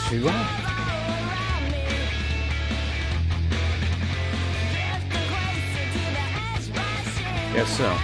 2 out? Guess so.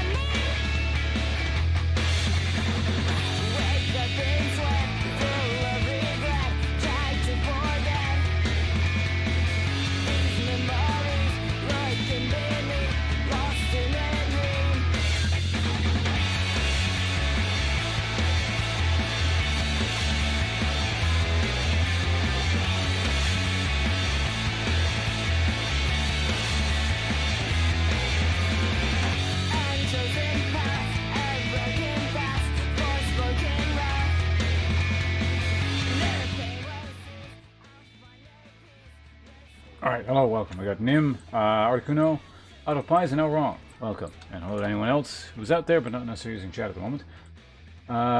Alright, hello, welcome. We got Nim, Articuno, Out of Pies, and now Wrong. Welcome. And hello to anyone else who's out there, but not necessarily using chat at the moment.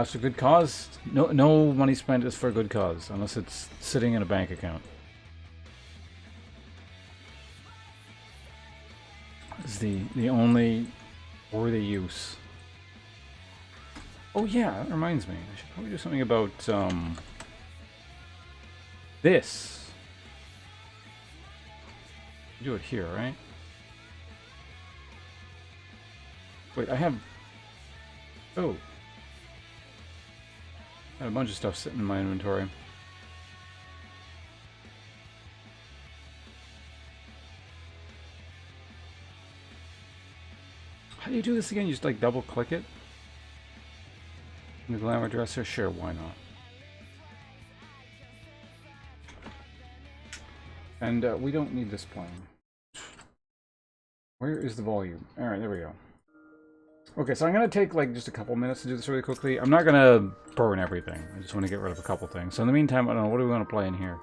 So good cause. No money spent is for a good cause, unless it's sitting in a bank account. It's the only worthy use. Oh yeah, that reminds me. I should probably do something about, this. Do it here, right? Wait, I have... Oh. I had a bunch of stuff sitting in my inventory. How do you do this again? You just like double click it? In the glamour dresser? Sure, why not? And we don't need this plane. Where is the volume? Alright, there we go. Okay, so I'm going to take like just a couple minutes to do this really quickly. I'm not going to burn everything. I just want to get rid of a couple things. So in the meantime, I don't know, what do we want to play in here?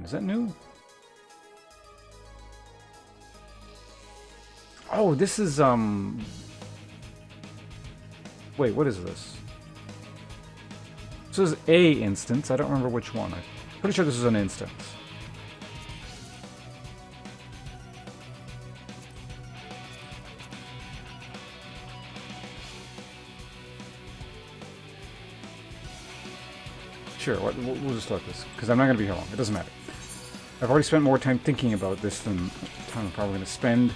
Is that new? Oh, this is, wait, what is this? This is a instance. I don't remember which one. I'm pretty sure this is an instance. Sure, we'll just let this, because I'm not going to be here long. It doesn't matter. I've already spent more time thinking about this than time I'm probably going to spend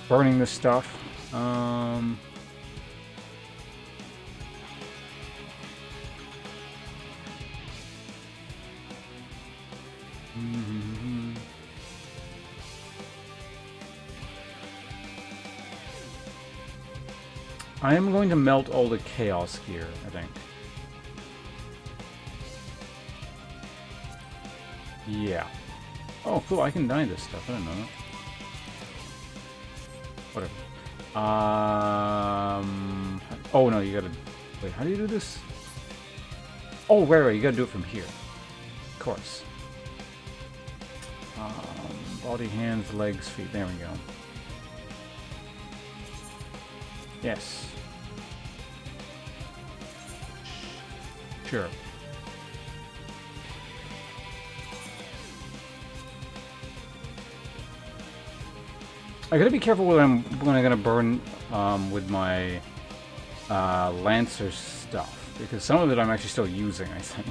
burning this stuff. I am going to melt all the chaos gear, I think. Yeah. Oh, cool, I can dye this stuff. I didn't know that. Whatever. Oh, no, you gotta... Wait, how do you do this? Oh, right, you gotta do it from here. Of course. Body, hands, legs, feet. There we go. Yes. Sure. I gotta be careful when I'm gonna burn with my Lancer stuff, because some of it I'm actually still using, I think.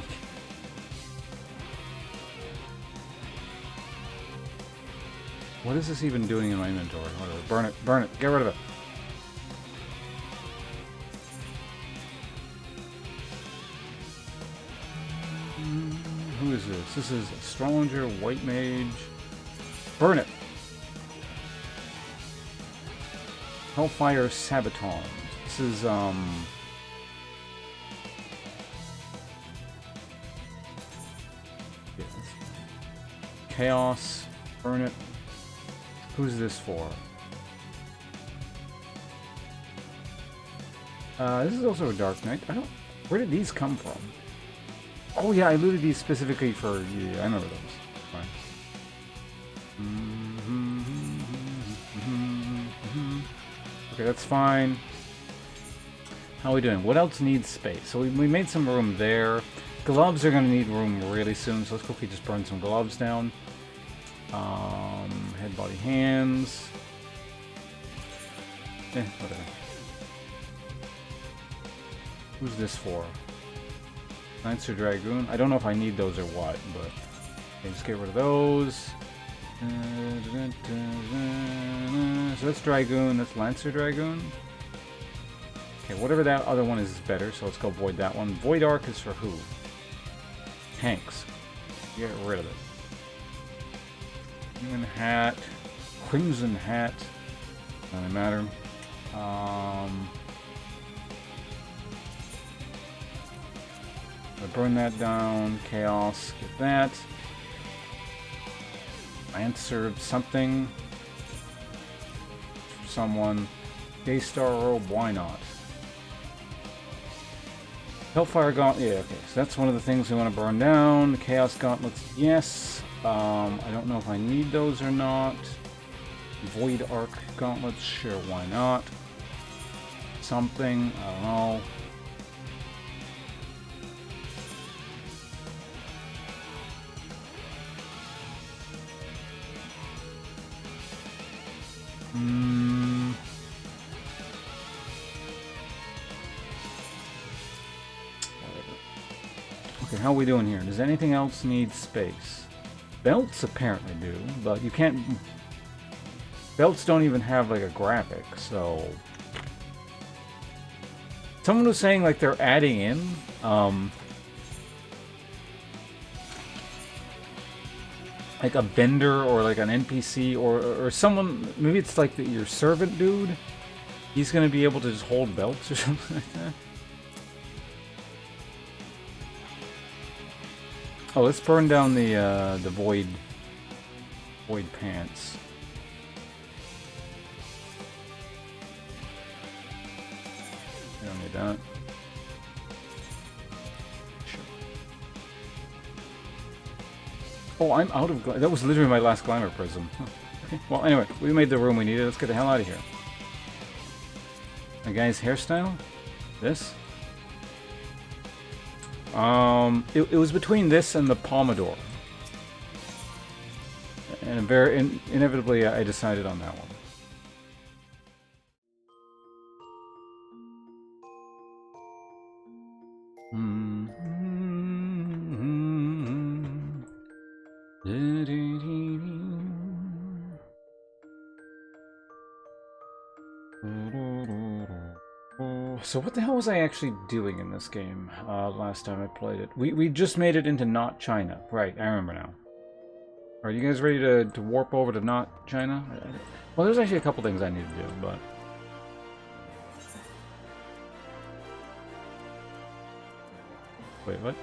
What is this even doing in my inventory? Whatever. Burn it, burn it, get rid of it. Who is this? This is Astrologer, White Mage. Burn it! Hellfire Sabaton. This is, Chaos. Burn it. Who's this for? This is also a Dark Knight. I don't... Where did these come from? Oh yeah, I looted these specifically for... Yeah, I remember those. Fine. Okay, that's fine. How are we doing? What else needs space? So we made some room there. Gloves are going to need room really soon, so let's quickly just burn some gloves down. Head, body, hands. Whatever. Who's this for? Lancer Dragoon. I don't know if I need those or what, but okay, just get rid of those. So that's Dragoon, that's Lancer Dragoon. Okay, whatever that other one is better, so let's go void that one. Void Arc is for who? Hanks. Get rid of it. Human Hat. Crimson Hat. Doesn't matter. Burn that down. Chaos. Get that. Lancer something. For someone. Daystar Robe, why not? Hellfire Gauntlet, yeah, okay. So that's one of the things we want to burn down. The Chaos Gauntlets, yes. I don't know if I need those or not. Void Arc Gauntlets, sure, why not? Something, I don't know. Okay, how are we doing here? Does anything else need space? Belts apparently do, but you can't... Belts don't even have, like, a graphic, so... Someone was saying, like, they're adding in, like a vendor or, like, an NPC or someone... Maybe it's, like, your servant dude. He's gonna be able to just hold belts or something like that. Oh, let's burn down the void pants. I don't need that. Sure. Oh, I'm out of that was literally my last glamour prism. Huh. Okay. Well, anyway, we made the room we needed. Let's get the hell out of here. The guy's hairstyle? This? It was between this and the Pomodoro. And inevitably I decided on that one. So what the hell was I actually doing in this game last time I played it? We just made it into not China. Right, I remember now. Are you guys ready to warp over to not China? Well, there's actually a couple things I need to do, but... Wait, what?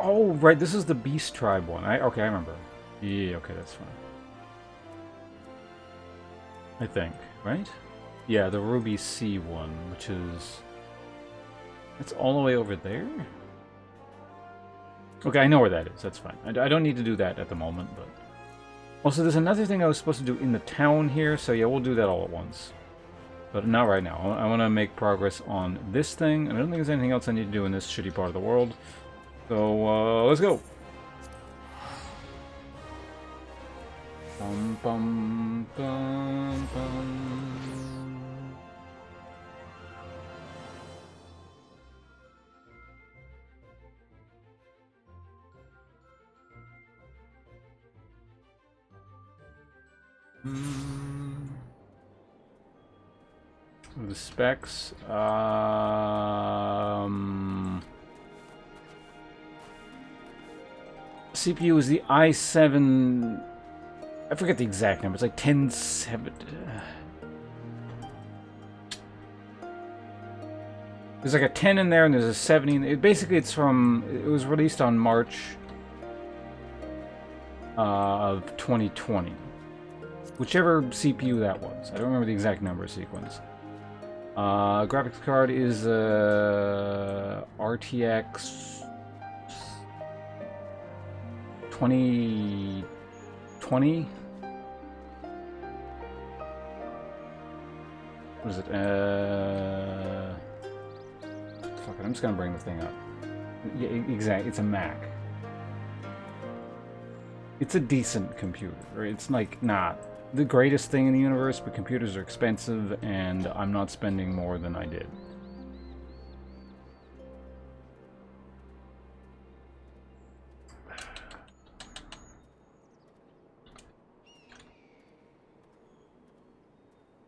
Oh, right, this is the Beast Tribe one. Okay, I remember. Yeah, okay, that's fine. I think, right? Yeah, the Ruby Sea one, which is... That's all the way over there? Okay, I know where that is, that's fine. I don't need to do that at the moment, but... Also, there's another thing I was supposed to do in the town here, so yeah, we'll do that all at once. But not right now. I want to make progress on this thing, and I don't think there's anything else I need to do in this shitty part of the world. So, let's go! Bum, bum, bum, bum. The specs, CPU is the i7. I forget the exact number. It's like 1070. There's like a 10 in there, and there's a 70. Basically, it's from. It was released on March of 2020. Whichever CPU that was. I don't remember the exact number sequence. Graphics card is RTX 2020. What is it? Fuck it, I'm just gonna bring the thing up. Yeah, exactly. It's a Mac. It's a decent computer. It's like not the greatest thing in the universe, but computers are expensive, and I'm not spending more than I did.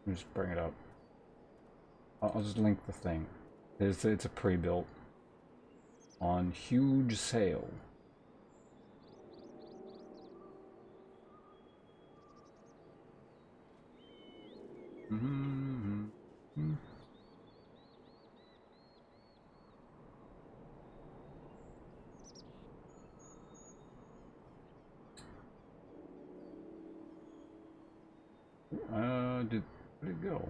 Just bring it up. I'll just link the thing. It's a pre-built on huge sale. Where'd it go?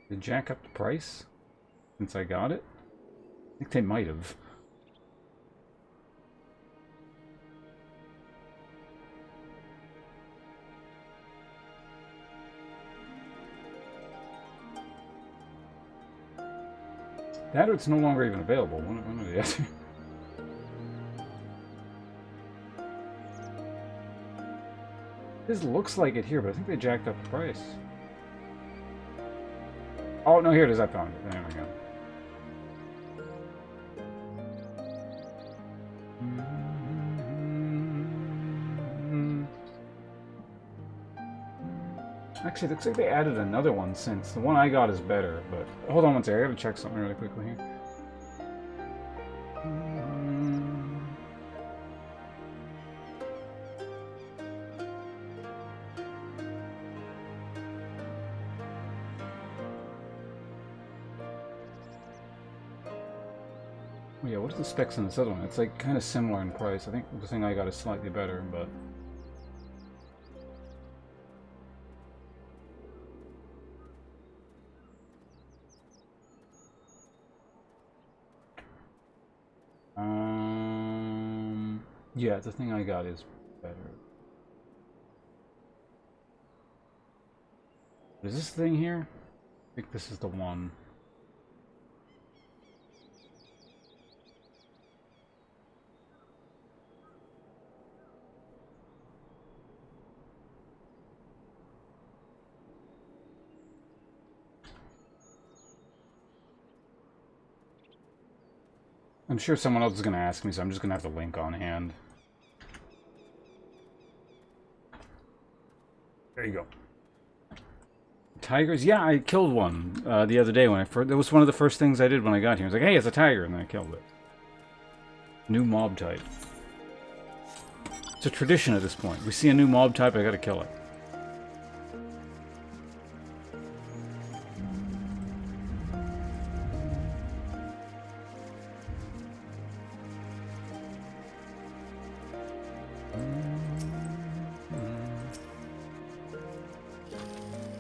Did it jack up the price since I got it? I think they might have. That or it's no longer even available. One or the other. This looks like it here, but I think they jacked up the price. Oh, no, here it is. I found it. There we go. Actually, it looks like they added another one since. The one I got is better, but... Hold on one second. I gotta check something really quickly here. Oh yeah, what are the specs on this other one? It's like kind of similar in price. I think the thing I got is slightly better, but... yeah, the thing I got is better. Is this thing here? I think this is the one. I'm sure someone else is going to ask me, so I'm just going to have the link on hand. There you go. Tigers? Yeah, I killed one the other day when I first... That was one of the first things I did when I got here. I was like, hey, it's a tiger, and then I killed it. New mob type. It's a tradition at this point. We see a new mob type, I gotta kill it.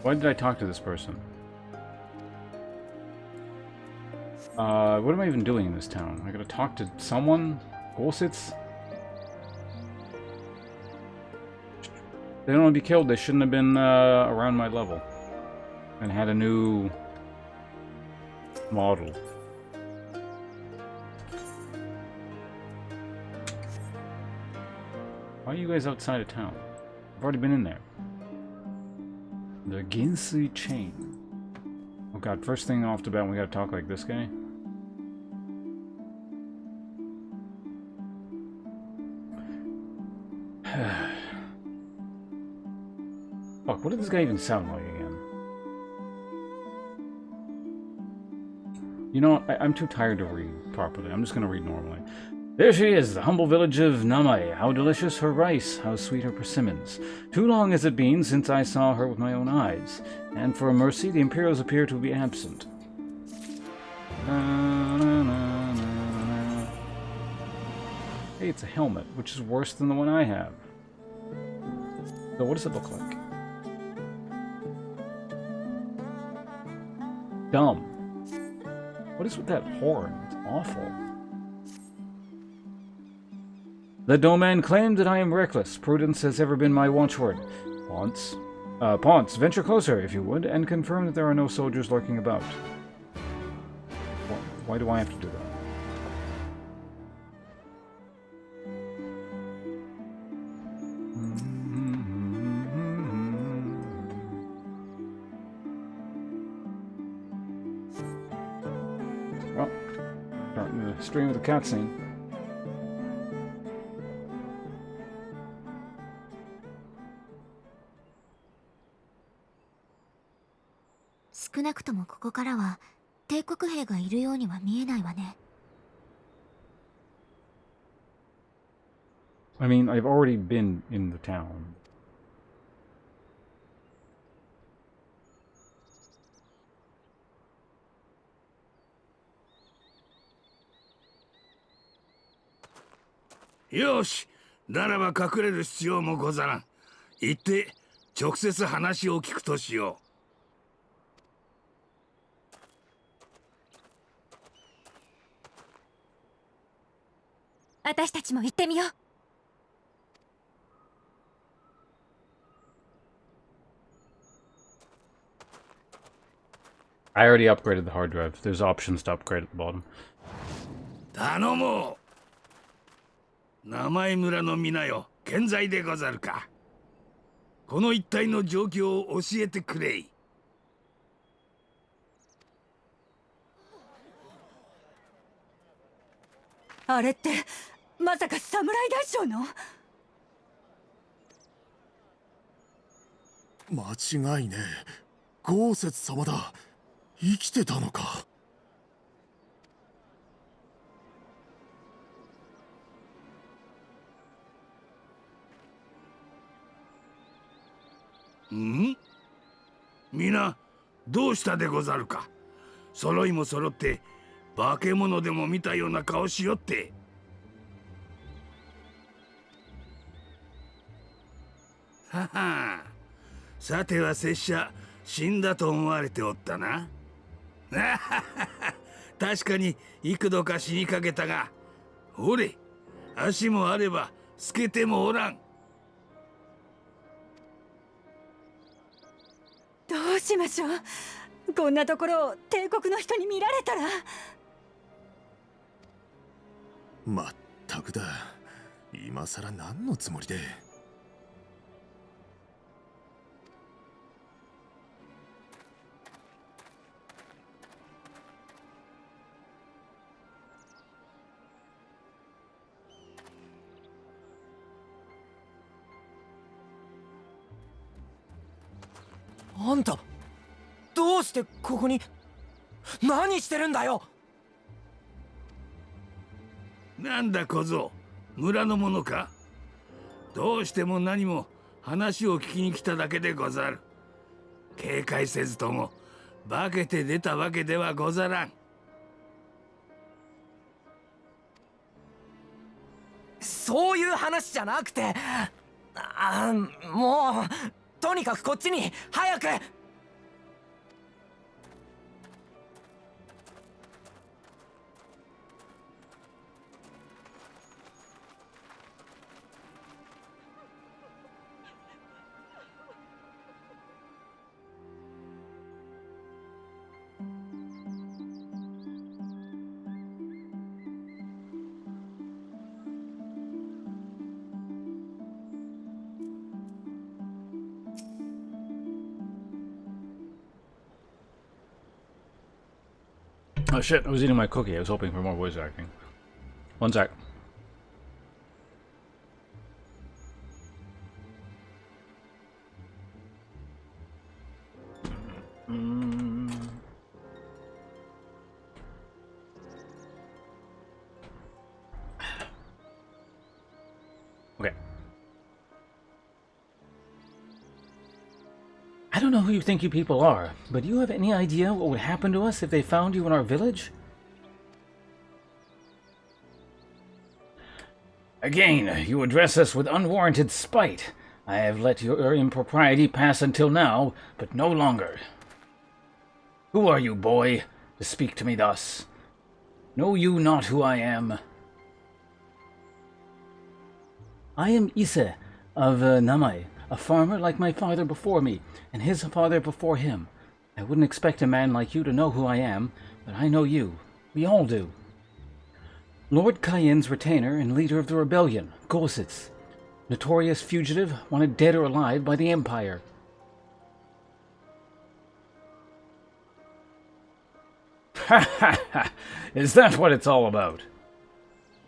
Why did I talk to this person? What am I even doing in this town? I gotta talk to someone? Golsits? They don't want to be killed. They shouldn't have been around my level. And had a new model. Why are you guys outside of town? I've already been in there. The Ginsey chain. Oh god, first thing off the bat, we gotta talk like this guy. Fuck, what did this guy even sound like again? You know what? I'm too tired to read properly. I'm just gonna read normally. There she is, the humble village of Namai. How delicious her rice, how sweet her persimmons. Too long has it been since I saw her with my own eyes, and for a mercy the Imperials appear to be absent. Hey, it's a helmet, which is worse than the one I have. So what does it look like? Dumb. What is with that horn? It's awful. The domain claimed that I am reckless. Prudence has ever been my watchword. Ponce, venture closer, if you would, and confirm that there are no soldiers lurking about. Why do I have to do stream with a cutscene. 少なくともここからは帝国兵がいるようには見えないわね。I mean, I've already been in the town. よし、ならば隠れる必要もござらん。行って直接話を聞くとしよう。私たちも行ってみよう。I already upgraded the hard drive. There's options to upgrade at the bottom. 頼もう。名前村の皆よ、健在でござるか。この一帯の状況を教えてくれい。あれってまさか侍大将の？間違いねえ。豪雪様だ。生きてたのか。ん？皆どうしたでござるか。揃いも揃って化け物でも見たような顔しよって。はは、さては拙者死んだと思われておったな。確かに幾度か死にかけたが、ほれ、足もあれば透けてもおらん。どうしましょう。こんなところを帝国の人に見られたら。まったくだ。今さら何のつもりで。あんたどうしてここに？何してるんだよ。なんだ小僧、村の者か。どうしても何も話を聞きに来ただけでござる。警戒せずとも化けて出たわけではござらん。そういう話じゃなくて、もうとにかくこっちに早く。Oh shit, I was eating my cookie. I was hoping for more voice acting. One sec. Okay. I don't know who you think you people are, but do you have any idea what would happen to us if they found you in our village? Again, you address us with unwarranted spite. I have let your impropriety pass until now, but no longer. Who are you, boy, to speak to me thus? Know you not who I am? I am Ise of Namai, a farmer like my father before me, and his father before him. I wouldn't expect a man like you to know who I am, but I know you. We all do. Lord Cayenne's retainer and leader of the rebellion, Gorsitz. Notorious fugitive, wanted dead or alive by the Empire. Ha ha ha! Is that what it's all about?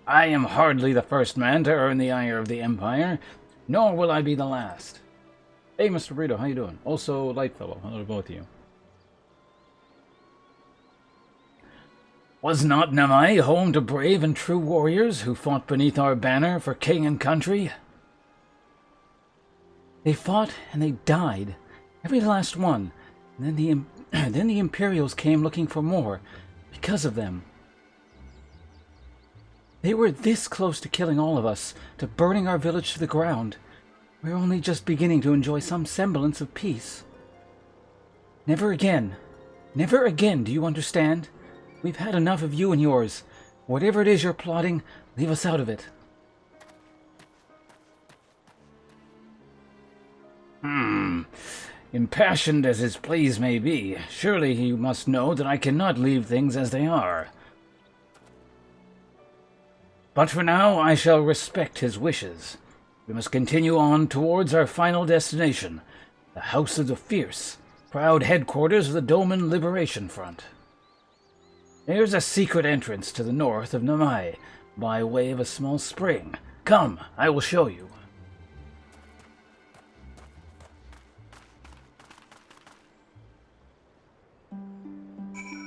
I am hardly the first man to earn the ire of the Empire, nor will I be the last. Hey, Mr. Burrito, how you doing? Also, Lightfellow, hello to both of you. Was not Namai home to brave and true warriors who fought beneath our banner for king and country? They fought and they died, every last one. And then the Imperials came looking for more, because of them. They were this close to killing all of us, to burning our village to the ground. We're only just beginning to enjoy some semblance of peace. Never again, do you understand? We've had enough of you and yours. Whatever it is you're plotting, leave us out of it. Impassioned as his pleas may be, surely he must know that I cannot leave things as they are. But for now, I shall respect his wishes. We must continue on towards our final destination, the House of the Fierce, proud headquarters of the Doman Liberation Front. There's a secret entrance to the north of Namai, by way of a small spring. Come, I will show you.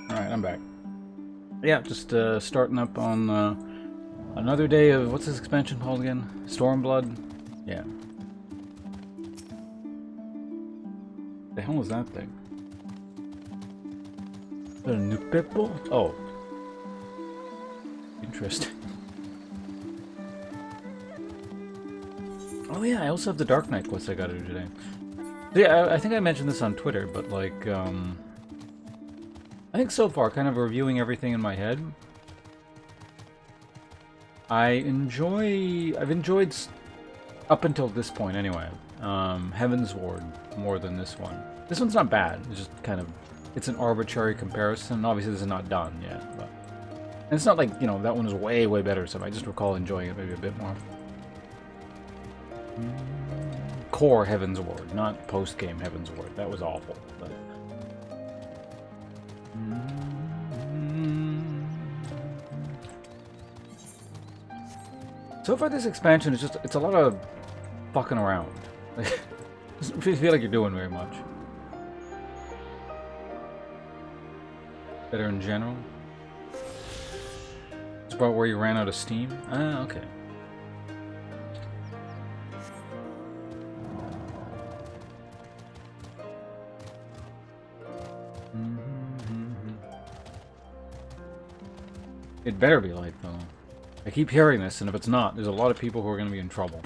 Alright, I'm back. Yeah, just starting up on another day of, what's this expansion called again? Stormblood? Yeah. The hell is that thing? A new people? Oh. Interesting. Oh yeah, I also have the Dark Knight quest I gotta do today. So yeah, I think I mentioned this on Twitter, but like, I think so far, kind of reviewing everything in my head, I've enjoyed, up until this point anyway, Heaven's Ward more than this one. This one's not bad, it's just kind of, it's an arbitrary comparison. Obviously this is not done yet, but... And it's not like, you know, that one is way, way better, so I just recall enjoying it maybe a bit more. Core Heaven's Ward, not post-game Heaven's Ward. That was awful, but... So far this expansion is just, it's a lot of fucking around. Doesn't really feel like you're doing very much. Better in general. It's about where you ran out of steam? Ah, okay. It better be light, though. I keep hearing this, and if it's not, there's a lot of people who are going to be in trouble.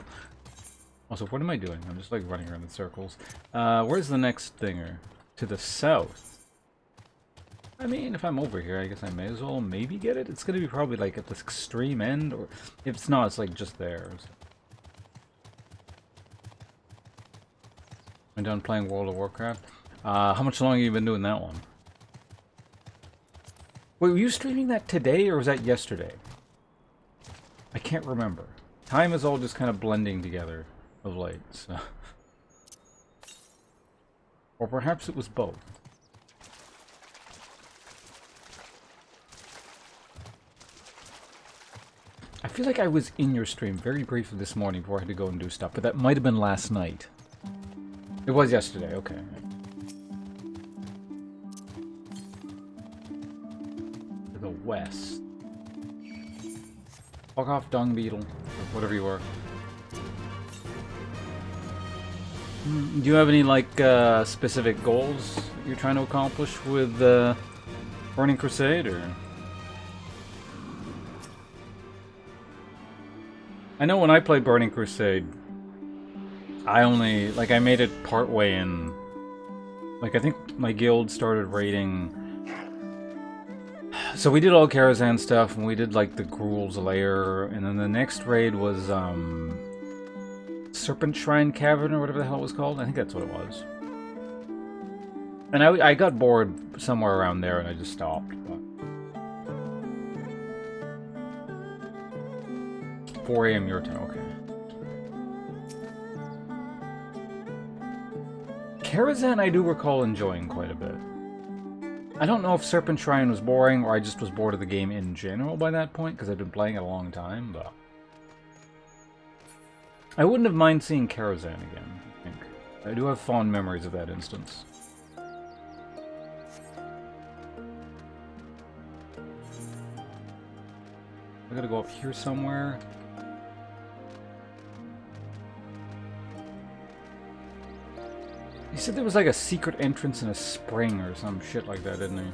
Also, what am I doing? I'm just, like, running around in circles. Where's the next thinger? To the south. I mean, if I'm over here, I guess I may as well maybe get it. It's going to be probably, like, at the extreme end, or... If it's not, it's, like, just there. I'm done playing World of Warcraft. How much longer have you been doing that one? Wait, were you streaming that today, or was that yesterday? I can't remember. Time is all just kind of blending together of late, so... Or perhaps it was both. I feel like I was in your stream very briefly this morning before I had to go and do stuff, but that might have been last night. It was yesterday, okay. To the west. Fuck off, dung beetle, or whatever you are. Do you have any, like, specific goals you're trying to accomplish with Burning Crusade, or...? I know when I played Burning Crusade, I only, like, I made it partway in. Like, I think my guild started raiding... So we did all Karazhan stuff, and we did, like, the Gruul's Lair, and then the next raid was, Serpent Shrine Cavern, or whatever the hell it was called. I think that's what it was. And I got bored somewhere around there, and I just stopped. But... 4 AM your time, okay. Karazhan I do recall enjoying quite a bit. I don't know if Serpent Shrine was boring or I just was bored of the game in general by that point because I've been playing it a long time, but I wouldn't have minded seeing Karazhan again, I think. I do have fond memories of that instance. I gotta go up here somewhere. He said there was like a secret entrance in a spring or some shit like that, didn't he?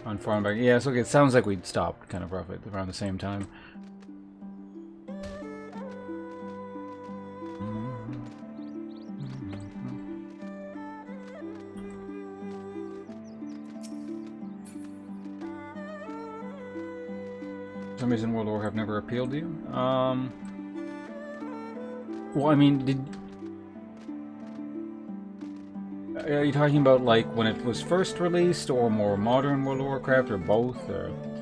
On Farmback. Yeah, it's okay. It sounds like we'd stopped kind of roughly around the same time. For some reason World of Warcraft never appealed to you? Well, I mean, are you talking about, like, when it was first released, or more modern World of Warcraft, or both?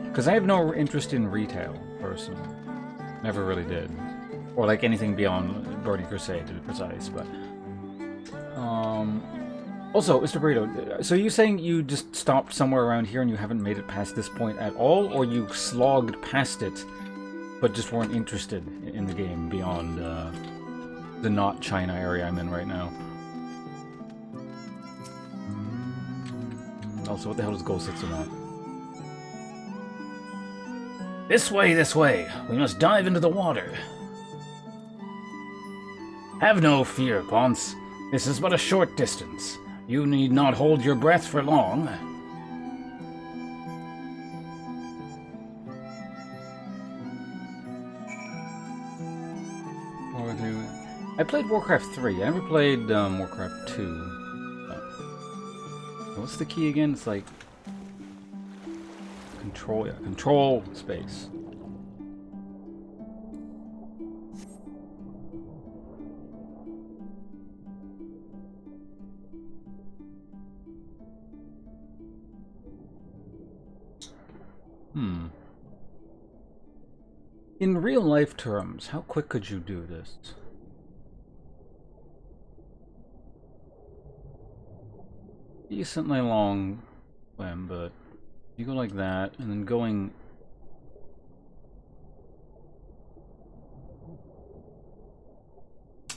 Because I have no interest in retail, personally. Never really did. Or, like, anything beyond Burning Crusade, to be precise, but... Also, Mr. Burrito, so you saying you just stopped somewhere around here and you haven't made it past this point at all, or you slogged past it, but just weren't interested in the game beyond, the not China area I'm in right now? Also, what the hell does Goal 6 want? This way, this way! We must dive into the water! Have no fear, Ponce. This is but a short distance. You need not hold your breath for long. I played Warcraft 3. I never played Warcraft 2. What's the key again? It's like control. Yeah, control space. In real life terms, how quick could you do this? Decently long swim, but you go like that, and then going...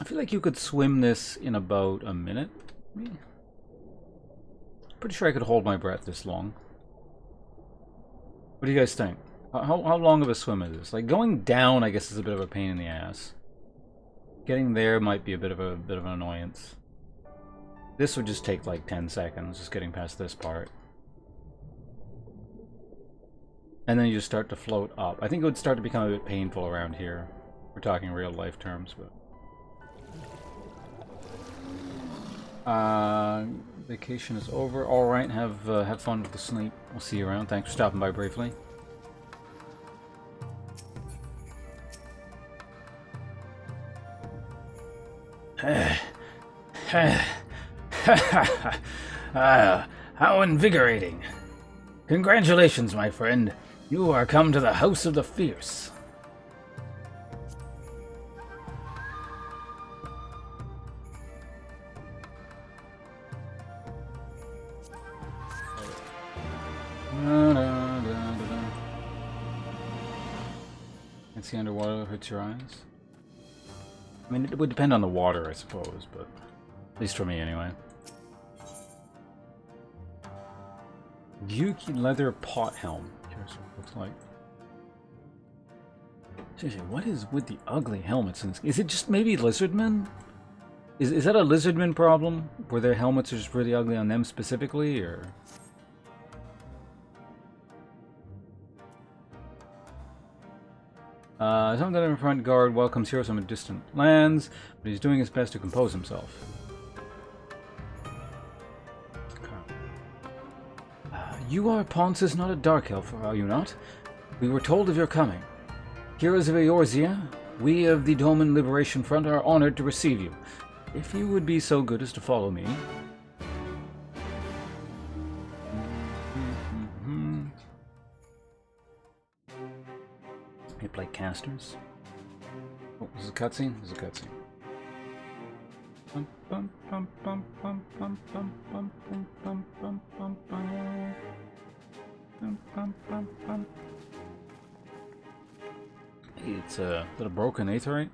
I feel like you could swim this in about a minute, maybe? Pretty sure I could hold my breath this long. What do you guys think? How long of a swim is this? Like, going down, I guess, is a bit of a pain in the ass. Getting there might be a bit of an annoyance. This would just take like 10 seconds, just getting past this part. And then you just start to float up. I think it would start to become a bit painful around here. We're talking real life terms, but... vacation is over. Alright, have fun with the sleep. I'll see you around. Thanks for stopping by briefly. How invigorating. Congratulations, my friend. You are come to the House of the Fierce. Can't see underwater, hurts your eyes. I mean, it would depend on the water, I suppose, but at least for me, anyway. Yuki leather pot helm. Here's what it looks like. Seriously, what is with the ugly helmets? Is it just maybe lizardmen? Is that a lizardman problem? Where their helmets are just really ugly on them specifically, or? Some in front guard welcomes heroes from distant lands, but he's doing his best to compose himself. You are Ponce's, not a dark elf, are you not? We were told of your coming. Heroes of Eorzea, we of the Doman Liberation Front are honored to receive you. If you would be so good as to follow me. You play casters? Oh, this is a cutscene? This is a cutscene. Bum, bum, bum, bum, bum, bum, bum, bum, bum, bum, bum, bum, bum. Bum, bum, bum, bum. It's a little broken, eh, right?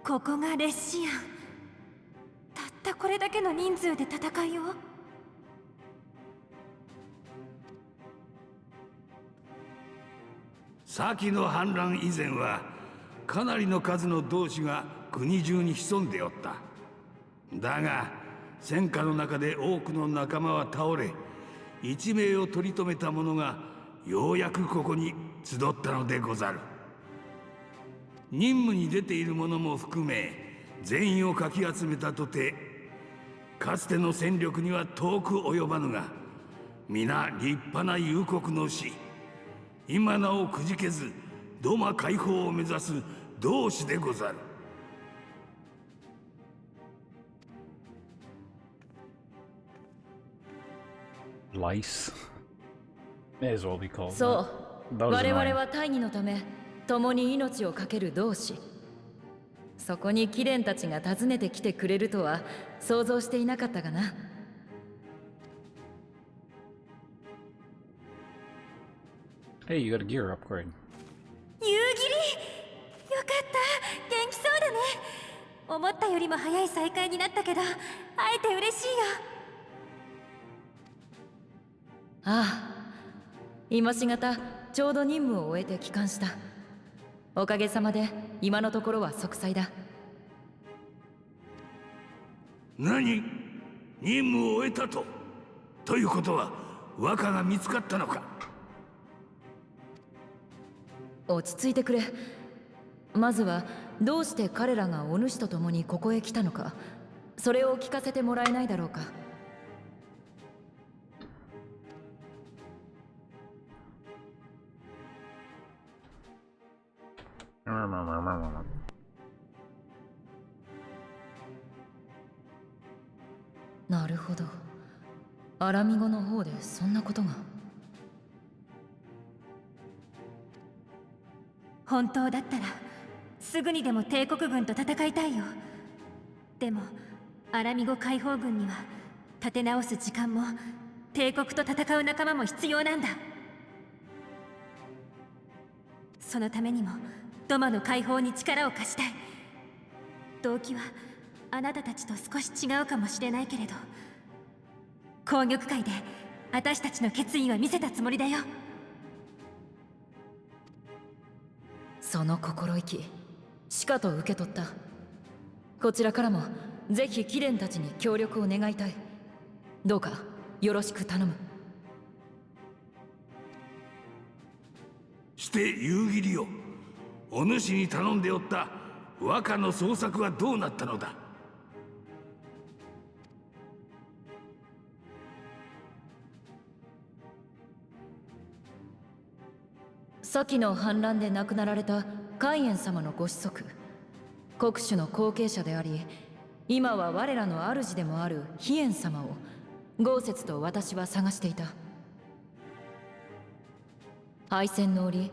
ここがレッシアン。たったこれだけの人数で戦いを。先の反乱以前はかなりの数の同志が国中に潜んでおった。だが戦火の中で多くの仲間は倒れ、一命を取り留めた者がようやくここに集ったのでござる。任務に出ている者も含め全員をかき集めたとて、かつての戦力には遠く及ばぬが、皆立派な勇国の士、今なおくじけずドマ解放を目指す同志でござる。Lice. May as well be called そ that. う、 That was 我々 annoying. は大義のため共に命を懸ける同志。そこに貴殿たちが訪ねてきてくれるとは想像していなかったがな。Hey, you got a gear upgrade. 夕霧、よかった。元気そうだね。思ったよりも早い再会になったけど、会えて嬉しいよ。ああ、今しがたちょうど任務を終えて帰還した。おかげさまで今のところは息災だ。何？任務を終えたと？ということは若が見つかったのか？落ち着いてくれ。まずはどうして彼らがお主と共にここへ来たのか、それを聞かせてもらえないだろうか。なるほど。アラミ語の方でそんなことが。本当だったらすぐにでも帝国軍と戦いたいよ。でもアラミゴ解放軍には立て直す時間も帝国と戦う仲間も必要なんだ。そのためにもドマの解放に力を貸したい。動機はあなたたちと少し違うかもしれないけれど、紅玉会で私たちの決意は見せたつもりだよ。その心意気しかと受け取った。こちらからもぜひ貴殿たちに協力を願いたい。どうかよろしく頼む。して夕霧よ、お主に頼んでおった和歌の捜索はどうなったのだ？先の反乱で亡くなられた海燕様のご子息、国主の後継者であり、今は我らの主でもある飛燕様を豪雪と私は探していた。敗戦の折、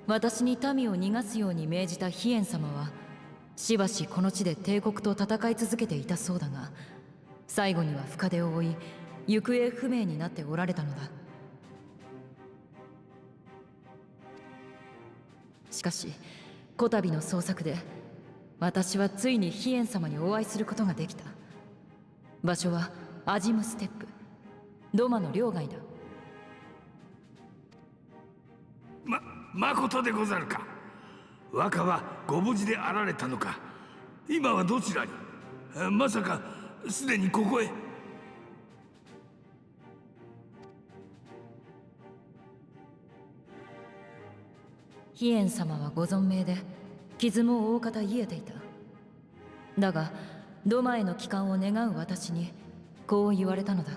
私に民を逃がすように命じた飛燕様はしばしこの地で帝国と戦い続けていたそうだが、最後には深手を負い行方不明になっておられたのだ。しかしこたびの捜索で私はついに飛燕様にお会いすることができた。場所はアジムステップ、ドマの領外だ。まことでござるか？若はご無事であられたのか？今はどちらに？まさかすでにここへ？飛燕様はご存命で傷も大方癒えていた。だがドマへの帰還を願う私にこう言われたのだ。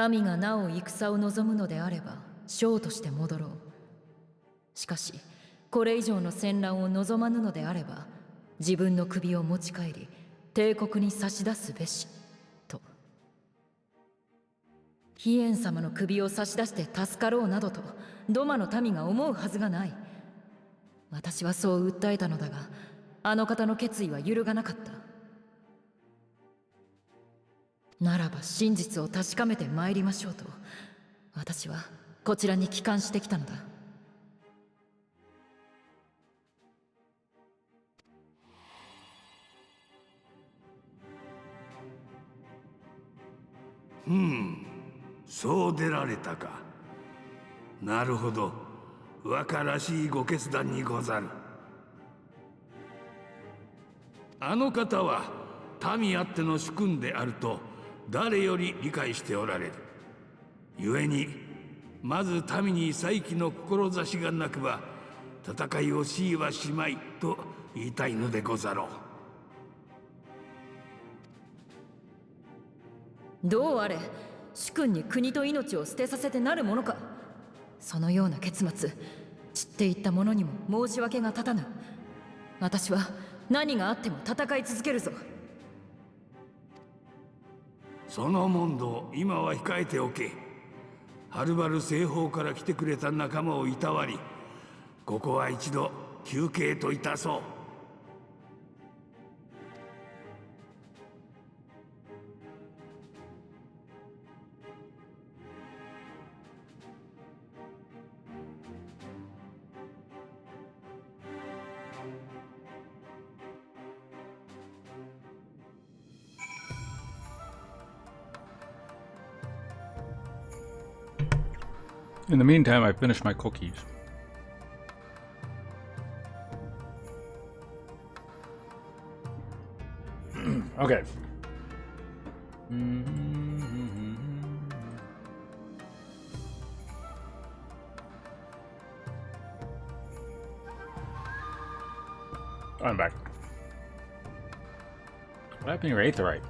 民がなお戦を望むのであれば将として戻ろう。しかしこれ以上の戦乱を望まぬのであれば自分の首を持ち帰り帝国に差し出すべしと。飛燕様の首を差し出して助かろうなどとドマの民が思うはずがない。私はそう訴えたのだが、あの方の決意は揺るがなかった。ならば真実を確かめて参りましょうと、私はこちらに帰還してきたのだ。そう出られたか。なるほど、若らしいご決断にござる。あの方は民あっての主君であると誰より理解しておられる。故にまず民に再起の志がなくば戦いを強いはしまいと言いたいのでござろう。どうあれ、主君に国と命を捨てさせてなるものか。そのような結末、散っていった者にも申し訳が立たぬ。私は何があっても戦い続けるぞ。その問答、今は控えておけ。はるばる西方から来てくれた仲間をいたわり、ここは一度休憩といたそう。In the meantime, I finished my cookies. Okay. I'm back. What happened to your aetherite?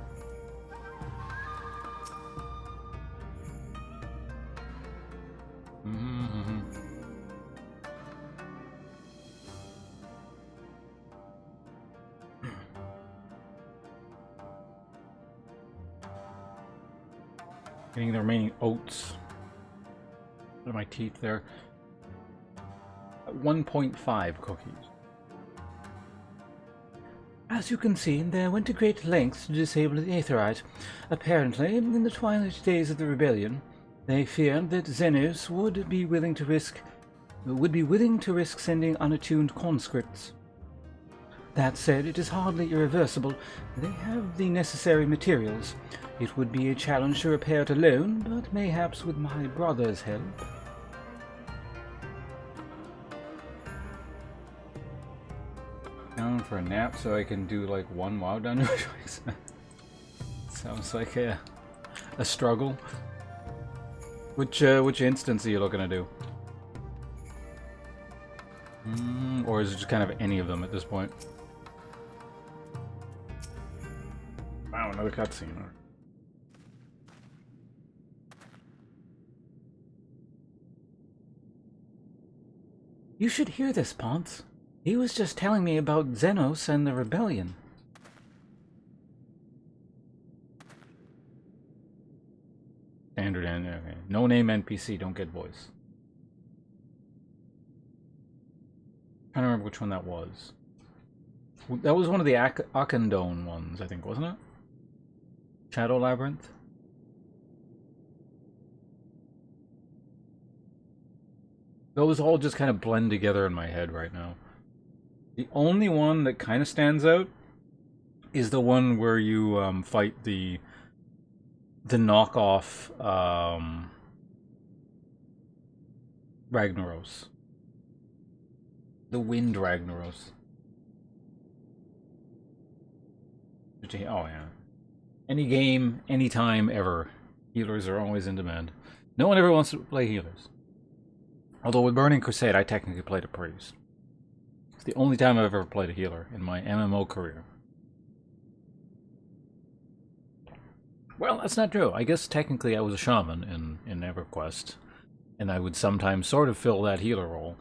Getting the remaining oats out of my teeth there. 1.5 cookies. As you can see, they went to great lengths to disable the aetherite. Apparently, in the twilight days of the rebellion, they feared that Xenos would be willing to risk sending unattuned conscripts. That said, it is hardly irreversible. They have the necessary materials. It would be a challenge to repair it alone, but mayhaps with my brother's help. Down for a nap so I can do like one WoW dungeon. Sounds like a struggle. Which instance are you looking to do? Or is it just kind of any of them at this point? Wow, another cutscene. You should hear this, Ponce. He was just telling me about Xenos and the rebellion. Standard and okay. No name NPC, don't get voice. I'm trying to remember which one that was. That was one of the Akandone ones, I think, wasn't it? Shadow Labyrinth? Those all just kind of blend together in my head right now. The only one that kind of stands out is the one where you fight the knockoff Ragnaros. The Wind Ragnaros. Oh yeah. Any game, anytime, ever. Healers are always in demand. No one ever wants to play healers. Although with Burning Crusade, I technically played a priest. It's the only time I've ever played a healer in my MMO career. Well, that's not true. I guess technically I was a shaman in EverQuest, and I would sometimes sort of fill that healer role.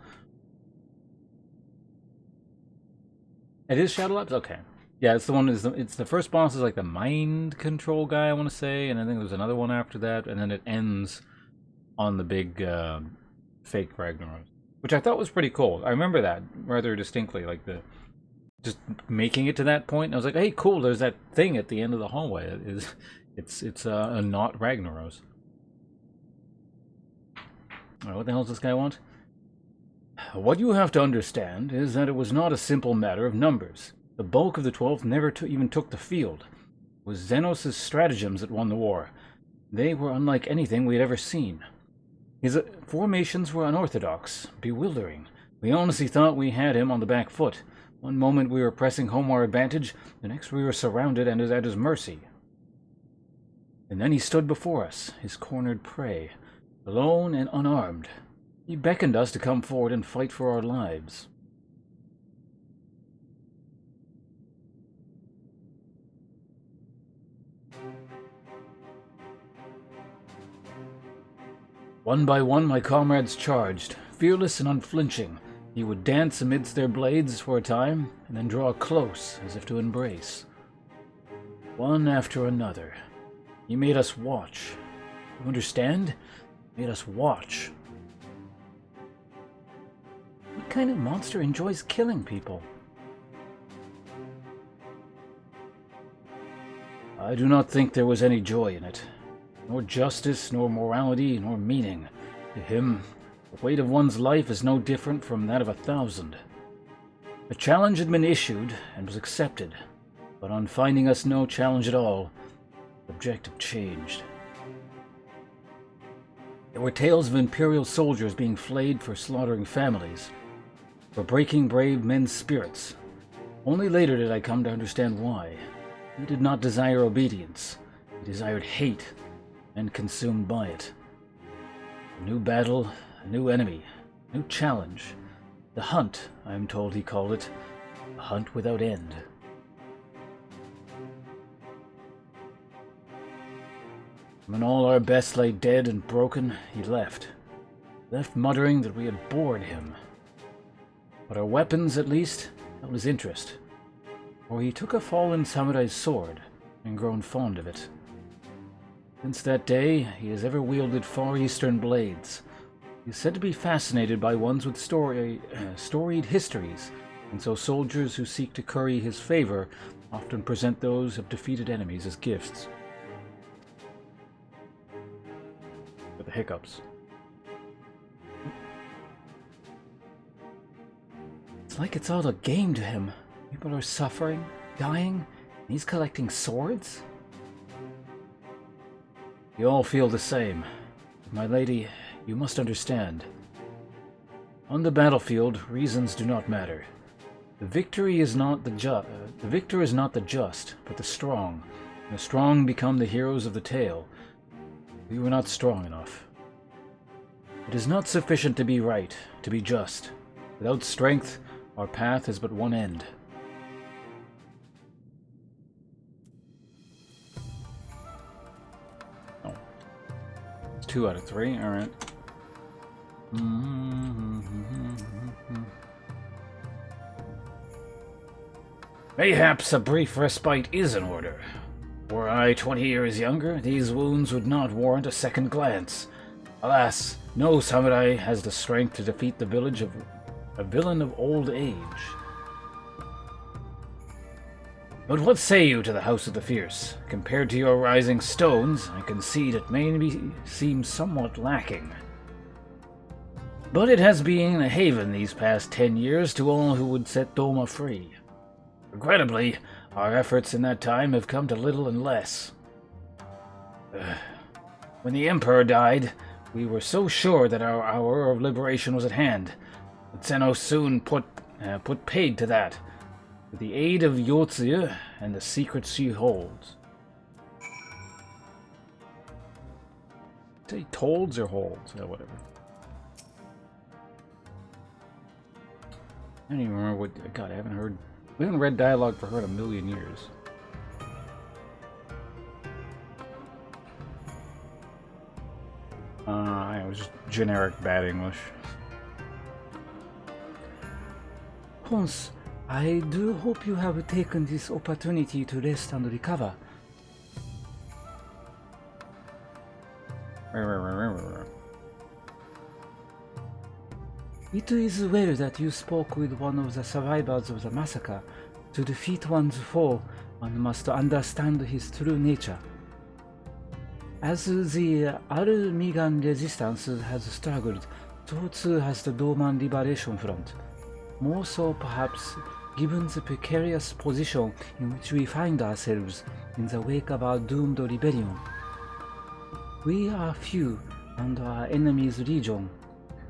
It is Shadow Labs? Okay. Yeah, it's the one. It's the first boss is like the mind control guy, I want to say, and I think there's another one after that, and then it ends on the big fake Ragnaros. which I thought was pretty cool. I remember that rather distinctly, like the just making it to that point. And I was like, hey, cool, there's that thing at the end of the hallway. It's not Ragnaros. Alright, what the hell does this guy want? What you have to understand is that it was not a simple matter of numbers. The bulk of the 12th never even took the field. It was Xenos' stratagems that won the war. They were unlike anything we had ever seen. His formations were unorthodox, bewildering. We honestly thought we had him on the back foot. One moment we were pressing home our advantage, the next we were surrounded and at his mercy. And then he stood before us, his cornered prey, alone and unarmed. He beckoned us to come forward and fight for our lives. One by one my comrades charged, fearless and unflinching. He would dance amidst their blades for a time, and then draw close as if to embrace. One after another. He made us watch. You understand? He made us watch. What kind of monster enjoys killing people? I do not think there was any joy in it. Nor justice, nor morality, nor meaning. To him, the weight of one's life is no different from that of 1,000. A challenge had been issued and was accepted, but on finding us no challenge at all, the objective changed. There were tales of Imperial soldiers being flayed for slaughtering families, for breaking brave men's spirits. Only later did I come to understand why. He did not desire obedience. He desired hate, and consumed by it. A new battle, a new enemy, a new challenge. The hunt, I am told he called it. A hunt without end. When all our best lay dead and broken, he left. Left muttering that we had bored him. But our weapons, at least, held his interest. For he took a fallen samurai's sword and grown fond of it. Since that day, he has ever wielded Far Eastern blades. He is said to be fascinated by ones with storied histories, and so soldiers who seek to curry his favor often present those of defeated enemies as gifts. With the hiccups. It's like it's all a game to him. People are suffering, dying, and he's collecting swords? You all feel the same. My lady, you must understand. On the battlefield, reasons do not matter. The victor is not the just, but the strong. And the strong become the heroes of the tale. We were not strong enough. It is not sufficient to be right, to be just. Without strength, our path has but one end. Oh. It's 2 out of 3, alright. Mayhaps a brief respite is in order. Were I 20 years younger, these wounds would not warrant a second glance. Alas, no samurai has the strength to defeat the villain of old age. But what say you to the House of the Fierce? Compared to your rising stones, I concede it may seem somewhat lacking. But it has been a haven these past 10 years to all who would set Doma free. Regrettably, our efforts in that time have come to little and less. When the Emperor died, we were so sure that our hour of liberation was at hand. But Zeno soon put paid to that, with the aid of Yotsuya and the secrets she holds. Say tolds or holds? Yeah, whatever. I don't even remember what... God, I haven't heard... We haven't read dialogue for her in a million years. It was just generic bad English. Pons, I do hope you have taken this opportunity to rest and recover. It is well that you spoke with one of the survivors of the massacre. To defeat one's foe, one must understand his true nature. As the Al-Migan resistance has struggled, so too has the Doman Liberation Front. More so, perhaps, given the precarious position in which we find ourselves in the wake of our doomed rebellion. We are few and our enemy's legion.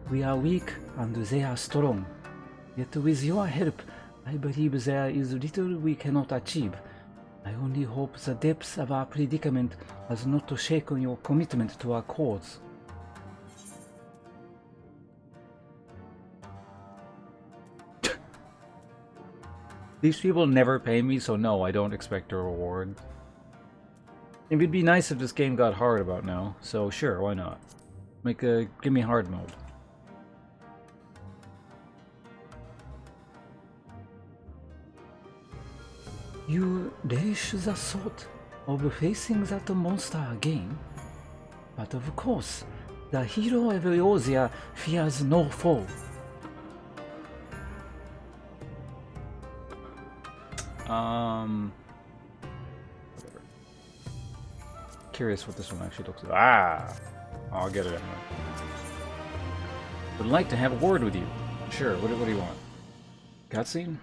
We are weak and they are strong. Yet with your help, I believe there is little we cannot achieve. I only hope the depths of our predicament has not shaken your commitment to our cause. These people never pay me, so no, I don't expect a reward. It'd be nice if this game got hard about now, so sure, why not? Give me hard mode. You relish the thought of facing that monster again? But of course, the hero of Eorzea fears no foe. Whatever. Curious what this one actually looks like. Ah! I'll get it anyway. Would like to have a word with you. Sure, what do you want? Cutscene?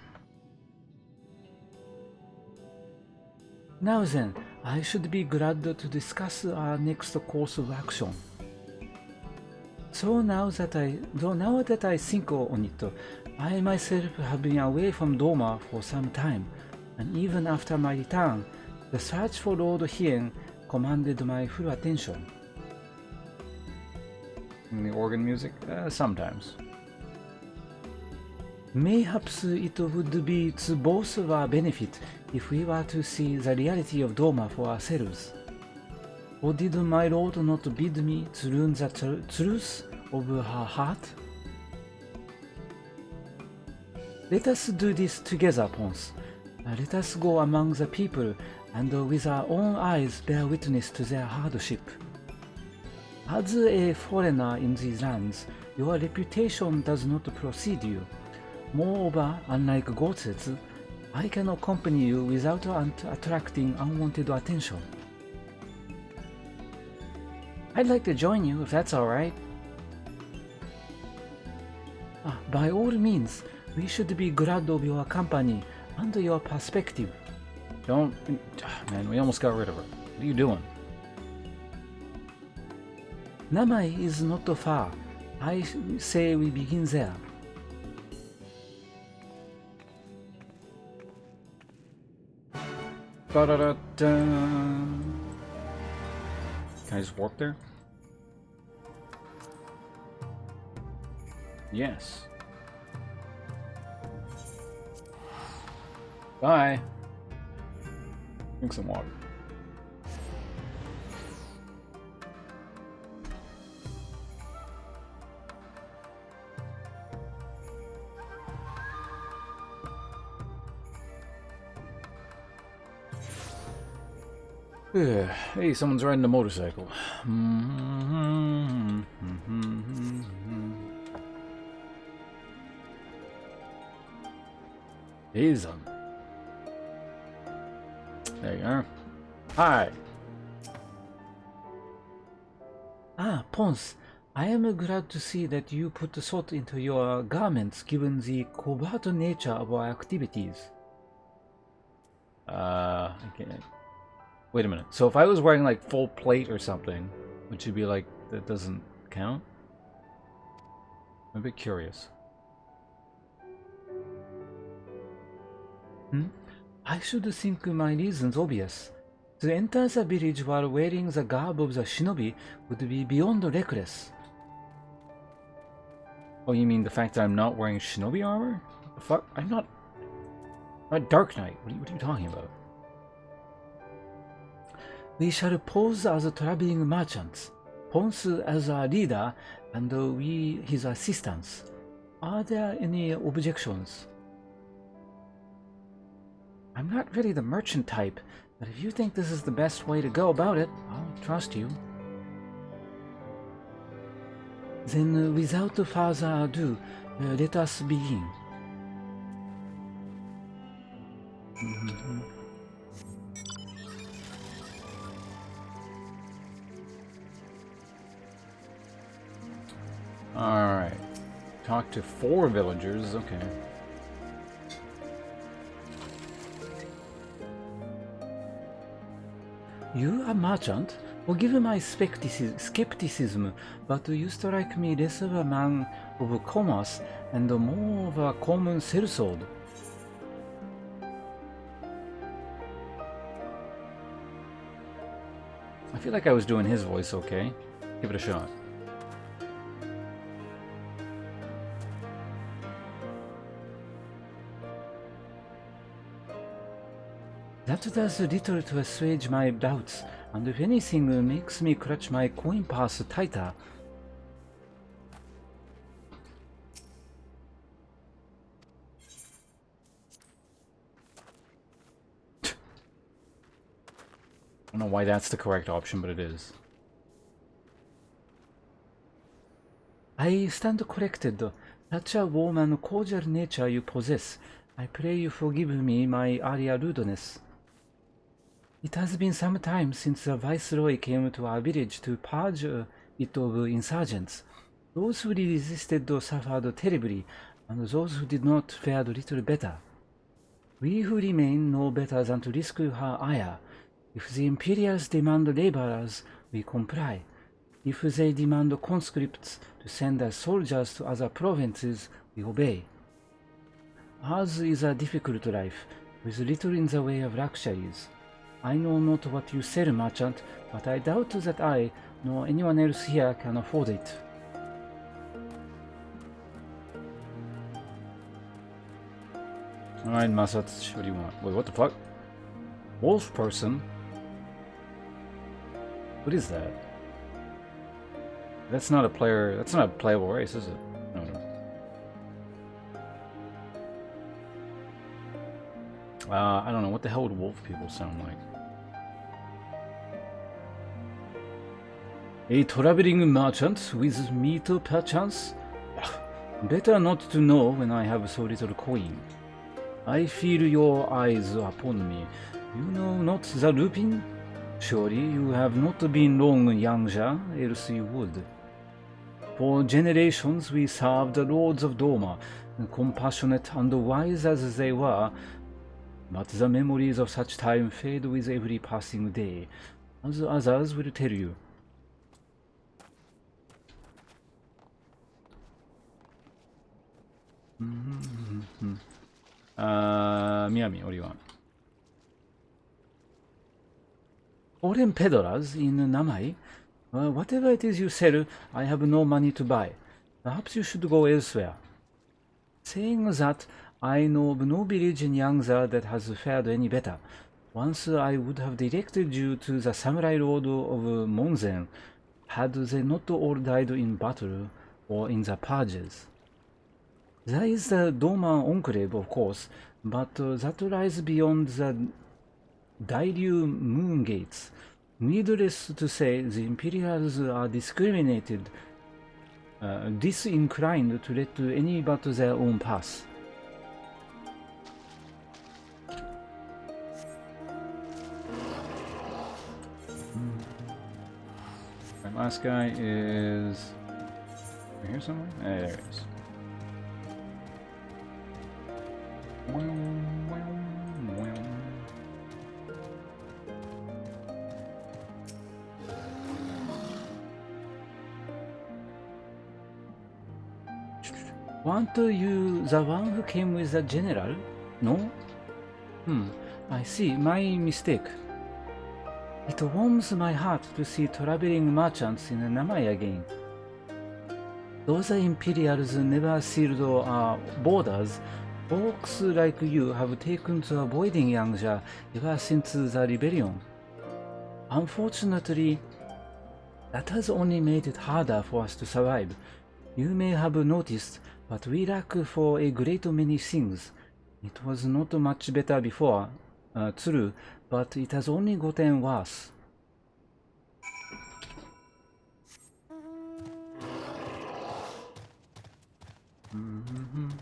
Now then, I should be glad to discuss our next course of action. So now that I think on it, I myself have been away from Doma for some time, and even after my return, the search for Lord Hien commanded my full attention. And the organ music? Sometimes. Mayhaps it would be to both of our benefit if we were to see the reality of Doma for ourselves. Or did my lord not bid me to learn the truth of her heart? Let us do this together, Ponce. Let us go among the people and with our own eyes bear witness to their hardship. As a foreigner in these lands, your reputation does not precede you. Moreover, unlike Gotsetsu, I can accompany you without attracting unwanted attention. I'd like to join you if that's alright. By all means, we should be glad of your company and your perspective. Don't... Man, we almost got rid of her. What are you doing? Namai is not far. I say we begin there. Ba-da-da-da. Can I just warp there? Yes. Bye. Drink some water. Hey, someone's riding a motorcycle. Ism. There you are. Hi. Ponce, I am glad to see that you put thought into your garments given the covert nature of our activities. Okay. Wait a minute. So if I was wearing like full plate or something, would you be like, that doesn't count? I'm a bit curious. I should think my reasons obvious. To enter the village while wearing the garb of the shinobi would be beyond reckless. Oh, you mean the fact that I'm not wearing shinobi armor? What the fuck? I'm not Dark Knight. What are you talking about? We shall pose as traveling merchants, Ponce as our leader, and we his assistants. Are there any objections? I'm not really the merchant type, but if you think this is the best way to go about it, I'll trust you. Then, without further ado, Let us begin. Alright. Talk to 4 villagers, okay. You a merchant? Forgive my skepticism, but you strike me less of a man of commerce and more of a common sellsword. I feel like I was doing his voice okay. Give it a shot. That does little to assuage my doubts, and if anything makes me clutch my coin purse tighter. I don't know why that's the correct option, but it is. I stand corrected. Such a warm and cordial nature you possess. I pray you forgive me my earlier rudeness. It has been some time since the Viceroy came to our village to purge it of insurgents. Those who resisted suffered terribly, and those who did not fared little better. We who remain know better than to risk her ire. If the Imperials demand laborers, we comply. If they demand conscripts to send as soldiers to other provinces, we obey. Ours is a difficult life, with little in the way of luxuries. I know not what you sell, merchant, but I doubt that I, nor anyone else here, can afford it. Alright, Masat, what do you want? Wait, what the fuck? Wolf person? What is that? That's not a player. That's not a playable race, is it? No. I don't know. What the hell would wolf people sound like? A traveling merchant with meat perchance? Better not to know when I have so little coin. I feel your eyes upon me. You know not the Lupin? Surely you have not been long Yangja, else you would. For generations we served the lords of Doma, compassionate and wise as they were, but the memories of such time fade with every passing day, as others will tell you. Miami, what do you want? Foreign peddlers in Namai? Whatever it is you sell, I have no money to buy. Perhaps you should go elsewhere. Saying that, I know of no village in Yangza that has fared any better. Once I would have directed you to the samurai lord of Monzen, had they not all died in battle or in the purges. There is the Doma Enclave, of course, but that lies beyond the Dairyu Moon Gates. Needless to say, the Imperials are disinclined to let any but their own pass. Our last guy is right here somewhere. There it is. Weren't you the one who came with the general? No? I see, my mistake. It warms my heart to see traveling merchants in Namai again. Though the Imperials never sealed our borders, folks like you have taken to avoiding Yangja ever since the rebellion. Unfortunately, that has only made it harder for us to survive. You may have noticed, but we lack for a great many things. It was not much better before, true, but it has only gotten worse. Pons,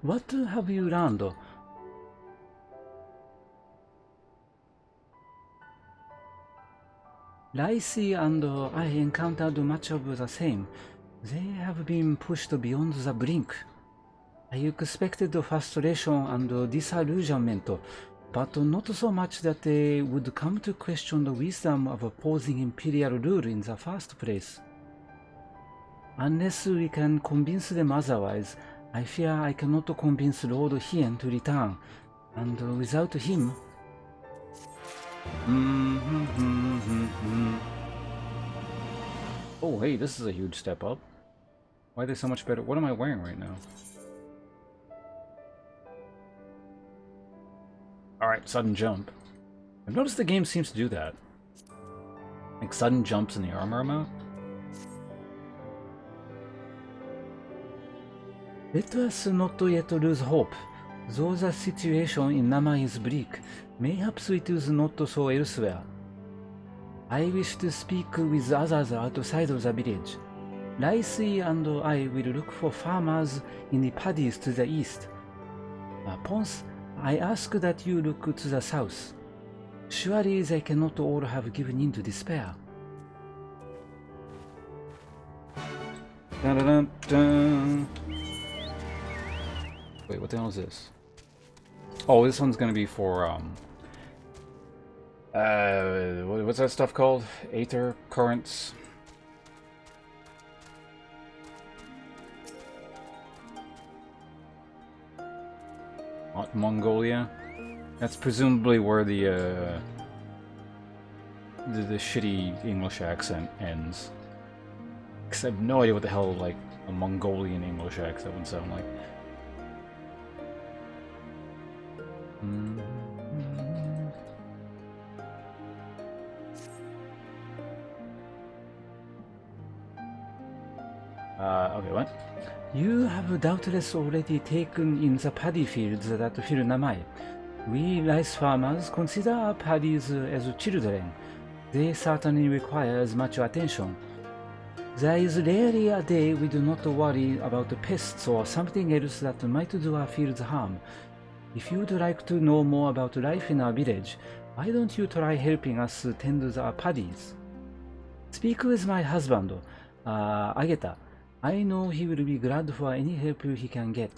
what have you learned? Lacey and I encountered much of the same. They have been pushed beyond the brink. I expected frustration and disillusionment, but not so much that they would come to question the wisdom of opposing imperial rule in the first place. Unless we can convince them otherwise, I fear I cannot convince Lord Hien to return, and without him... Oh, hey, this is a huge step up. Why are they so much better? What am I wearing right now? Alright, sudden jump. I've noticed the game seems to do that. Like sudden jumps in the armor amount. Let us not yet lose hope. Though the situation in Nama is bleak, mayhaps it is not so elsewhere. I wish to speak with others outside of the village. Lacey and I will look for farmers in the paddies to the east. Ponce, I ask that you look to the south. Surely they cannot all have given in to despair. Dun, dun, dun, dun. Wait, what the hell is this? Oh, this one's gonna be for, what's that stuff called? Aether currents? Mongolia? That's presumably where the shitty English accent ends. Because I have no idea what the hell, like, a Mongolian English accent would sound like. Okay, what? You have doubtless already taken in the paddy fields that fill Namai. We rice farmers consider our paddies as children. They certainly require as much attention. There is rarely a day we do not worry about pests or something else that might do our fields harm. If you'd like to know more about life in our village, why don't you try helping us tend our paddies? Speak with my husband, Ageta. I know he will be glad for any help he can get.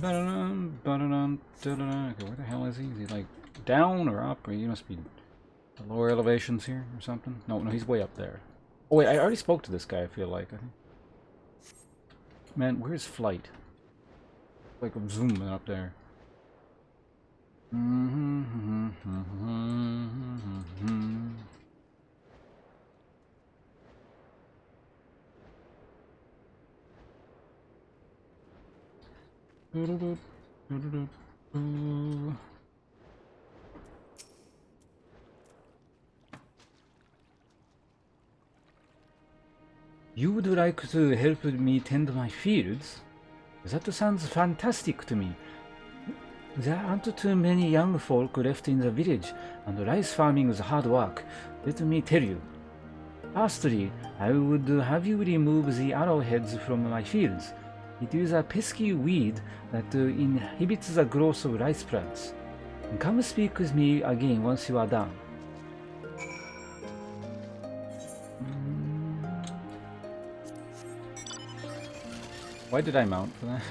Okay, where the hell is he? Is he like down or up? Or he must be the lower elevations here or something? No, he's way up there. Oh wait, I already spoke to this guy, I feel like. I think. Man, where's flight? Like I'm zooming up there. You would like to help me tend my fields? That sounds fantastic to me. There aren't too many young folk left in the village, and rice farming is hard work, let me tell you. Firstly, I would have you remove the arrowheads from my fields. It is a pesky weed that inhibits the growth of rice plants. Come speak with me again once you are done. Why did I mount for that?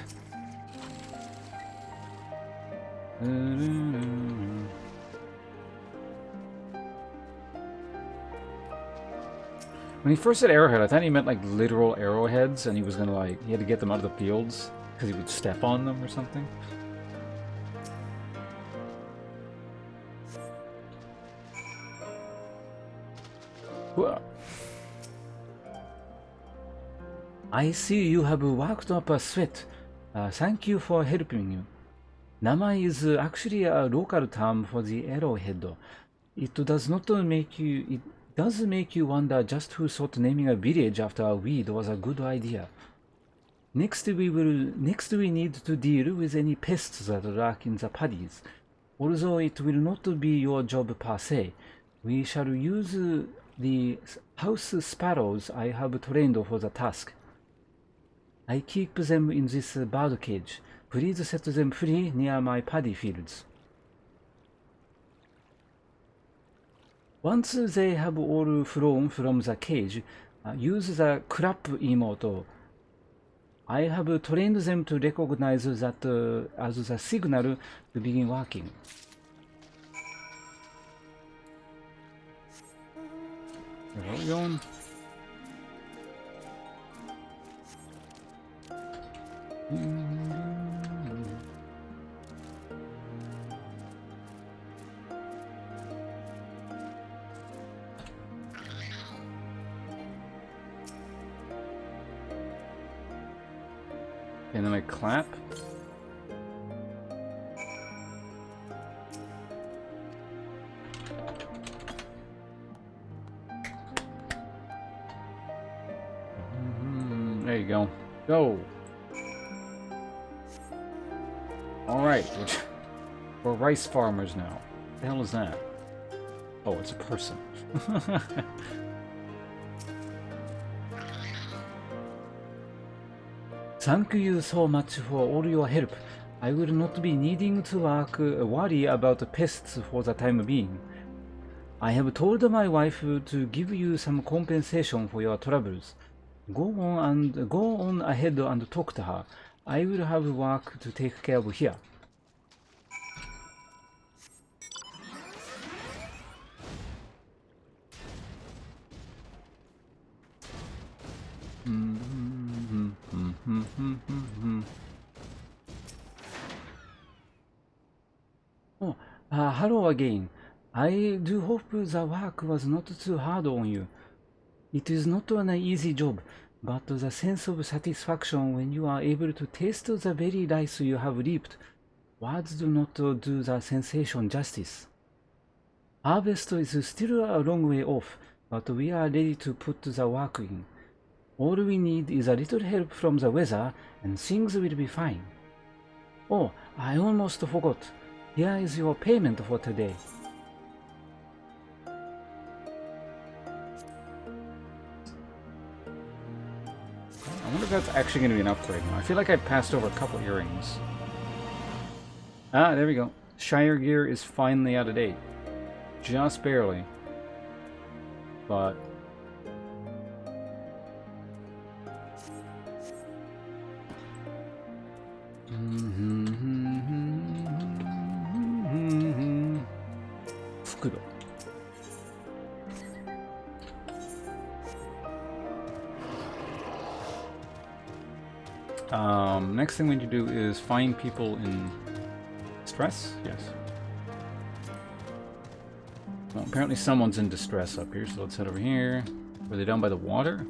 When he first said arrowhead, I thought he meant like literal arrowheads, and he was gonna like, he had to get them out of the fields because he would step on them or something. Whoa. I see you have worked up a sweat. Thank you for helping you. Nama is actually a local term for the arrowhead. It does make you wonder just who thought naming a village after a weed was a good idea. Next we need to deal with any pests that lurk in the paddies. Although it will not be your job per se, we shall use the house sparrows I have trained for the task. I keep them in this bird cage. Please set them free near my paddy fields. Once they have all flown from the cage, use the clap emote. I have trained them to recognize that as the signal to begin working. Where are we going? And then I clap. There you go. Go. All right, we're rice farmers now. What the hell is that? Oh, it's a person. Thank you so much for all your help. I will not be needing to worry about pests for the time being. I have told my wife to give you some compensation for your troubles. Go on ahead and talk to her. I will have work to take care of here. Oh, hello again. I do hope the work was not too hard on you. It is not an easy job, but the sense of satisfaction when you are able to taste the very rice you have reaped, words do not do the sensation justice. Harvest is still a long way off, but we are ready to put the work in. All we need is a little help from the weather, and things will be fine. Oh, I almost forgot. Here is your payment for today. I wonder if that's actually going to be an upgrade now. I feel like I passed over a couple earrings. Ah, there we go. Shire gear is finally out of date. Just barely. But... Fukudo. Next thing we need to do is find people in distress? Yes. Well, apparently someone's in distress up here, so let's head over here. Were they down by the water?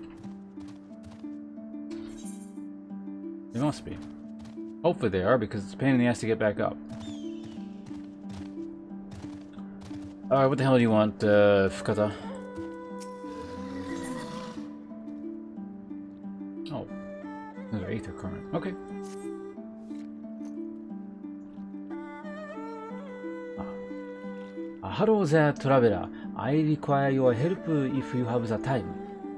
They must be. Hopefully they are, because it's a pain in the ass to get back up. Alright, what the hell do you want, Fukata? Oh. Another Aether Current. Okay. Hello there, traveler. I require your help if you have the time.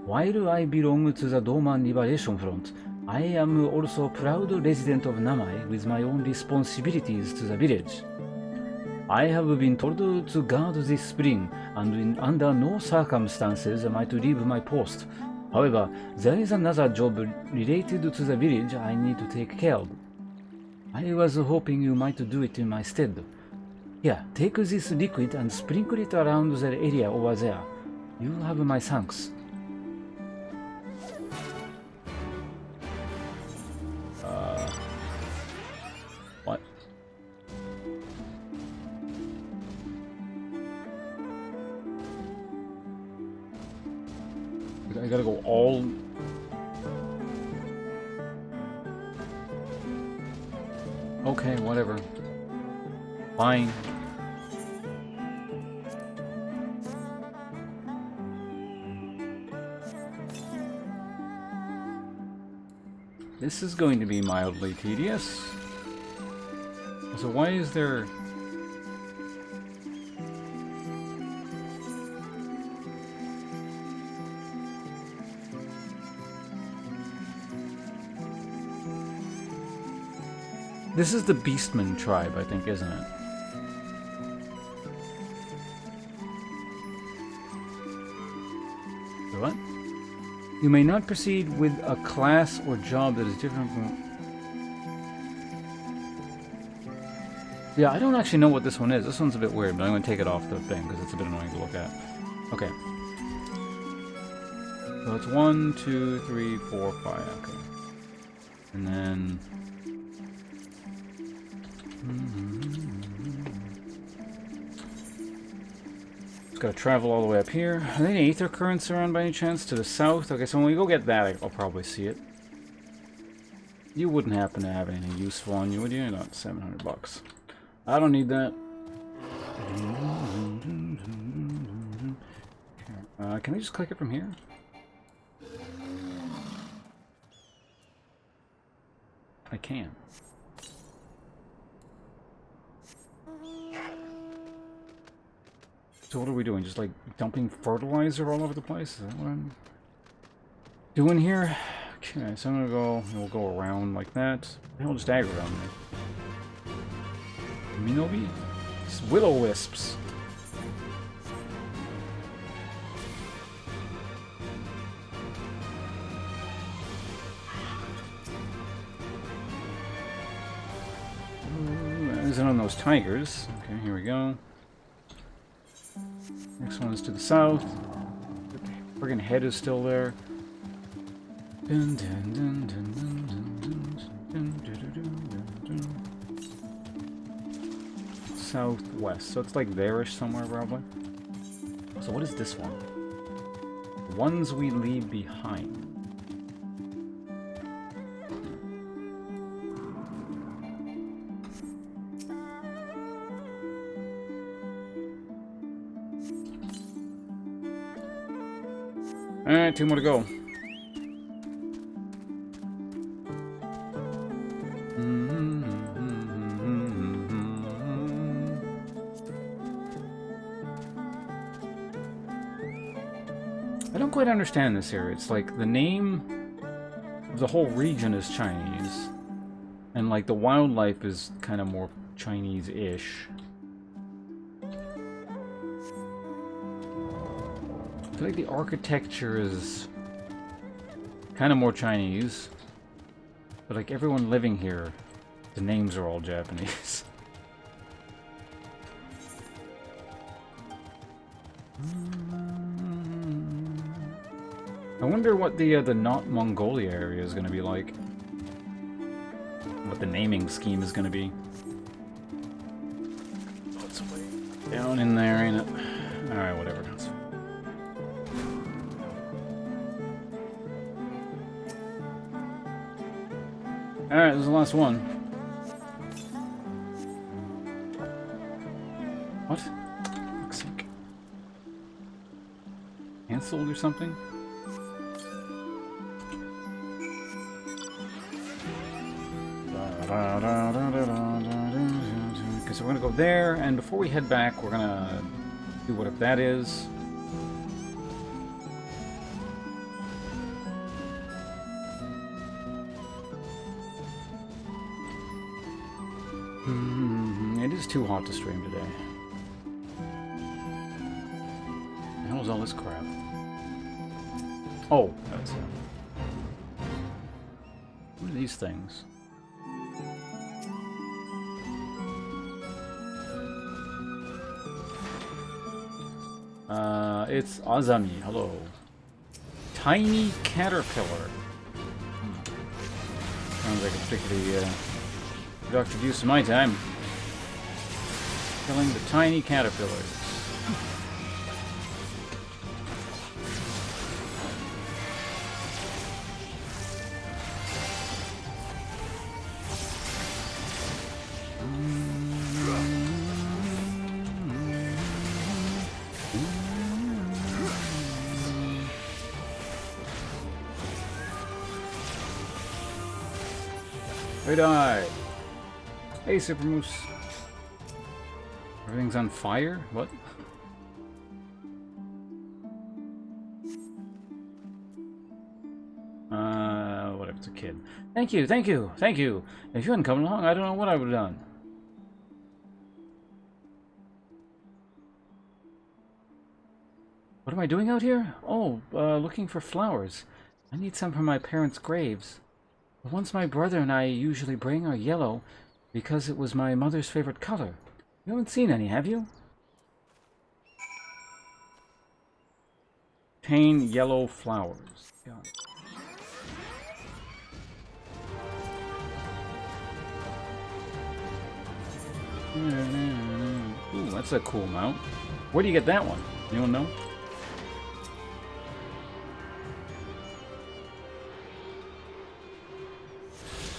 While I belong to the Doman Liberation Front, I am also a proud resident of Namai with my own responsibilities to the village. I have been told to guard this spring, and under no circumstances am I to leave my post. However, there is another job related to the village I need to take care of. I was hoping you might do it in my stead. Here, take this liquid and sprinkle it around the area over there. You have my thanks. What? I gotta go all... Okay, whatever. Fine. This is going to be mildly tedious. So why is there... This is the Beastman tribe, I think, isn't it? What? You may not proceed with a class or job that is different from... Yeah, I don't actually know what this one is. This one's a bit weird, but I'm going to take it off the thing because it's a bit annoying to look at. Okay. So it's 1, 2, 3, 4, 5. Okay. And then... Just gotta travel all the way up here. Are there any aether currents around by any chance to the south? Okay, so when we go get that, I'll probably see it. You wouldn't happen to have anything useful on you, would you? Not 700 bucks. I don't need that. Can we just click it from here? I can. So what are we doing? Just like dumping fertilizer all over the place? Is that what I'm doing here? Okay, so I'm gonna go, we'll go around like that. Hell, just aggro on me. Minobi? It's will-o-wisps. There's one of those tigers. Okay, here we go. Next one is to the south. The friggin' head is still there. Dun, dun, dun, dun, dun, dun, dun, dun, dun, dun. Southwest. So it's like there-ish somewhere, probably. So what is this one? The ones we leave behind. Alright, 2 more to go. I don't quite understand this here. It's like the name of the whole region is Chinese, and like the wildlife is kind of more Chinese-ish. I feel like the architecture is kind of more Chinese, but like everyone living here, the names are all Japanese. I wonder what the not Mongolia area is going to be like. What the naming scheme is going to be. It's way down in there, ain't it? Alright, whatever. Alright, this is the last one. What? Looks like cancelled or something? Okay, so we're gonna go there, and before we head back, we're gonna do whatever that is. It is too hot to stream today. The hell is all this crap? Oh, that's it. What are these things? It's Azami. Hello. Tiny caterpillar. Sounds like a particularly productive use of my time. Killing the tiny caterpillars. They died. Hey, Super Moose. Everything's on fire? What? What if it's a kid? Thank you, thank you, thank you. If you hadn't come along, I don't know what I would have done. What am I doing out here? Oh, looking for flowers. I need some for my parents' graves. The ones my brother and I usually bring are yellow because it was my mother's favorite color. You haven't seen any, have you? Obtain yellow flowers. Got it. Ooh, that's a cool mount. Where do you get that one? Anyone know?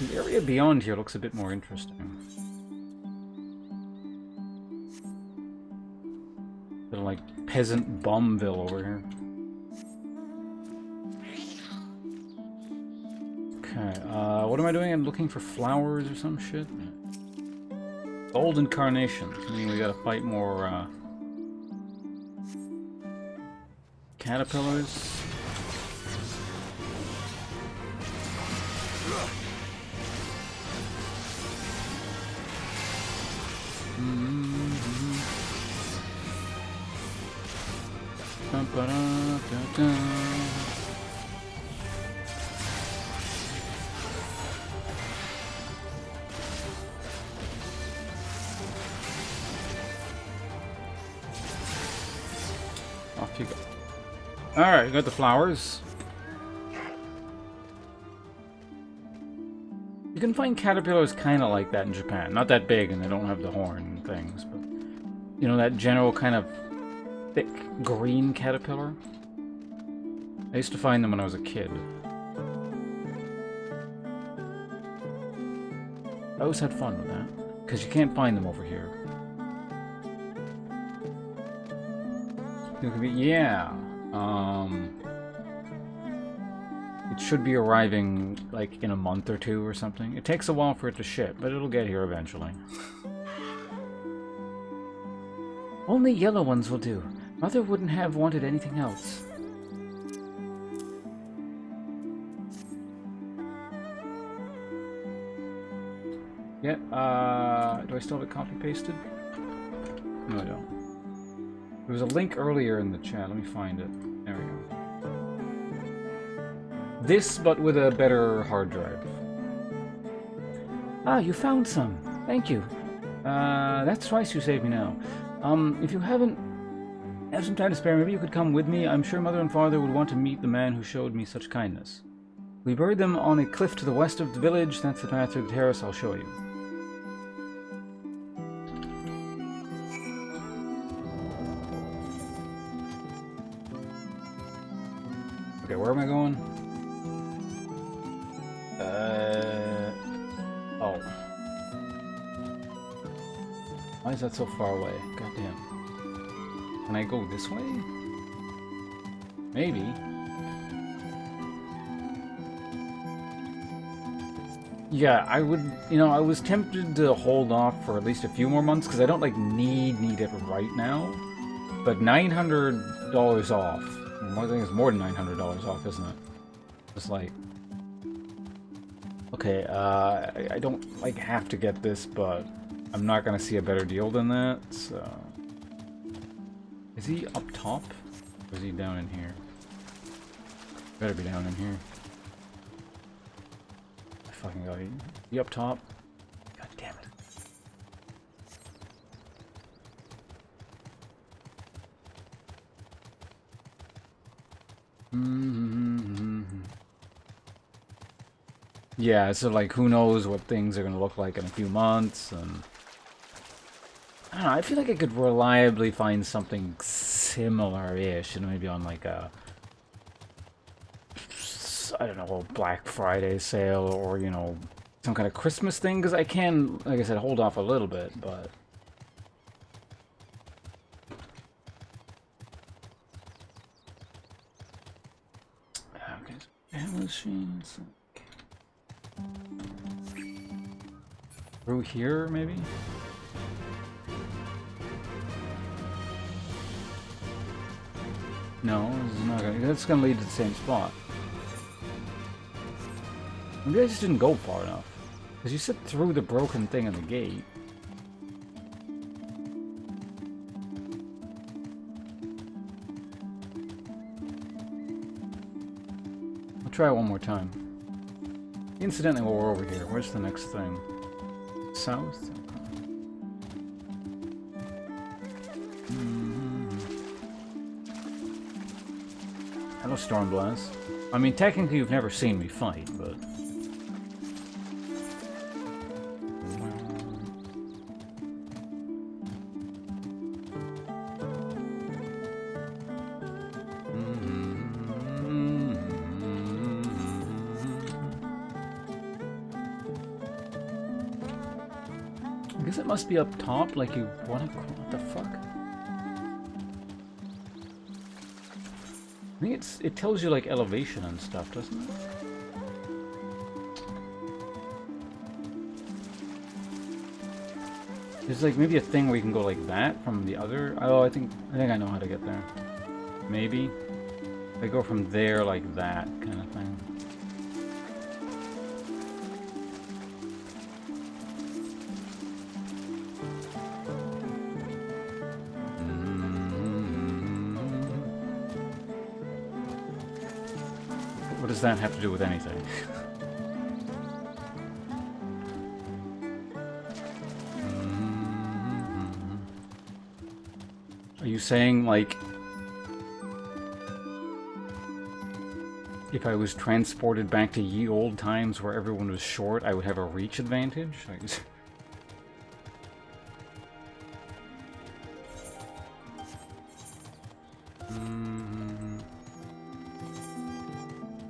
The area beyond here looks a bit more interesting. Bit of like peasant bumville over here. Okay, what am I doing? I'm looking for flowers or some shit? Gold incarnations. I mean, we gotta fight more, caterpillars. Off you go. Alright, got the flowers. You can find caterpillars kind of like that in Japan. Not that big and they don't have the horn things, but you know, that general kind of thick green caterpillar. I used to find them when I was a kid. I always had fun with that, because you can't find them over here. Yeah, it should be arriving like in a month or two or something. It takes a while for it to ship, but it'll get here eventually. Only yellow ones will do. Mother wouldn't have wanted anything else. Yeah, do I still have it copy-pasted? No, I don't. There was a link earlier in the chat. Let me find it. There we go. This, but with a better hard drive. Ah, you found some. Thank you. That's twice you saved me now. If you have some time to spare, maybe you could come with me. I'm sure Mother and Father would want to meet the man who showed me such kindness. We buried them on a cliff to the west of the village. That's the path through the terrace. I'll show you. Okay, where am I going? Oh. Why is that so far away? Goddamn. Can I go this way? Maybe. Yeah, I would, you know, I was tempted to hold off for at least a few more months because I don't like need it right now. But $900 off. I think it's more than $900 off, isn't it? It's like, okay, I don't like have to get this, but I'm not gonna see a better deal than that. So, is he up top, or is he down in here? Better be down in here. I fucking got it. He up top. God damn it. Yeah, so like who knows what things are gonna look like in a few months, and I don't know, I feel like I could reliably find something similar-ish, and maybe on like a, I don't know, a Black Friday sale, or you know, some kind of Christmas thing, because I can, like I said, hold off a little bit, but okay, so machines. Through here, maybe? No, this is not gonna. That's gonna lead to the same spot. Maybe I just didn't go far enough. Because you said through the broken thing in the gate. I'll try it one more time. Incidentally, while we're over here, where's the next thing? South? Hello, Stormblood. I mean, technically you've never seen me fight, but... I guess it must be up top, like you wanna... What the fuck? I think it tells you like elevation and stuff, doesn't it? There's like maybe a thing where you can go like that from the other. Oh, I think I know how to get there. Maybe I go from there like that kind of thing. What does that have to do with anything? Are you saying, like, if I was transported back to ye old times where everyone was short, I would have a reach advantage?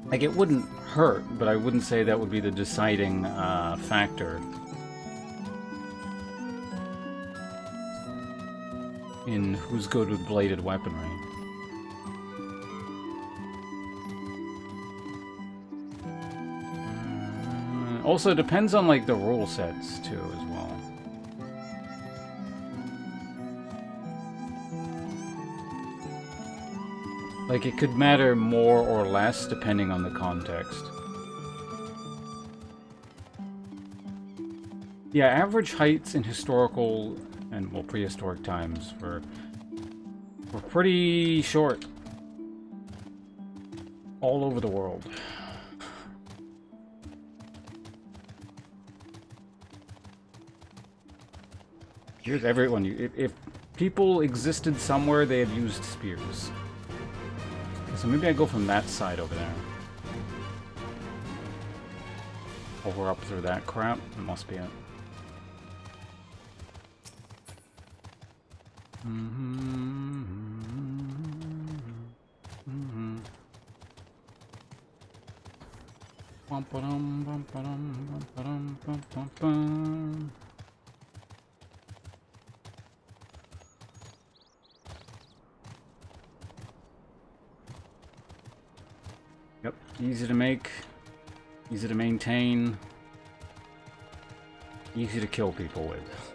Like, it wouldn't hurt, but I wouldn't say that would be the deciding factor in who's good with bladed weaponry. Also, it depends on, like, the rule sets, too, as well. Like, it could matter more or less depending on the context. Yeah, average heights in historical and, well, prehistoric times were pretty short. All over the world. Here's everyone. If people existed somewhere, they had used spears. So maybe I go from that side over there. Over up through that crap. It must be it. Yep, easy to make, easy to maintain, easy to kill people with.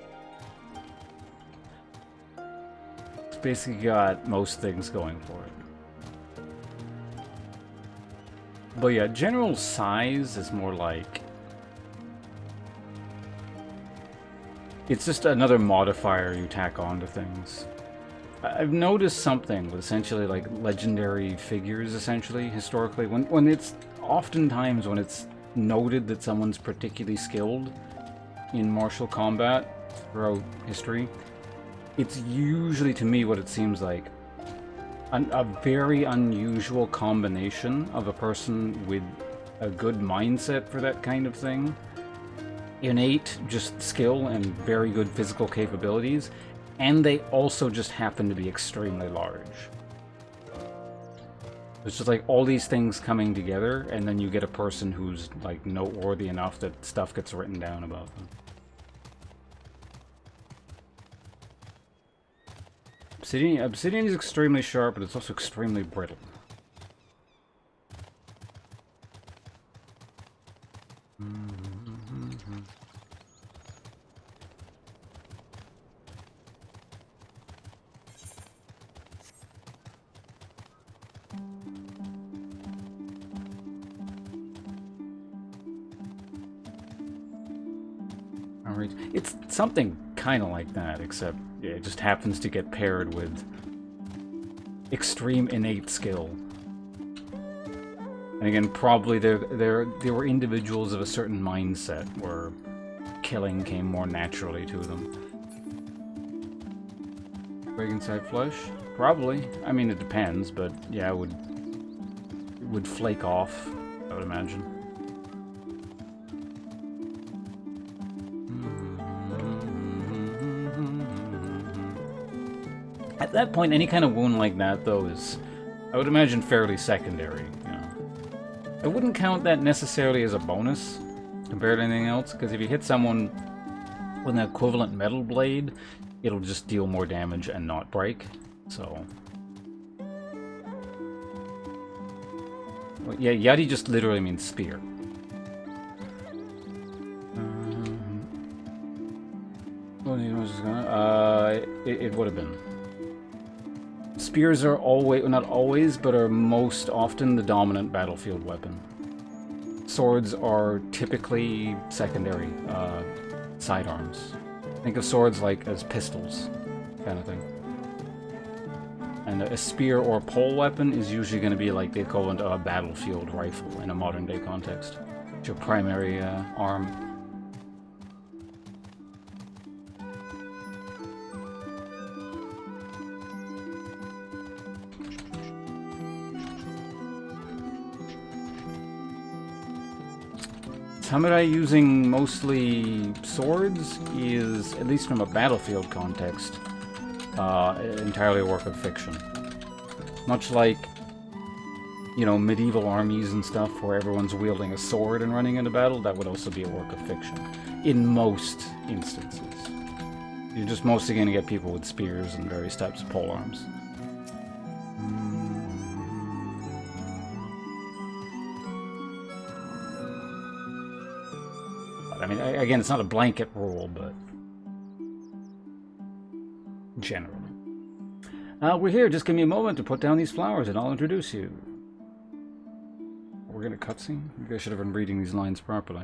It's basically got most things going for it. But yeah, general size is more like... It's just another modifier you tack onto things. I've noticed something with essentially like legendary figures, essentially, historically, when it's oftentimes when it's noted that someone's particularly skilled in martial combat throughout history, it's usually, to me, what it seems like a very unusual combination of a person with a good mindset for that kind of thing, innate just skill and very good physical capabilities, and they also just happen to be extremely large. It's just like all these things coming together, and then you get a person who's like noteworthy enough that stuff gets written down about them. Obsidian is extremely sharp, but it's also extremely brittle. Alright, it's something kind of like that, except yeah, it just happens to get paired with extreme innate skill. And again, probably there were individuals of a certain mindset where killing came more naturally to them. Break inside flesh? Probably. I mean, it depends, but yeah, it would flake off, I would imagine. At that point, any kind of wound like that, though, is, I would imagine, fairly secondary. You know. I wouldn't count that necessarily as a bonus compared to anything else, because if you hit someone with an equivalent metal blade, it'll just deal more damage and not break. So, well, yeah, Yadi just literally means spear. It would have been. Spears are always, not always, but are most often the dominant battlefield weapon. Swords are typically secondary sidearms. Think of swords like as pistols, kind of thing. And a spear or pole weapon is usually going to be like the equivalent of a battlefield rifle in a modern day context. It's your primary arm. Samurai using mostly swords is, at least from a battlefield context, entirely a work of fiction. Much like, you know, medieval armies and stuff where everyone's wielding a sword and running into battle, that would also be a work of fiction. In most instances. You're just mostly going to get people with spears and various types of polearms. I mean, again, it's not a blanket rule, but generally. We're here. Just give me a moment to put down these flowers and I'll introduce you. We're going to cutscene? Maybe I should have been reading these lines properly.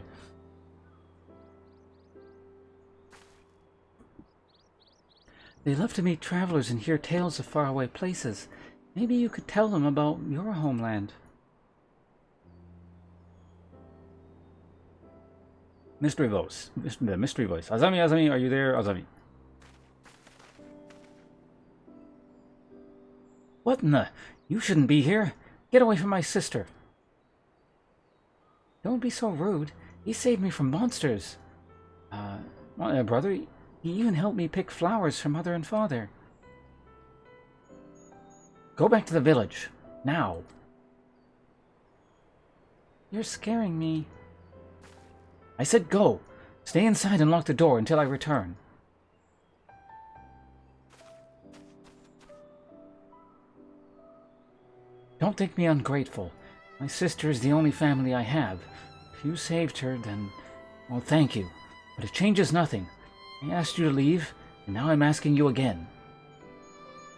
They love to meet travelers and hear tales of faraway places. Maybe you could tell them about your homeland. Mystery voice. The mystery voice. Azami, Azami, are you there? Azami. What in the? You shouldn't be here. Get away from my sister. Don't be so rude. He saved me from monsters. Brother, he even helped me pick flowers for Mother and Father. Go back to the village. Now. You're scaring me. I said go. Stay inside and lock the door until I return. Don't think me ungrateful. My sister is the only family I have. If you saved her, then, well, thank you. But it changes nothing. I asked you to leave, and now I'm asking you again.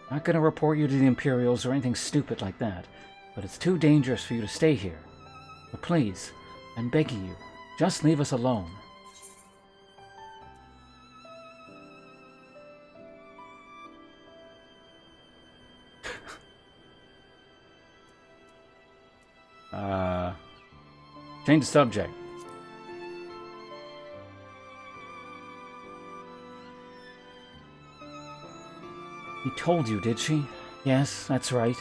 I'm not going to report you to the Imperials or anything stupid like that, but it's too dangerous for you to stay here. But please, I'm begging you, just leave us alone. Change the subject. He told you, did she? Yes, that's right.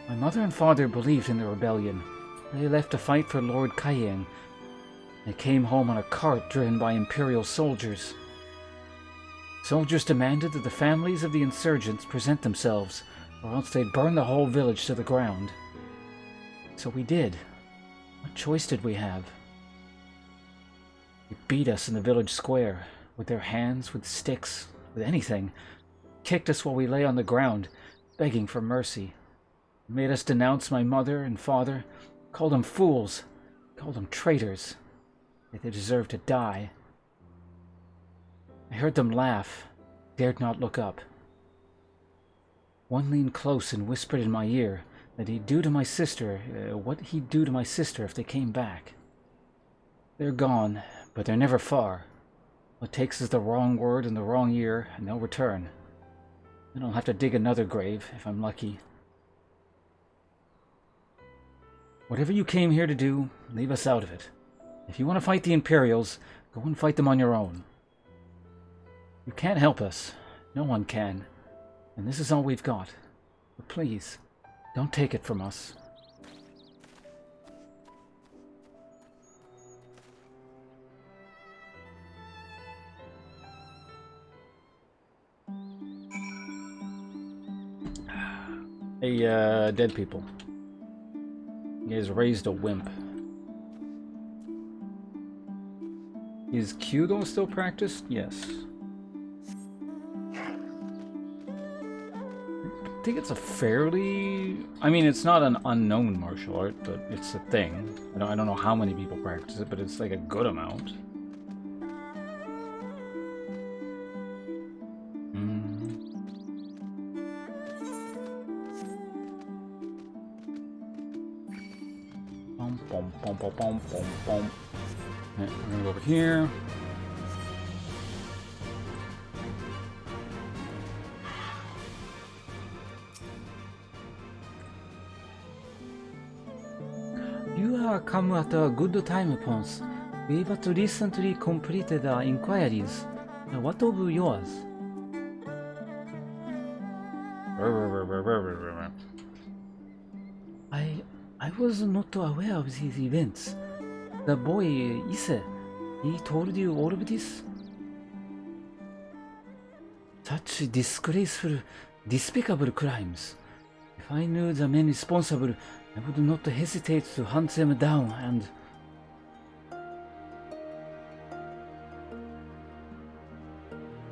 My mother and father believed in the rebellion. They left to fight for Lord Cayenne. They came home on a cart driven by Imperial soldiers. Soldiers demanded that the families of the insurgents present themselves, or else they'd burn the whole village to the ground. So we did. What choice did we have? They beat us in the village square, with their hands, with sticks, with anything. Kicked us while we lay on the ground, begging for mercy. Made us denounce my mother and father, called them fools, called them traitors. Yet they deserved to die. I heard them laugh, dared not look up. One leaned close and whispered in my ear that he'd do to my sister what he'd do to my sister if they came back. They're gone, but they're never far. What takes is the wrong word in the wrong ear, and they'll return. Then I'll have to dig another grave, if I'm lucky. Whatever you came here to do, leave us out of it. If you want to fight the Imperials, go and fight them on your own. You can't help us. No one can. And this is all we've got. But please, don't take it from us. Hey, dead people. You guys raised a wimp. Is Kyudo still practiced? Yes. I think it's a fairly... I mean, it's not an unknown martial art, but it's a thing. I don't know how many people practice it, but it's like a good amount. We're gonna go over here. You have come at a good time, Pons. We've recently completed our inquiries. What of yours? I was not aware of these events. The boy, Ise, he told you all of this? Such disgraceful, despicable crimes. If I knew the men responsible, I would not hesitate to hunt them down and...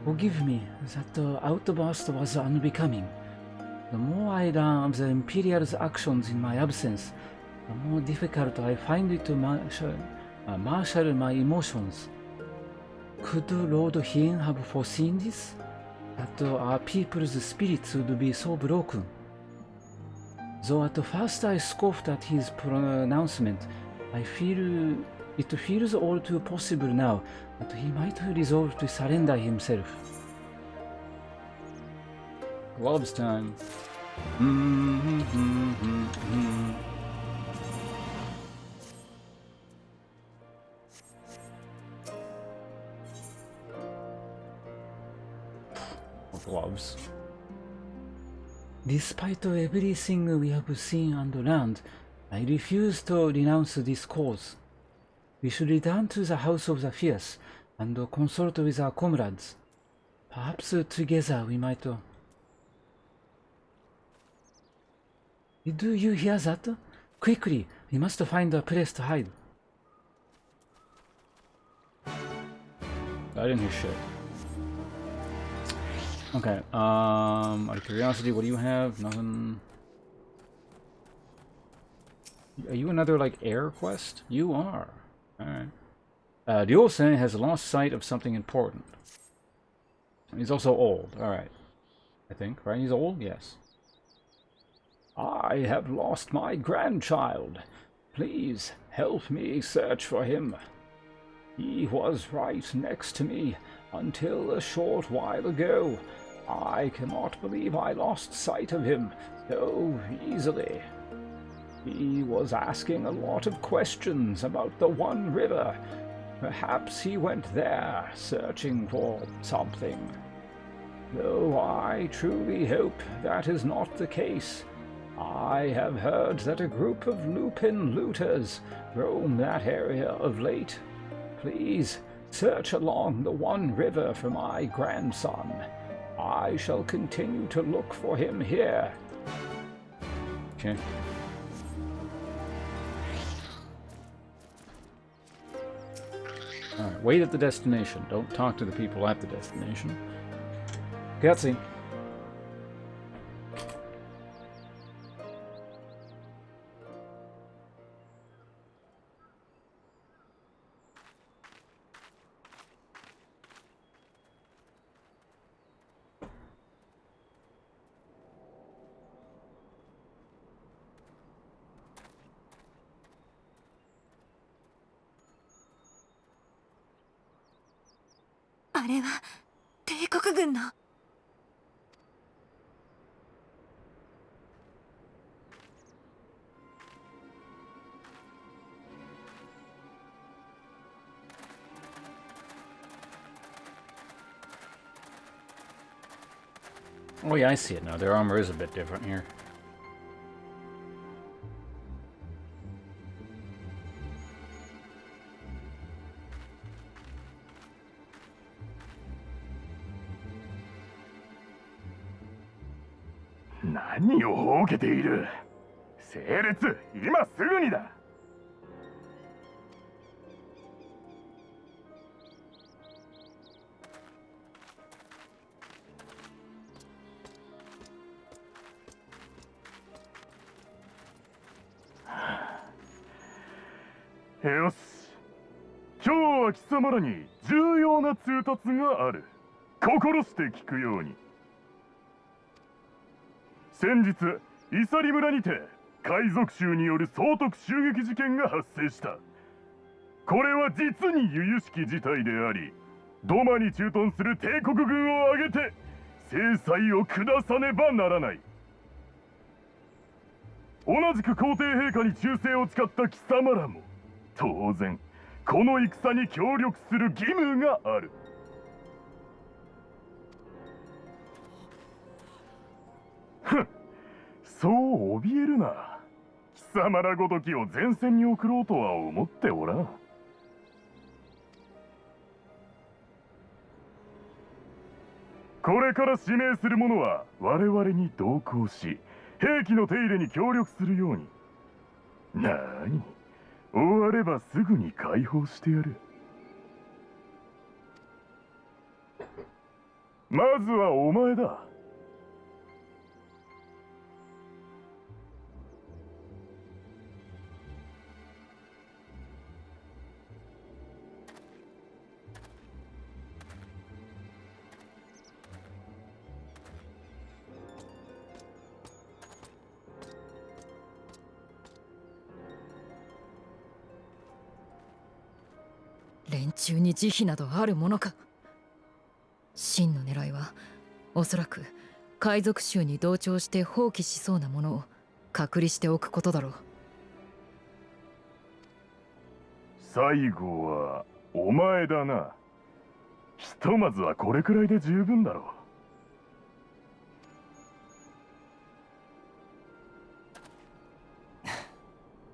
Forgive me, that outburst was unbecoming. The more I learn of the Imperial's actions in my absence, the more difficult I find it to marshal my emotions. Could Lord Hien have foreseen this? That our people's spirits would be so broken? Though at first I scoffed at his pronouncement, I feel it feels all too possible now that he might resolve to surrender himself. Gloves time. Gloves. Despite everything we have seen and learned, I refuse to renounce this cause. We should return to the House of the Fierce and consult with our comrades. Perhaps together we might... Do you hear that? Quickly, we must find a place to hide. I didn't hear shit. Okay, out of curiosity, what do you have? Nothing. Are you another, like, air quest? You are. Alright. Ryusen has lost sight of something important. He's also old. Alright. I think, right? He's old? Yes. I have lost my grandchild. Please help me search for him. He was right next to me until a short while ago. I cannot believe I lost sight of him so easily. He was asking a lot of questions about the One River. Perhaps he went there searching for something. Though I truly hope that is not the case. I have heard that a group of Lupin looters roam that area of late. Please search along the One River for my grandson. I shall continue to look for him here. Okay. Alright, wait at the destination. Don't talk to the people at the destination. Cutscene. あれは帝国軍の。Oh yeah, I see it now. Their armor is a bit different here. Naniをほうけている。整列、今すぐにだ。よし、今日は貴様らに重要な通達がある。心して聞くように。先日イサリ村にて海賊衆による総督襲撃事件が発生した。これは実に由々しき事態であり、ドマに駐屯する帝国軍を挙げて制裁を下さねばならない。同じく皇帝陛下に忠誠を誓った貴様らも当然この戦に協力する義務がある。ふん、そう怯えるな。貴様らごときを前線に送ろうとは思っておらん。これから指名する者は我々に同行し、兵器の手入れに協力するように。なーに、終わればすぐに解放してやる。まずはお前だ。連中に慈悲などあるものか。真の狙いはおそらく海賊衆に同調して放棄しそうなものを隔離しておくことだろう。最後はお前だな。ひとまずはこれくらいで十分だろう。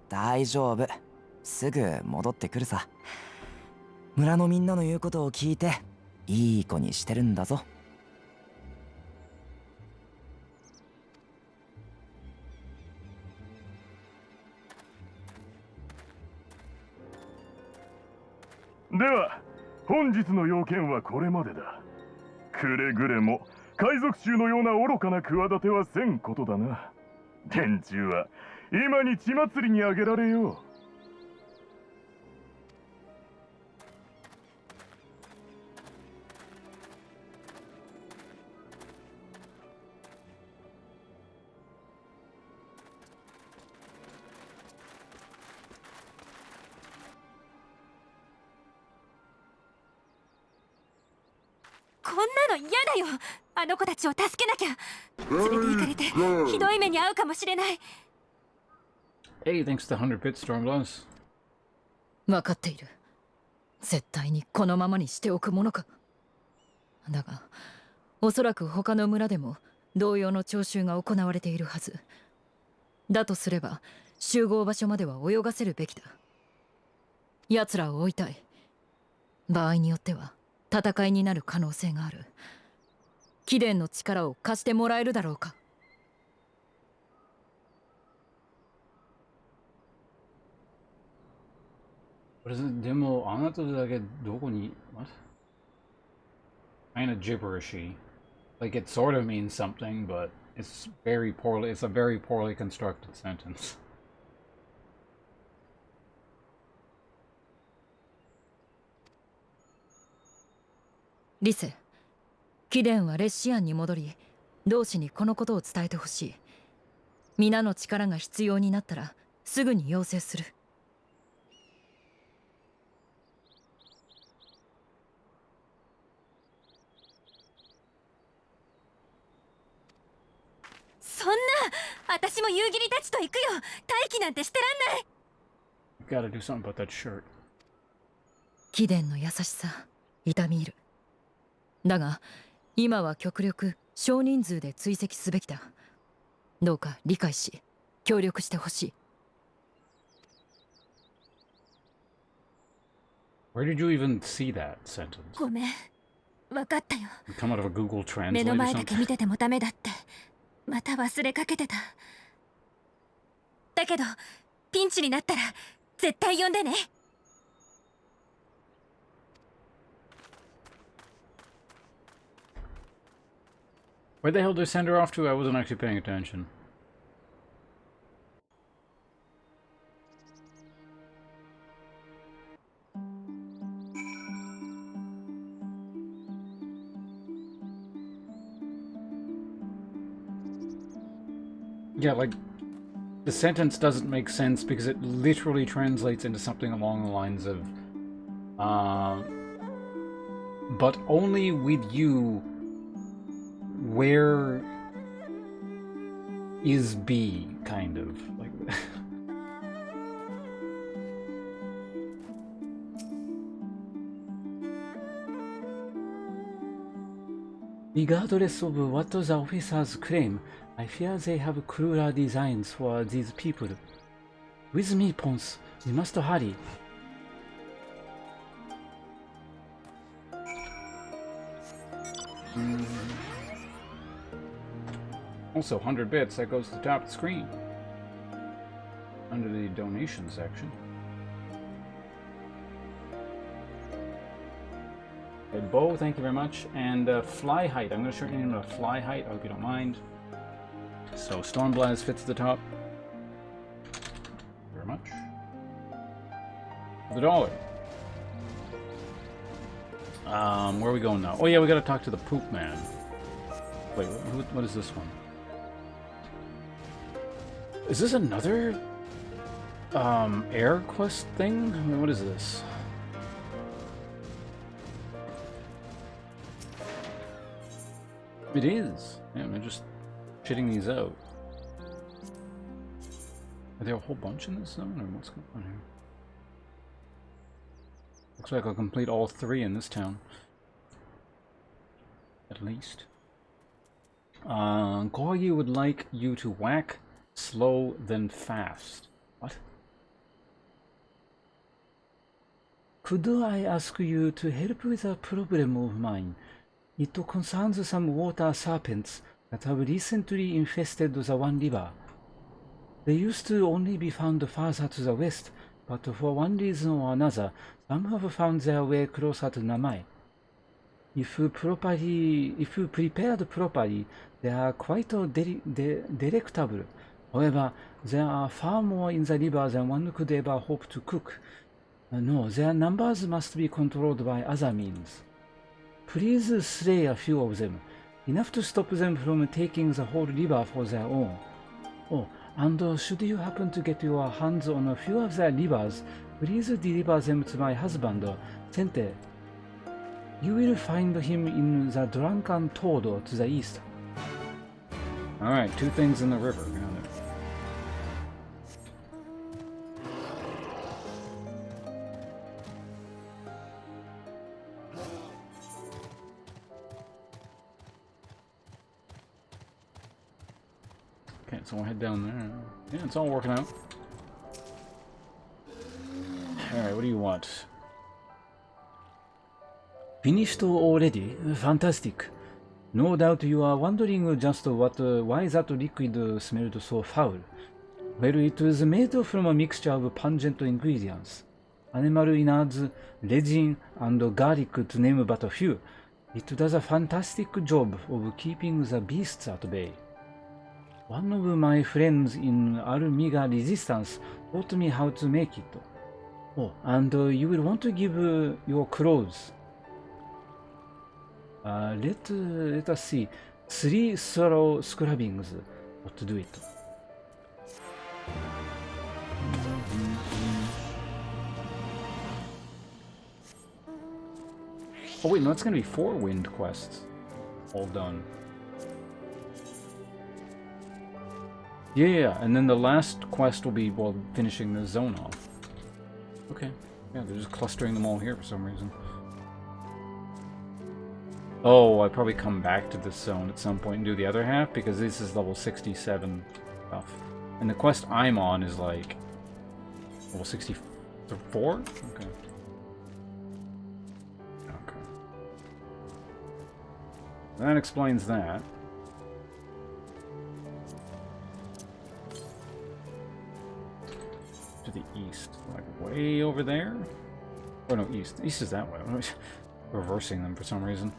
大丈夫、すぐ戻ってくるさ。村のみんなの言うことを聞いていい子にしてるんだぞ。では本日の要件はこれまでだ。くれぐれも海賊衆のような愚かな企てはせんことだな。連中は今に血祭りにあげられよう。こんなの嫌だよ。あの子たちを助けなきゃ。連れて行かれてひどい目に遭うかもしれない。Hey, thanks to 100 bit Stormblood. 分かっている。絶対にこのままにしておくものか。だがおそらく他の村でも同様の徴収が行われているはずだとすれば、集合場所までは泳がせるべきだ。奴らを追いたい。場合によっては戦いになる可能性がある。貴殿の力を貸してもらえるだろうか。でもあなただけどこに What? Kinda gibberishy. Like it sort of means something, but it's a very poorly constructed sentence. リセ、貴殿はレッシアンに戻り、同志にこのことを伝えてほしい。皆の力が必要になったらすぐに要請する。そんな、私も夕霧たちと行くよ。待機なんてしてらんない。 Gotta do something about that shirt. 貴殿の優しさ痛み入る。だが今は極力少人数で追跡すべきだ。どうか理解し協力してほしい。Where did you even see that sentence? ごめん、分かったよ。 Come out of a Google 目 Translate の or 前だけ something? 見ててもダメだってまた忘れかけてた。だけどピンチになったら絶対呼んでね。 Where the hell did I send her off to? I wasn't actually paying attention. Yeah, like, the sentence doesn't make sense because it literally translates into something along the lines of, but only with you, where is B, kind of. Like, Regardless of what the officers claim, I fear they have crueler designs for these people. With me, Ponce. We must hurry. Also, 100 bits, that goes to the top of the screen. Under the donation section. Okay, Bo, thank you very much. And Fly Height, I'm going to short your name to Fly Height, I hope you don't mind. So, Stormblood fits the top. Thank you very much. For the $1. Where are we going now? Oh yeah, we gotta talk to the Poop Man. Wait, what is this one? Is this another air quest thing? I mean, what is this? It is. Yeah, I'm just shitting these out. Are there a whole bunch in this zone, or what's going on here? Looks like I'll complete all 3 in this town. At least. Gorgie would like you to whack slow, then fast. What? Could I ask you to help with a problem of mine? It concerns some water serpents that have recently infested the One River. They used to only be found farther to the west, but for one reason or another, some have found their way closer to Namai. If prepared properly, they are quite delectable. However, there are far more in the river than one could ever hope to cook. No, their numbers must be controlled by other means. Please slay a few of them, enough to stop them from taking the whole river for their own. Oh, and should you happen to get your hands on a few of their livers, please deliver them to my husband, Sente. You will find him in the Drunken Toad to the east. Alright, 2 things in the river. Got it. Okay, so we'll head down there. Yeah, it's all working out. Alright, what do you want? Finished already? Fantastic. No doubt you are wondering just why that liquid smelled so foul. Well, it was made from a mixture of pungent ingredients. Animal innards, resin, and garlic to name but a few. It does a fantastic job of keeping the beasts at bay. One of my friends in Almiga Resistance taught me how to make it. Oh, and you will want to give your clothes. Let us see. 3 thorough scrubbings ought to do it. Oh wait, no, it's gonna be 4 wind quests. All done. Yeah, and then the last quest will be, well, finishing the zone off. Okay. Yeah, they're just clustering them all here for some reason. Oh, I probably come back to this zone at some point and do the other half, because this is level 67 stuff. And the quest I'm on is like level 64? Okay. Okay. That explains that. To the east, like way over there? Oh no, east. East is that way. I'm reversing them for some reason.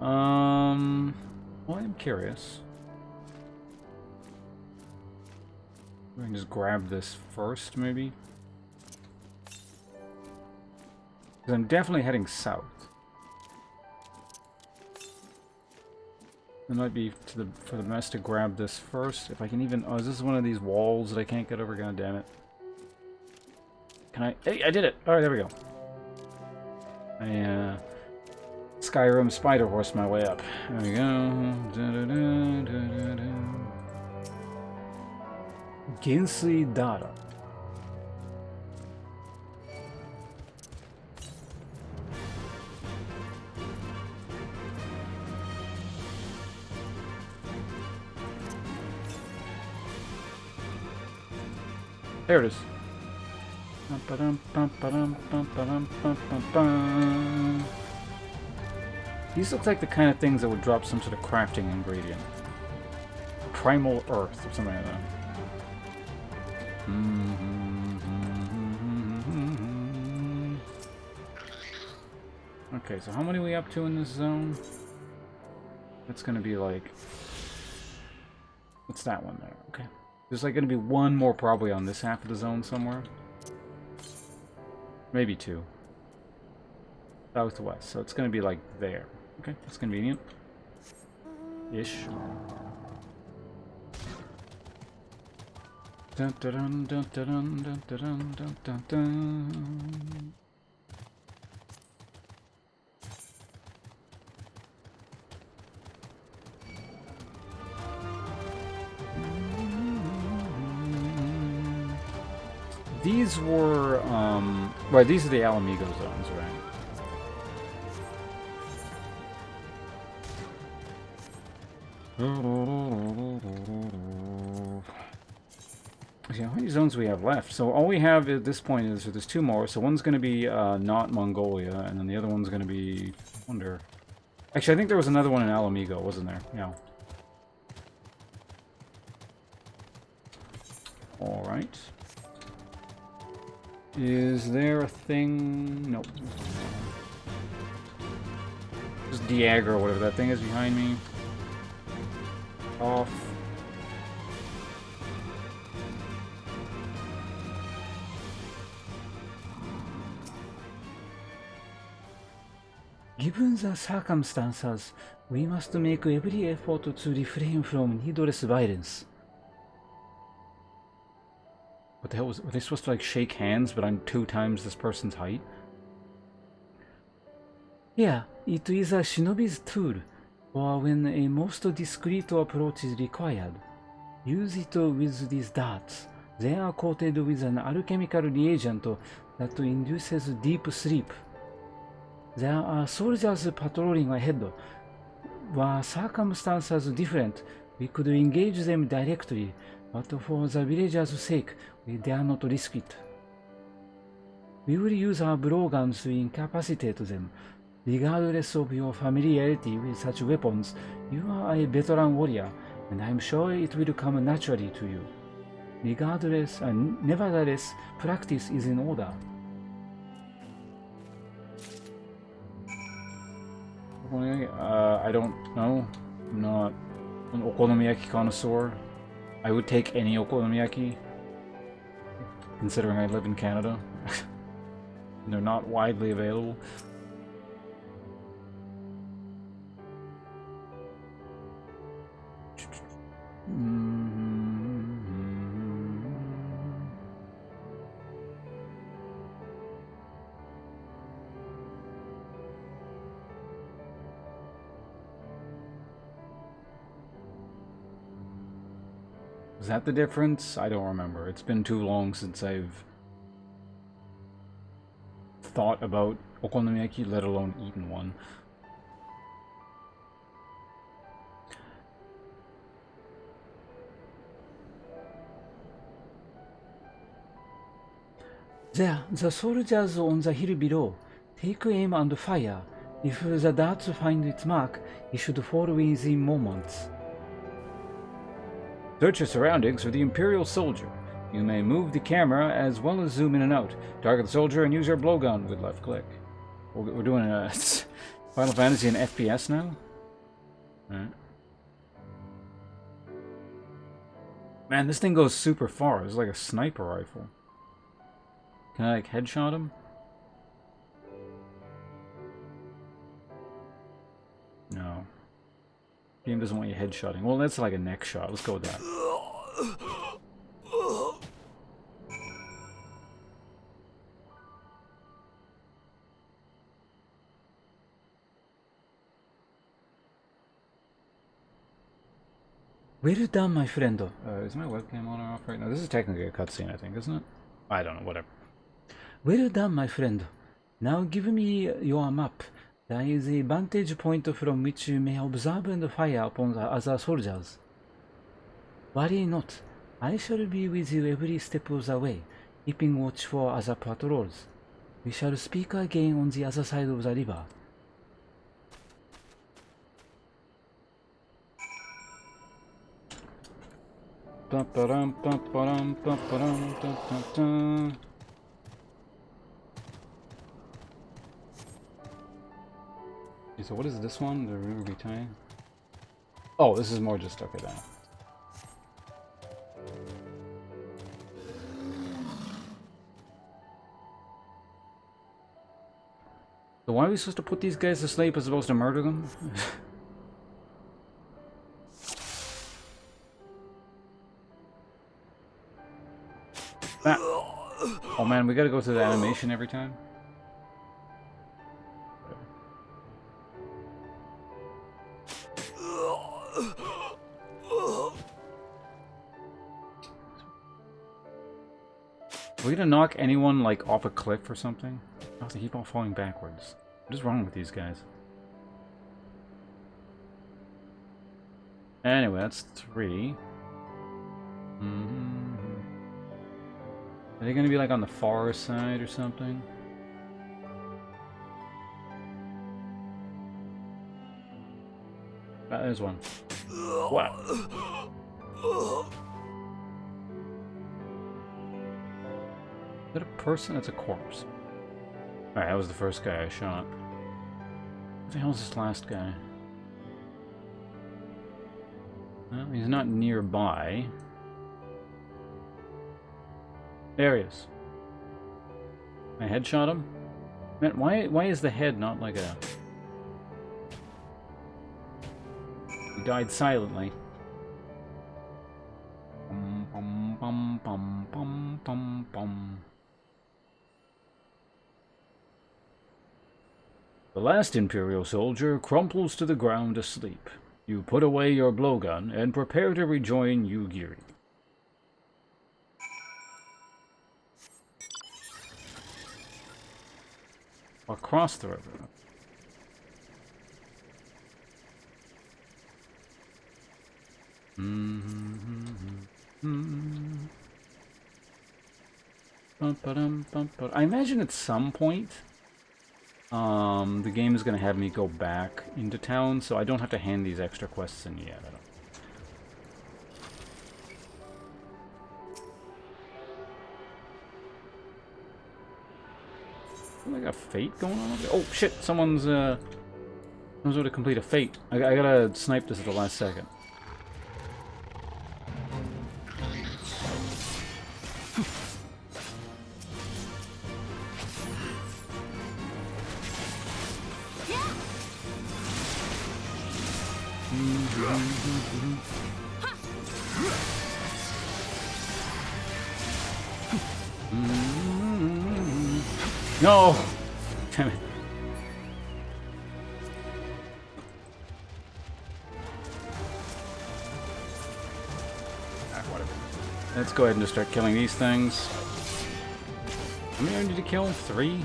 Well, I'm curious. We can just grab this first, maybe? Because I'm definitely heading south. It might be for the best to grab this first. If I can even... Oh, is this one of these walls that I can't get over? God damn it. Can I... Hey, I did it! Alright, there we go. I, Skyrim Spider Horse my way up. There we go. Gensui Data. There it is. These look like the kind of things that would drop some sort of crafting ingredient. Primal Earth or something like that. Okay, so how many are we up to in this zone? It's gonna be like... What's that one there? Okay. There's like gonna be one more probably on this half of the zone somewhere. Maybe two. Southwest, so it's gonna be like there. Okay, that's convenient. Ish. Dun, dun, dun, dun, dun, dun, dun, dun, dun, dun. These were, right, these are the Alamigo zones, right? Okay, how many zones we have left? So all we have at this point is there's two more. So one's going to be not Mongolia, and then the other one's going to be... I wonder... Actually, I think there was another one in Alamigo, wasn't there? Yeah. Alright. Is there a thing? Nope. Just Diagra or whatever that thing is behind me. Off. Given the circumstances, we must make every effort to refrain from needless violence. What the hell was... Were they supposed to, like, shake hands, but I'm 2 times this person's height? Yeah, it is a shinobi's tool, or when a most discreet approach is required. Use it with these darts. They are coated with an alchemical reagent that induces deep sleep. There are soldiers patrolling ahead. Were circumstances different, we could engage them directly, but for the villagers' sake, we dare not risk it. We will use our blowguns to incapacitate them. Regardless of your familiarity with such weapons, you are a veteran warrior, and I am sure it will come naturally to you. Nevertheless, practice is in order. I don't know. I'm not an okonomiyaki connoisseur. I would take any okonomiyaki, considering I live in Canada. And they're not widely available. Is that the difference? I don't remember. It's been too long since I've thought about okonomiyaki, let alone eaten one. There, the soldiers on the hill below. Take aim and fire. If the darts find its mark, it should fall within moments. Search your surroundings for the Imperial soldier. You may move the camera as well as zoom in and out. Target the soldier and use your blowgun with left click. We're doing a Final Fantasy in FPS now? Alright. Man, this thing goes super far. It's like a sniper rifle. Can I, like, headshot him? No. Game doesn't want you headshotting. Well, that's like a neck shot. Let's go with that. Well done, my friend. Is my webcam on or off right now? This is technically a cutscene, I think, isn't it? I don't know, whatever. Well done, my friend. Now give me your map. There is a vantage point from which you may observe and fire upon the other soldiers. Worry not. I shall be with you every step of the way, keeping watch for other patrols. We shall speak again on the other side of the river. So what is this one? The river between? Oh, this is more just okay then. So why are we supposed to put these guys to sleep as opposed to murder them? Oh man, we gotta go through the animation every time? Are we gonna knock anyone, like, off a cliff or something? I have to keep on falling backwards. What is wrong with these guys? Anyway, that's 3. Are they gonna be, like, on the far side or something? There's one. Wow. Is that a person? That's a corpse. Alright, that was the first guy I shot. What the hell is this last guy? Well, he's not nearby. There he is. I headshot him? Man, why is the head not like a... He died silently. Bum, bum, bum, bum, bum, bum. The last Imperial soldier crumples to the ground asleep. You put away your blowgun and prepare to rejoin Yugiri. Across the river. I imagine at some point the game is going to have me go back into town, so I don't have to hand these extra quests in yet. I don't. Like a fate going on over there? Oh shit, someone's knows how to complete a fate. I gotta snipe this at the last second. No! Damn it. Ah, whatever. Let's go ahead and just start killing these things. How many do I need to kill? 3? Alright.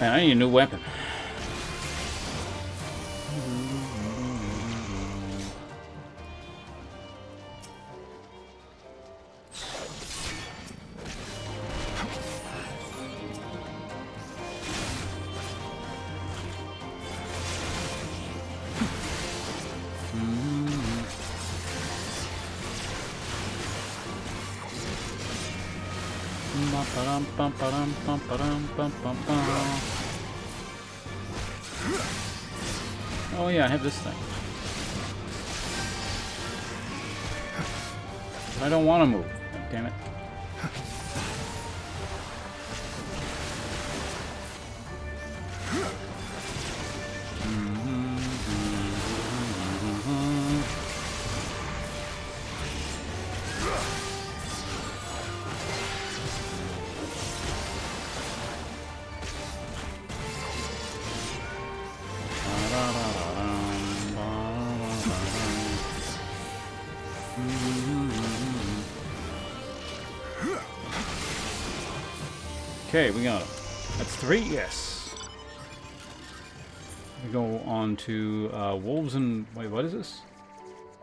Man, I need a new weapon. Oh yeah, I have this thing. I don't want to move. Damn it. Okay, we got him. That's 3, yes. We go on to wolves and wait, what is this?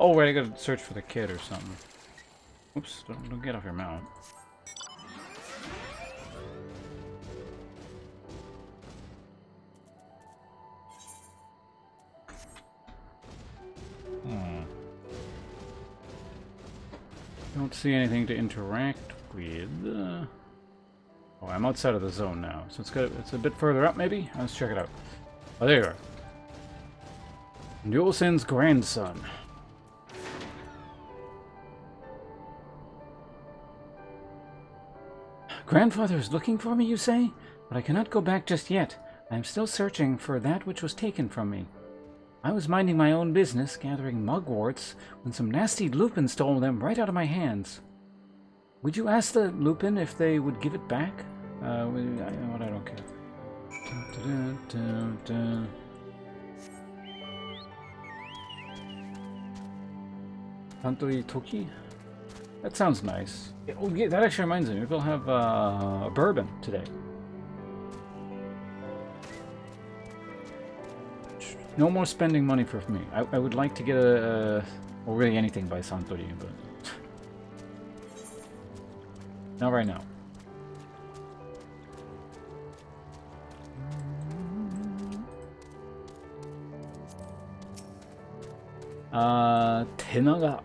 Oh, right, I gotta search for the kid or something. Oops, don't get off your mount. Don't see anything to interact with. Oh, I'm outside of the zone now, so it's a bit further up, maybe? Let's check it out. Oh, there you are. Newellsen's grandson. Grandfather is looking for me, you say? But I cannot go back just yet. I am still searching for that which was taken from me. I was minding my own business, gathering mugworts, when some nasty lupin stole them right out of my hands. Would you ask the lupin if they would give it back? I don't care. Tantori Toki? That sounds nice. Oh, yeah, that actually reminds me. Maybe we'll have a bourbon today. No more spending money for me. I would like to get or really anything by Santori, but not right now. Tenaga.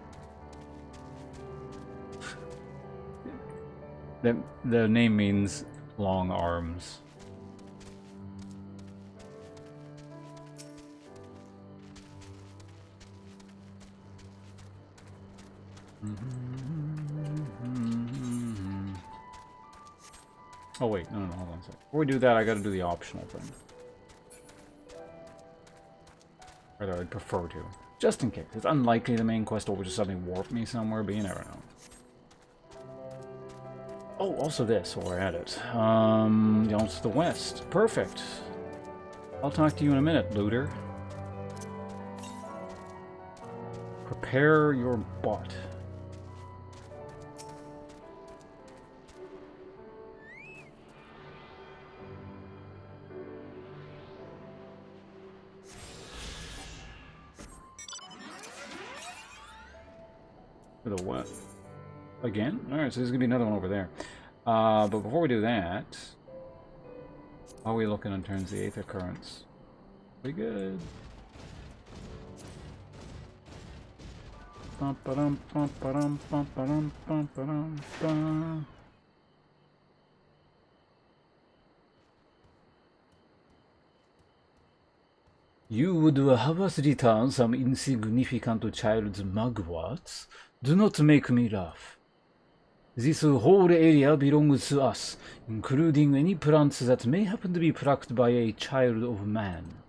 The name means long arms. Oh wait, no, hold on a second. Before we do that, I gotta do the optional thing. Or I'd prefer to. Just in case. It's unlikely the main quest will just suddenly warp me somewhere, but you never know. Oh, also this, while we're at it. It's the west. Perfect. I'll talk to you in a minute, looter. Prepare your butt. For the what? Again? Alright, so there's gonna be another one over there. But before we do that, how are we looking in terms of the Aether Currents? Pretty good. Bum, ba-dum, bum, ba-dum, bum, ba-dum, bum, ba-dum, bum. You would have us return some insignificant child's mugworts? Do not make me laugh. This whole area belongs to us, including any plants that may happen to be plucked by a child of man.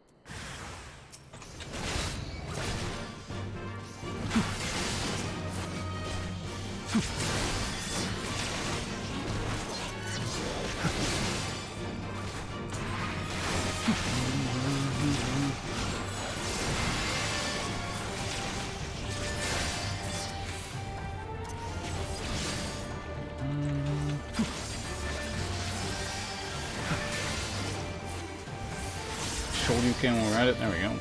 Shoryuken while we're at it. There we go.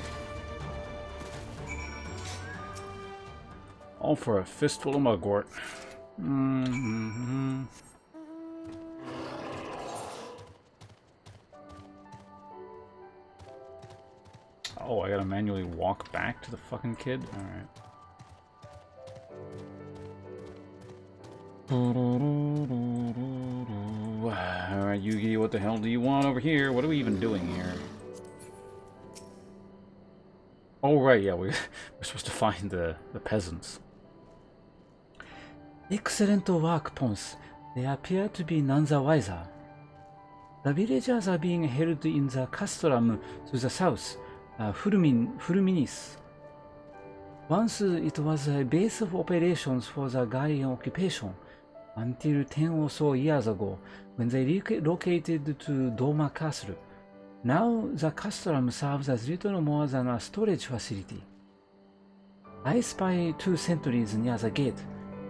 All for a fistful of mugwort. Oh, I gotta manually walk back to the fucking kid? Alright. Alright, Yugi, what the hell do you want over here? What are we even doing here? Oh, right, yeah, we're supposed to find the peasants. Excellent work, Pons. They appear to be none the wiser. The villagers are being held in the castrum to the south, Fulminis. Once it was a base of operations for the Gallian occupation, until 10 or so years ago, when they relocated to Doma Castle. Now the castrum serves as little more than a storage facility. I spy 2 sentries near the gate.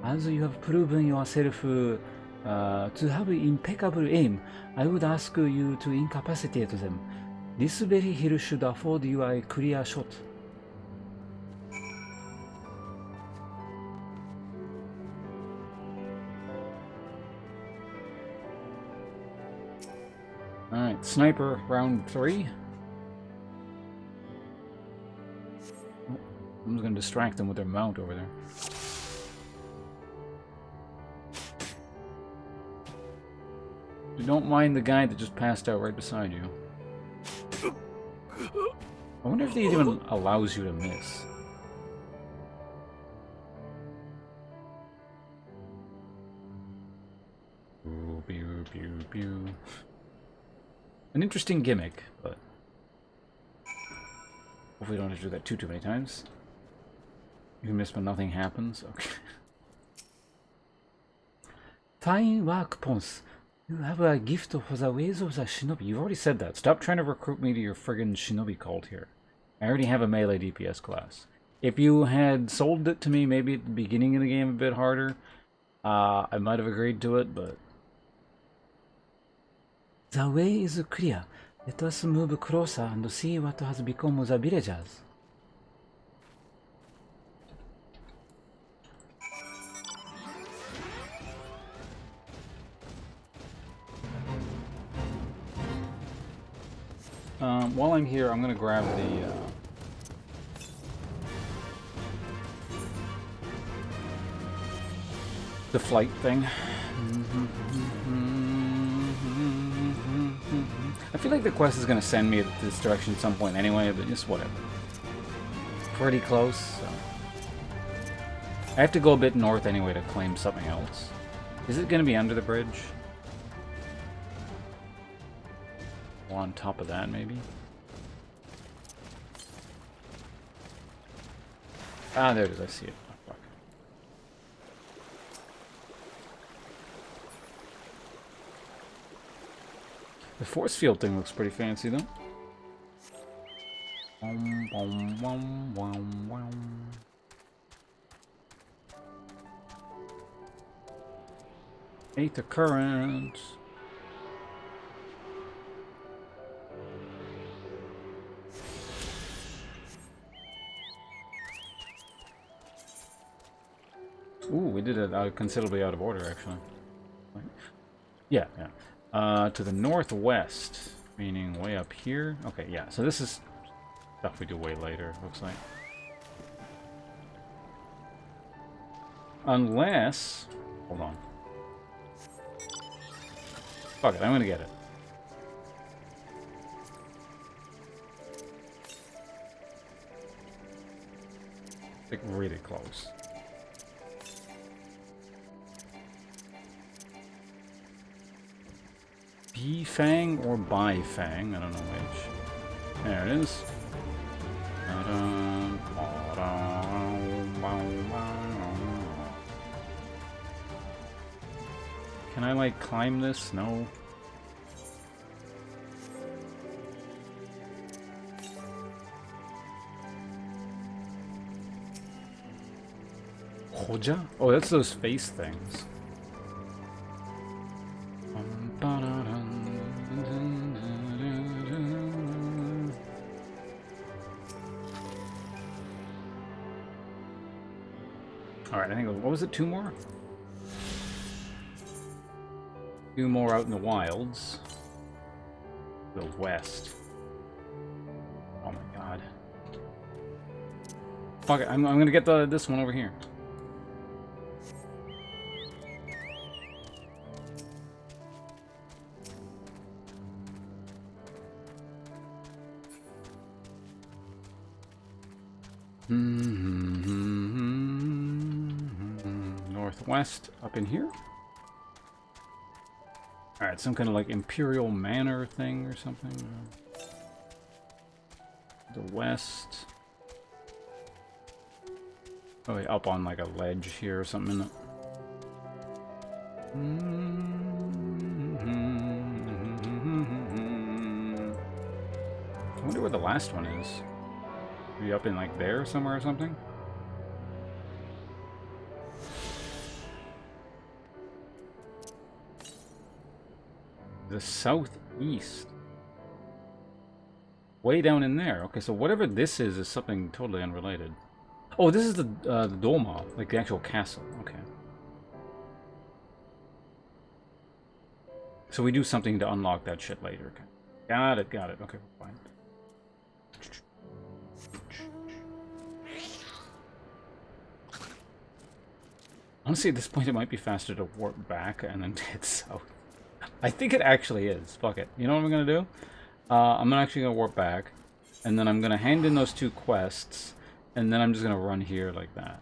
As you have proven yourself to have impeccable aim, I would ask you to incapacitate them. This very hill should afford you a clear shot. Alright, sniper, round 3. Oh, I'm just gonna distract them with their mount over there. You don't mind the guy that just passed out right beside you. I wonder if it even allows you to miss. Pew, pew, pew, pew. An interesting gimmick, but hopefully don't have to do that too many times. You can miss when nothing happens. Okay. Fine work, Pons. You have a gift for the ways of the shinobi. You've already said that. Stop trying to recruit me to your friggin' shinobi cult here. I already have a melee DPS class. If you had sold it to me maybe at the beginning of the game a bit harder, I might have agreed to it, but... The way is clear. Let us move closer and see what has become of the villagers. While I'm here, I'm gonna grab the flight thing. I feel like the quest is gonna send me this direction at some point anyway, but just whatever. Pretty close, so. I have to go a bit north anyway to claim something else. Is it gonna be under the bridge? Or on top of that, maybe? Ah, there it is, I see it. Oh, fuck. The force field thing looks pretty fancy, though. Aether current. Ooh, we did it considerably out of order, actually. Yeah, yeah. To the northwest, meaning way up here. Okay, yeah, so this is stuff we do way later, looks like. Unless... Hold on. Fuck it, I'm gonna get it. Like, really close. B-Fang or Bi-Fang? I don't know which. There it is. Can I, like, climb this? No. Hoja? Oh, that's those face things. Alright, I think, what was it, 2 more? 2 more out in the wilds. The west. Oh my god. Fuck it, I'm gonna get this one over here. Northwest, up in here. Alright, some kind of like Imperial Manor thing or something. The west. Oh, wait, up on like a ledge here or something, isn't it? I wonder where the last one is. Maybe up in like there somewhere or something? The southeast. Way down in there. Okay, so whatever this is something totally unrelated. Oh, this is the Doma, like the actual castle. Okay. So we do something to unlock that shit later. Okay. Got it, got it. Okay, fine. Honestly, at this point, it might be faster to warp back and then head south. I think it actually is. Fuck it. You know what I'm going to do? I'm actually going to warp back, and then I'm going to hand in those 2 quests, and then I'm just going to run here like that.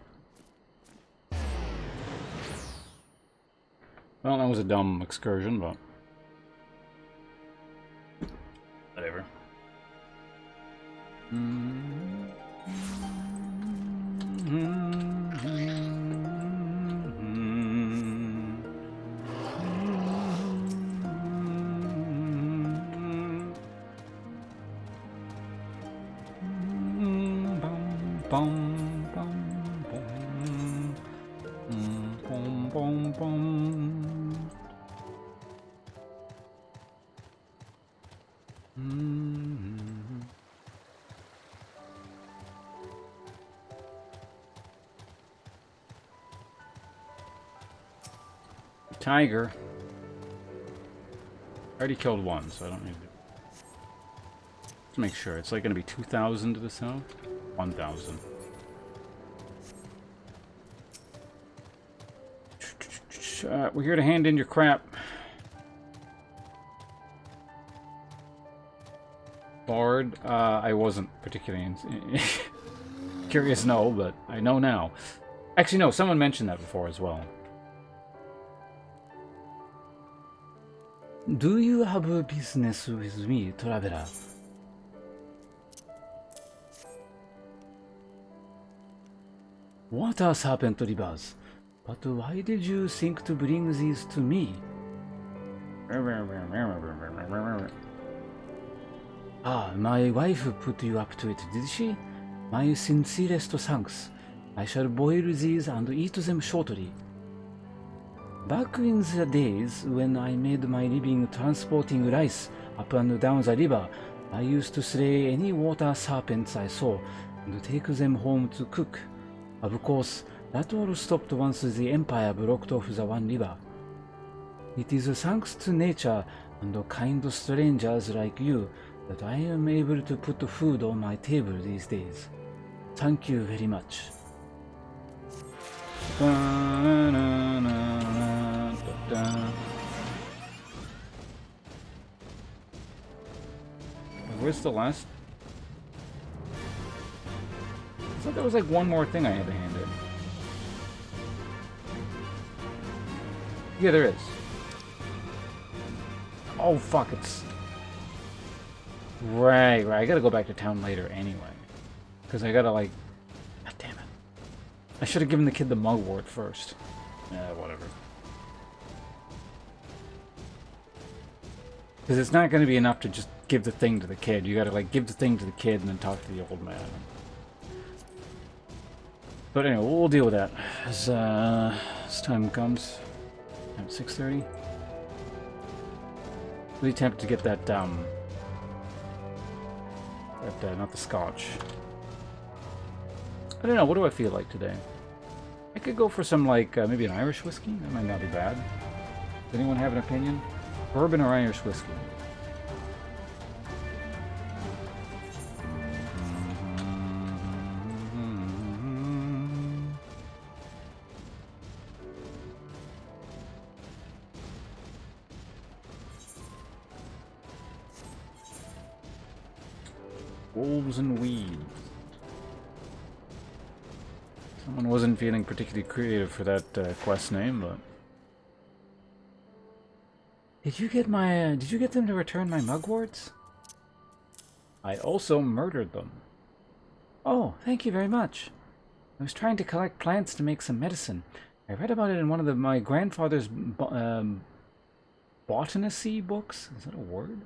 Well, that was a dumb excursion, but... whatever. Bum, bum, bum. Bum, bum, bum. Tiger. I already killed one, so I don't need to. Let's make sure. It's like going to be 2,000 to the south. 1,000. We're here to hand in your crap. Bard, I wasn't particularly curious, no, but I know now. Actually, no, someone mentioned that before as well. Do you have a business with me, traveler? Water serpent rivers. But why did you think to bring these to me? Ah, my wife put you up to it, did she? My sincerest thanks. I shall boil these and eat them shortly. Back in the days when I made my living transporting rice up and down the river, I used to slay any water serpents I saw and take them home to cook. Of course, that all stopped once the Empire blocked off the one river. It is thanks to nature and kind strangers like you that I am able to put food on my table these days. Thank you very much. Where's the last? I thought there was like one more thing I had to hand in. Yeah, there is. Oh, fuck, it's... Right. I gotta go back to town later anyway. Because I gotta, like... God damn it. I should have given the kid the mugwort first. Yeah, whatever. Because it's not gonna be enough to just give the thing to the kid. You gotta, like, give the thing to the kid and then talk to the old man. But anyway, we'll deal with that as time comes. At 6:30. Really tempted to get that not the scotch. I don't know, what do I feel like today? I could go for some, like, maybe an Irish whiskey. That might not be bad. Does anyone have an opinion? Bourbon or Irish whiskey? Wolves and weeds. Someone wasn't feeling particularly creative for that quest name, but... Did you get my, did you get them to return my mugworts? I also murdered them. Oh, thank you very much. I was trying to collect plants to make some medicine. I read about it in one of my grandfather's botanisy books. Is that a word?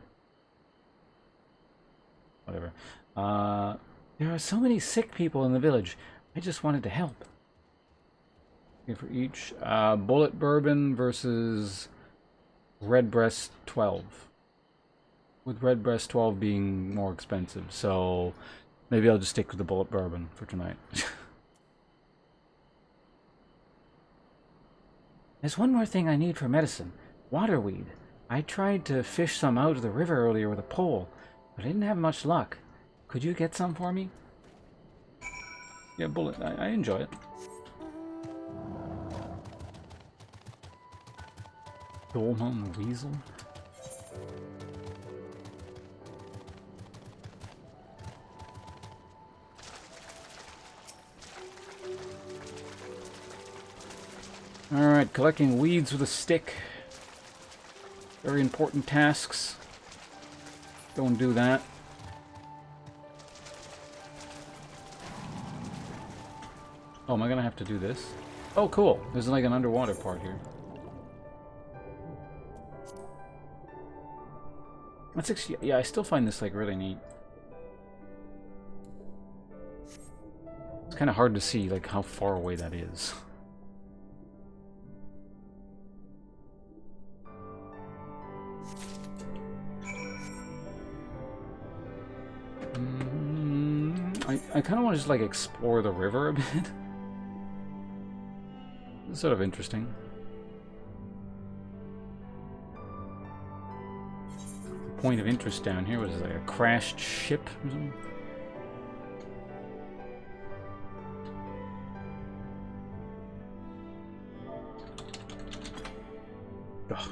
Whatever. There are so many sick people in the village. I just wanted to help. Okay, for each bullet bourbon versus Redbreast 12. With Redbreast 12 being more expensive, so maybe I'll just stick with the bullet bourbon for tonight. There's one more thing I need for medicine. Waterweed. I tried to fish some out of the river earlier with a pole, but I didn't have much luck. Could you get some for me? Yeah, bullet. I enjoy it. Dolman Weasel. Alright, collecting weeds with a stick. Very important tasks. Don't do that. Oh, am I gonna have to do this? Oh, cool. There's like an underwater part here. That's actually, yeah, I still find this like really neat. It's kind of hard to see like how far away that is. I kind of want to just like explore the river a bit. It's sort of interesting. Point of interest down here was like a crashed ship or something. Ugh.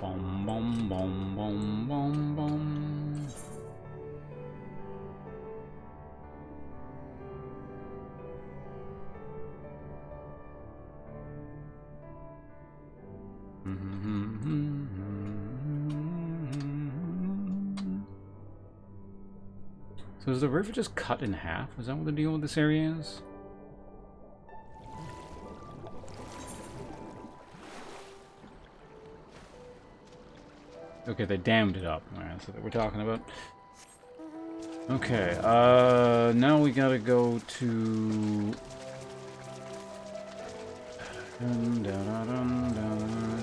Bom bom bom bom bom bom. So is the river just cut in half? Is that what the deal with this area is? Okay, they dammed it up. Alright, that's what we're talking about. Okay, now we gotta go to...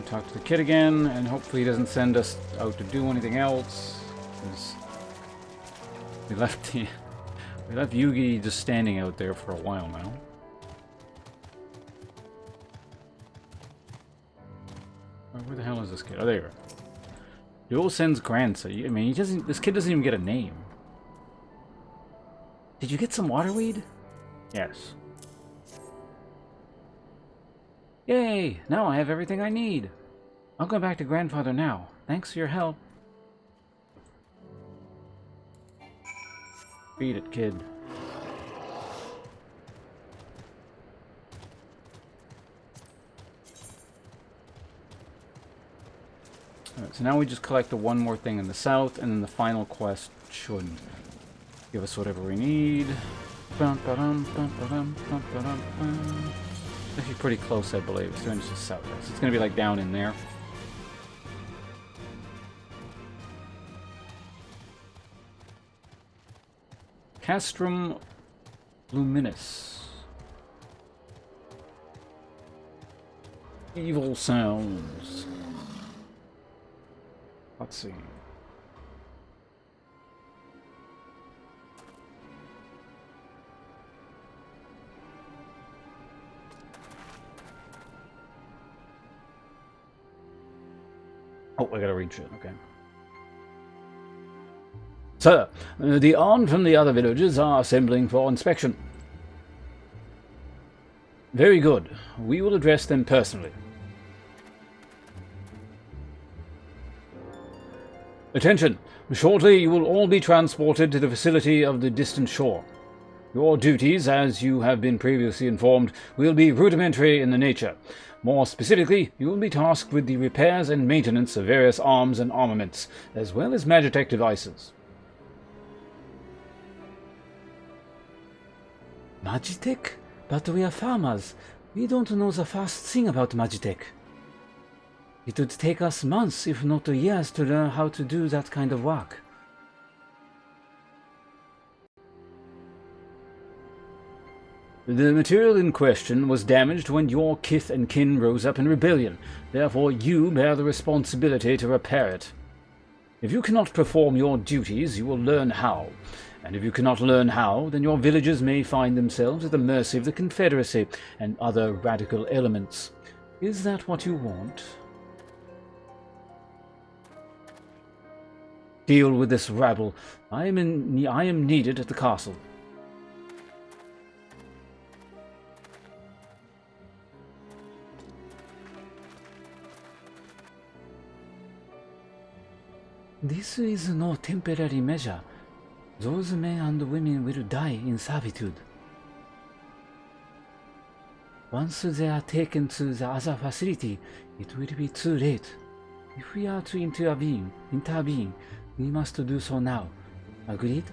talk to the kid again, and hopefully he doesn't send us out to do anything else. We left Yugi just standing out there for a while now. Where the hell is this kid? Oh, there you are. Dual Sen's grandson. I mean, this kid doesn't even get a name. Did you get some waterweed? Yes. Yay! Now I have everything I need. I'll go back to grandfather now. Thanks for your help. Beat it, kid. Alright, so now we just collect the one more thing in the south, and then the final quest should give us whatever we need. Actually pretty close, I believe. It's doing just south. So it's going to be like down in there. Castrum Luminous. Evil sounds. Let's see. Oh, I gotta read shit, okay. Sir, the armed from the other villages are assembling for inspection. Very good. We will address them personally. Attention! Shortly you will all be transported to the facility of the distant shore. Your duties, as you have been previously informed, will be rudimentary in the nature. More specifically, you will be tasked with the repairs and maintenance of various arms and armaments, as well as Magitech devices. Magitech? But we are farmers. We don't know the first thing about Magitech. It would take us months, if not years, to learn how to do that kind of work. The material in question was damaged when your kith and kin rose up in rebellion. Therefore, you bear the responsibility to repair it. If you cannot perform your duties, you will learn how. And if you cannot learn how, then your villagers may find themselves at the mercy of the Confederacy and other radical elements. Is that what you want? Deal with this rabble. I am needed at the castle. This is no temporary measure. Those men and women will die in servitude. Once they are taken to the other facility, it will be too late. If we are to intervene, we must do so now. Agreed?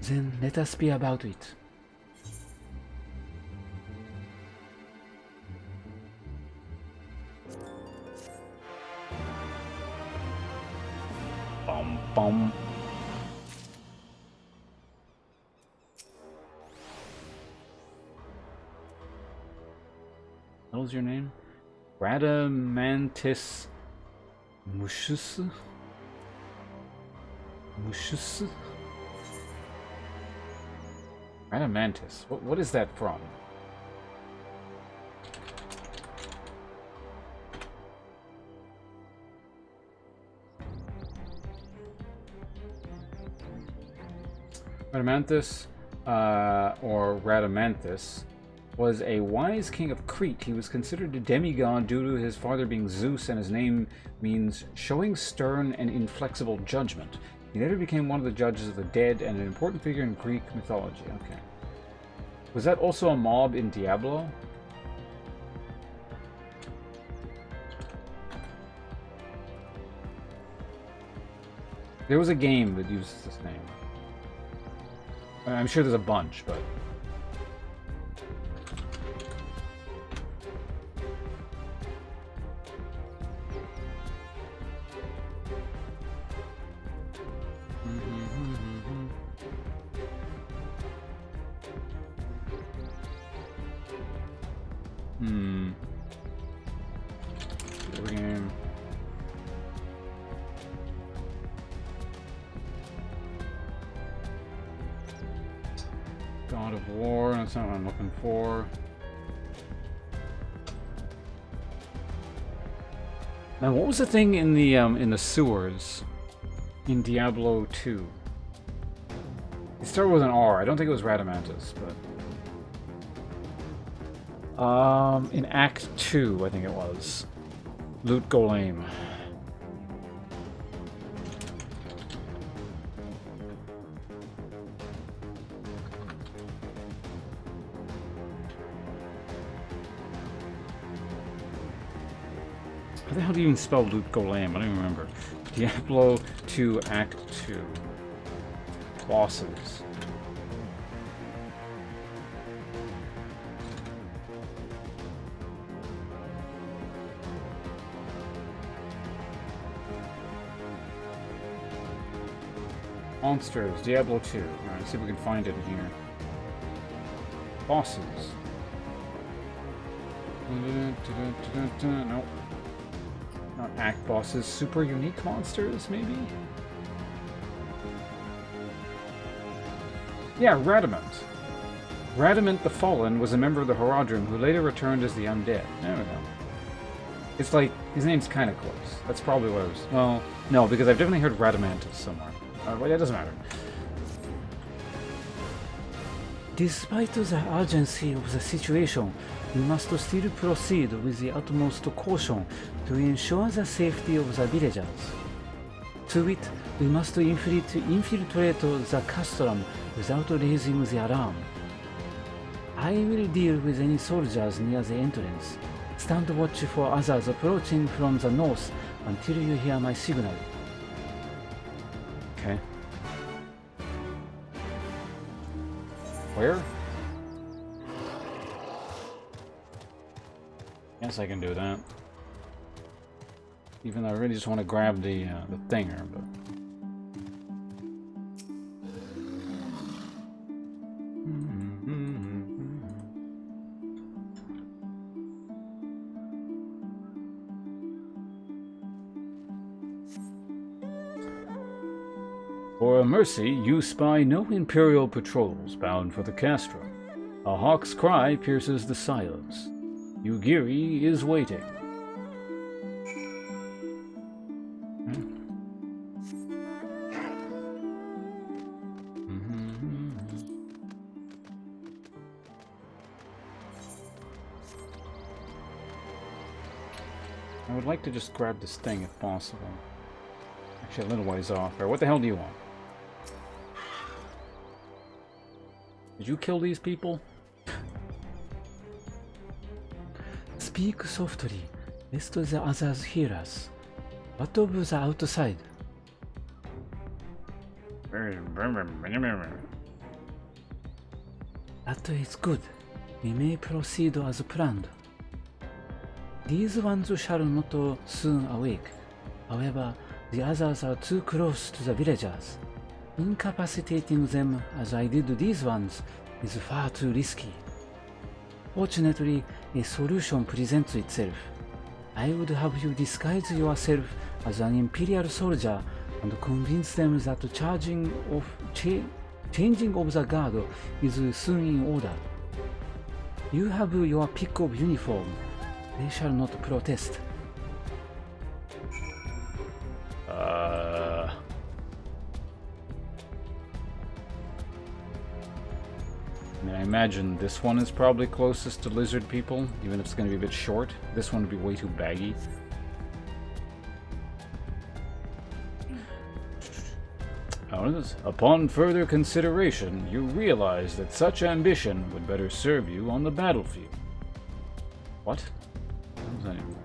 Then let us be about it. Bum, bum. What was your name? Radamantis Mushus? Mushus? Radamantis. What is that from? Radamanthus, or Radamanthus, was a wise king of Crete. He was considered a demigod due to his father being Zeus, and his name means showing stern and inflexible judgment. He later became one of the judges of the dead and an important figure in Greek mythology. Okay. Was that also a mob in Diablo? There was a game that uses this name. I'm sure there's a bunch, but... Game. God of War, that's not what I'm looking for. Now, what was the thing in the sewers in Diablo 2? It started with an R. I don't think it was Radamanthus, but in Act 2, I think it was. Loot Golem. How the hell do you even spell Loot Golem? I don't even remember. Diablo 2 Act 2. Bosses. Monsters, Diablo 2. Alright, let's see if we can find it in here. Bosses. Nope. Not act bosses. Super unique monsters, maybe? Yeah, Radamant. Radamant the Fallen was a member of the Horadrim who later returned as the Undead. There we go. It's like, his name's kind of close. That's probably what I was... Well, no, because I've definitely heard Radamantus somewhere. But it doesn't matter. Despite the urgency of the situation, we must still proceed with the utmost caution to ensure the safety of the villagers. To wit, we must infiltrate the castrum without raising the alarm. I will deal with any soldiers near the entrance. Stand watch for others approaching from the north until you hear my signal. Okay. Where? Guess I can do that. Even though I really just want to grab the thinger, but... For a mercy, you spy no Imperial patrols bound for the castrum. A hawk's cry pierces the silence. Yugiri is waiting. I would like to just grab this thing if possible. Actually, a little ways off. Or what the hell do you want? Did you kill these people? Speak softly, lest the others hear us. What of the outside? That is good. We may proceed as planned. These ones shall not soon awake. However, the others are too close to the villagers. Incapacitating them as I did these ones is far too risky. Fortunately, a solution presents itself. I would have you disguise yourself as an Imperial soldier and convince them that changing of the guard is soon in order. You have your pick of uniform. They shall not protest. I imagine this one is probably closest to lizard people, even if it's going to be a bit short. This one would be way too baggy. Upon further consideration, you realize that such ambition would better serve you on the battlefield. What? What was that even?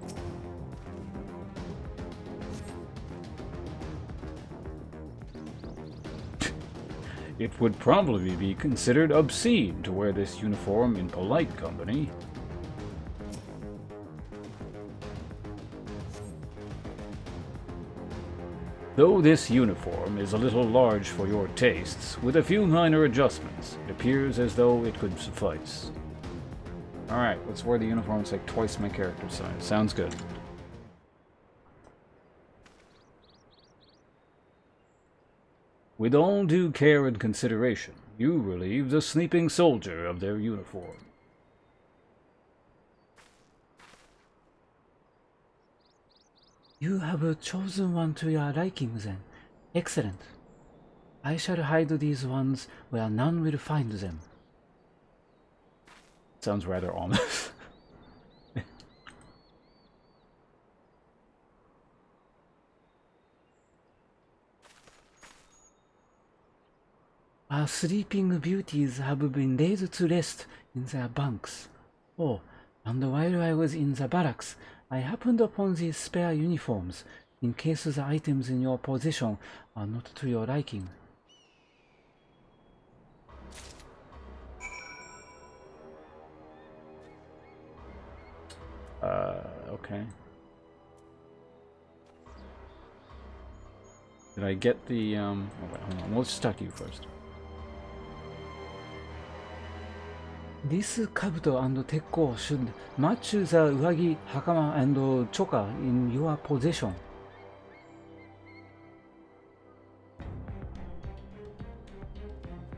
It would probably be considered obscene to wear this uniform in polite company. Though this uniform is a little large for your tastes, with a few minor adjustments, it appears as though it could suffice. Alright, let's wear the uniform. It's like twice my character size. Sounds good. With all due care and consideration, you relieve the sleeping soldier of their uniform. You have chosen one to your liking then. Excellent. I shall hide these ones where none will find them. Sounds rather ominous. Our sleeping beauties have been laid to rest in their bunks. Oh, and while I was in the barracks, I happened upon these spare uniforms, in case the items in your possession are not to your liking. Okay. Did I get the, oh wait, hold on, let's just talk to you first. This kabuto and tekko should match the uagi, hakama and choka in your possession.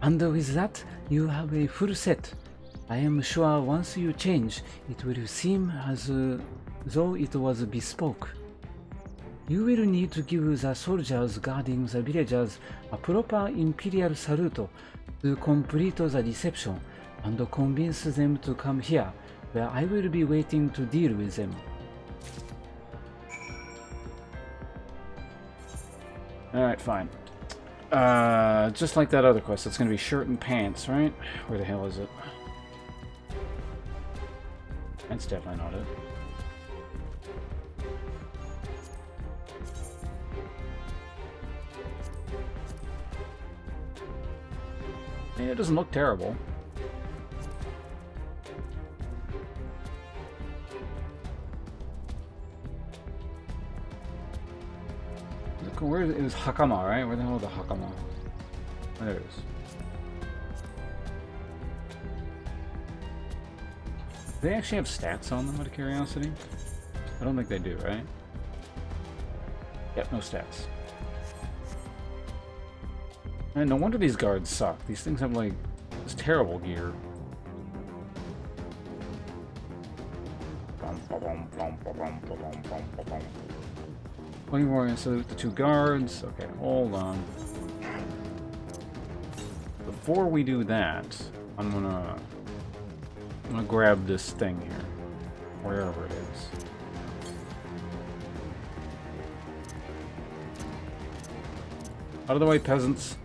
And with that, you have a full set. I am sure once you change, it will seem as though it was bespoke. You will need to give the soldiers guarding the villagers a proper imperial salute to complete the reception and convince them to come here, where I will be waiting to deal with them. Alright, fine. Just like that other quest, it's gonna be shirt and pants, right? Where the hell is it? That's definitely not it. Yeah, it doesn't look terrible. Where it was Hakama, right? Where the hell is the Hakama? There it is. Do they actually have stats on them out of curiosity? I don't think they do, right? Yep, no stats. And no wonder these guards suck. These things have like this terrible gear. 24, so the 2 guards. Okay, hold on. Before we do that, I'm gonna grab this thing here, wherever it is. Out of the way, peasants.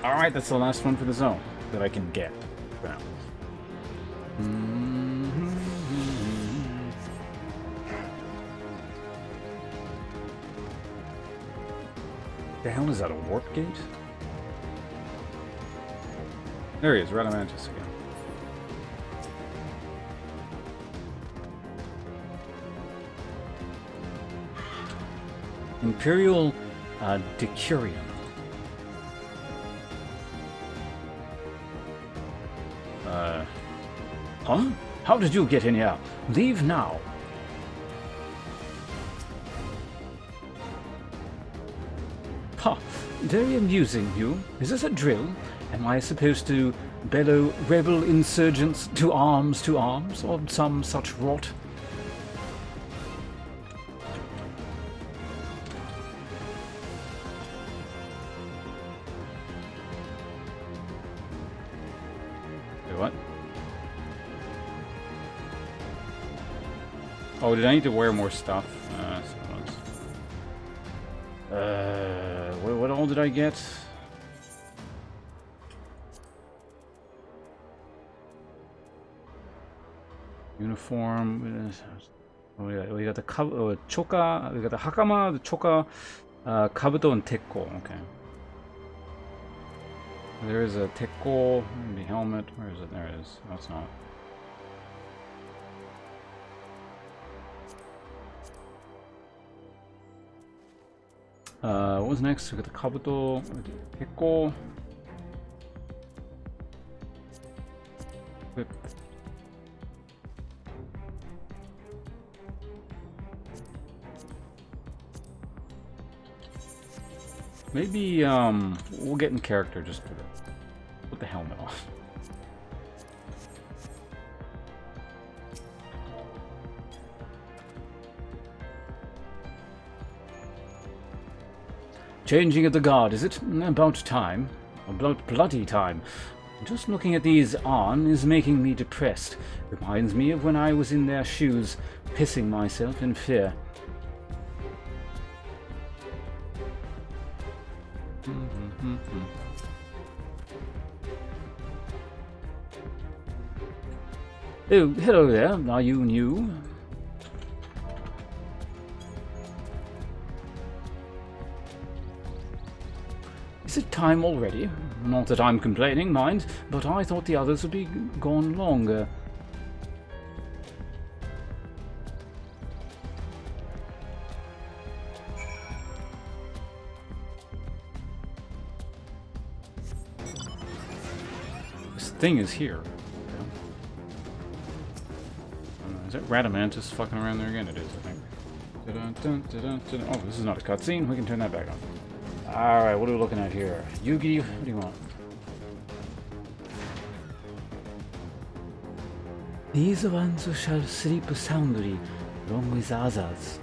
Alright, that's the last one for the zone that I can get. The hell is that, a warp gate? There he is, Radamantis again. Imperial Decurion. Huh? How did you get in here? Leave now. Ha! Very amusing, you. Is this a drill? Am I supposed to bellow rebel insurgents to arms, or some such rot? Wait, what? Oh, did I need to wear more stuff? What all did I get? Uniform. We got the choka. We got the hakama, the choka, kabuto, and tekko. Okay. There is a tekko, the helmet. Where is it? There it is. No, it's not. What was next? We got the kabuto, tekko, whip. Maybe we'll get in character just for put the helmet off. Changing of the guard, is it? About time. About bloody time. Just looking at these on is making me depressed. Reminds me of when I was in their shoes, pissing myself in fear. Oh, hello there. Are you new? Is it time already? Not that I'm complaining, mind, but I thought the others would be gone longer. This thing is here. Is that Radamantis fucking around there again? It is, I think. Oh, this is not a cutscene. We can turn that back on. Alright, what are we looking at here? Yugi, what do you want? These ones shall sleep soundly, along with the others.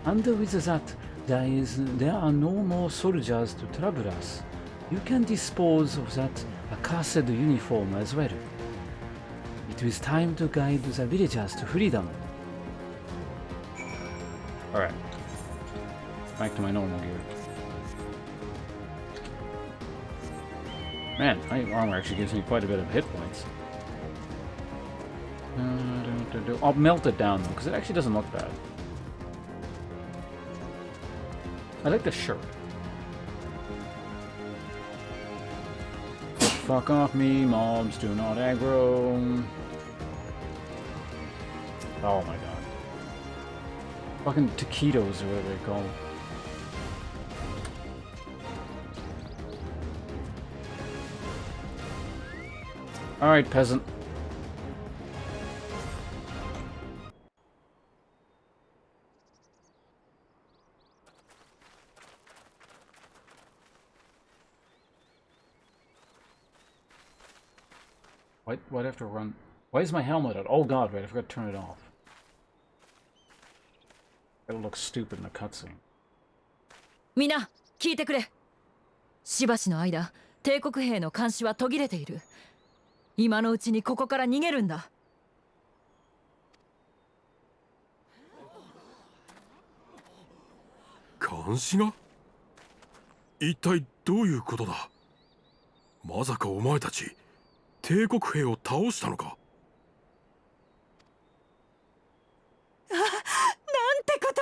And with that, there are no more soldiers to trouble us. You can dispose of that accursed uniform as well. It is time to guide the villagers to freedom. Alright. Back to my normal gear. Man, my armor actually gives me quite a bit of hit points. I'll melt it down though, because it actually doesn't look bad. I like the shirt. Fuck off me, mobs, do not aggro. Oh my god. Fucking taquitos or whatever they call them. Alright, peasant. Why'd I have to run? Why is my helmet out? Oh god, wait, I forgot to turn it off. It'll look stupid in a cutscene. みんな聞いてくれ。しばしの間、帝国兵の監視は途切れている。今のうちにここから逃げるんだ。監視が？一体どういうことだ？まさかお前たち帝国兵を倒したのか？なんてこと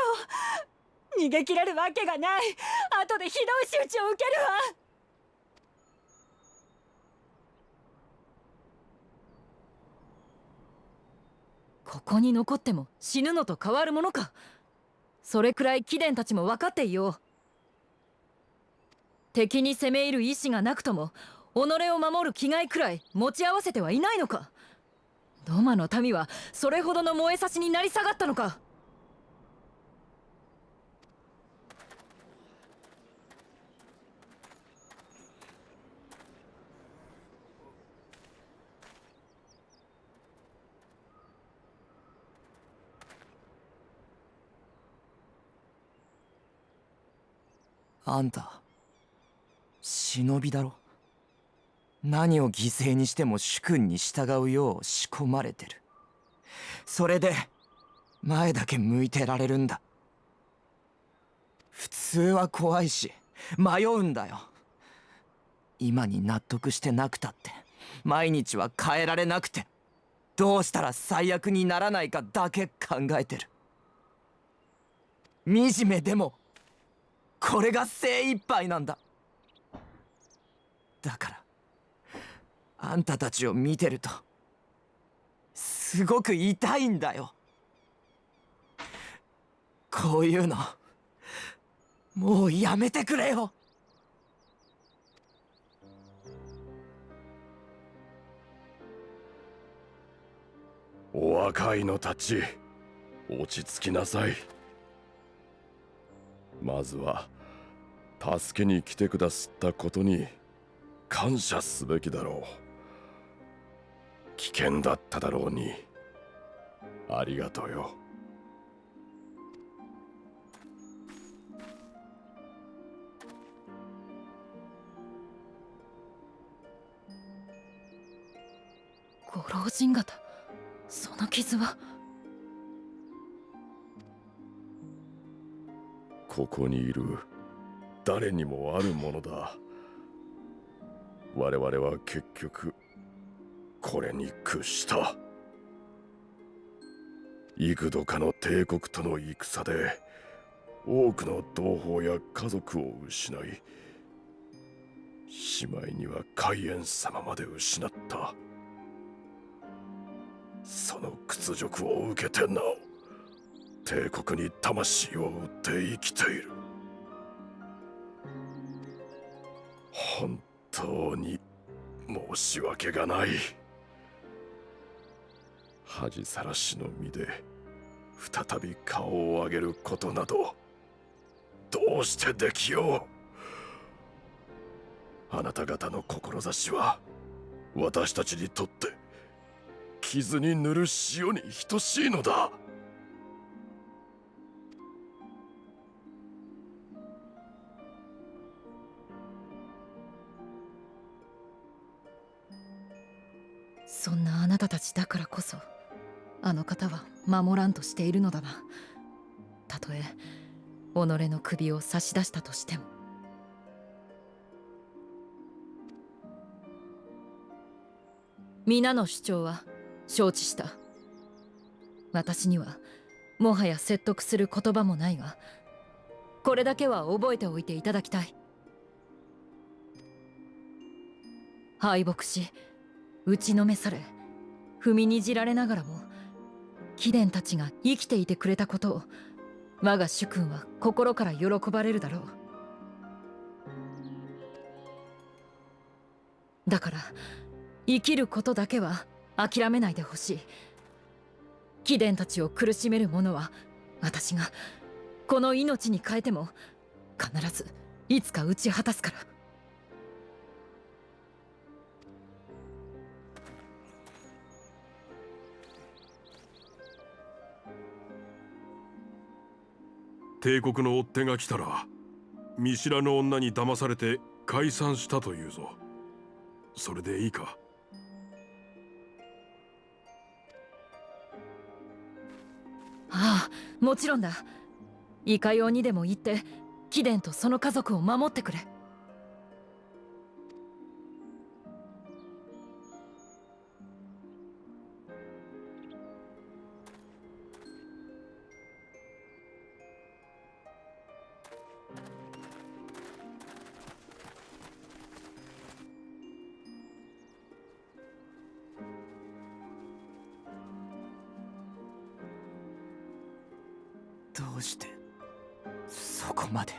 を。逃げ切れるわけがない。後でひどい仕打ちを受けるわ。ここに残っても死ぬのと変わるものか。それくらい貴殿たちも分かっていよう。敵に攻め入る意志がなくとも己を守る気概くらい持ち合わせてはいないのか。ドマの民はそれほどの燃えさしになり下がったのか。あんた忍びだろ。何を犠牲にしても主君に従うよう仕込まれてる。それで前だけ向いてられるんだ。普通は怖いし迷うんだよ。今に納得してなくたって毎日は変えられなくて、どうしたら最悪にならないかだけ考えてる。惨めでもこれが精一杯なんだ。だからあんたたちを見てるとすごく痛いんだよ。こういうのもうやめてくれよ。お若いのたち、落ち着きなさい。まずは助けに来てくださったことに感謝すべきだろう。危険だっただろうにありがとうよ。ご老人方、その傷は。ここにいる誰にもあるものだ。我々は結局これに屈した。幾度かの帝国との戦で多くの同胞や家族を失い、しまいには海縁様まで失った。その屈辱を受けてなお帝国に魂を売って生きている。本当に申し訳がない。恥さらしの身で再び顔を上げることなどどうしてできよう。あなた方の志は私たちにとって傷に塗る塩に等しいのだ。そんなあなたたちだからこそ、あの方は守らんとしているのだな。たとえ己の首を差し出したとしても。皆の主張は承知した。私にはもはや説得する言葉もないが、これだけは覚えておいていただきたい。敗北し打ちのめされ踏みにじられながらも貴殿たちが生きていてくれたことを我が主君は心から喜ばれるだろう。だから生きることだけは諦めないでほしい。貴殿たちを苦しめる者は私がこの命に変えても必ずいつか打ち果たすから。帝国の追っ手が来たら見知らぬ女に騙されて解散したというぞ。それでいいか？ああ、もちろんだ。いかようにでも言って貴殿とその家族を守ってくれ。どうしてそこまで。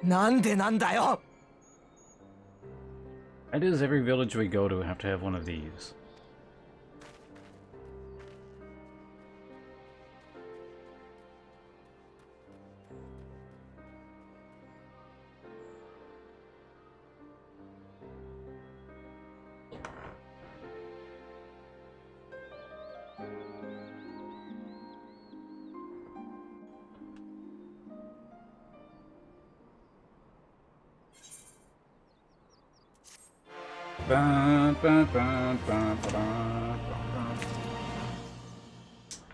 なんでなんだよ。 Why does every village we go to have to have one of these?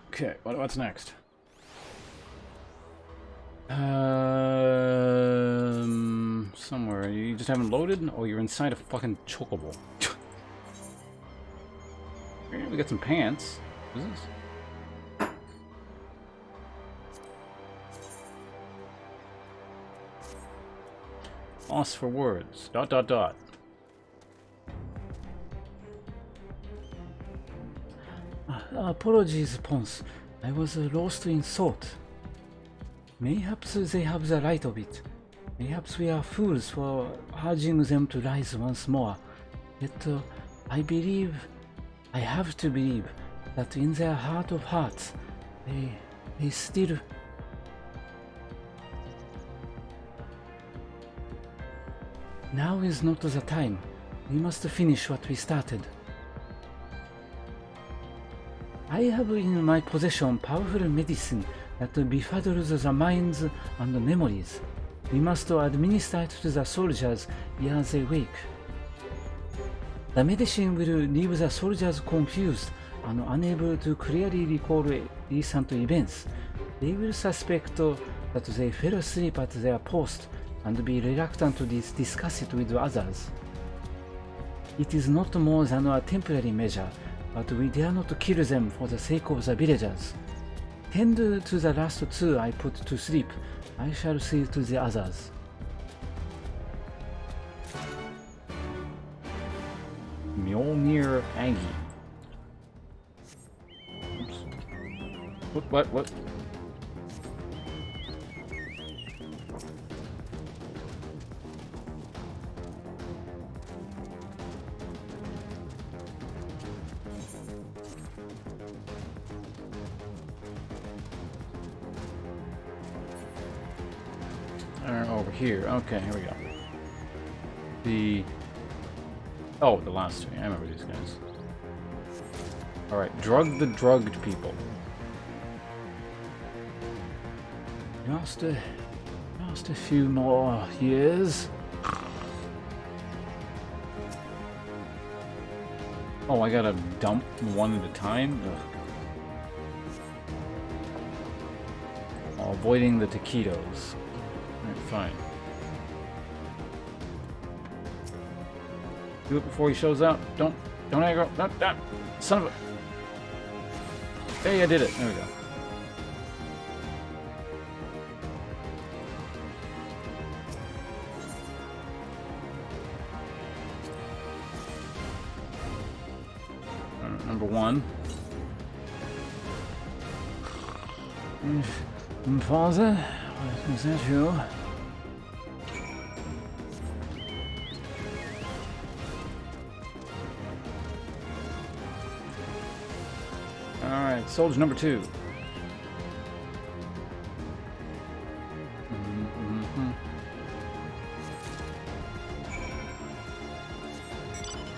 Okay, what's next? Somewhere. You just haven't loaded? Oh, you're inside a fucking chocobo. We got some pants. What is this? Lost for words. ... Apologies, Pons. I was lost in thought. Mayhaps they have the right of it. Mayhaps we are fools for urging them to rise once more. Yet I have to believe, that in their heart of hearts, they still... Now is not the time. We must finish what we started. I have in my possession powerful medicine that befuddles the minds and memories. We must administer it to the soldiers ere they wake. The medicine will leave the soldiers confused and unable to clearly recall recent events. They will suspect that they fell asleep at their post and be reluctant to discuss it with others. It is not more than a temporary measure, but we dare not kill them for the sake of the villagers. Tend to the last two I put to sleep. I shall see to the others. Mjolnir Aggie. Oops. What? Over here. Okay, here we go. Oh, the last two. I remember these guys. Alright, drug the drugged people. Just a few more years. Oh, I gotta dump one at a time? Ugh. Oh, avoiding the taquitos. Alright, fine. Do it before he shows up. Don't aggro. That son of a... Hey, I did it. There we go. Number one. Father, what is that you? Alright, soldier number two.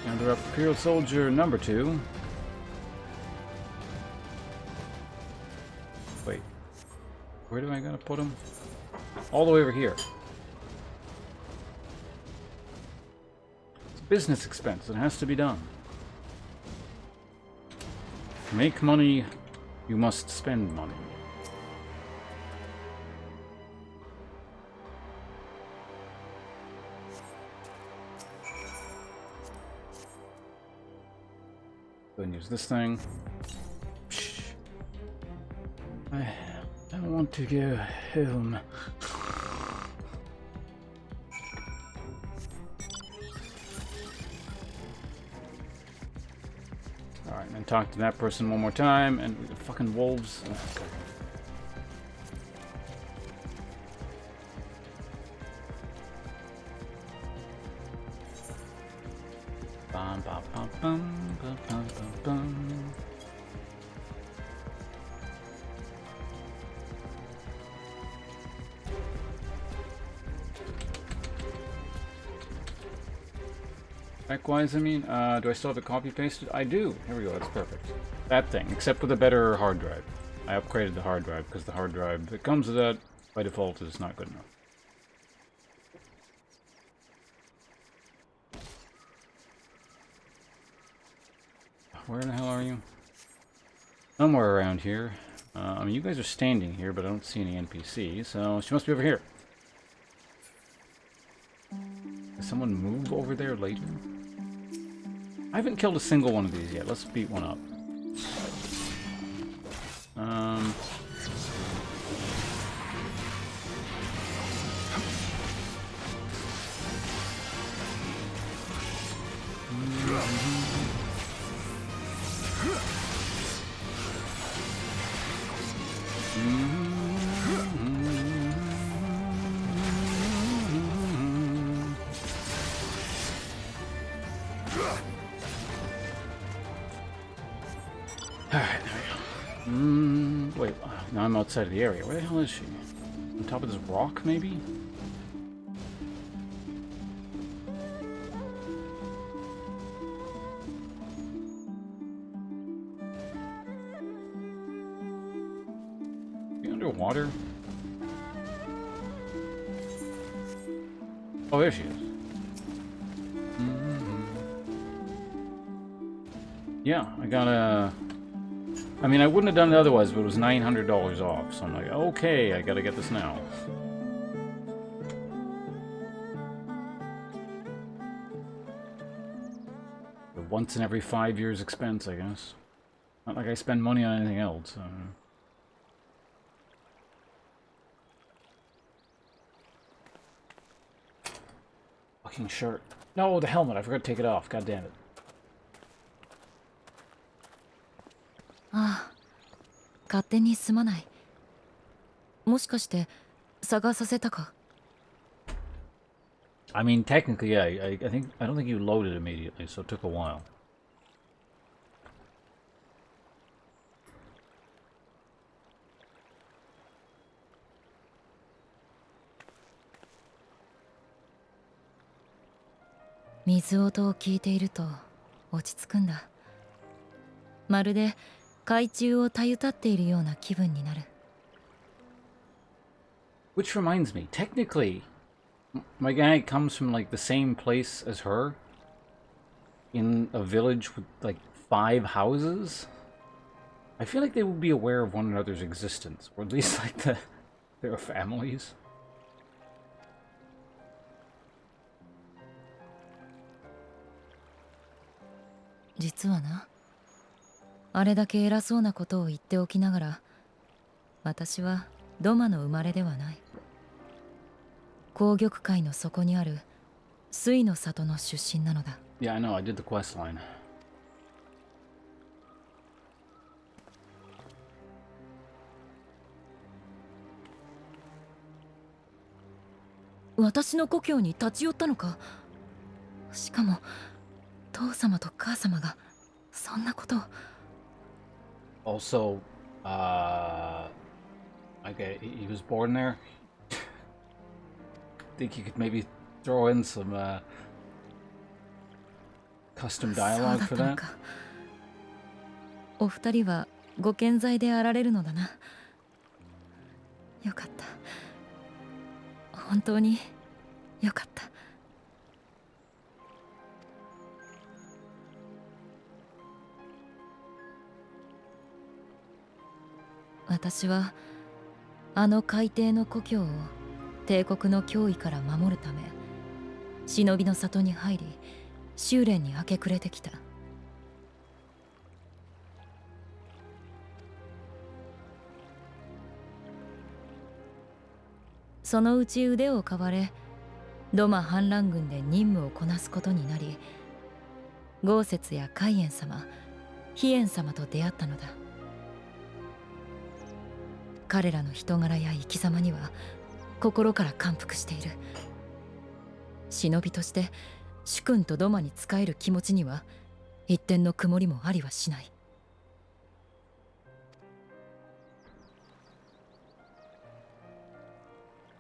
And they're up Imperial soldier number two. Wait. Where do I gotta put him? All the way over here. It's a business expense. It has to be done. To make money, you must spend money. Go ahead and use this thing. I want to go home. Alright, and then talk to that person one more time, and the fucking wolves. Oh, okay. Bum, bum, bum, bum, bum, bum, bum, bum. Spec-wise, I mean, do I still have it copy-pasted? I do. Here we go, that's perfect. That thing, except with a better hard drive. I upgraded the hard drive, because the hard drive that comes with that, by default, is not good enough. Where the hell are you? Somewhere around here. I mean, you guys are standing here, but I don't see any NPCs, so she must be over here. Does someone move over there later? I haven't killed a single one of these yet. Let's beat one up. Alright, there we go. Wait, now I'm outside of the area. Where the hell is she? On top of this rock, maybe? Is she underwater? Oh, there she is. Yeah, I got a... I mean, I wouldn't have done it otherwise, but it was $900 off, so I'm like, okay, I gotta get this now. A once in every 5 years expense, I guess. Not like I spend money on anything else. Fucking shirt. No, the helmet, I forgot to take it off, god damn it. ああ、勝手にすまない。もしかして探させたか? I mean, technically, yeah. I don't think you loaded immediately, so it took a while. 水音を聞いていると落ち着くんだ。まるで海中をたゆたっているような気分になる。Which reminds me, technically, my guy comes from like the same place as her, in a village with like 5 houses. I feel like they would be aware of one another's existence, or at least like their families. 実はな、あれだけ偉そうなことを言っておきながら、私はドマの生まれではない。紅玉海の底にある水の里の出身なのだ。Yeah, I know, I did the quest line. 私の故郷に立ち寄ったのか。しかも父様と母様がそんなことを。Also, okay, he was born there. Think you could maybe throw in some custom そう dialogue だっ for たの that? か。お二人はご健在であられるのだな。よかった。本当によかった。私はあの海底の故郷を帝国の脅威から守るため忍びの里に入り修練に明け暮れてきた。そのうち腕を買われドマ反乱軍で任務をこなすことになり、豪雪や海燕様、飛燕様と出会ったのだ。彼らの人柄や生き様には心から感服している。忍びとして主君とドマに仕える気持ちには一点の曇りもありはしない。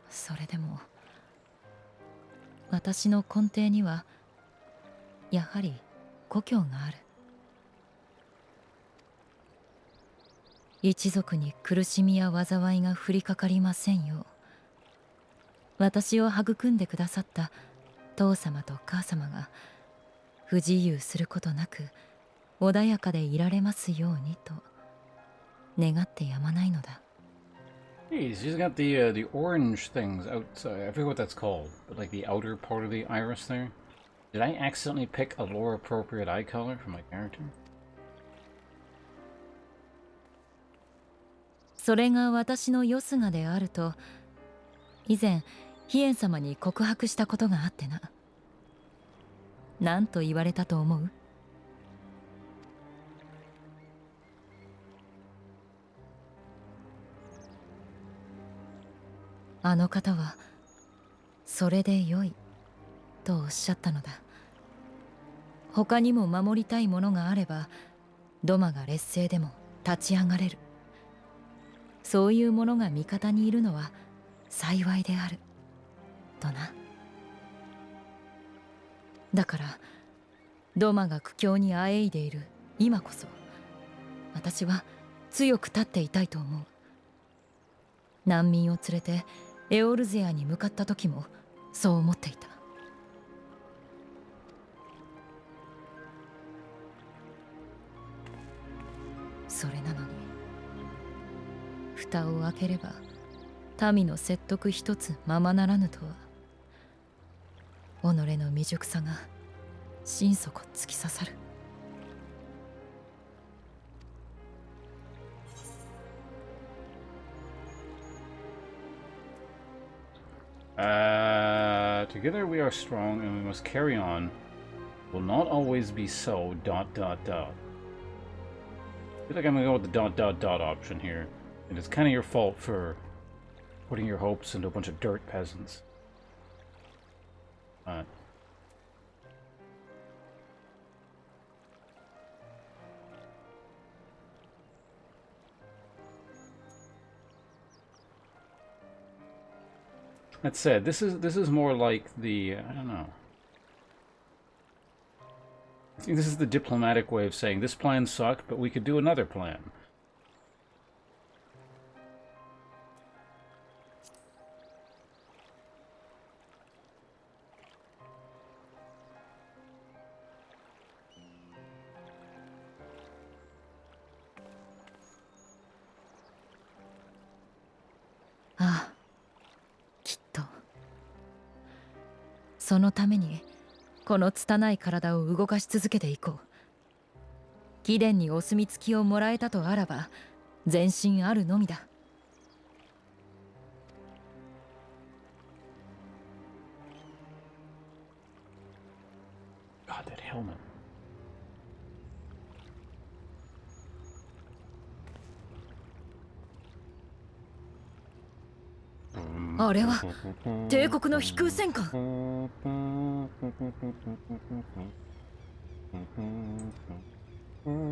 それでも私の根底にはやはり故郷がある。一族に苦しみや災いが降りかかりませんよう、私を育んでくださった父様と母様が不自由することなく穏やかでいられますようにと願ってやまないのだ。Hey, she's got the orange things outside. I forget what that's called, but like the outer part of the iris there. Did I accidentally pick a lore appropriate eye color for my character? それが私のよすがであると以前飛燕様に告白したことがあってな。何と言われたと思う？あの方はそれでよいとおっしゃったのだ。他にも守りたいものがあればドマが劣勢でも立ち上がれる。そういうものが味方にいるのは幸いであるとな。だからドマが苦境にあえいでいる今こそ私は強く立っていたいと思う。難民を連れてエオルゼアに向かった時もそう思っていた。それなのに蓋を開ければ民の説得一つままならぬとは、己の未熟さが心底突き刺さる。Together we are strong and we must carry on. Will not always be so, dot dot dot. I feel like I'm gonna go with the dot dot dot option here. And it's kind of your fault for putting your hopes into a bunch of dirt peasants. That said, this is more like the I don't know. think this is the diplomatic way of saying this plan sucked, but we could do another plan. Ah, きっと。そのためにこの拙い体を動かし続けていこう。貴殿にお墨付きをもらえたとあらば前進あるのみだ。God, that helmet. あれは帝国の飛空戦艦。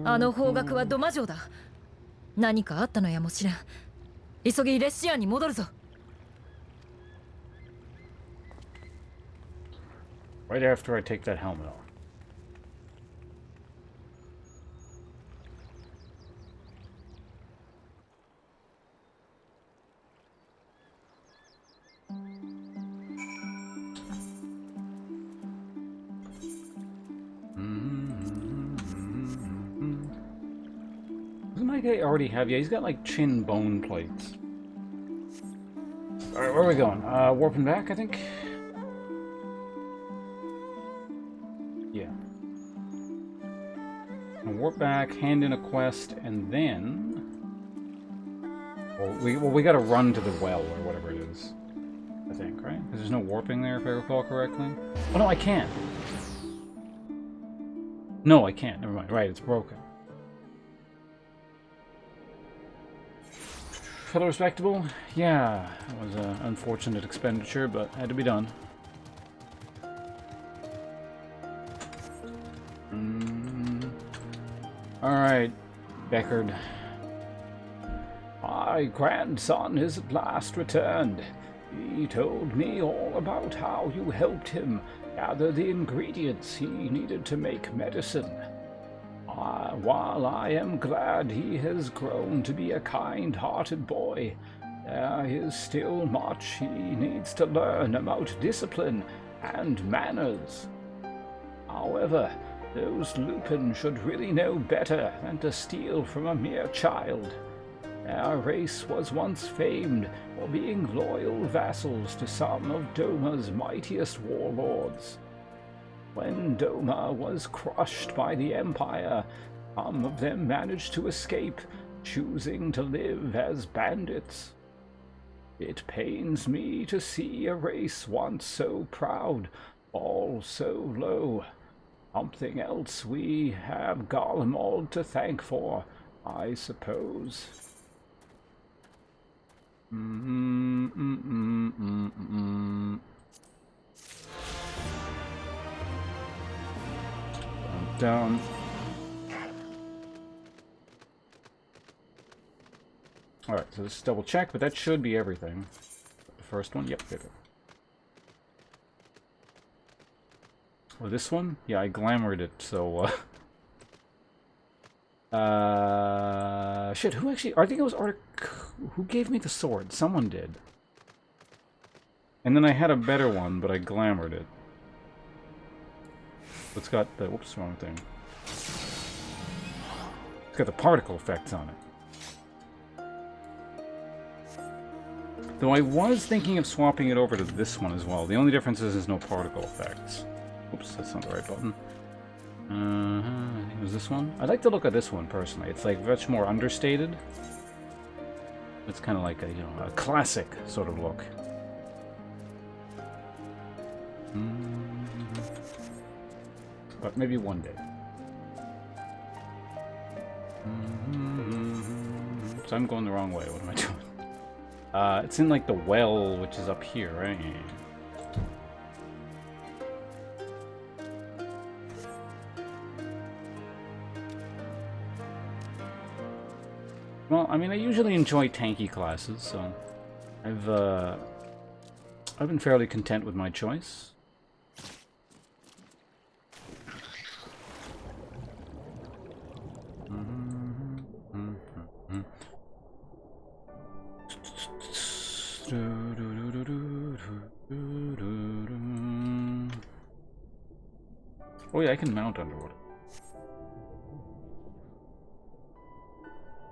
あの方角は土間城だ。何かあったのやもしれん。急ぎレシアンに戻るぞ。Right after I take that helmet off. Doesn't my guy already have? Yeah, he's got like chin bone plates. Alright, where are we going? Warping back, I think? Yeah. And warp back, hand in a quest, and then... Well, we gotta run to the well, or whatever it is. I think, right? Because there's no warping there, if I recall correctly. Oh, no, I can't! No, I can't. Never mind. Right, it's broken. Fellow respectable? Yeah, it was an unfortunate expenditure, but had to be done. Alright, Deckard. My grandson is at last returned. He told me all about how you helped him gather the ingredients he needed to make medicine. While I am glad he has grown to be a kind-hearted boy, there is still much he needs to learn about discipline and manners. However, those Lupin should really know better than to steal from a mere child. Their race was once famed for being loyal vassals to some of Doma's mightiest warlords. When Doma was crushed by the Empire, some of them managed to escape, choosing to live as bandits. It pains me to see a race once so proud fall so low. Something else we have Garlemald to thank for, I suppose. Down. Alright, so let's double check, but that should be everything. The first one? Yep, good. Oh, this one? Yeah, I glamoured it, so, shit, who actually... I think it was Arctic... Who gave me the sword? Someone did. And then I had a better one, but I glamoured it. It's got the... Whoops, wrong thing. It's got the particle effects on it. Though I was thinking of swapping it over to this one as well. The only difference is there's no particle effects. Oops, that's not the right button. I think it was this one. I'd like to look at this one personally. It's like much more understated. It's kind of like a, you know, a classic sort of look. But maybe one day. So I'm going the wrong way. What am I doing? It's in like the well, which is up here, right? Well, I mean, I usually enjoy tanky classes, so I've been fairly content with my choice. Oh yeah, I can mount underwater.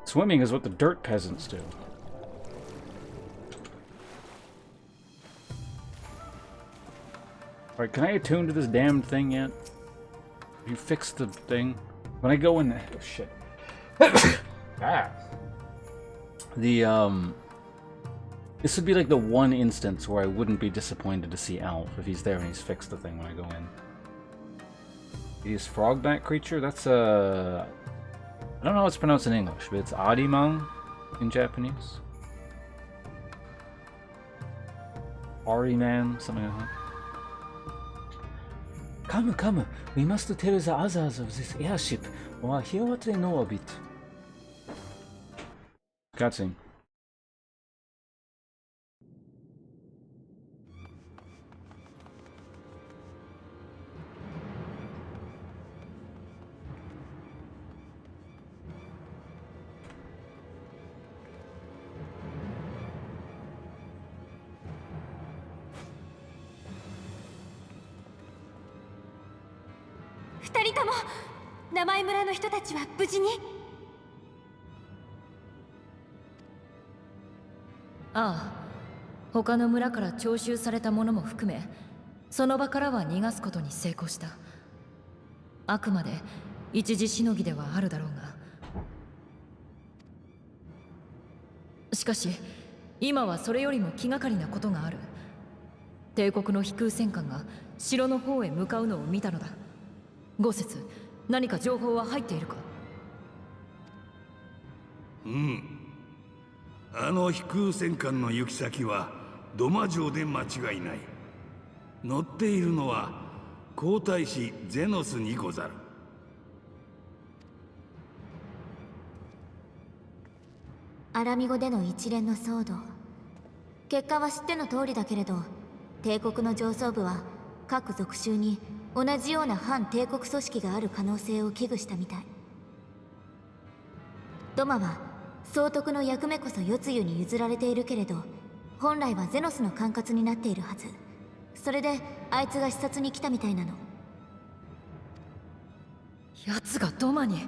Swimming is what the dirt peasants do. Alright, can I attune to this damned thing yet? You fixed the thing? When I go in... Oh, shit. Ah. This would be like the one instance where I wouldn't be disappointed to see Alf if he's there and he's fixed the thing when I go in. He's frogback creature? That's I don't know how it's pronounced in English, but it's Arimang in Japanese. Ariman, something like that. Come, come, we must tell the others of this airship, or hear what they know of it. Cutscene.2人とも名前村の人たちは無事に？ああ、他の村から徴収されたものも含め、その場からは逃がすことに成功した。あくまで一時しのぎではあるだろうが。しかし今はそれよりも気がかりなことがある。帝国の飛空戦艦が城の方へ向かうのを見たのだ。五節、何か情報は入っているか？あの飛空戦艦の行き先は土間城で間違いない。乗っているのは皇太子ゼノスにござる。アラミゴでの一連の騒動、結果は知っての通りだけれど、帝国の上層部は各属州に同じような反帝国組織がある可能性を危惧したみたい。ドマは総督の役目こそ世露に譲られているけれど、本来はゼノスの管轄になっているはず。それであいつが視察に来たみたいなの。奴がドマに？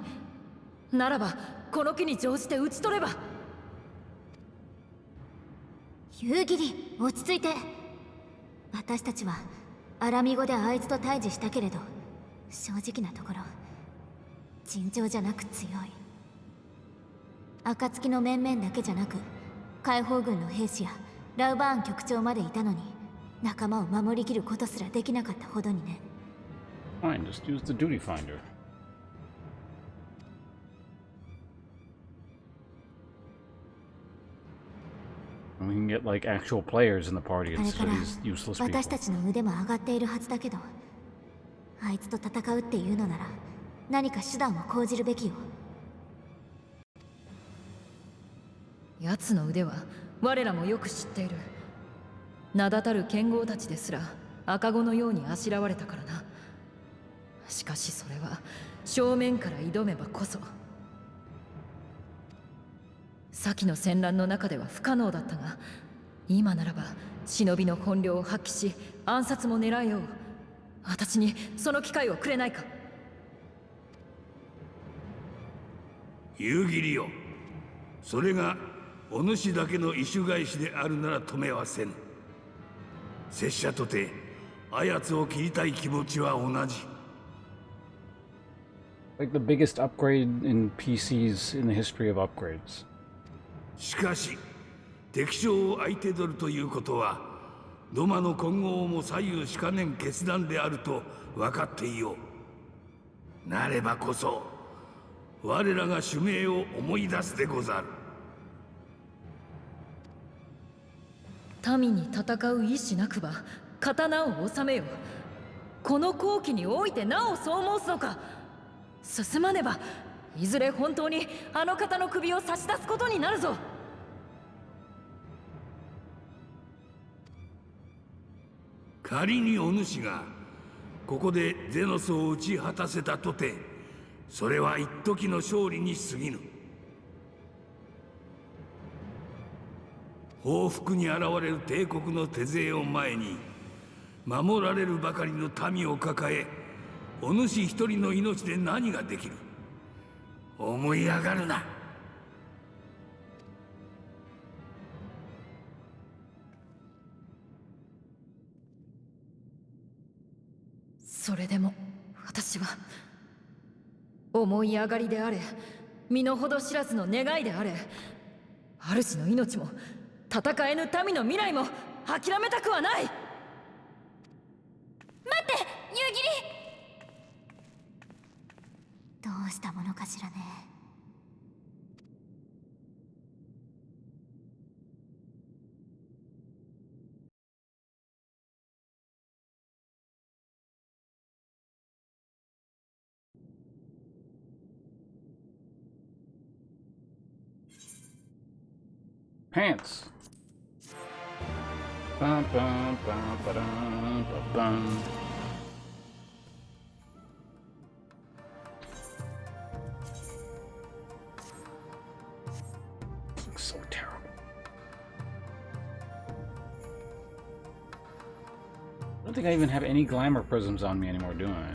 ならばこの機に乗じて討ち取れば。夕霧、落ち着いて。私たちはアラミゴであいつと対峙したけれど、正直なところ尋常じゃなく強い。暁の面々だけじゃなく、解放軍の兵士やラウバーン局長までいたのに、仲間を守りきることすらできなかったほどにね。Fine, just use the duty finder. And we can get like actual players in the party あれ instead か of ら these useless 私 people. たちの腕も上がっているはずだけど、あいつと戦うっていうのなら何か手段を講じるべきよ。奴の腕は我らもよく知っている。名だたる剣豪たちですら赤子のようにあしらわれたからな。しかしそれは正面から挑めばこそ。先の戦乱の中では不可能だったが、今ならば忍びの本領を発揮し暗殺も狙えよう。私にその機会をくれないか？夕霧よ、それがお主だけの意種返しであるなら止めはせぬ。拙者とてあやつを切りたい気持ちは同じ。Like the biggest upgrade in PCs in the history of upgrades. しかし敵将を相手取るということはドマの今後をも左右しかねん決断であると分かっていよう。なればこそ我らが使命を思い出すでござる。民に戦う意志なくば刀を収めよ。この好機においてなおそう申すのか？進まねばいずれ本当にあの方の首を差し出すことになるぞ。仮にお主がここでゼノスを打ち果たせたとて、それは一時の勝利に過ぎぬ。報復に現れる帝国の手勢を前に守られるばかりの民を抱えお主一人の命で何ができる。思い上がるな。それでも私は思い上がりであれ、身の程知らずの願いであれ、主の命も戦えぬ民の未来も諦めたくはない。待って夕霧。どうしたものかしらね。Pants. Bum, bum, bum, ba-dum, ba-bum. Looks so terrible. I don't think I even have any glamour prisms on me anymore, do I?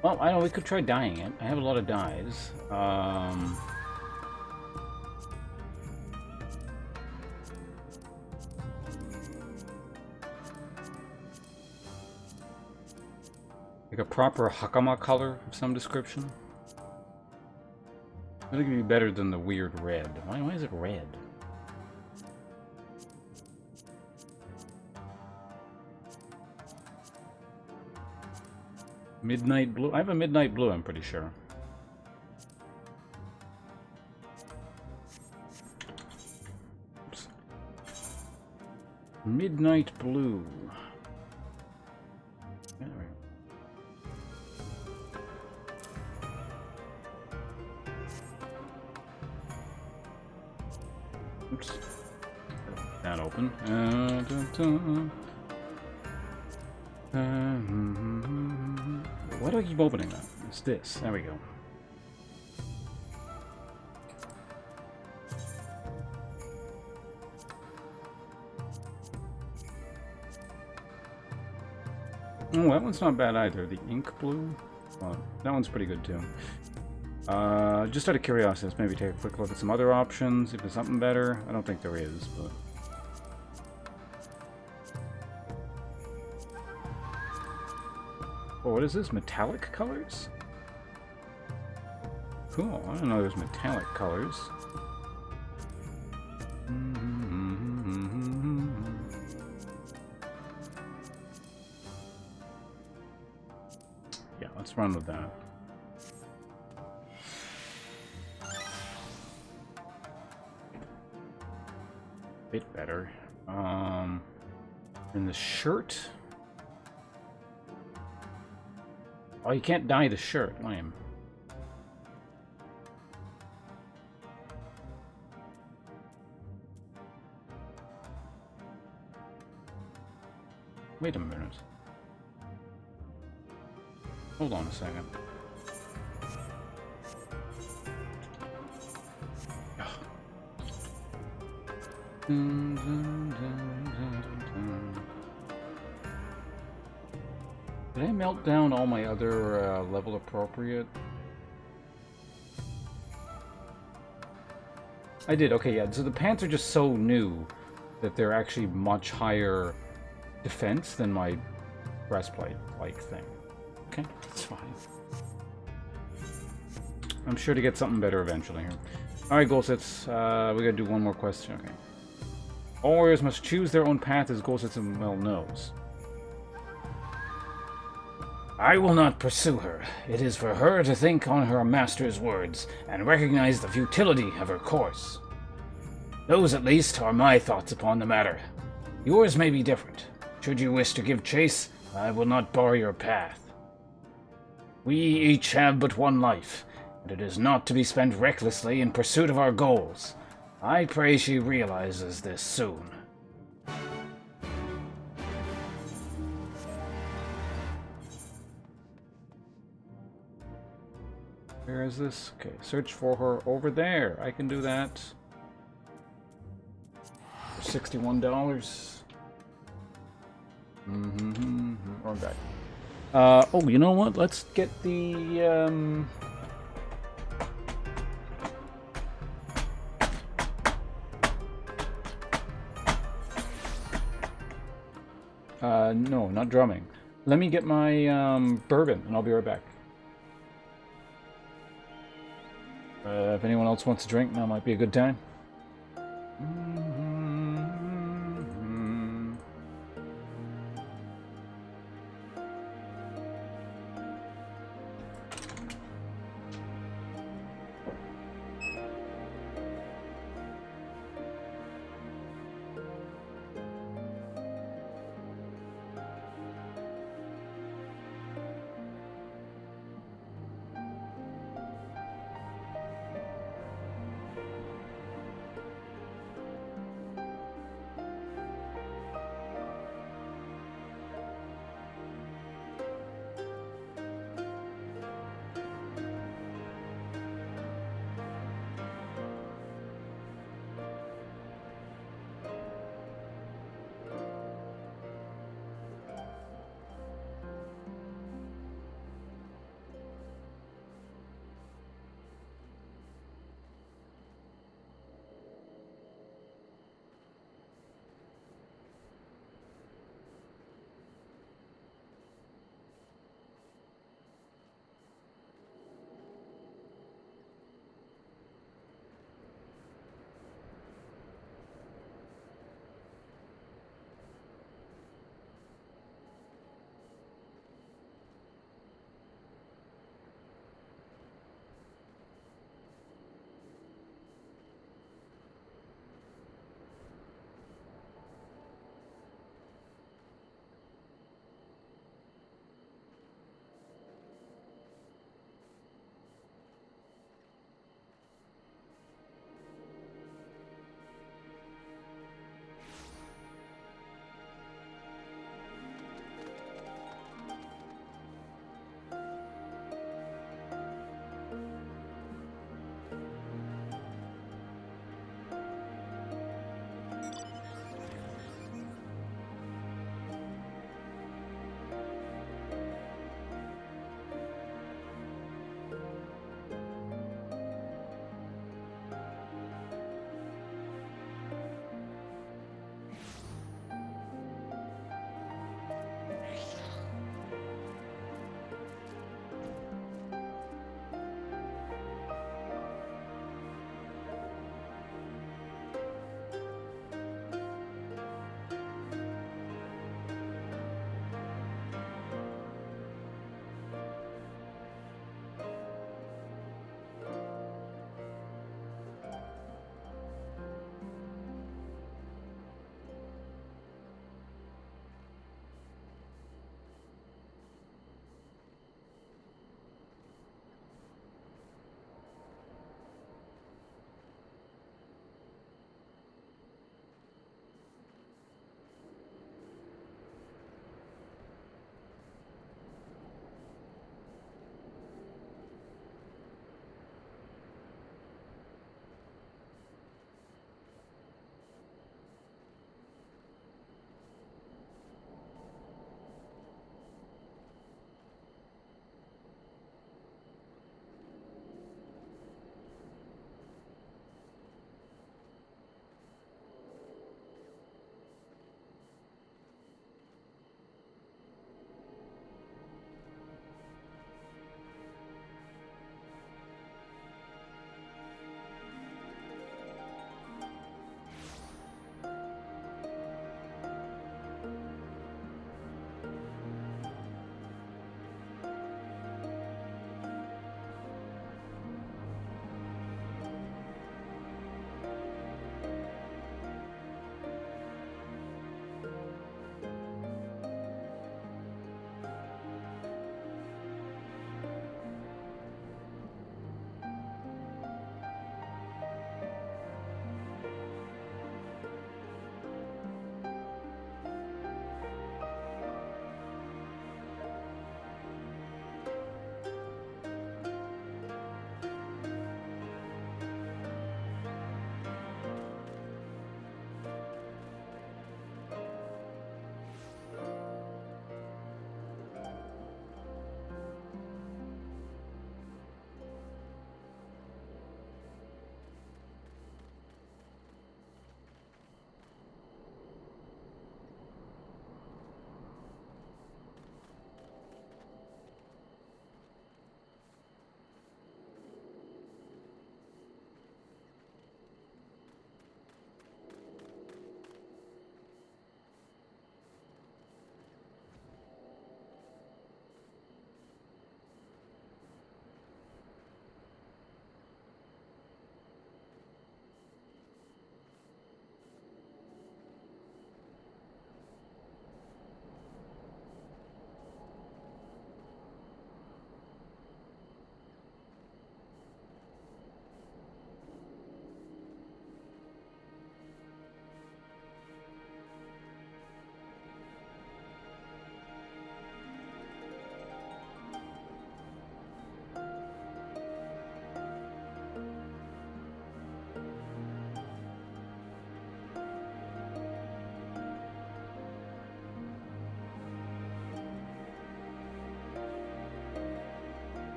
Well, I know we could try dyeing it. I have a lot of dyes. Like a proper hakama color of some description. I think it'd be better than the weird red. Why is it red? Midnight blue? I have a midnight blue, I'm pretty sure. Oops. Midnight blue. There we go. Oops. That open. Why do I keep opening that? It's this. There we go. Oh, that one's not bad either. The ink blue? Well, that one's pretty good too. Just out of curiosity, let's maybe take a quick look at some other options. If there's something better. I don't think there is, but... Oh, what is this? Metallic colors? Cool. I didn't know there was metallic colors. Yeah, let's run with that. Bit better. And the shirt. Oh, you can't dye the shirt. Lame. Wait a minute. Hold on a second. Did I melt down all my other level appropriate? I did, okay, yeah. So the pants are just so new that they're actually much higher defense than my breastplate-like thing. Okay, that's fine. I'm sure to get something better eventually here. Alright, goal sets. We gotta do one more question, okay. All warriors must choose their own path, as goal sets well knows. I will not pursue her. It is for her to think on her master's words and recognize the futility of her course. Those, at least, are my thoughts upon the matter. Yours may be different. Should you wish to give chase, I will not bar your path. We each have but one life, and it is not to be spent recklessly in pursuit of our goals. I pray she realizes this soon. Where is this? Okay, search for her over there. I can do that. For $61. Wrong guy. Oh, you know what? Let's get the no, not drumming. Let me get my bourbon, and I'll be right back. If anyone else wants a drink, now might be a good time.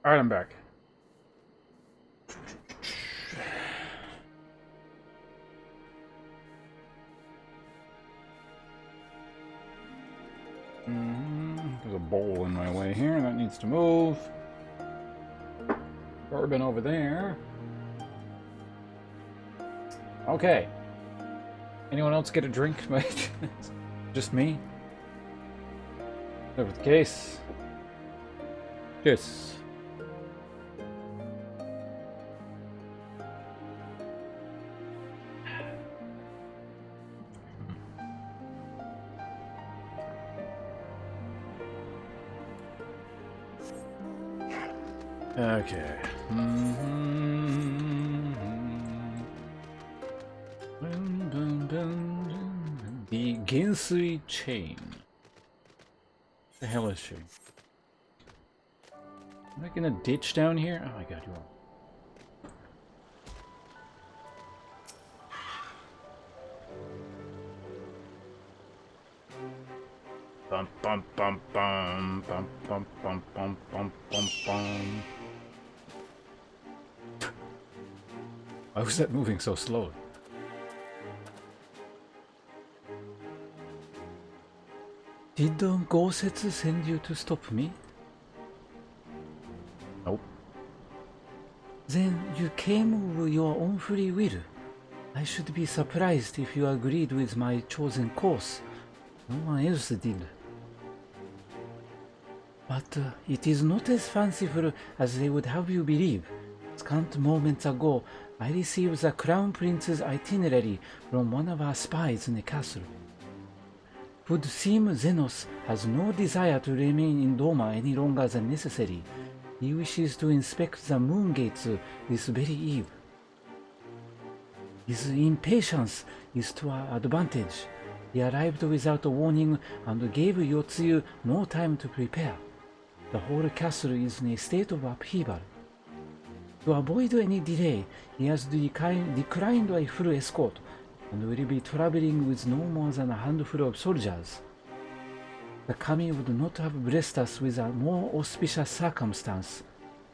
Alright, I'm back. There's a bowl in my way here that needs to move. Bourbon over there. Okay. Anyone else get a drink? Just me? Never the case. Cheers. Okay. The Gensui chain. What the hell is she? Am I in a ditch down here? Oh my god, you are. Bum bum bum bum bum bum bum bum bum bum bum. Why was that moving so slowly? Did Gosetsu send you to stop me? Nope. Then you came of your own free will. I should be surprised if you agreed with my chosen course. No one else did. But it is not as fanciful as they would have you believe. Scant moments ago, I received the Crown Prince's itinerary from one of our spies in the castle. Would seem Zenos has no desire to remain in Doma any longer than necessary. He wishes to inspect the moon gates this very eve. His impatience is to our advantage. He arrived without warning and gave Yotsuyu no time to prepare. The whole castle is in a state of upheaval. To avoid any delay, he has declined a full escort and will be traveling with no more than a handful of soldiers. The kami would not have blessed us with a more auspicious circumstance.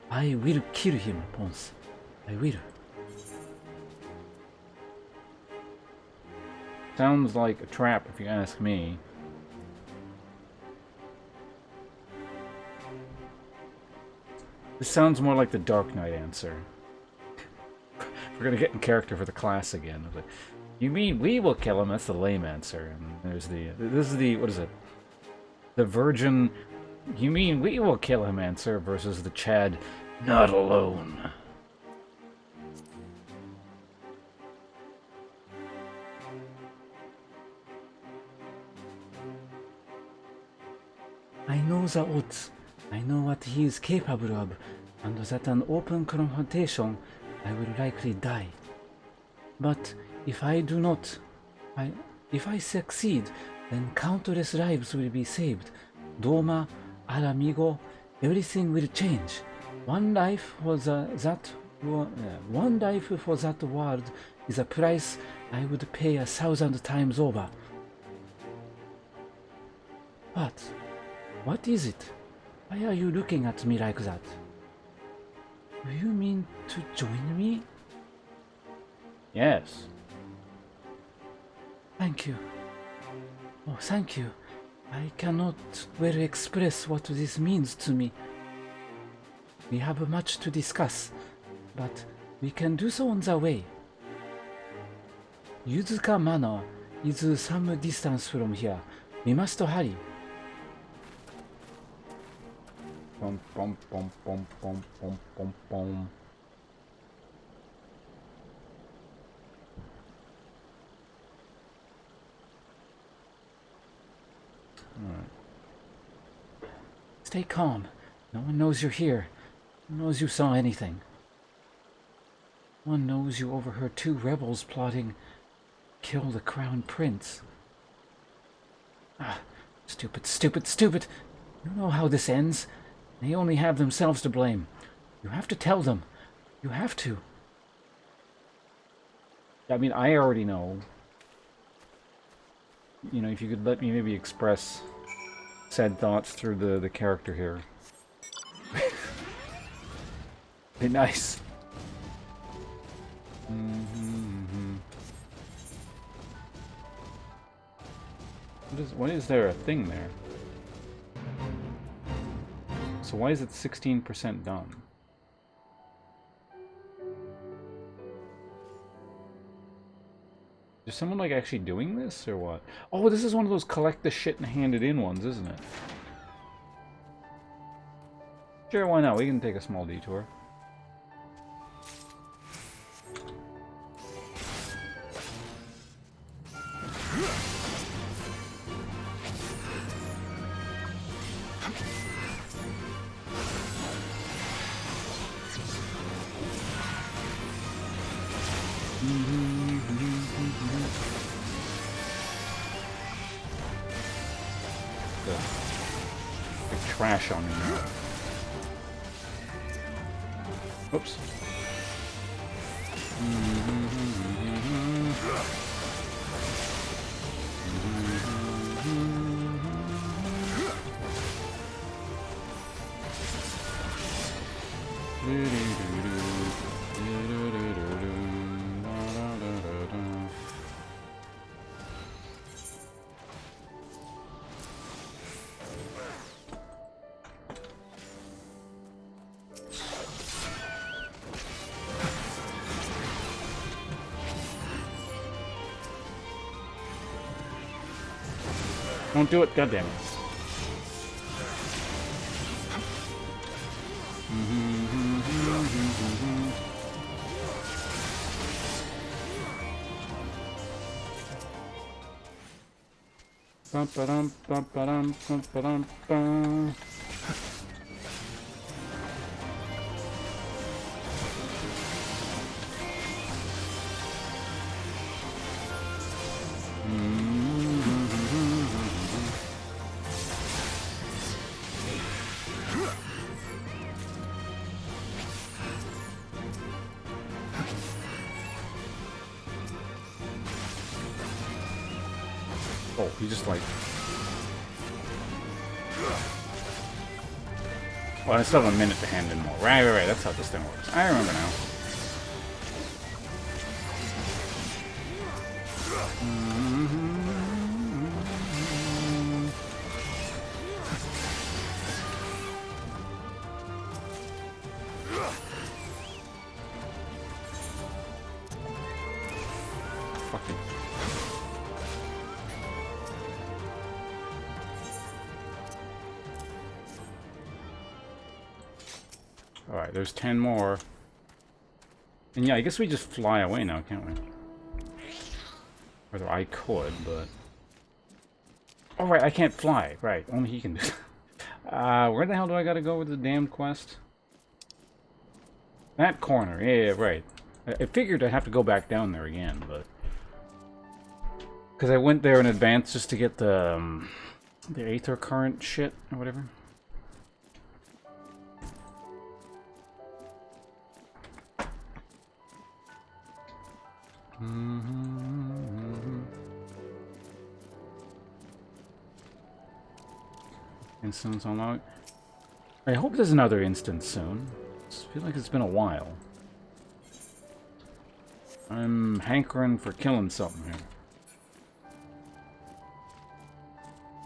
I will kill him, Pons. I will. Sounds like a trap if you ask me. This sounds more like the Dark Knight answer. We're gonna get in character for the class again. Like, you mean we will kill him? That's the lame answer. And there's the this is the what is it? The virgin. You mean we will kill him answer versus the Chad. Not alone. I know the odds. I know what he is capable of, and that an open confrontation, I will likely die. But if I do not, if I succeed, then countless lives will be saved. Doma, Aramigo, everything will change. One life for that world is a price I would pay 1,000 times over. But what is it? Why are you looking at me like that? Do you mean to join me? Yes. Thank you. Oh, thank you. I cannot well express what this means to me. We have much to discuss, but we can do so on the way. Yuzuka Manor is some distance from here. We must hurry. Bum bum bum bum bum bum bum bum. Stay calm. No one knows you're here. No one knows you saw anything. No one knows you overheard two rebels plotting to kill the Crown Prince. Ah, stupid, stupid, stupid. You know how this ends. They only have themselves to blame. You have to tell them. You have to. I mean, I already know. You know, if you could let me maybe express said thoughts through the character here. Hey, nice. What is there a thing there? So why is it 16% done? Is someone like actually doing this or what? Oh, this is one of those collect the shit and hand it in ones, isn't it? Sure, why not? We can take a small detour. Big trash on me now. Oops. Don't do it, goddammit. Oh, he just like... Well, I still have a minute to hand in more. Right, that's how this thing works. I remember now. Fucking... Alright, there's 10 more. And yeah, I guess we just fly away now, can't we? Or I could, but... Oh, right, I can't fly. Right, only he can do that. Where the hell do I gotta go with the damn quest? That corner, yeah, right. I figured I'd have to go back down there again, but... Because I went there in advance just to get the Aether Current shit, or whatever. Instance unlocked. I hope there's another instance soon. I feel like it's been a while. I'm hankering for killing something here.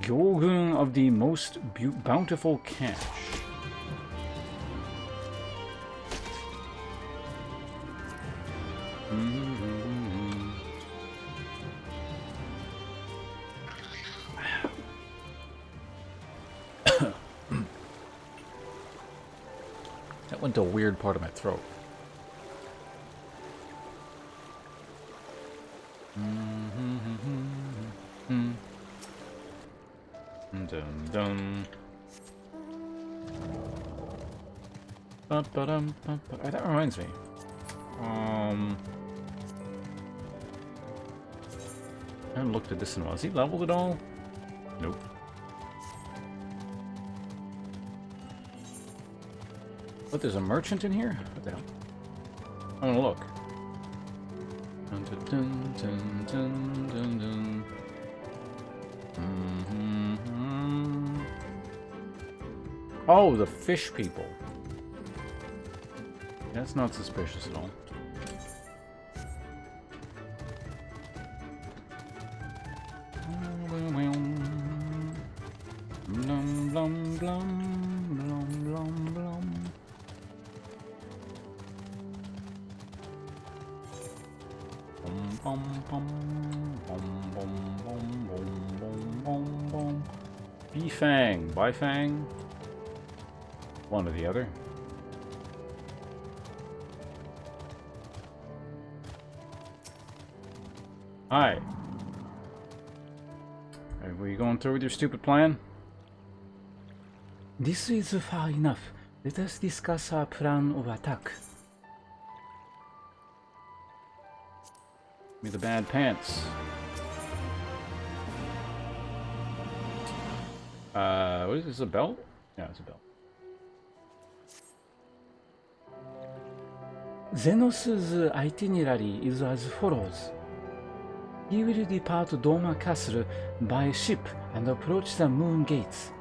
Gyogun of the most bountiful cache. That went to a weird part of my throat. Dum dum. That reminds me. I haven't looked at this in a while. Is he leveled at all? Nope. What, there's a merchant in here? What the hell? I wanna look. Dun, dun, dun, dun, dun, dun, dun. Oh, the fish people. That's not suspicious at all. Blum, blum, blum, blum, blum, blum. Bum, bum, bum, bum, bum, bum, bum, bum, bum. B-Fang, Bifang? One or the other. Hi. Were you going through with your stupid plan? This is far enough. Let us discuss our plan of attack. Give me the bad pants. What is this, a belt? Yeah, it's a belt. Zenos' itinerary is as follows. He will depart Doma Castle by ship and approach the Moon Gates.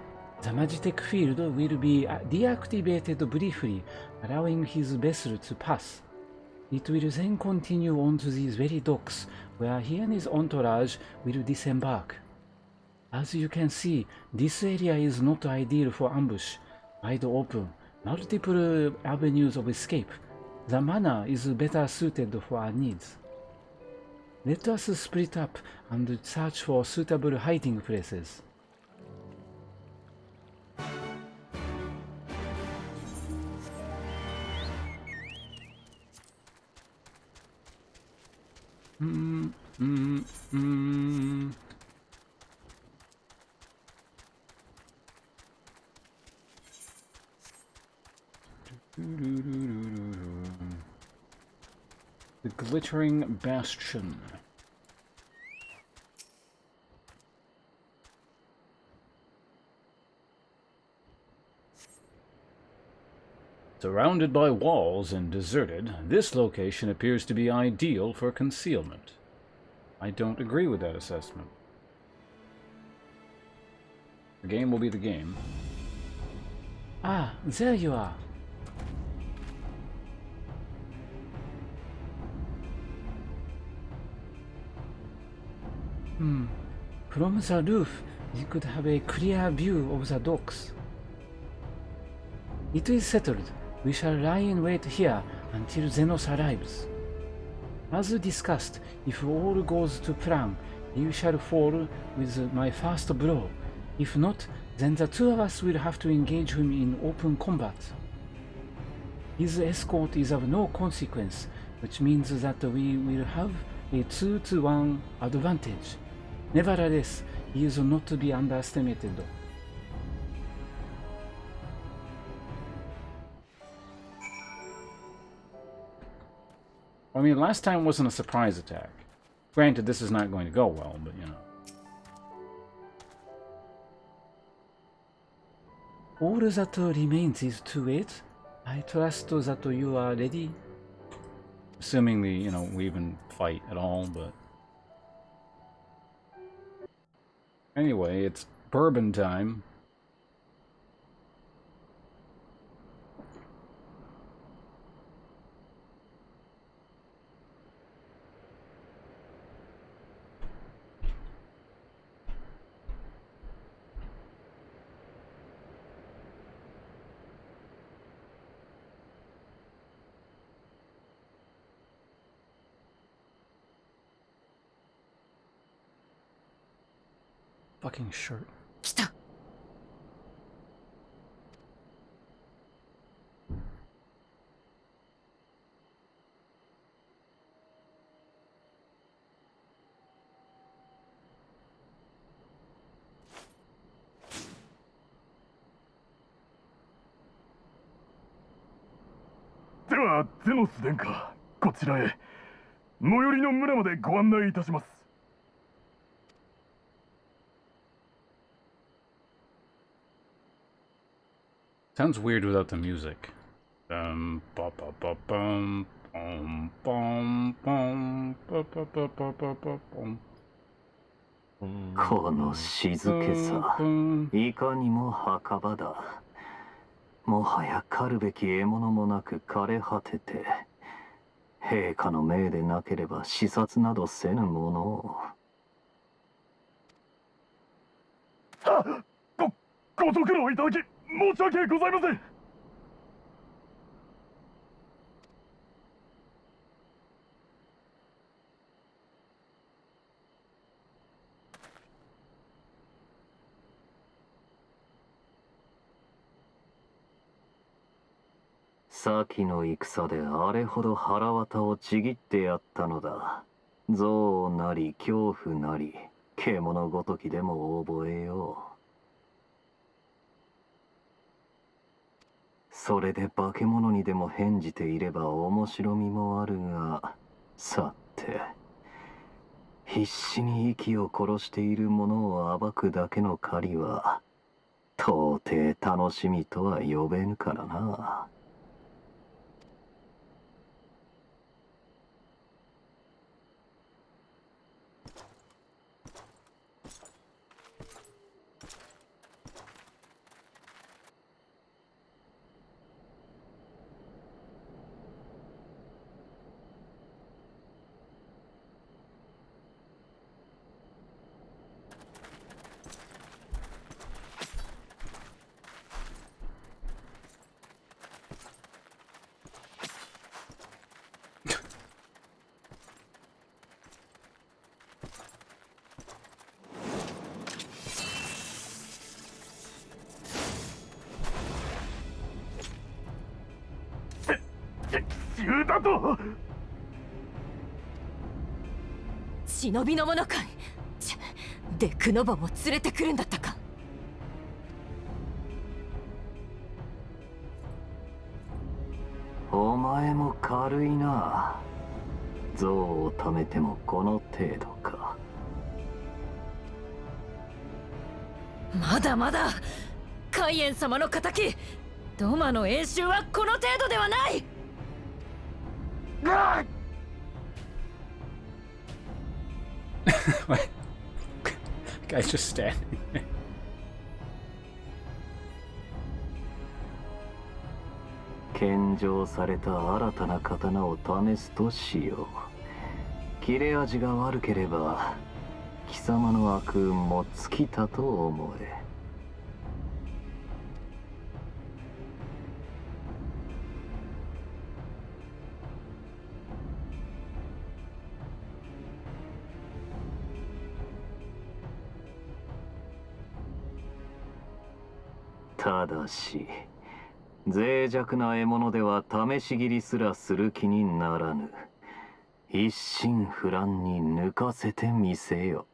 The Magitech field will be deactivated briefly, allowing his vessel to pass. It will then continue on to these very docks, where he and his entourage will disembark. As you can see, this area is not ideal for ambush. Wide open, multiple avenues of escape. The manor is better suited for our needs. Let us split up and search for suitable hiding places. The Glittering Bastion. Surrounded by walls and deserted, this location appears to be ideal for concealment. I don't agree with that assessment. The game will be the game. Ah, there you are. From the roof, you could have a clear view of the docks. It is settled. We shall lie in wait here until Zenos arrives. As discussed, if all goes to plan, you shall fall with my first blow. If not, then the two of us will have to engage him in open combat. His escort is of no consequence, which means that we will have a 2-to-1 advantage. Nevertheless, he is not to be underestimated though. I mean, last time wasn't a surprise attack. Granted, this is not going to go well, but you know. All that remains is to wait. I trust that you are ready. Assuming we even fight at all, but... Anyway, it's bourbon time. Fucking shirt. 来た。ではゼノス殿下、こちらへ最寄りの村までご案内いたします。Sounds weird without the music. Bum, ba, ba, ba, bum, bum, bum, bum, ba, ba, ba, ba, ba, ba, bum. この静けさ、いかにも墓場だ。もはや狩るべき獲物もなく枯れ果てて、陛下の命でなければ視察などせぬものを。ご足労いただき申し訳ございません。先の戦であれほど腹渡をちぎってやったのだ。憎悪なり恐怖なり獣ごときでも覚えよう。それで化け物にでも変じていれば面白みもあるが、さて必死に息を殺している者を暴くだけの狩りは到底楽しみとは呼べぬからな。急だと。忍びの者かい。デクノボも連れてくるんだったか。お前も軽いな。憎悪をためてもこの程度か。まだまだ海燕様の敵ドマの演習はこの程度ではない。Guy's just standing there. 献上された新たな刀を試すとしよう。切れ味が悪ければ貴様の悪運も尽きたと思え。ただし脆弱な獲物では試し斬りすらする気にならぬ。一心不乱に抜かせてみせよ。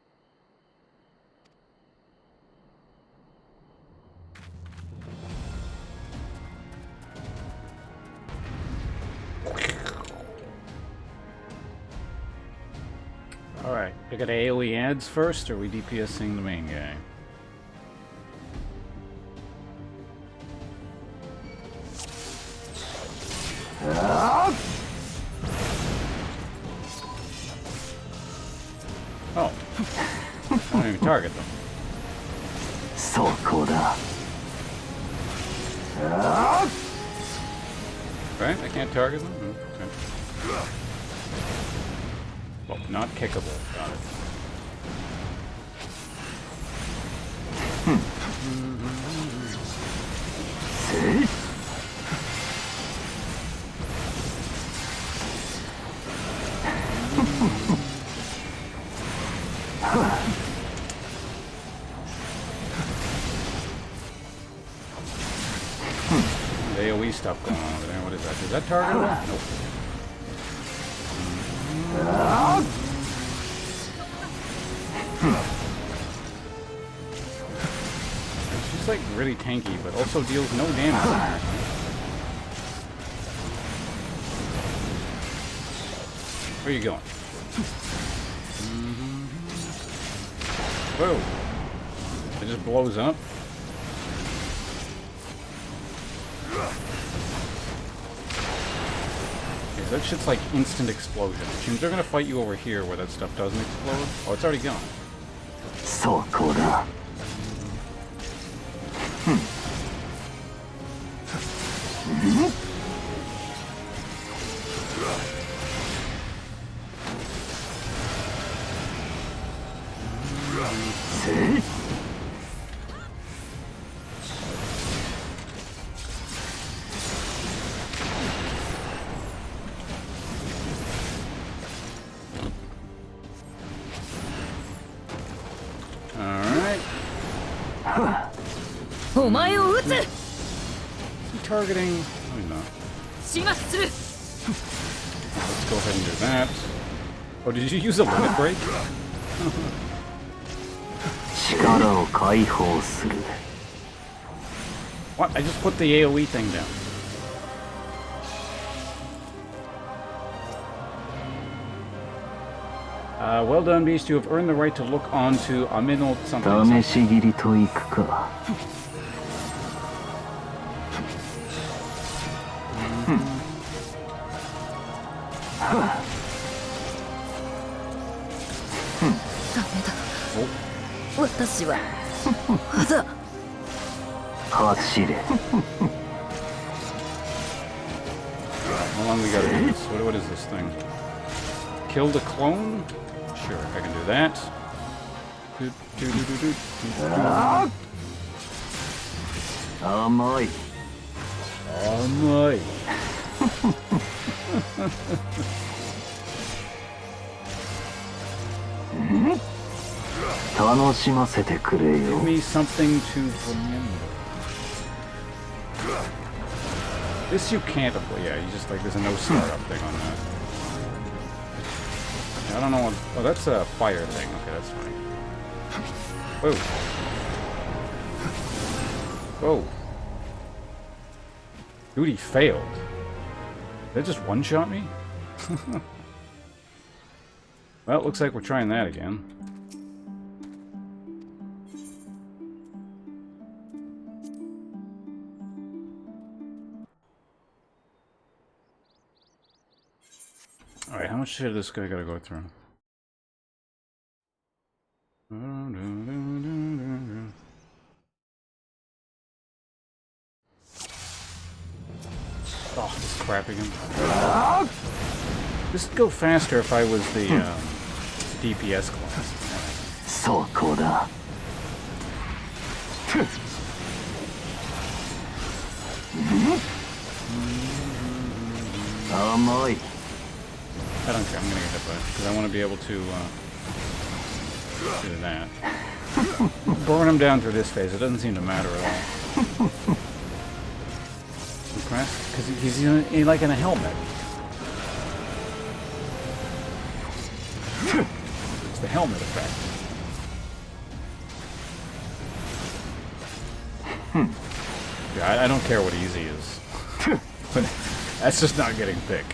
Alright, I got AoE ads first, or are we DPSing the main guy? Oh. I don't even target them. そこだ。Right? I can't target them? Okay. Well, not kickable. Got it. AoE stuff going on over there. What is that? Is that targetable? Nope. She's like really tanky, but also deals no damage. Where are you going? Whoa! It just blows up. Okay, that shit's like instant explosion. It seems they're gonna fight you over here where that stuff doesn't explode. Oh, it's already gone. そこだ。お前を撃つ。 Is he targeting? No, he's not. 始末する。 Let's go ahead and do that. Oh, did you use a limit break? 力を解放する。 What? I just put the AoE thing down. Well done, Beast. You have earned the right to look onto Amino something. 試し切りといくか。ダメだ。私はまだ。走れ。 How long we gotta do this? What is this thing? Kill the clone? Sure, I can do that. Amai. Amai. 楽しませてくれよ。 Give me something to remember. This you can't avoid. Yeah, you just like there's a no startup thing on that. Yeah, I don't know what. Oh, that's a fire thing. Okay, that's fine. Whoa. Whoa. Dude, he failed. Did that just one-shot me? Well, it looks like we're trying that again. Alright, how much shit this guy gotta go through? Oh, this crap again. This would go faster if I was the DPS class. そこだ。甘い。 I don't care, I'm gonna get hit by it, because I want to be able to do that. Burn him down through this phase, it doesn't seem to matter at all. Impressed? Because he's like in a helmet. It's the helmet effect. Yeah, I don't care what easy is. But that's just not getting thick.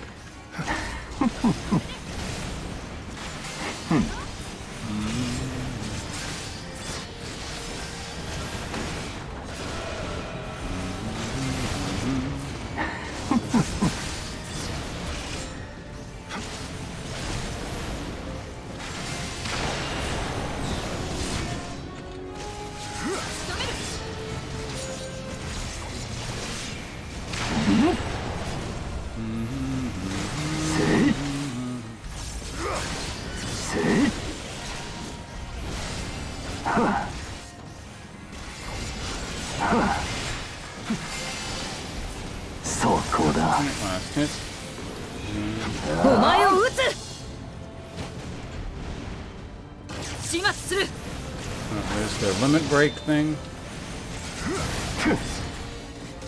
Last hit. お前を撃つ。始末する。 There's the limit break thing.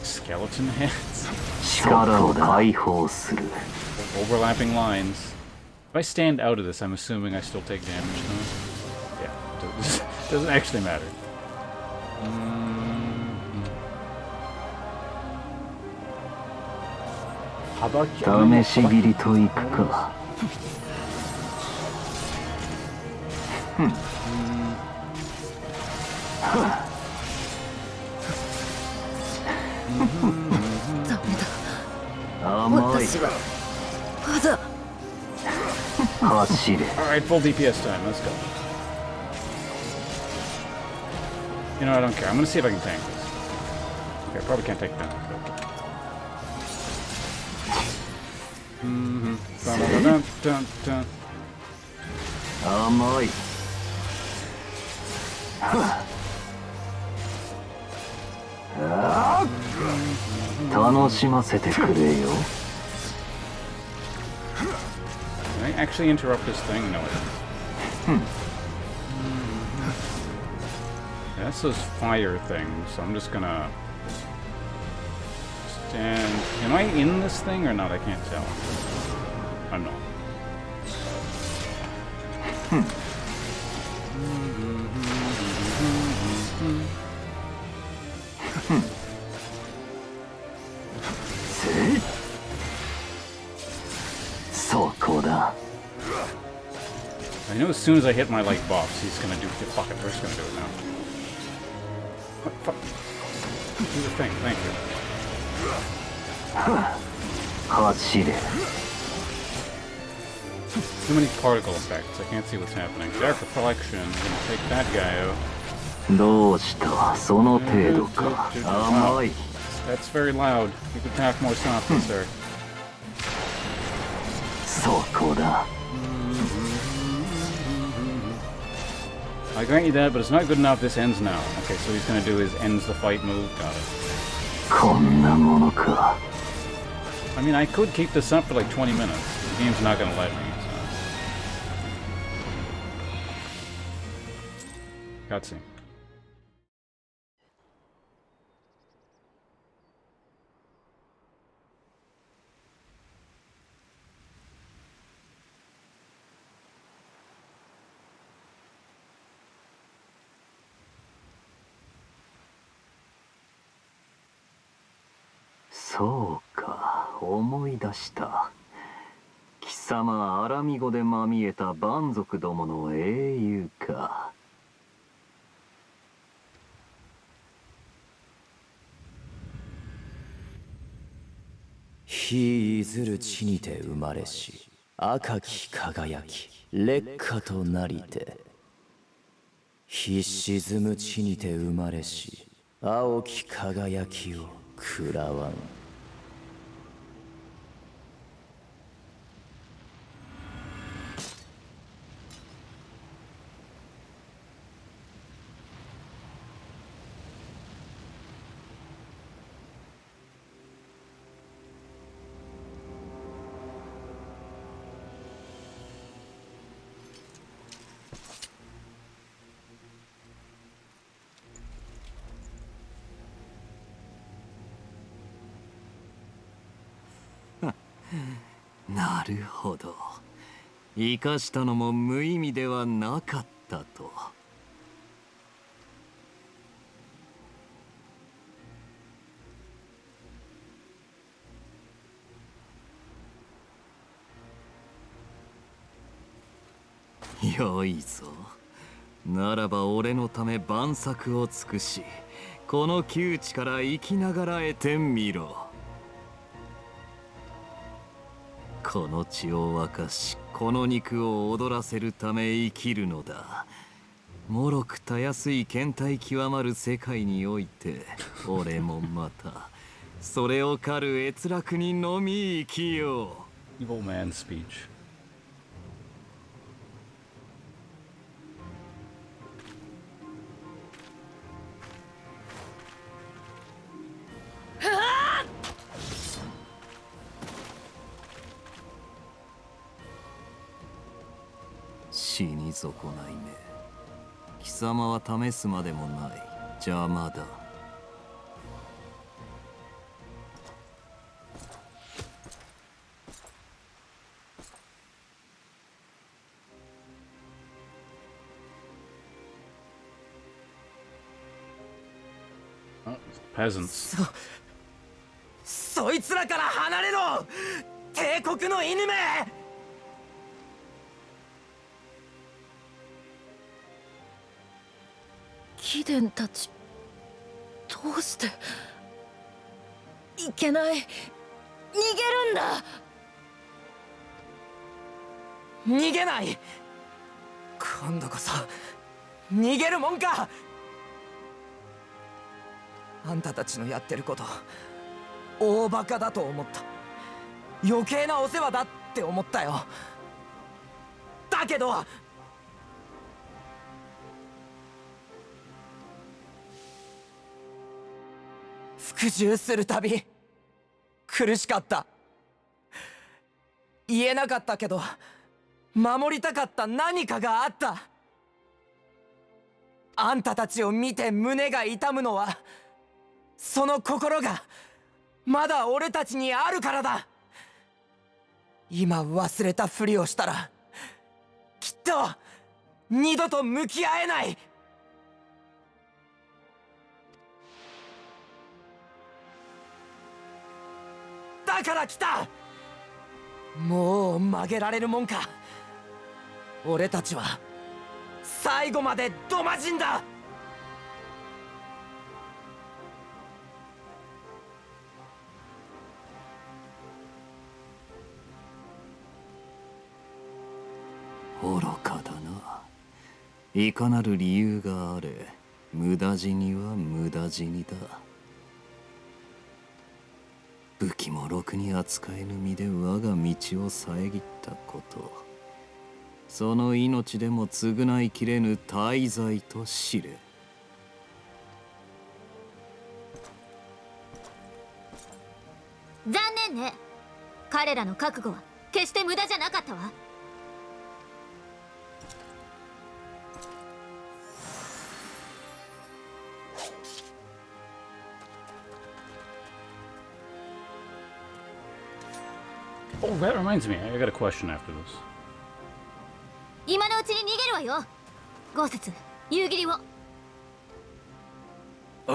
Skeleton heads. 力を解放する。 Overlapping lines. If I stand out of this, I'm assuming I still take damage. No? Yeah, it doesn't actually matter. 試し切りといくか。ダメだ。甘い。私はまだ。走れ。 Alright, full DPS time. Let's go. You know, I don't care. I'm gonna see if I can tank this. Okay, I probably can't take it down. Dun, dun, dun. 甘い。楽しませてくれよ。 Can I actually interrupt this thing? No, I That's those fire things, so I'm just gonna stand. Am I in this thing or not? I can't tell. I'm not. I know as soon as I hit my light buffs, he's gonna do. Fuck it, we're just gonna do it now. Fuck. Do the thing, thank you. Too many particle effects, I can't see what's happening. Dark reflection, I'm gonna take that guy out. That's very loud. You could attack more softly, sir. I grant you that, but it's not good enough. This ends now. Okay, so he's gonna do his ends the fight move. Got it. I mean, I could keep this up for like 20 minutes. The game's not gonna let me, so. Cutscene.そうか、思い出した。貴様アラミ語でまみえた蛮族どもの英雄か。日いずる地にて生まれし、赤き輝き烈火となりて。日沈む地にて生まれし、青き輝きを食らわん。なるほど。生かしたのも無意味ではなかったと。よいぞ。ならば俺のため万策を尽くし、この窮地から生きながらえてみろ。この血を沸かし、この肉を踊らせるため生きるのだ。もろくたやすい倦怠極まる世界において、俺もまたそれを狩る閲楽にのみ生きよう。Evil man speech.「死に損ないめ。貴様は試すまでもない。邪魔だ。」Peasants. そいつらから離れろ、帝国の犬め。貴殿たち、どうしていけない。逃げるんだ。逃げない。今度こそ逃げるもんか。あんたたちのやってること大バカだと思った。余計なお世話だって思ったよ。だけど服従するたび苦しかった。言えなかったけど守りたかった何かがあった。あんたたちを見て胸が痛むのは、その心がまだ俺たちにあるからだ。今忘れたふりをしたらきっと二度と向き合えない。だから来た。もう曲げられるもんか。俺たちは最後までドマジンだ。愚かだな。いかなる理由があれ、無駄死には無駄死にだ。武器もろくに扱えぬ身で我が道を遮ったこと、その命でも償いきれぬ大罪と知れ。残念ね。彼らの覚悟は決して無駄じゃなかったわ。Oh, that reminds me. I got a question after this. 今のうちに逃げるわよ。豪雪、夕霧を。おお。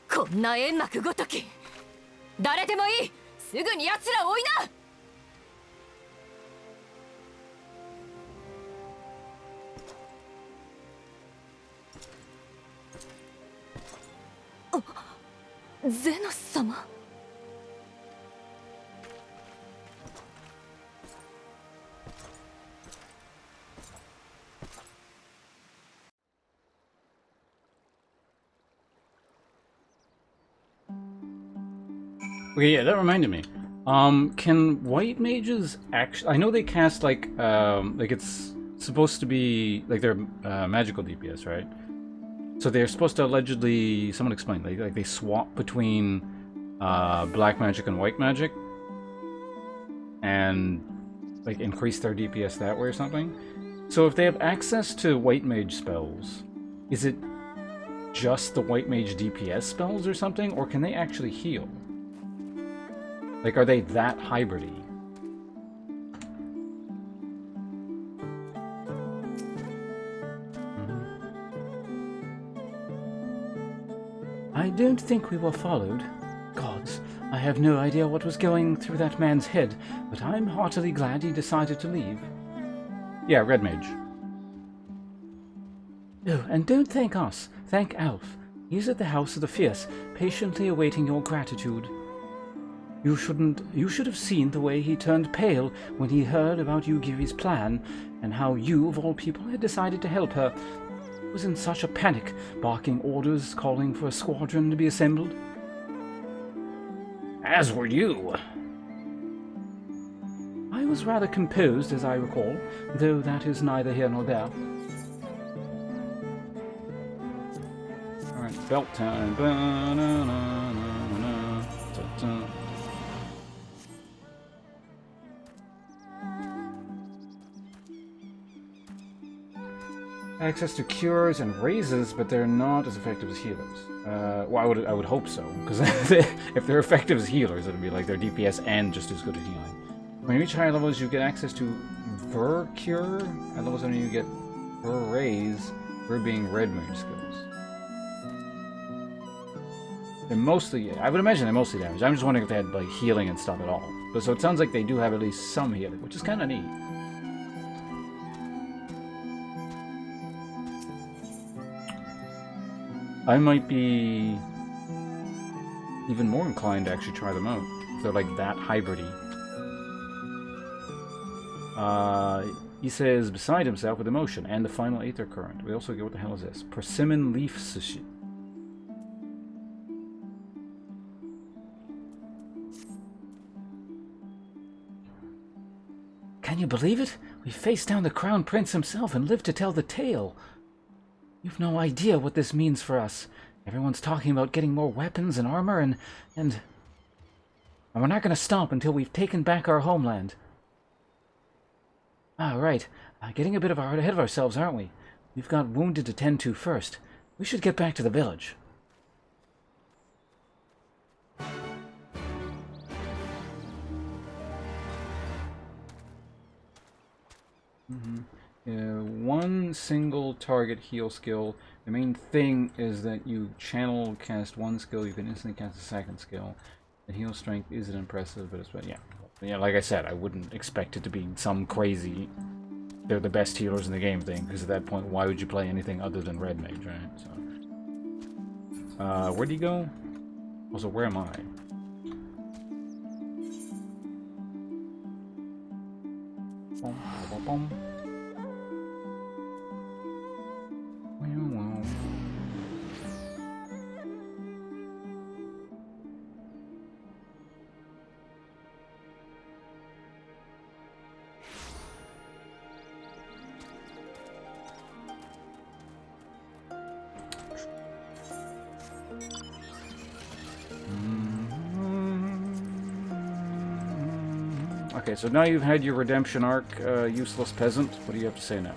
こんな煙幕ごとき、誰でもいい。すぐに奴らを追いな。ゼノス様。Okay, yeah, that reminded me. Can white mages actually? I know they cast like it's supposed to be like they're magical DPS, right? So they're supposed to allegedly, someone explain, like they swap between black magic and white magic, and like increase their DPS that way or something. So if they have access to white mage spells, is it just the white mage DPS spells or something, or can they actually heal? Like, are they that hybridy? I don't think we were followed. Gods, I have no idea what was going through that man's head, but I'm heartily glad he decided to leave. Yeah, red mage. Oh, and don't thank us. Thank Alf. He's at the House of the Fierce, patiently awaiting your gratitude. You should have seen the way he turned pale when he heard about Yugiri's plan, and how you, of all people, had decided to help her. He was in such a panic, barking orders, calling for a squadron to be assembled. As were you. I was rather composed, as I recall, though that is neither here nor there. Alright, belt time. Ba-na-na-na-na-na. Access to cures and raises, but they're not as effective as healers. Well, I would hope so, because if they're effective as healers, it'd be like their DPS and just as good at healing. When you reach higher levels, you get access to Ver Cure. At level 7, you get Ver Raise, Ver being red mage skills. They're mostly, I would imagine they're mostly damage. I'm just wondering if they had like healing and stuff at all. But so it sounds like they do have at least some healing, which is kind of neat. I might be even more inclined to actually try them out. If they're like that hybridy. He says, beside himself with emotion and the final aether current. We also get, what the hell is this? Persimmon leaf sushi. Can you believe it? We faced down the Crown Prince himself and lived to tell the tale. You've no idea what this means for us. Everyone's talking about getting more weapons and armor and we're not going to stop until we've taken back our homeland. Ah, right. Getting a bit ahead of ourselves, aren't we? We've got wounded to tend to first. We should get back to the village. One single target heal skill. The main thing is that you channel cast one skill, you can instantly cast a second skill. The heal strength isn't impressive, but it's yeah. Like I said, I wouldn't expect it to be some crazy they're the best healers in the game thing, because at that point, why would you play anything other than Red Mage, right? So, where do you go? Also, where am I? Bum, bum, bum. Okay, so now you've had your redemption arc, useless peasant. What do you have to say now?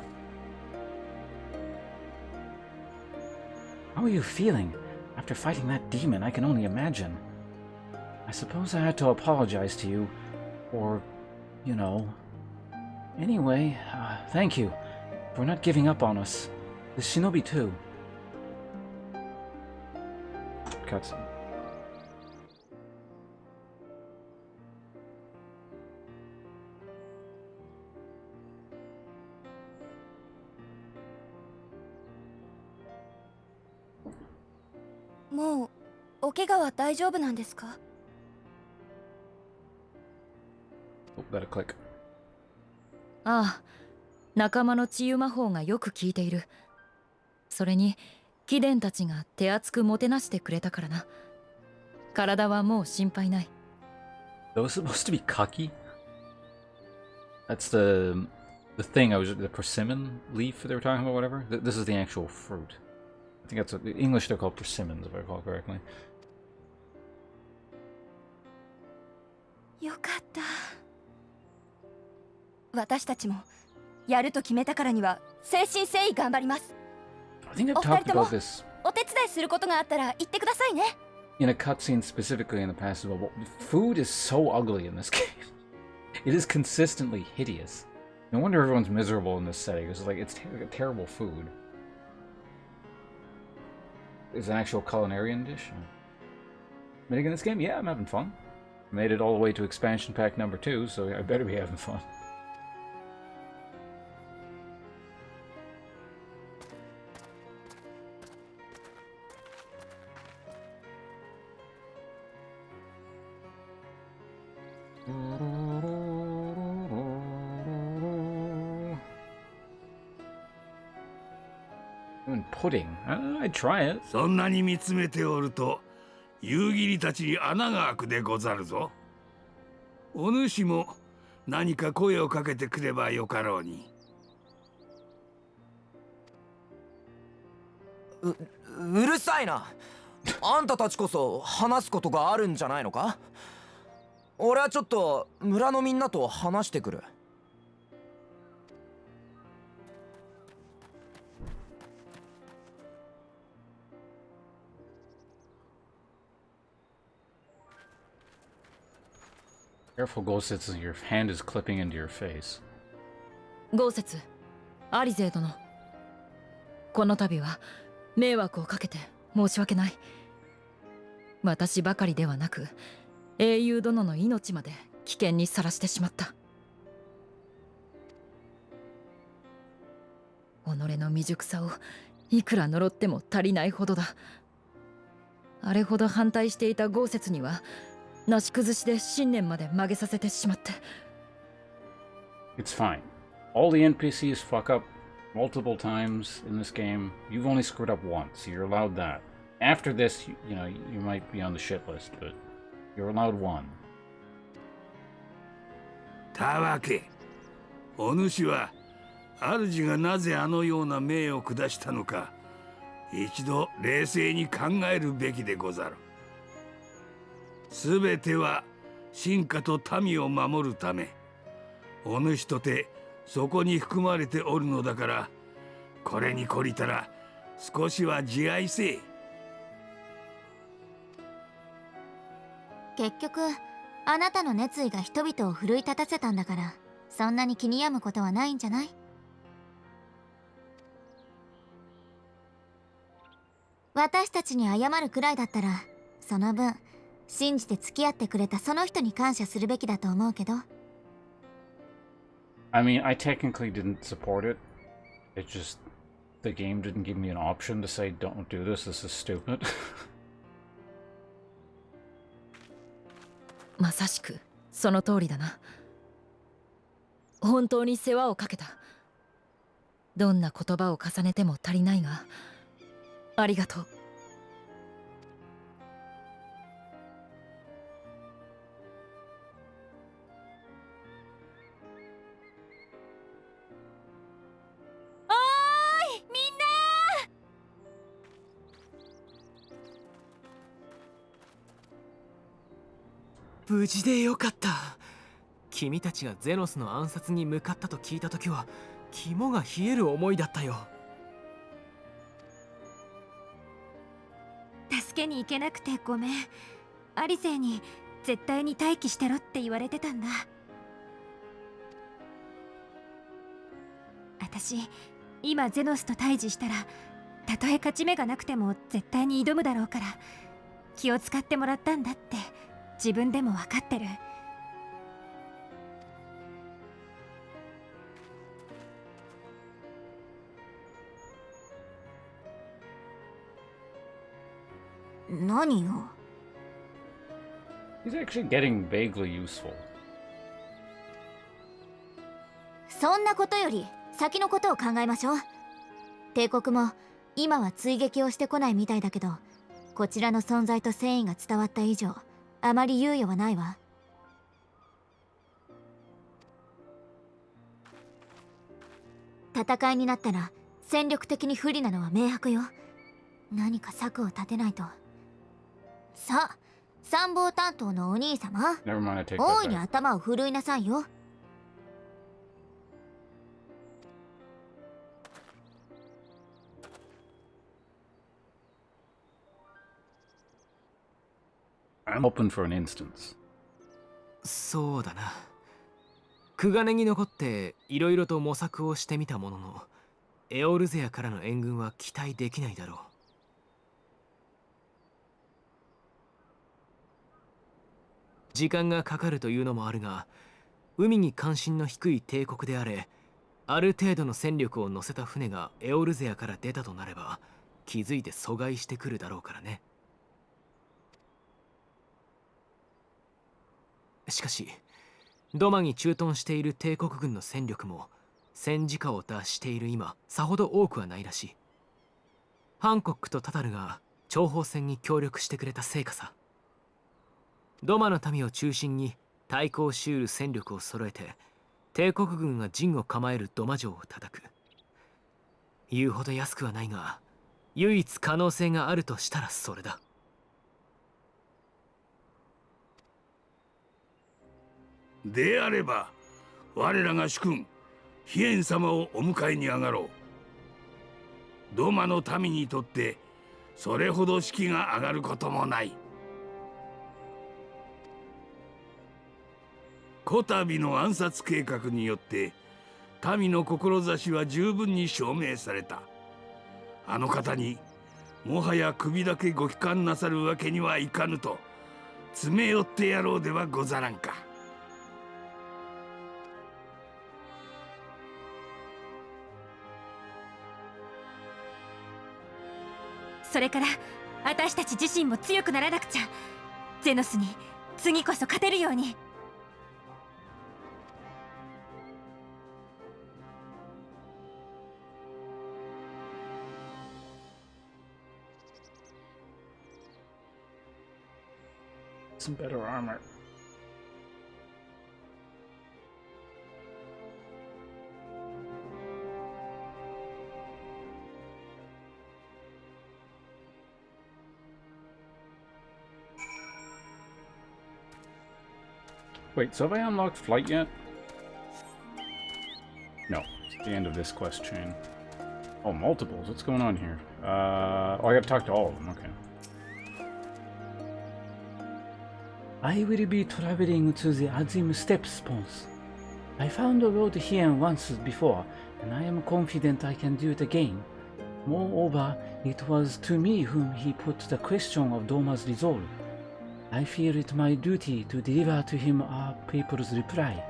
How are you feeling? After fighting that demon, I can only imagine. I suppose I had to apologize to you, or, you know. Anyway, thank you for not giving up on us. The shinobi too. Cutscene.もうお怪我は大丈夫なんですか？ Oh, gotta click. ああ、仲間の治癒魔法がよく効いている。それに貴殿たちが手厚くもてなしてくれたからな。体はもう心配ない。That was supposed to be cocky? That's the thing the persimmon leaf they were talking about, whatever? This is the actual fruit. I think that's in English they're called persimmons, if I recall correctly. よかった。私たちもやると決めたからには誠心誠意頑張ります。 I think I've talked about this お手伝いすることがあったら言ってくださいね。 in a cutscene specifically in the past as well. Food is so ugly in this game. It is consistently hideous. No wonder everyone's miserable in this setting. It's like it's terrible food. Is an actual culinarian dish. Making this game? Yeah, I'm having fun. Made it all the way to expansion pack number 2, so I better be having fun. Pudding. I'd try it. そんなに見つめておると夕霧たちに穴が開くでござるぞ。お主も何か声をかけてくればよかろうに。うるさいな。あんたたちこそ話すことがあるんじゃないのか？俺はちょっと村のみんなと話してくる。Careful, Golsitz, your hand is clipping into your face. 豪雪、アリゼー殿。この度は迷惑をかけて申し訳ない。私ばかりではなく、英雄殿の命まで危険にさらしてしまった。己の未熟さをいくら呪っても足りないほどだ。あれほど反対していた豪雪には、なし崩しで信念まで曲げさせてしまって。It's fine. All the NPCs fuck up multiple times in this game. You've only screwed up once. You're allowed that. After this, you know, you might be on the shit list, but you're allowed one. たわけ、お主は主がなぜあのような命を下したのか、一度冷静に考えるべきでござる。すべては進化と民を守るため、お主とてそこに含まれておるのだから、これに懲りたら少しは自愛せえ。結局あなたの熱意が人々を奮い立たせたんだから、そんなに気に病むことはないんじゃない？私たちに謝るくらいだったら、その分信じて付き合ってくれたその人に感謝するべきだと思うけど。I mean, I technically didn't support it. It just the game didn't give me an option to say don't do this. This is stupid. まさしくその通りだな。本当に世話をかけた。どんな言葉を重ねても足りないが、ありがとう。おーいみんな。無事でよかった。君たちがゼノスの暗殺に向かったと聞いた時は肝が冷える思いだったよ。助けに行けなくてごめん。アリゼに絶対に待機してろって言われてたんだ。私今ゼノスと対峙したら、たとえ勝ち目がなくても絶対に挑むだろうから、気を使ってもらったんだって自分でも分かってる。何よ。He's actually getting vaguely useful. そんなことより先のことを考えましょう。帝国も今は追撃をしてこないみたいだけど、こちらの存在と戦意が伝わった以上、あまり猶予はないわ。戦いになったら戦力的に不利なのは明白よ。何か策を立てないと。さあ、参謀担当のお兄様、 Never mind, I take that 大いに back. 頭を振るいなさいよ。I'm open for an instance. そうだな。クガネに残っていろいろと模索をしてみたものの、エオルゼアからの援軍は期待できないだろう。時間がかかるというのもあるが、海に関心の低い帝国であれ、ある程度の戦力を乗せた船がエオルゼアから出たとなれば、気づいて阻害してくるだろうからね。しかしドマに駐屯している帝国軍の戦力も戦時下を脱している今さほど多くはないらしい。ハンコックとタタルが諜報戦に協力してくれた成果さ。ドマの民を中心に対抗しうる戦力を揃えて、帝国軍が陣を構えるドマ城を叩く。言うほど安くはないが、唯一可能性があるとしたらそれだ。であれば我らが主君ヒエン様をお迎えに上がろう。ドマの民にとってそれほど士気が上がることもない。こたびの暗殺計画によって民の志は十分に証明された。あの方にもはや首だけご帰還なさるわけにはいかぬと詰め寄ってやろうではござらんか。それから私たち自身も強くならなくちゃ。ゼノスに次こそ勝てるように。Some better armor. Wait, so have I unlocked flight yet? It's the end of this quest chain. Oh, multiples. What's going on here? Oh, I gotta talk to all of them. Okay. I will be traveling to the Azim Steppes, Pons. I found a road here once before, and I am confident I can do it again. Moreover, it was to me whom he put the question of Doma's resolve. I feel it my duty to deliver to him our people's reply.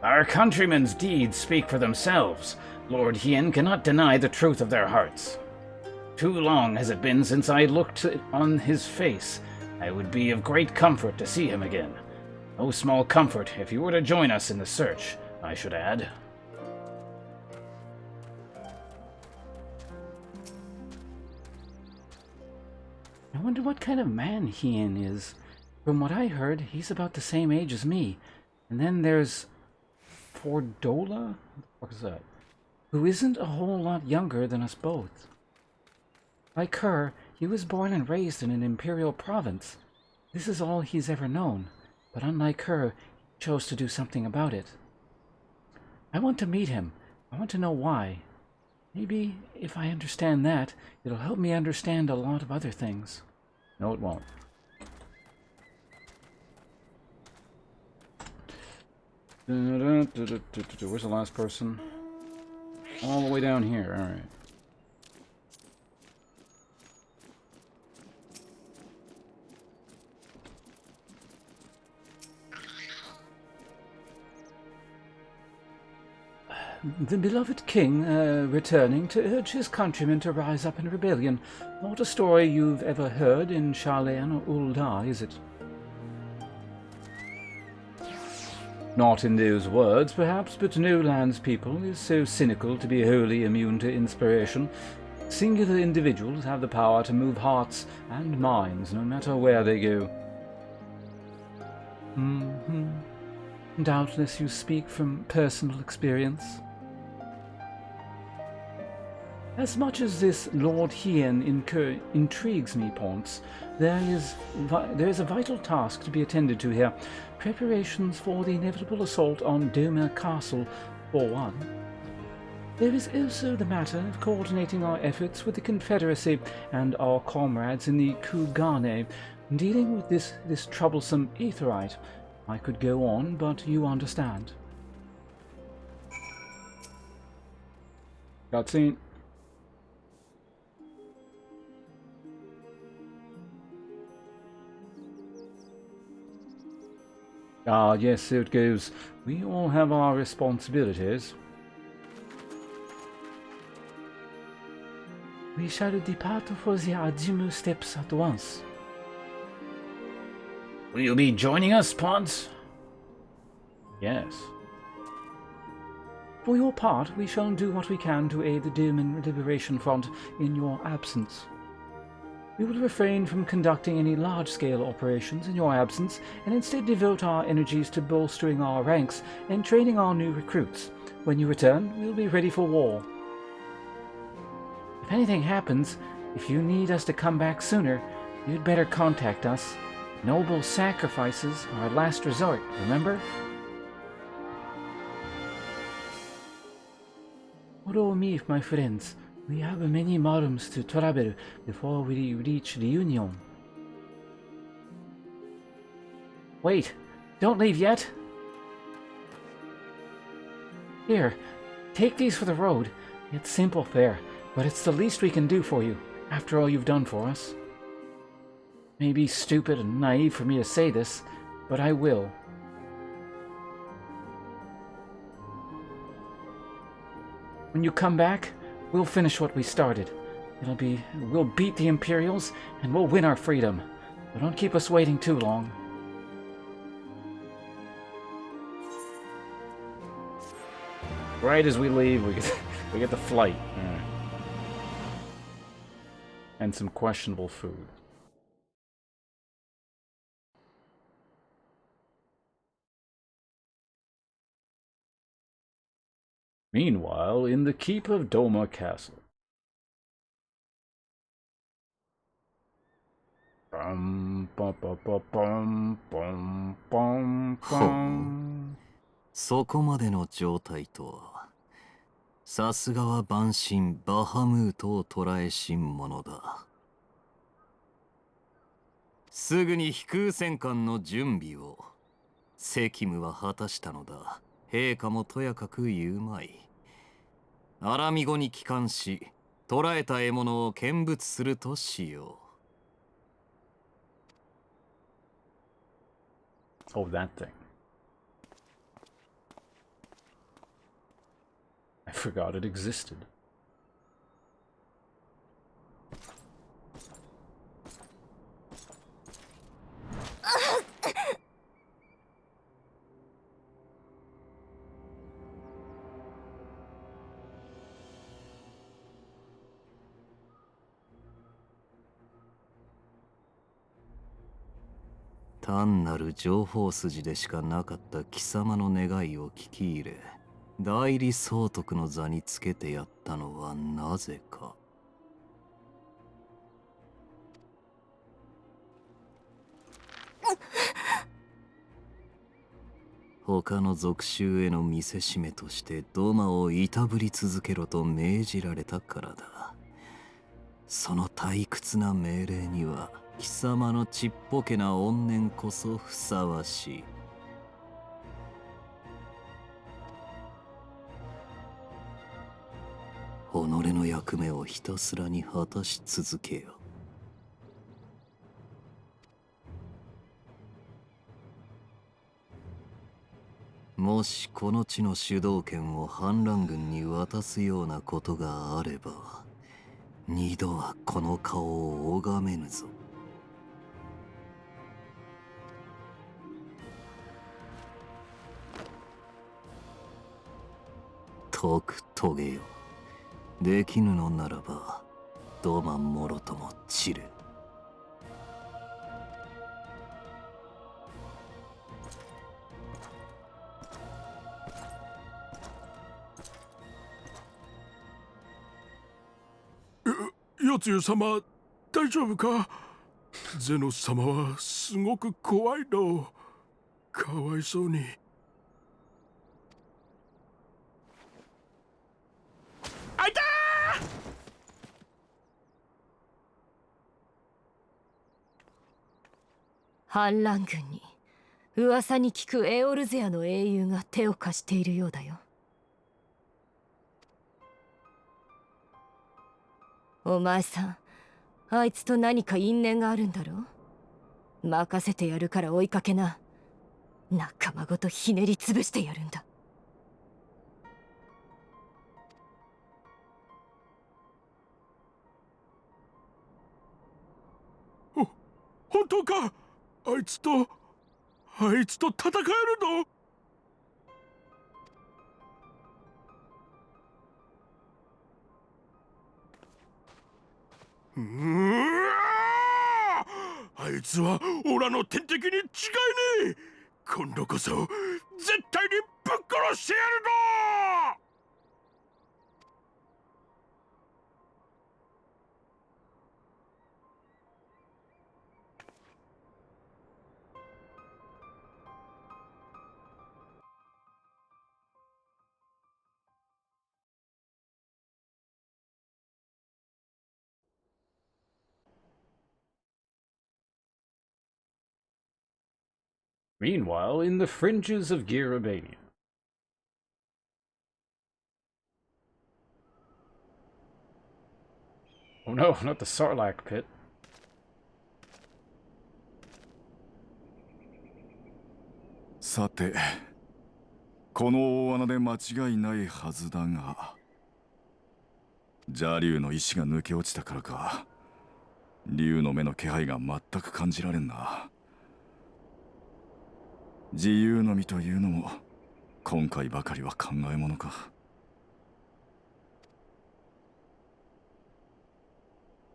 Our countrymen's deeds speak for themselves. Lord Hien cannot deny the truth of their hearts. Too long has it been since I looked on his face. I would be of great comfort to see him again. No small comfort if you were to join us in the search, I should add. I wonder what kind of man Hien is. From what I heard, he's about the same age as me. And then there's Fordola? What the fuck is that? Who isn't a whole lot younger than us both. Like her, he was born and raised in an imperial province. This is all he's ever known, but unlike her, he chose to do something about it. I want to meet him. I want to know why. Maybe, if I understand that, it'll help me understand a lot of other things. No, it won't. Where's the last person? All the way down here, alright. The beloved king, returning to urge his countrymen to rise up in rebellion. Not a story you've ever heard in Sharlayan or Ul'dah, is it? Not in those words, perhaps, but no land's people is so cynical to be wholly immune to inspiration. Singular individuals have the power to move hearts and minds, no matter where they go. Doubtless you speak from personal experience. As much as this Lord Hien intrigues me, Ponce, there is a vital task to be attended to here. Preparations for the inevitable assault on Doma Castle, for one. There is also the matter of coordinating our efforts with the Confederacy and our comrades in the Kugane, dealing with this troublesome Aetherite. I could go on, but you understand. Cutscene. Ah, yes, so it goes. We all have our responsibilities. We shall depart for the Ajimu Steppes at once. Will you be joining us, Ponce? Yes. For your part, we shall do what we can to aid the Doman Liberation Front in your absence. We will refrain from conducting any large-scale operations in your absence and instead devote our energies to bolstering our ranks and training our new recruits. When you return, we'll be ready for war. If anything happens, if you need us to come back sooner, you'd better contact us. Noble sacrifices are our last resort, remember? Follow me, my friends. We have many realms to travel before we reach Reunion. Wait, don't leave yet. Here, take these for the road. It's simple fare, but it's the least we can do for you, after all you've done for us. Maybe stupid and naive for me to say this, but I will. When you come back, we'll finish what we started. We'll beat the Imperials, and we'll win our freedom. But don't keep us waiting too long. Right as we leave, we get the flight. Right. And some questionable food. Meanwhile, in the keep of Doma Castle. そこまでの状態とは、さすがは万神バハムートを捕らえしんものだ。すぐに飛空戦艦の準備を。責務は果たしたのだ。陛下もとやかく言うまい。アラミ語に帰還し、捕らえた獲物を見物するとしよOh, that thing. I forgot it existed.う。単なる情報筋でしかなかった貴様の願いを聞き入れ、代理総督の座につけてやったのはなぜか。他の属州への見せしめとしてドマをいたぶり続けろと命じられたからだ。その退屈な命令には貴様のちっぽけな怨念こそふさわしい。己の役目をひたすらに果たし続けよ。もしこの地の主導権を反乱軍に渡すようなことがあれば、二度はこの顔を拝めぬぞ。とく遂げよ。できぬのならば、ドマンもろとも散れ。よつゆ様、大丈夫か？ゼノス様はすごく怖いの。かわいそうに。あいたー！反乱軍に噂に聞くエオルゼアの英雄が手を貸しているようだよ。お前さん、あいつと何か因縁があるんだろう？任せてやるから追いかけな。仲間ごとひねり潰してやるんだ。本当か？あいつと戦えるの？あいつはオラの天敵に違いねえ。今度こそ絶対にぶっ殺してやるの！Meanwhile, in the fringes of Girabania. Oh no, not the Sarlacc pit. さて、この大穴で間違いないはずだが、邪竜の石が抜け落ちたからか、竜の目の気配が全く感じられんな。自由の身というのも今回ばかりは考えものか。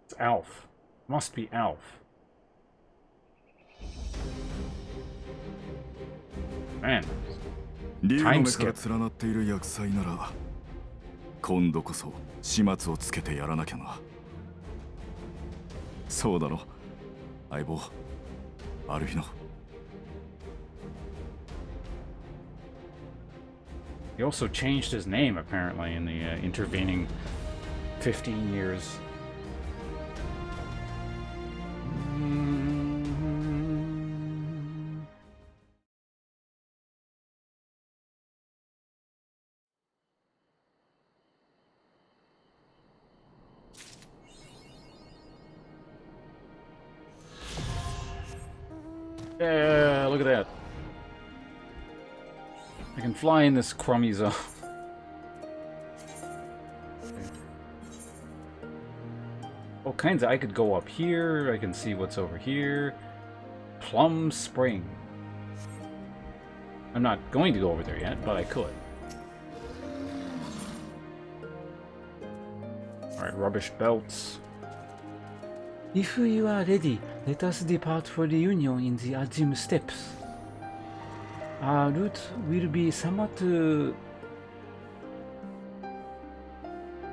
It's Alf. Must be Alf. Man. 竜の目から連なっている厄災なら、今度こそ始末をつけてやらなきゃな。そうだろ、相棒。アルフィノ。 He also changed his name, apparently, in the intervening 15 years. Yeah, look at that. I can fly in this crummy zone. All kinds of... I could go up here. I can see what's over here. Plum Spring. I'm not going to go over there yet, but I could. Alright, rubbish belts. If you are ready, let us depart for reunion in the Ajim Steppes. Our route will be somewhat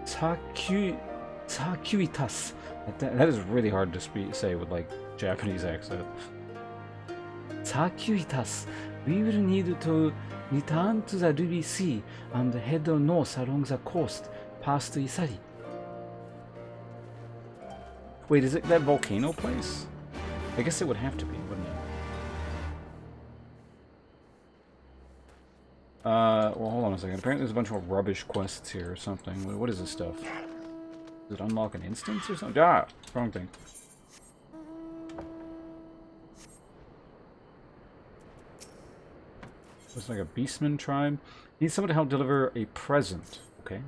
circuitous. That is really hard to say with like Japanese accent. Circuitous. We will need to return to the Ruby Sea and head north along the coast past Isari. Wait, is it that volcano place? I guess it would have to be, wouldn't it? Well, hold on a second. Apparently there's a bunch of rubbish quests here or something. What is this stuff? Does it unlock an instance or something? Ah! Wrong thing. Looks like a beastman tribe. Need someone to help deliver a present. Okay.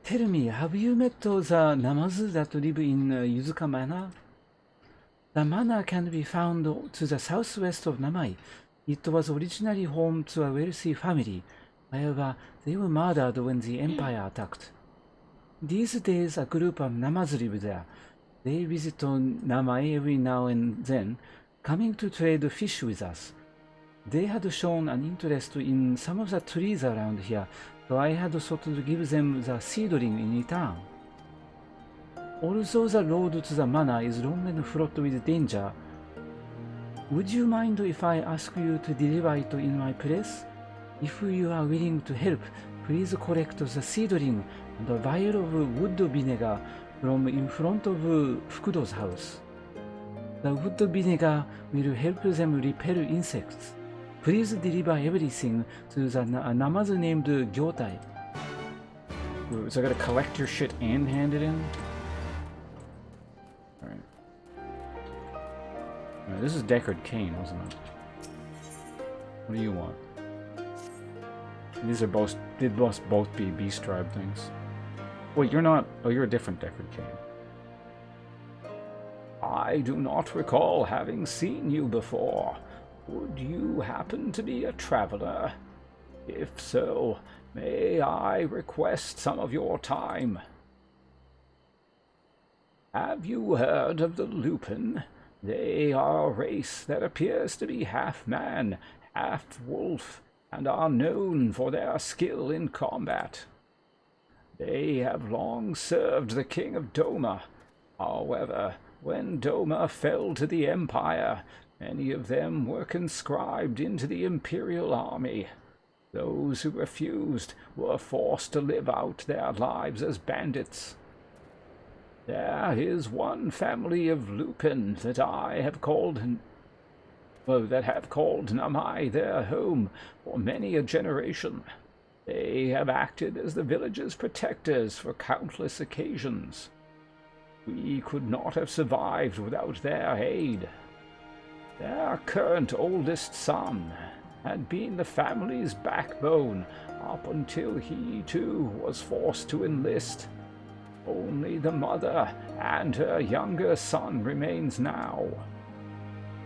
Tell me, have you met the Namaz that live in Yuzuka Manor? The manor can be found to the southwest of Namai. It was originally home to a wealthy family. However, they were murdered when the Empire attacked. These days, a group of Namaz live there. They visit Namai every now and then, coming to trade fish with us. They had shown an interest in some of the trees around here, so I had thought to give them the seedling in return. Although the road to the manor is long and fraught with danger, would you mind if I ask you to deliver it in my place? If you are willing to help, please collect the seedling and a vial of wood vinegar from in front of Fukudo's house. The wood vinegar will help them repel insects. Please deliver everything to the Namaz named Gyotai. So I gotta collect your shit and hand it in? Alright. Alright, this is Deckard Cain, wasn't it? What do you want? These are both... They must both be Beast Tribe things. Wait, you're not... Oh, you're a different Deckard Cain. I do not recall having seen you before. Would you happen to be a traveler? If so, may I request some of your time? Have you heard of the Lupin? They are a race that appears to be half man, half wolf, and are known for their skill in combat. They have long served the King of Doma. However, when Doma fell to the Empire, many of them were conscribed into the Imperial Army. Those who refused were forced to live out their lives as bandits. There is one family of Lupin that have called Namai their home for many a generation. They have acted as the village's protectors for countless occasions. We could not have survived without their aid. Their current oldest son had been the family's backbone up until he too was forced to enlist. Only the mother and her younger son remains now.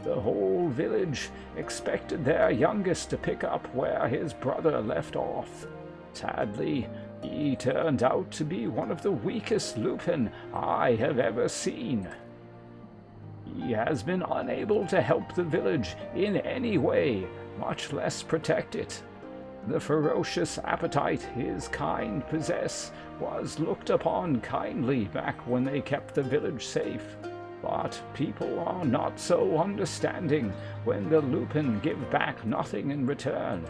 The whole village expected their youngest to pick up where his brother left off. Sadly, he turned out to be one of the weakest Lupin I have ever seen. He has been unable to help the village in any way, much less protect it. The ferocious appetite his kind possess was looked upon kindly back when they kept the village safe. But people are not so understanding when the Lupin give back nothing in return.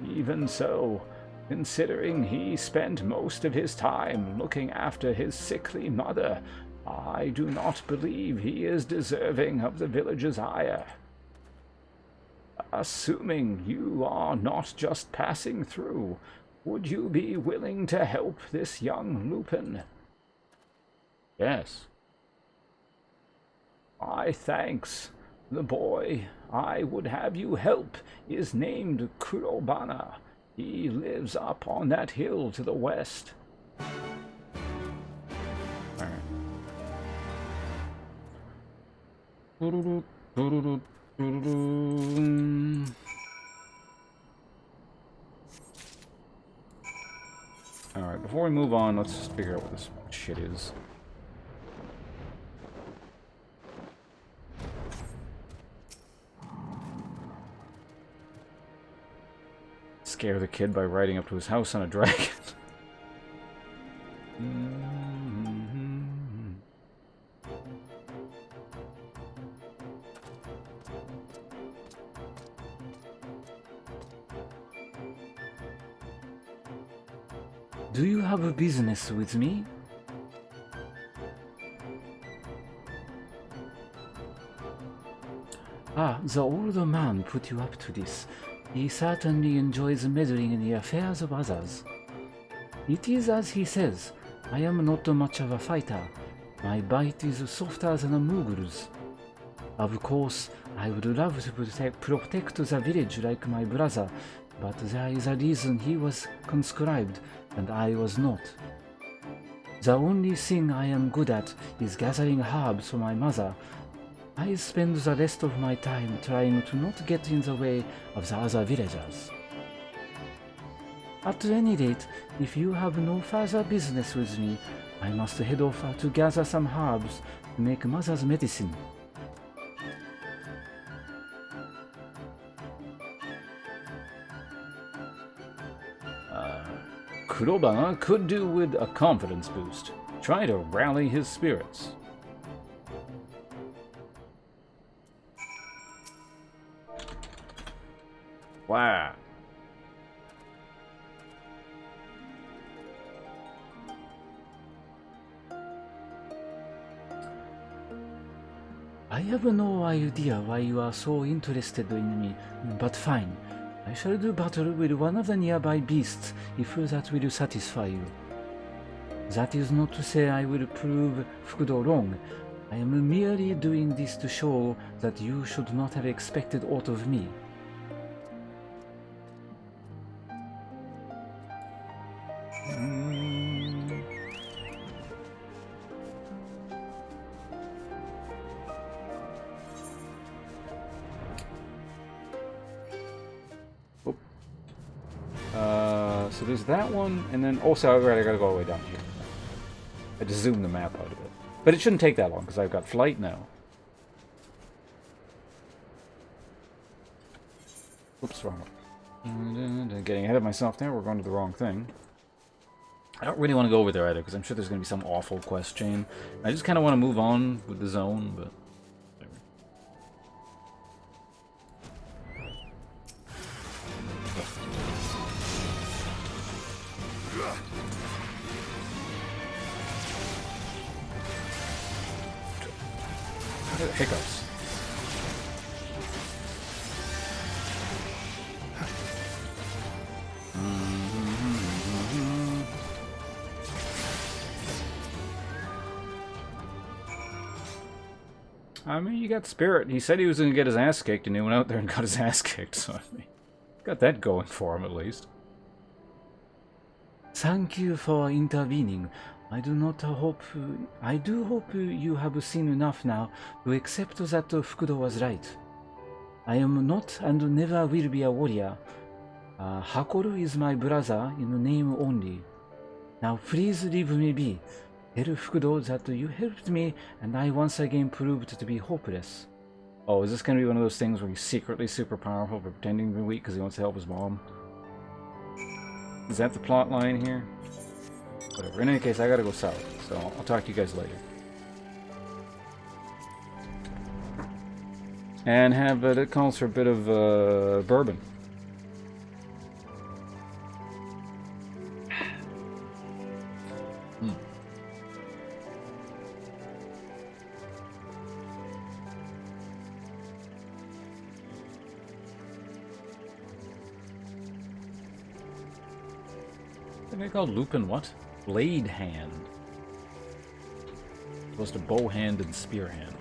Even so, considering he spent most of his time looking after his sickly mother, I do not believe he is deserving of the village's ire. Assuming you are not just passing through, would you be willing to help this young Lupin? Yes. My thanks. The boy I would have you help is named Kurobana. He lives up on that hill to the west. Alright, before we move on, let's just figure out what this shit is. Scare the kid by riding up to his house on a dragon. Do you have a business with me? Ah, the older man put you up to this. He certainly enjoys meddling in the affairs of others. It is as he says, I am not much of a fighter. My bite is softer than a Moogle's. Of course, I would love to protect the village like my brother, but there is a reason he was conscribed and I was not. The only thing I am good at is gathering herbs for my mother. I spend the rest of my time trying to not get in the way of the other villagers. At any rate, if you have no further business with me, I must head off to gather some herbs to make mother's medicine. Kurobana could do with a confidence boost. Try to rally his spirits. Wow. I have no idea why you are so interested in me, but fine. I shall do battle with one of the nearby beasts if that will satisfy you. That is not to say I will prove Fukudo wrong. I am merely doing this to show that you should not have expected aught of me. So there's that one, and then also I gotta go all the way down here. I just zoomed the map out a bit. But it shouldn't take that long, because I've got flight now. Oops, wrong one. Getting ahead of myself there, we're going to the wrong thing. I don't really want to go over there either, because I'm sure there's going to be some awful quest chain. I just kind of want to move on with the zone, but... Hiccups. I mean, you got Spirit. He said he was going to get his ass kicked, and he went out there and got his ass kicked, so I mean, got that going for him at least. Thank you for intervening. I do hope you have seen enough now to accept that Fukudo was right. I am not and never will be a warrior. Hakoru is my brother in name only. Now please leave me be. Tell Fukudo that you helped me and I once again proved to be hopeless. Oh, is this going to be one of those things where he's secretly super powerful but pretending to be weak because he wants to help his mom? Is that the plot line here? Whatever. In any case, I gotta go south, so I'll talk to you guys later. And have it calls for a bit of bourbon. What are they called? Lupin what? Blade hand. Opposed to bow hand and spear hand.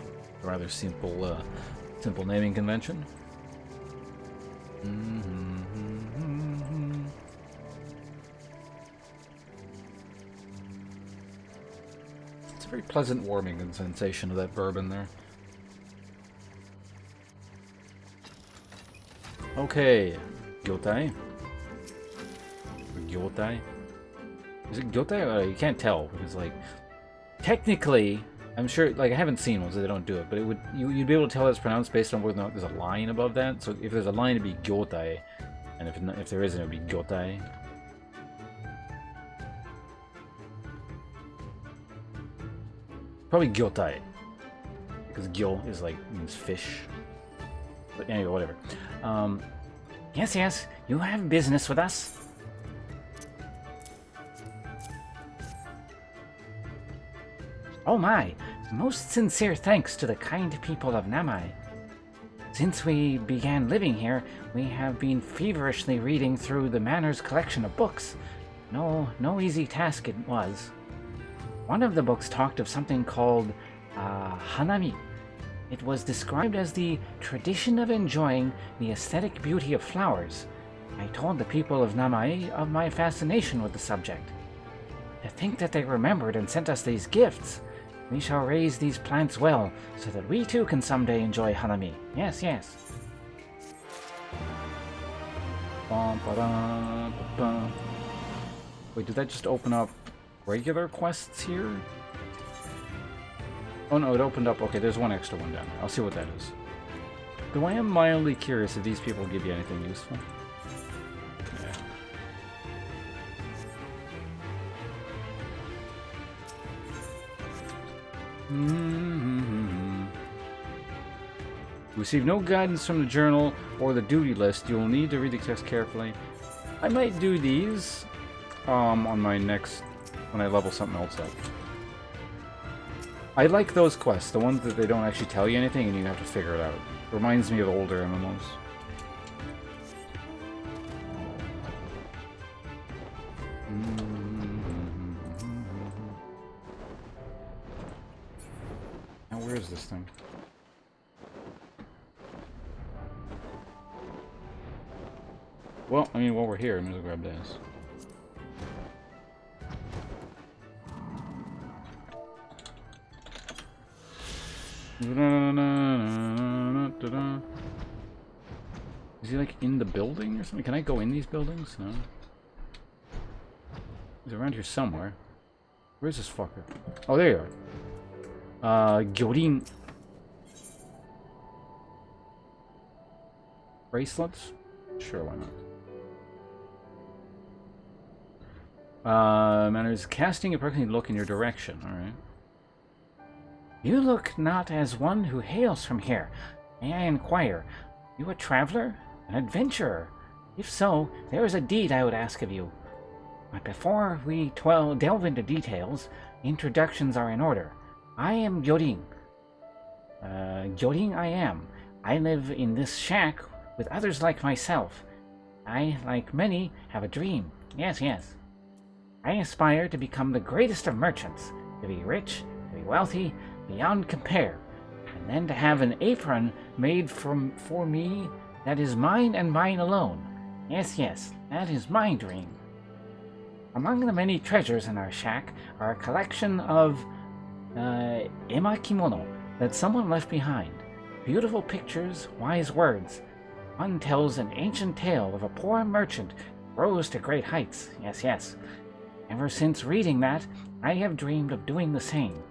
A rather simple, simple naming convention. It's a very pleasant warming sensation of that bourbon there. Okay, Gyotai. Or Gyotai. Is it Gyotai? You can't tell because, like, technically, I'm sure. Like, I haven't seen ones that they don't do it, but it would you'd be able to tell it's pronounced based on whether or not there's a line above that. So if there's a line, it'd be Gyotai, and if there isn't, it'd be Gyotai. Probably Gyotai, because Gyo is like means fish. But anyway, whatever. Yes, yes, you have business with us. Oh my, most sincere thanks to the kind people of Namai. Since we began living here, we have been feverishly reading through the Manor's collection of books. No easy task it was. One of the books talked of something called Hanami. It was described as the tradition of enjoying the aesthetic beauty of flowers. I told the people of Namai of my fascination with the subject. To think that they remembered and sent us these gifts. We shall raise these plants well, so that we too can someday enjoy Hanami. Yes, yes. Wait, did that just open up regular quests here? Oh no, it opened up. Okay, there's one extra one down there. I'll see what that is. Though I am mildly curious if these people give you anything useful. Yeah. Receive no guidance from the journal or the duty list. You will need to read the text carefully. I might do these on my next, when I level something else up. I like those quests, the ones that they don't actually tell you anything and you have to figure it out. Reminds me of older MMOs. Now where is this thing? Well, I mean, while we're here, I'm gonna grab this. Is he like in the building or something? Can I go in these buildings? No. He's around here somewhere. Where's this fucker? Oh, there you are. Gyorin. Bracelets? Sure, why not? Manners casting a pertinent look in your direction, alright. You look not as one who hails from here. May I inquire, you a traveler? An adventurer? If so, there is a deed I would ask of you. But before we delve into details, introductions are in order. I am Gyorin. Gyorin I am. I live in this shack with others like myself. I, like many, have a dream. Yes, yes. I aspire to become the greatest of merchants, to be rich, to be wealthy, beyond compare, and then to have an apron made for me that is mine and mine alone. Yes, yes, that is my dream. Among the many treasures in our shack are a collection of emakimono that someone left behind. Beautiful pictures, wise words. One tells an ancient tale of a poor merchant who rose to great heights. Yes, yes. Ever since reading that, I have dreamed of doing the same.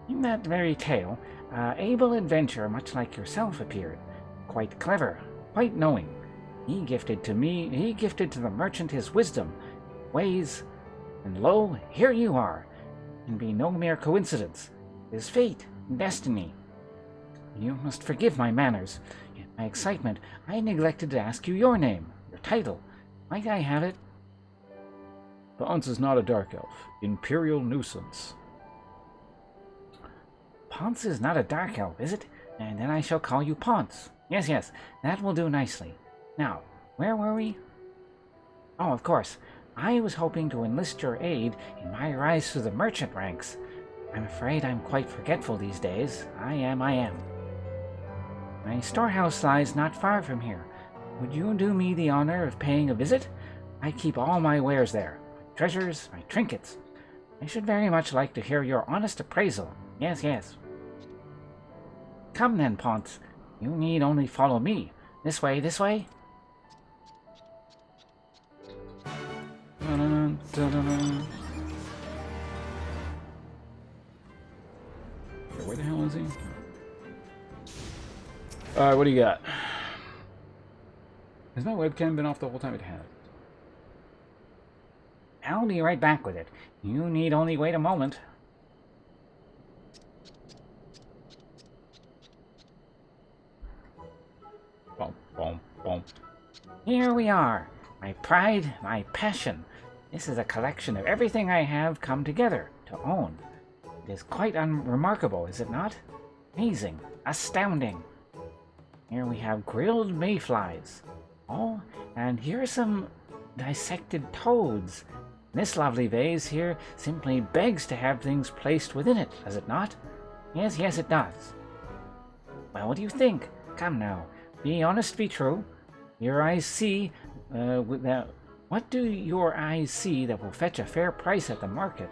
In that very tale, able adventurer much like yourself appeared. Quite clever, quite knowing. He gifted to the merchant his wisdom, ways, and lo, here you are. It can be no mere coincidence. It is fate, destiny. You must forgive my manners. In my excitement, I neglected to ask you your name, your title. Might I have it? Ponce is not a dark elf. Imperial nuisance. Ponce is not a dark elf, is it? And then I shall call you Ponce. Yes, yes, that will do nicely. Now, where were we? Oh, of course. I was hoping to enlist your aid in my rise through the merchant ranks. I'm afraid I'm quite forgetful these days. I am. My storehouse lies not far from here. Would you do me the honor of paying a visit? I keep all my wares there. My treasures, my trinkets. I should very much like to hear your honest appraisal. Yes, yes. Come then, Ponce. You need only follow me. This way, this way. Where the hell is he? Alright, what do you got? Has my webcam been off the whole time? It has. I'll be right back with it. You need only wait a moment. Bum, bum, bum. Here we are. My pride, my passion. This is a collection of everything I have come together to own. It is quite remarkable, is it not? Amazing, astounding. Here we have grilled mayflies. Oh, and here are some dissected toads. This lovely vase here simply begs to have things placed within it, does it not? Yes, yes, it does. Well, what do you think? Come now, be honest, be true. Your eyes see, what do your eyes see that will fetch a fair price at the market?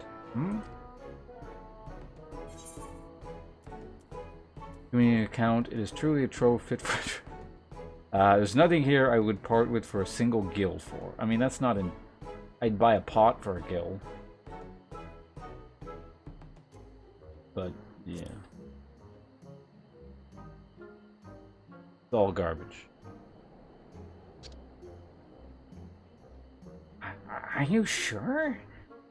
Give me an account. It is truly a trove fit for... there's nothing here I would part with for a single gil for. I mean, that's not an... I'd buy a pot for a gil. But, yeah. It's all garbage. Are you sure?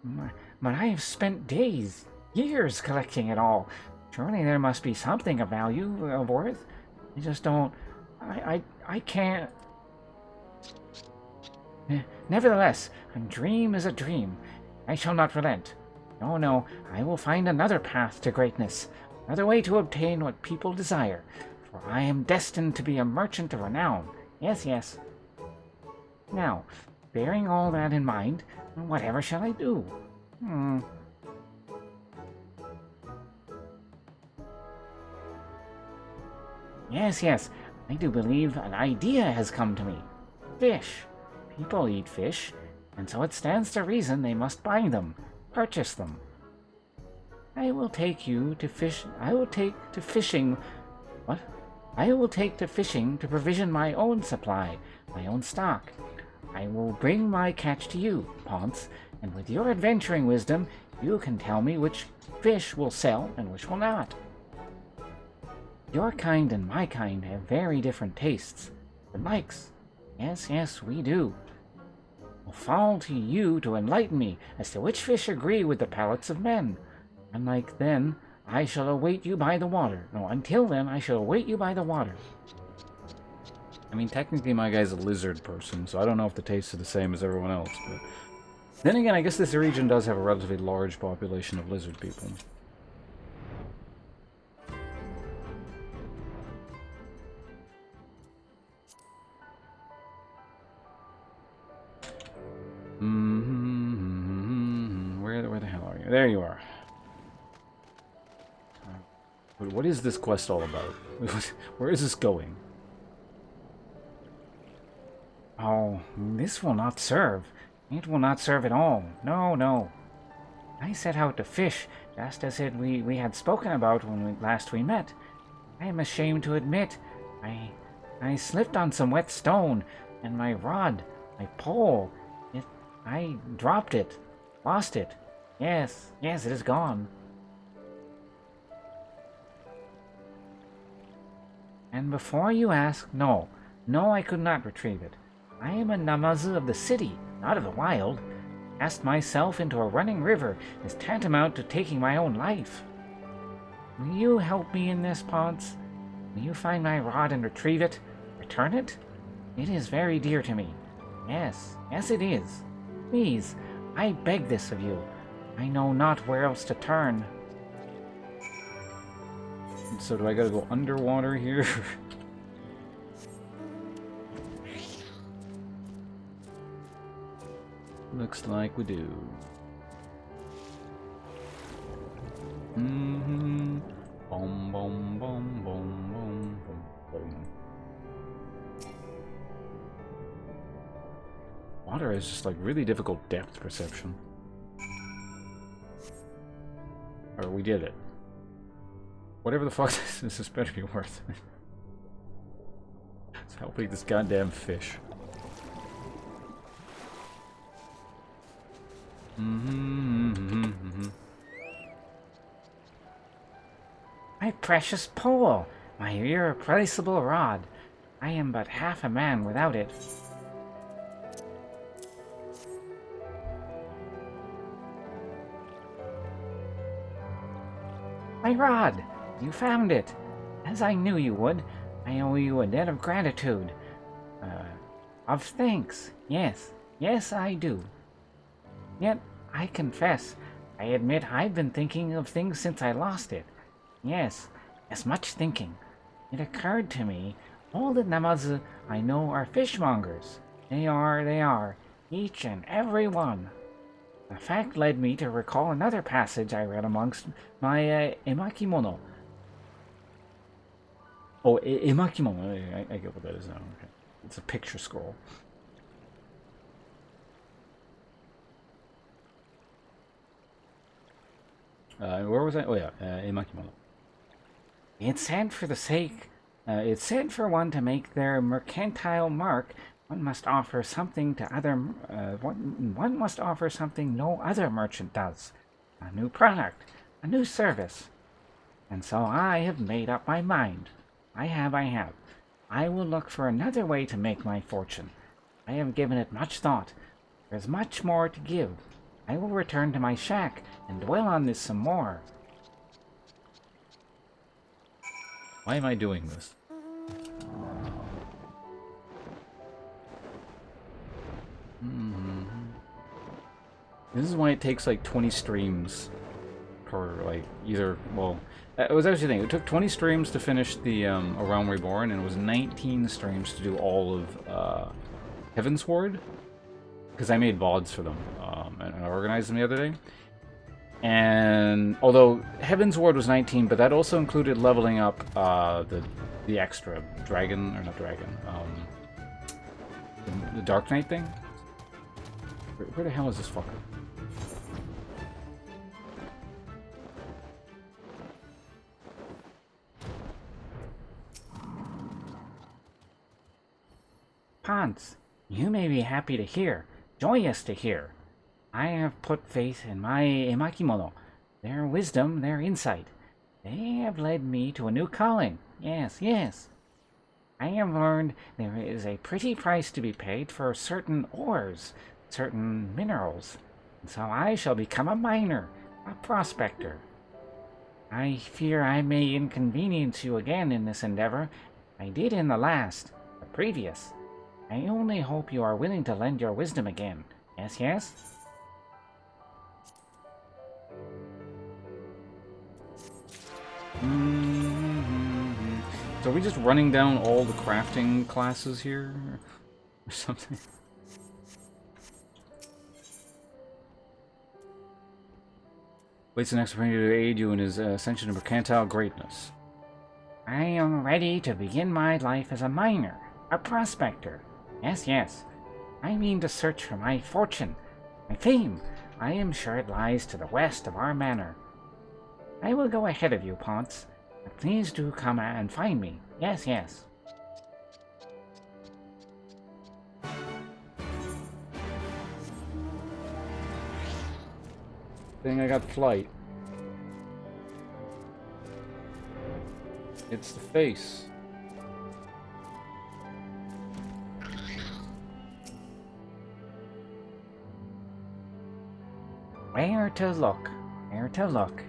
But I have spent days, years collecting it all. Surely there must be something of value, of worth. I just don't... I can't... Nevertheless, a dream is a dream. I shall not relent. No, no, I will find another path to greatness. Another way to obtain what people desire. For I am destined to be a merchant of renown. Yes, yes. Now, bearing all that in mind, whatever shall I do? Yes, yes, I do believe an idea has come to me. Fish. People eat fish, and so it stands to reason they must buy them, purchase them. I will take to fishing to provision my own supply, my own stock. I will bring my catch to you, Ponce, and with your adventuring wisdom, you can tell me which fish will sell and which will not. Your kind and my kind have very different tastes and likes. Yes, yes, we do. It will fall to you to enlighten me as to which fish agree with the palates of men. Unlike then, I shall await you by the water. No, until then, I shall await you by the water. I mean, technically my guy's a lizard person, so I don't know if the tastes are the same as everyone else, but... Then again, I guess this region does have a relatively large population of lizard people. Where the hell are you? There you are. What is this quest all about? Where is this going? Oh, this will not serve. It will not serve at all. No, no. I set out to fish, just as we had spoken about when last we met. I am ashamed to admit, I slipped on some wet stone, and my rod, my pole, I dropped it, lost it. Yes, yes, it is gone. And before you ask, no, I could not retrieve it. I am a Namazu of the city, not of the wild. Cast myself into a running river is tantamount to taking my own life. Will you help me in this, Ponce? Will you find my rod and retrieve it? Return it? It is very dear to me. Yes, yes it is. Please, I beg this of you. I know not where else to turn. So do I gotta go underwater here? Looks like we do. Mm-hmm. Boom, boom, boom, boom, boom, boom, boom. Water is just like really difficult depth perception. Or we did it. Whatever the fuck this is better be worth it. Let's help eat this goddamn fish. My precious pole, my irreplaceable rod. I am but half a man without it. My rod! You found it! As I knew you would, I owe you a debt of gratitude. Of thanks. Yes, yes I do. Yet, I confess, I admit I've been thinking of things since I lost it. Yes, as much thinking. It occurred to me, all the Namazu I know are fishmongers. They are, each and every one. The fact led me to recall another passage I read amongst my emakimono. Oh, emakimono. I get what that is now. Okay. It's a picture scroll. Where was I? Oh yeah, emakimono. It said for one to make their mercantile mark, one must offer something to other. One must offer something no other merchant does. A new product, a new service. And so I have made up my mind. I have. I will look for another way to make my fortune. I have given it much thought. There is much more to give. I will return to my shack and dwell on this some more. Why am I doing this? This is why it takes like 20 streams per, like, either, well, it was actually the thing, it took 20 streams to finish the A Realm Reborn, and it was 19 streams to do all of Heavensward, because I made VODs for them, and I organized them the other day. And although Heavensward was 19, but that also included leveling up the extra dragon, or not dragon, the Dark Knight thing. Where the hell is this fucker? Ponce, you may be happy to hear, joyous to hear. I have put faith in my emakimono, their wisdom, their insight. They have led me to a new calling. Yes, yes. I have learned there is a pretty price to be paid for certain ores, certain minerals. And so I shall become a miner, a prospector. I fear I may inconvenience you again in this endeavor. I did in the previous. I only hope you are willing to lend your wisdom again. Yes, yes? So are we just running down all the crafting classes here? Or something? Waits the next opportunity to aid you in his ascension to mercantile greatness. I am ready to begin my life as a miner, a prospector. Yes, yes. I mean to search for my fortune, my fame. I am sure it lies to the west of our manor. I will go ahead of you, Ponce. But please do come and find me. Yes, yes. Thing I got flight. It's the face. Where to look? Where to look?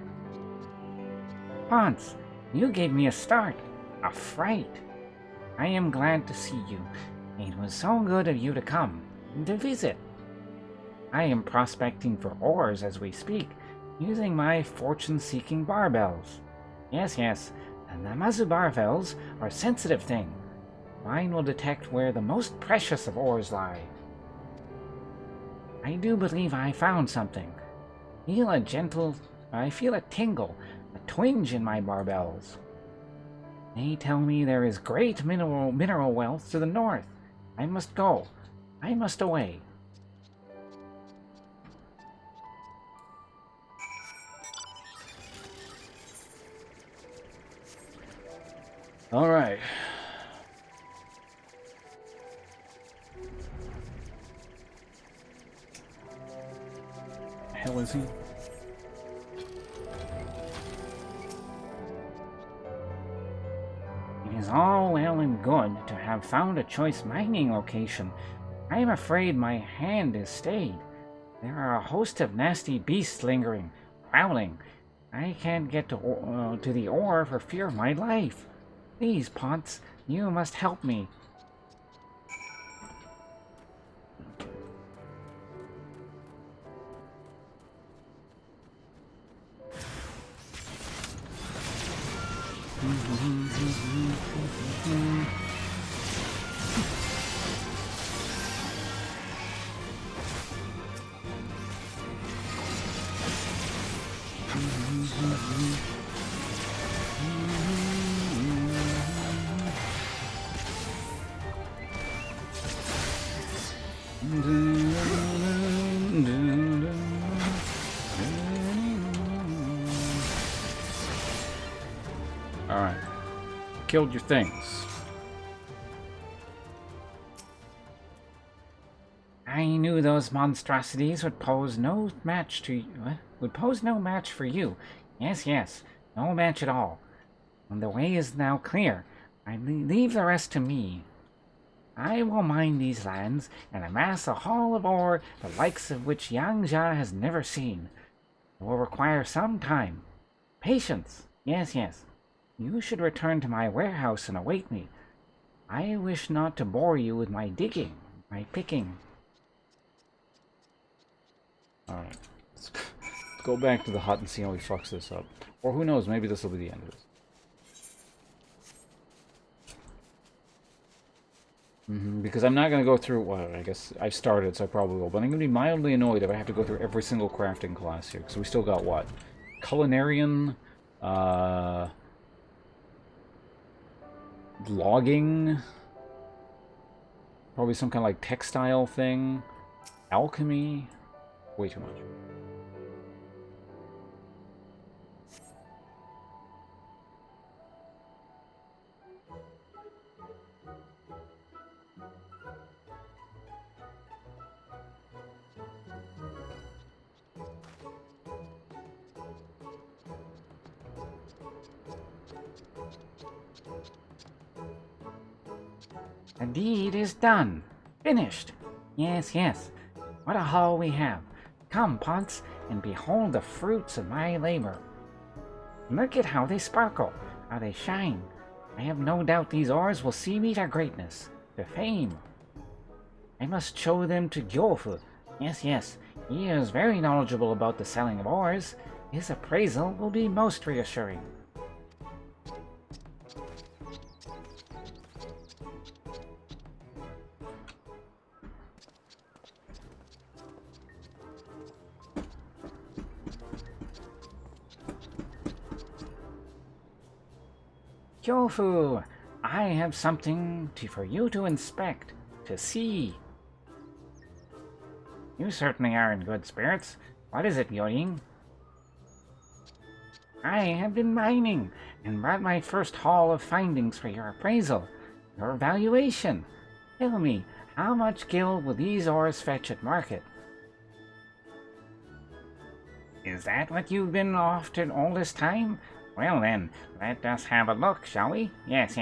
Ponce, you gave me a start. A fright. I am glad to see you. It was so good of you to come, to visit. I am prospecting for ores as we speak, using my fortune-seeking barbells. Yes, and the Namazu barbells are a sensitive thing. Mine will detect where the most precious of ores lie. I do believe I found something. I feel a tingle, a twinge in my barbells. They tell me there is great mineral wealth to the north. I must go. I must away. All right. The hell is he? It is all well and good to have found a choice mining location. I am afraid my hand is stayed. There are a host of nasty beasts lingering, prowling. I can't get to the ore for fear of my life. Please, Ponce, you must help me. Alright. Killed your things. I knew those monstrosities would pose no match to you. Would pose no match for you. Yes, no match at all. And the way is now clear. I leave the rest to me. I will mine these lands and amass a haul of ore the likes of which Yangzha has never seen. It will require some time. Patience. Yes. You should return to my warehouse and await me. I wish not to bore you with my digging, my picking. Alright. Let's go back to the hut and see how he fucks this up. Or who knows, maybe this will be the end of this. Because I'm not going to go through, well, I guess I've started, so I probably will, but I'm going to be mildly annoyed if I have to go through every single crafting class here, because we still got, what? Culinarian, logging, probably some kind of, like, textile thing, alchemy, way too much. The deed is done. Finished. Yes. What a haul we have. Come, Ponce, and behold the fruits of my labor. Look at how they sparkle, how they shine. I have no doubt these ores will see me to greatness, to fame. I must show them to Gyofu. Yes, he is very knowledgeable about the selling of ores. His appraisal will be most reassuring. Gyofu, I have something for you to inspect, to see. You certainly are in good spirits. What is it, Yorin? I have been mining, and brought my first haul of findings for your appraisal, your evaluation. Tell me, how much gil will these ores fetch at market? Is that what you've been after all this time? Well then, let us have a look, shall we? Yes.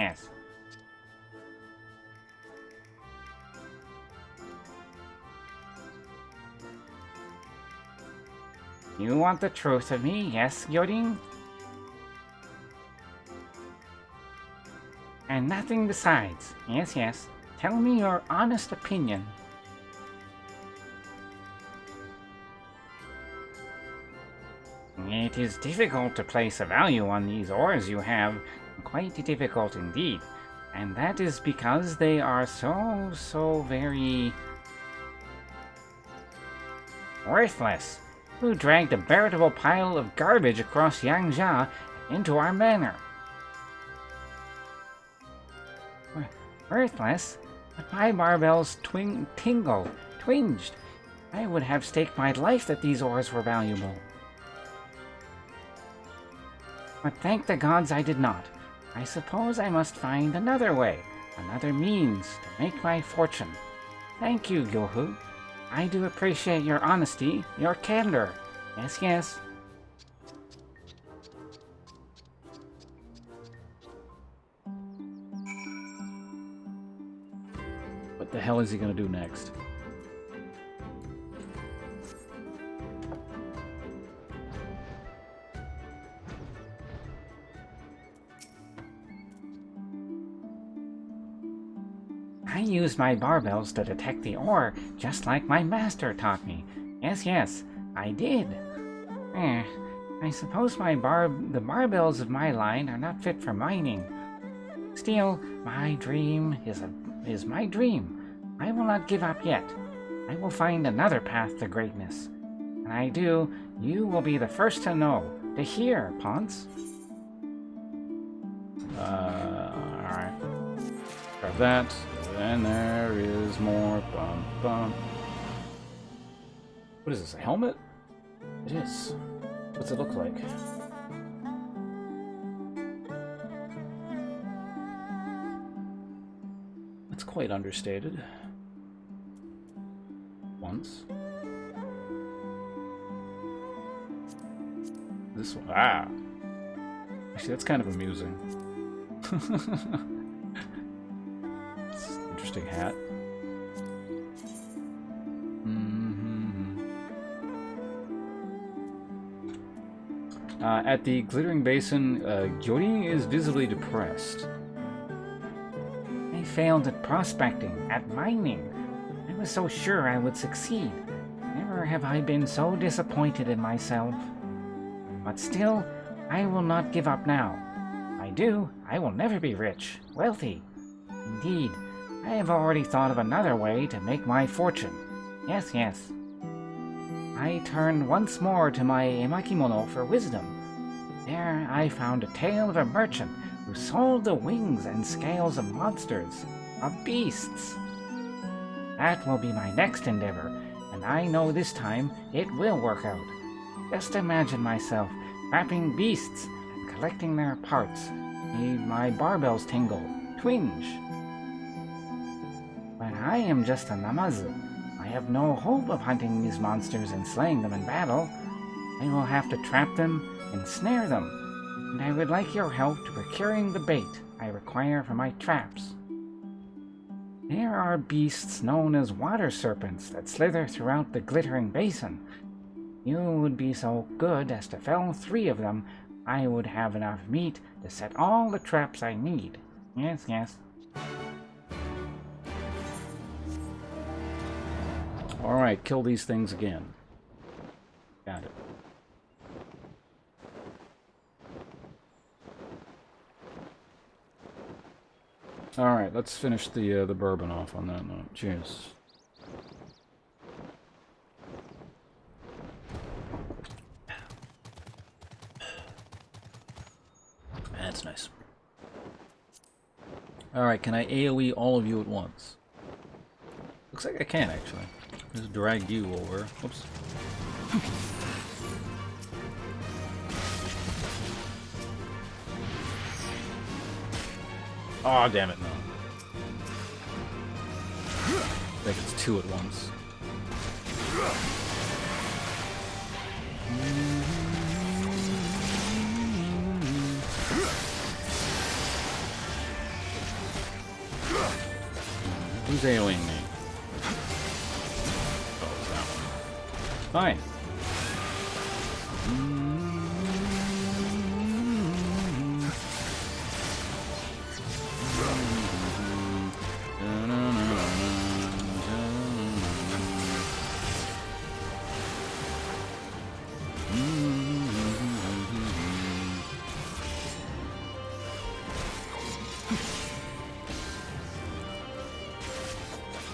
You want the truth of me, yes, Yorin? And nothing besides. Yes, yes. Tell me your honest opinion. It is difficult to place a value on these ores you have. Quite difficult indeed. And that is because they are so very worthless. Who dragged a veritable pile of garbage across Yangzhou into our manor? Worthless? But my barbells twinged. I would have staked my life that these ores were valuable. But thank the gods I did not. I suppose I must find another way, another means to make my fortune. Thank you, Yohu. I do appreciate your honesty, your candor. Yes, yes. What the hell is he gonna do next? I use my barbells to detect the ore, just like my master taught me. Yes, yes, I did. I suppose the barbells of my line are not fit for mining. Still, my dream is my dream. I will not give up yet. I will find another path to greatness. When I do, you will be the first to know, to hear, Ponce. Alright. Grab that. And there is more. Bum, bum. What is this, a helmet? It is. What's it look like? It's quite understated. Once. This one. Ah! Actually, that's kind of amusing. Interesting hat. At the Glittering Basin, Gyori is visibly depressed. I failed at prospecting, at mining. I was so sure I would succeed. Never have I been so disappointed in myself. But still, I will not give up now. If I do, I will never be rich, wealthy. Indeed, I have already thought of another way to make my fortune. Yes, yes. I turned once more to my emakimono for wisdom. There I found a tale of a merchant who sold the wings and scales of monsters, of beasts. That will be my next endeavor, and I know this time it will work out. Just imagine myself wrapping beasts and collecting their parts. Made my barbells tingle, twinge. But I am just a namazu. I have no hope of hunting these monsters and slaying them in battle. I will have to trap them and snare them, and I would like your help to procuring the bait I require for my traps. There are beasts known as water serpents that slither throughout the Glittering Basin. You would be so good as to fell 3 of them, I would have enough meat to set all the traps I need. Yes, yes. Alright, kill these things again. Got it. Alright, let's finish the bourbon off on that note. Cheers. That's nice. Alright, can I AoE all of you at once? Looks like I can, actually. Just drag you over. Whoops. Oh, damn it, no. I think it's 2 at once. Who's AoEing me? Oh, it was that one. Fine.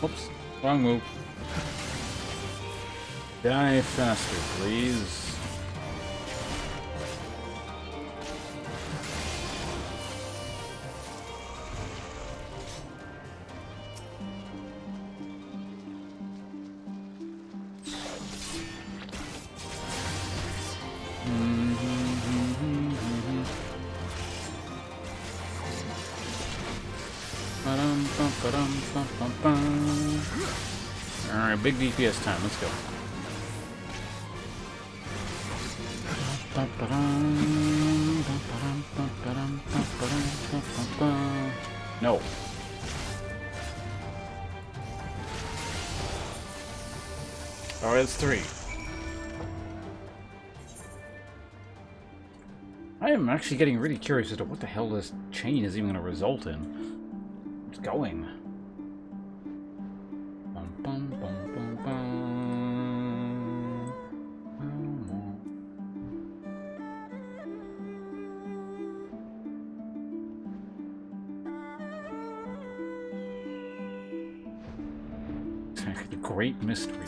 Oops, wrong move. Die faster, please. Alright, big DPS time, let's go. No. Alright, that's 3. I am actually getting really curious as to what the hell this chain is even going to result in. It's going. Bum, bum, bum, bum, bum. It's actually a great mystery.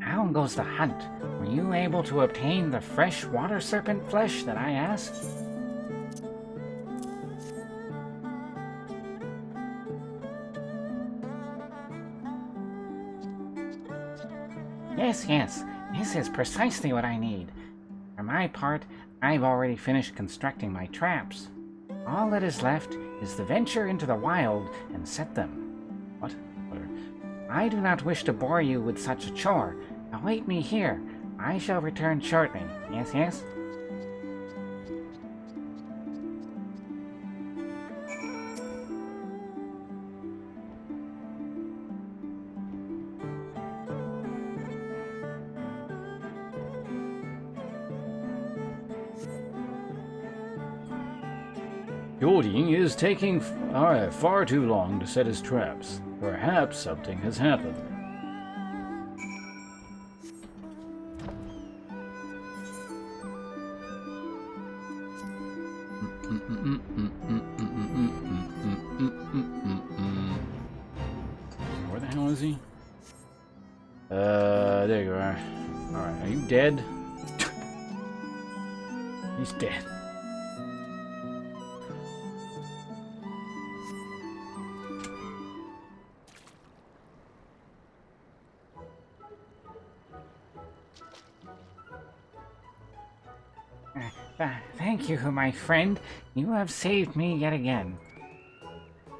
How goes the hunt? Were you able to obtain the fresh water serpent flesh that I asked? Yes, this is precisely what I need. For my part, I've already finished constructing my traps. All that is left is to venture into the wild and set them. What? I do not wish to bore you with such a chore. Await me here. I shall return shortly. Yes? Yording is taking far too long to set his traps. Perhaps something has happened. Where the hell is he? There you are. Alright, are you dead? He's dead. Thank you, my friend. You have saved me yet again.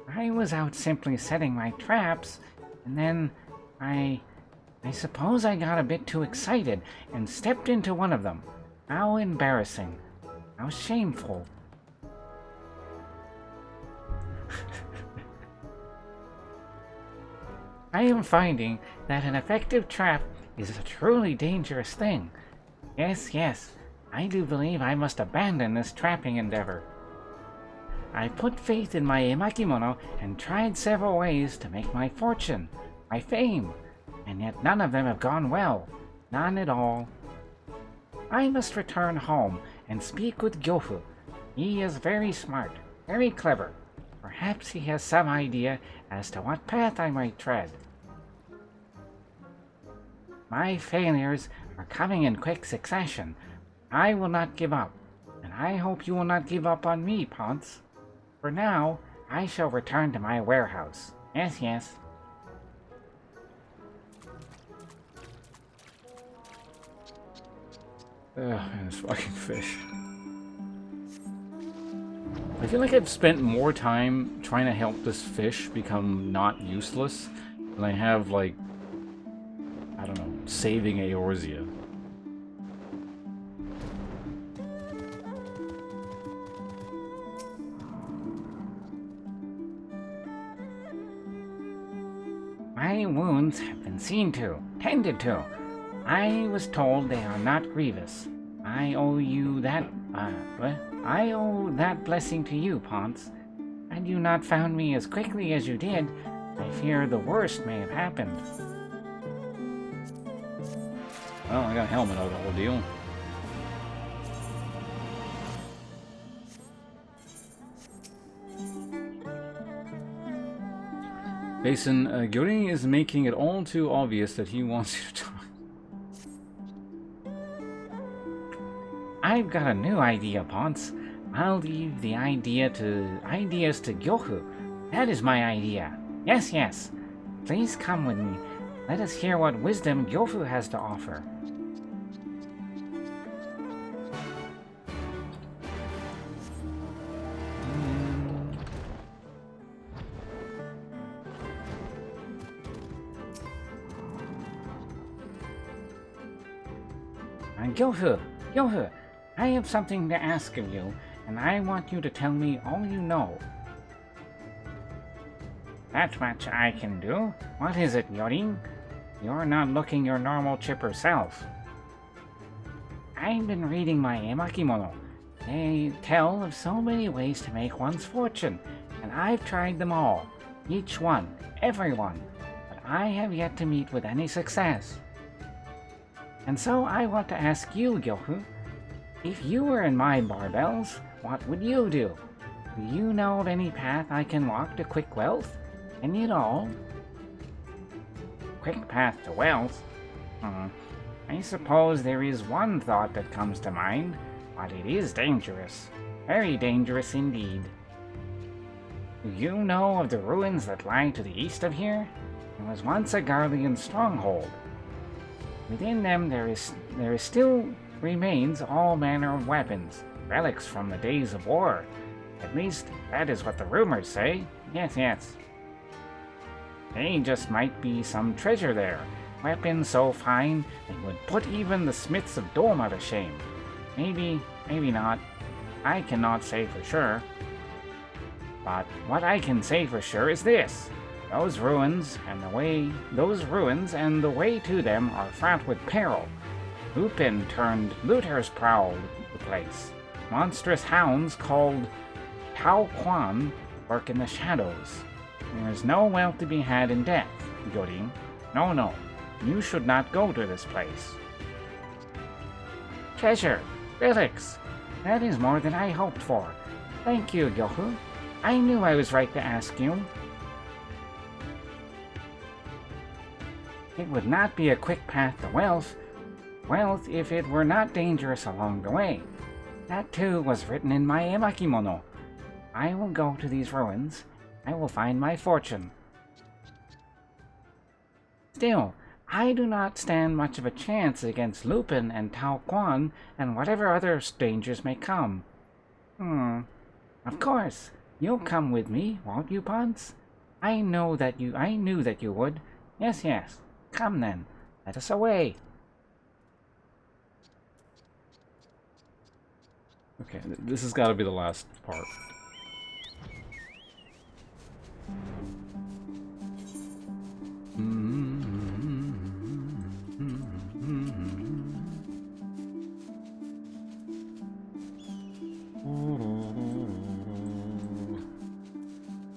I was out simply setting my traps, and then I suppose I got a bit too excited and stepped into one of them. How embarrassing. How shameful. I am finding that an effective trap is a truly dangerous thing. Yes, I do believe I must abandon this trapping endeavor. I put faith in my emakimono and tried several ways to make my fortune, my fame, and yet none of them have gone well. None at all. I must return home and speak with Gyofu. He is very smart, very clever. Perhaps he has some idea as to what path I might tread. My failures are coming in quick succession. I will not give up, and I hope you will not give up on me, Ponce. For now, I shall return to my warehouse. Yes. Ugh, man, this fucking fish. I feel like I've spent more time trying to help this fish become not useless than I have, like, I don't know, saving Eorzea. My wounds have been seen to. Tended to. I was told they are not grievous. I owe you that, I owe that blessing to you, Ponce. Had you not found me as quickly as you did, I fear the worst may have happened. Well, I got a helmet out of the whole deal. Basin, Gyori is making it all too obvious that he wants you to talk. I've got a new idea, Ponce. I'll leave the ideas to Gyoku. That is my idea. Yes, yes. Please come with me. Let us hear what wisdom Gyofu has to offer. Gyofu, I have something to ask of you, and I want you to tell me all you know. That much I can do. What is it, Yorin? You're not looking your normal chipper self. I've been reading my emakimono. They tell of so many ways to make one's fortune, and I've tried them all. Each one, every one. But I have yet to meet with any success. And so I want to ask you, Gyoku, if you were in my barbells, what would you do? Do you know of any path I can walk to quick wealth? Any at all? Quick path to wealth? I suppose there is one thought that comes to mind, but it is dangerous. Very dangerous indeed. Do you know of the ruins that lie to the east of here? There was once a Garlean stronghold. Within them there still remains all manner of weapons, relics from the days of war. At least, that is what the rumors say. Yes, yes. They just might be some treasure there. Weapons so fine they would put even the smiths of Doma to shame. Maybe, maybe not. I cannot say for sure. But what I can say for sure is this. Those ruins and the way to them are fraught with peril. Lupin turned looters prowl the place. Monstrous hounds called Tao Quan lurk in the shadows. There is no wealth to be had in death, Yorin. No, no. You should not go to this place. Treasure! Relics! That is more than I hoped for. Thank you, Gyoku. I knew I was right to ask you. It would not be a quick path to wealth. Wealth if it were not dangerous along the way. That too was written in my emakimono. I will go to these ruins. I will find my fortune. Still, I do not stand much of a chance against Lupin and Tao Quan and whatever other dangers may come. Of course, you'll come with me, won't you, Ponce? I knew that you would. Yes, yes. Come then. Let us away. Okay, this has got to be the last part.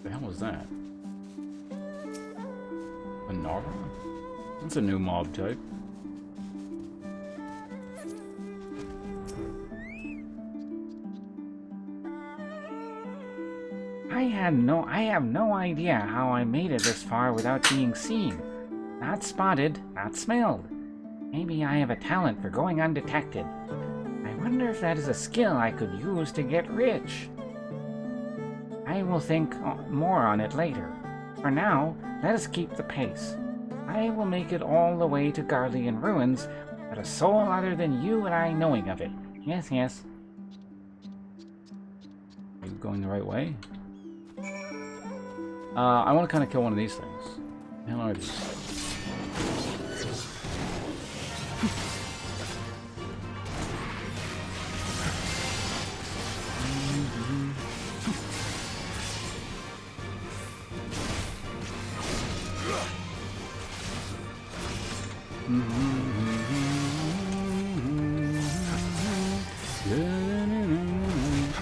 The hell was that? A Nara? That's a new mob type. I have no idea how I made it this far without being seen. Not spotted, not smelled. Maybe I have a talent for going undetected. I wonder if that is a skill I could use to get rich. I will think more on it later. For now, let us keep the pace. I will make it all the way to Garlean ruins, but a soul other than you and I knowing of it. Yes, yes. Are you going the right way? I want to kind of kill one of these things. The hell are these?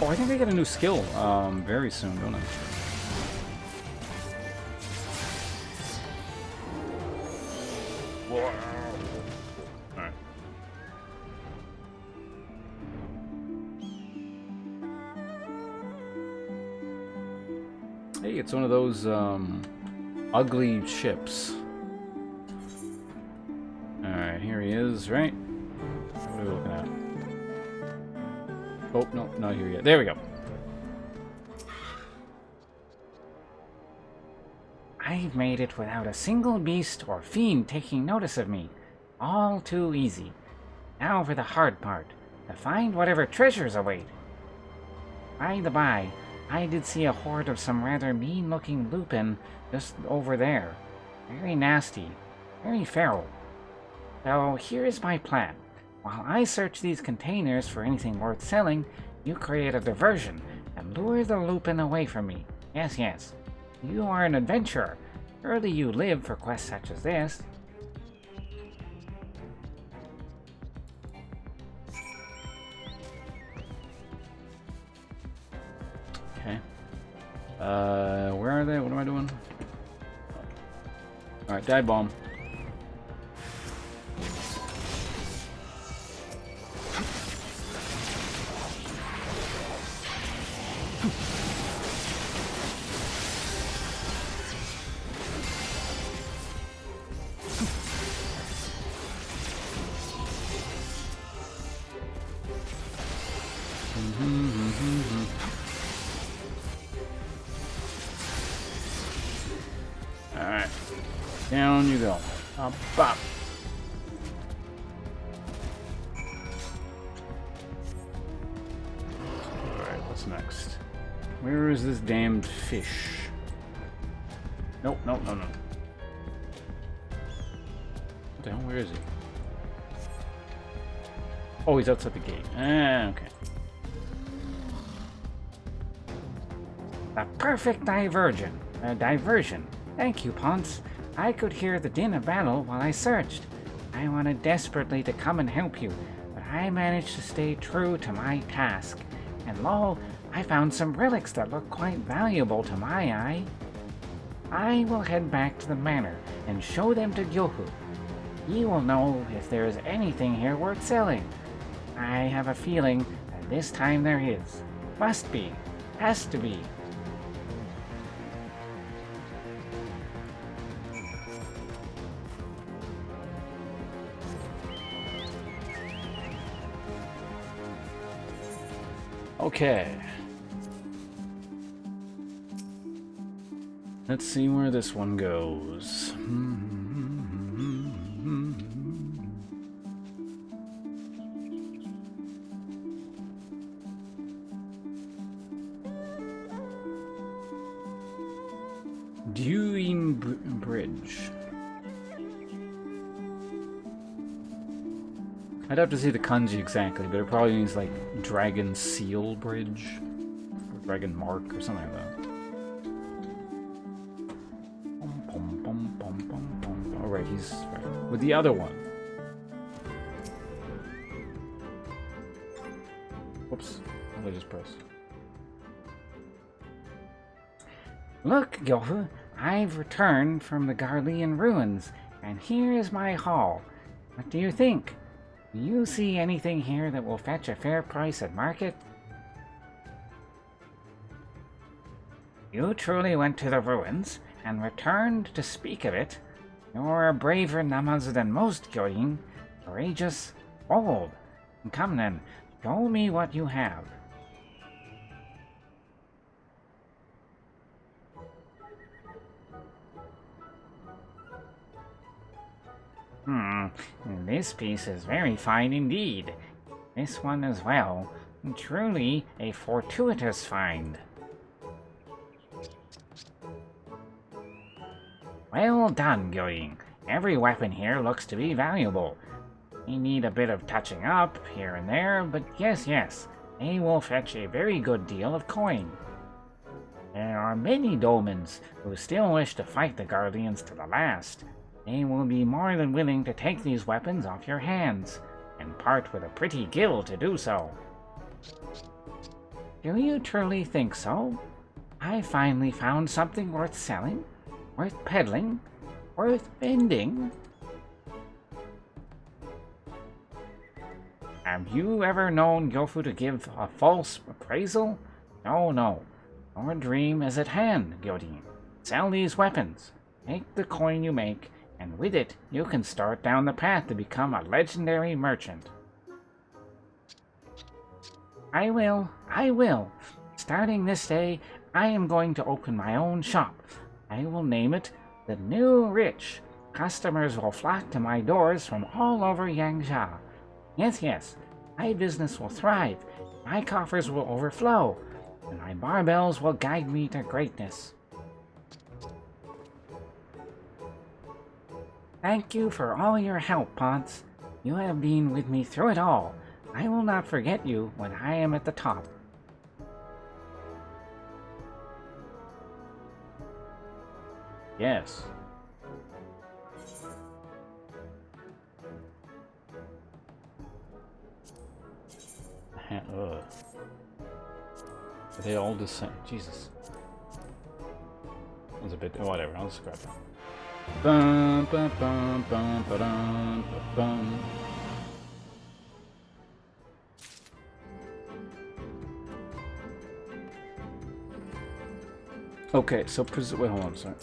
Oh, I think I get a new skill very soon, don't I? Whoa. Alright. Hey, it's one of those ugly ships. Alright, here he is, right? What are we looking at? Oh, no, not here yet. There we go. I've made it without a single beast or fiend taking notice of me. All too easy. Now for the hard part, to find whatever treasures await. By the by, I did see a horde of some rather mean-looking lupin just over there. Very nasty, very feral. So here's my plan. While I search these containers for anything worth selling, you create a diversion and lure the lupin away from me. Yes, yes. You are an adventurer. Surely you live for quests such as this. Okay. Where are they? What am I doing? Alright, dive bomb. Alright. Down you go. Up, up. Alright, what's next? Where is this damned fish? Nope, nope, no, no. What the hell? Where is he? Oh, he's outside the gate. Ah, okay. The perfect diversion. Thank you, Ponce. I could hear the din of battle while I searched. I wanted desperately to come and help you, but I managed to stay true to my task. And lo, I found some relics that look quite valuable to my eye. I will head back to the manor and show them to Gyohu. He will know if there is anything here worth selling. I have a feeling that this time there is. Must be. Has to be. Okay. Let's see where this one goes. Duin Bridge. I'd have to see the kanji exactly, but it probably means like Dragon Seal Bridge, or Dragon Mark, or something like that. Oh, right, he's right. With the other one. Whoops, what did I just press? Look, Gyofu, I've returned from the Garlean ruins, and here is my haul. What do you think? Do you see anything here that will fetch a fair price at market? You truly went to the ruins, and returned to speak of it. You're a braver Namazu than most, Gyoin. Courageous, bold. Come then, show me what you have. This piece is very fine indeed. This one as well. Truly a fortuitous find. Well done, Gyoin. Every weapon here looks to be valuable. They need a bit of touching up here and there, but yes, they will fetch a very good deal of coin. There are many domans who still wish to fight the Guardians to the last. they will be more than willing to take these weapons off your hands, and part with a pretty gill to do so. Do you truly think so? I finally found something worth selling, worth peddling, worth vending. Have you ever known Yofu to give a false appraisal? No, no. Your dream is at hand, Gyodin. Sell these weapons. Take the coin you make, and with it, you can start down the path to become a legendary merchant. I will. Starting this day, I am going to open my own shop. I will name it The New Rich. Customers will flock to my doors from all over Yangzhou. Yes, my business will thrive, my coffers will overflow, and my barbells will guide me to greatness. Thank you for all your help, Ponce. You have been with me through it all. I will not forget you when I am at the top. Yes. Ugh. Are they all the same? Jesus. That was a bit. Whatever, I'll scrap that. Bum, bum, bum, bum, ba-dum, ba-bum. Okay, so wait, hold on a second.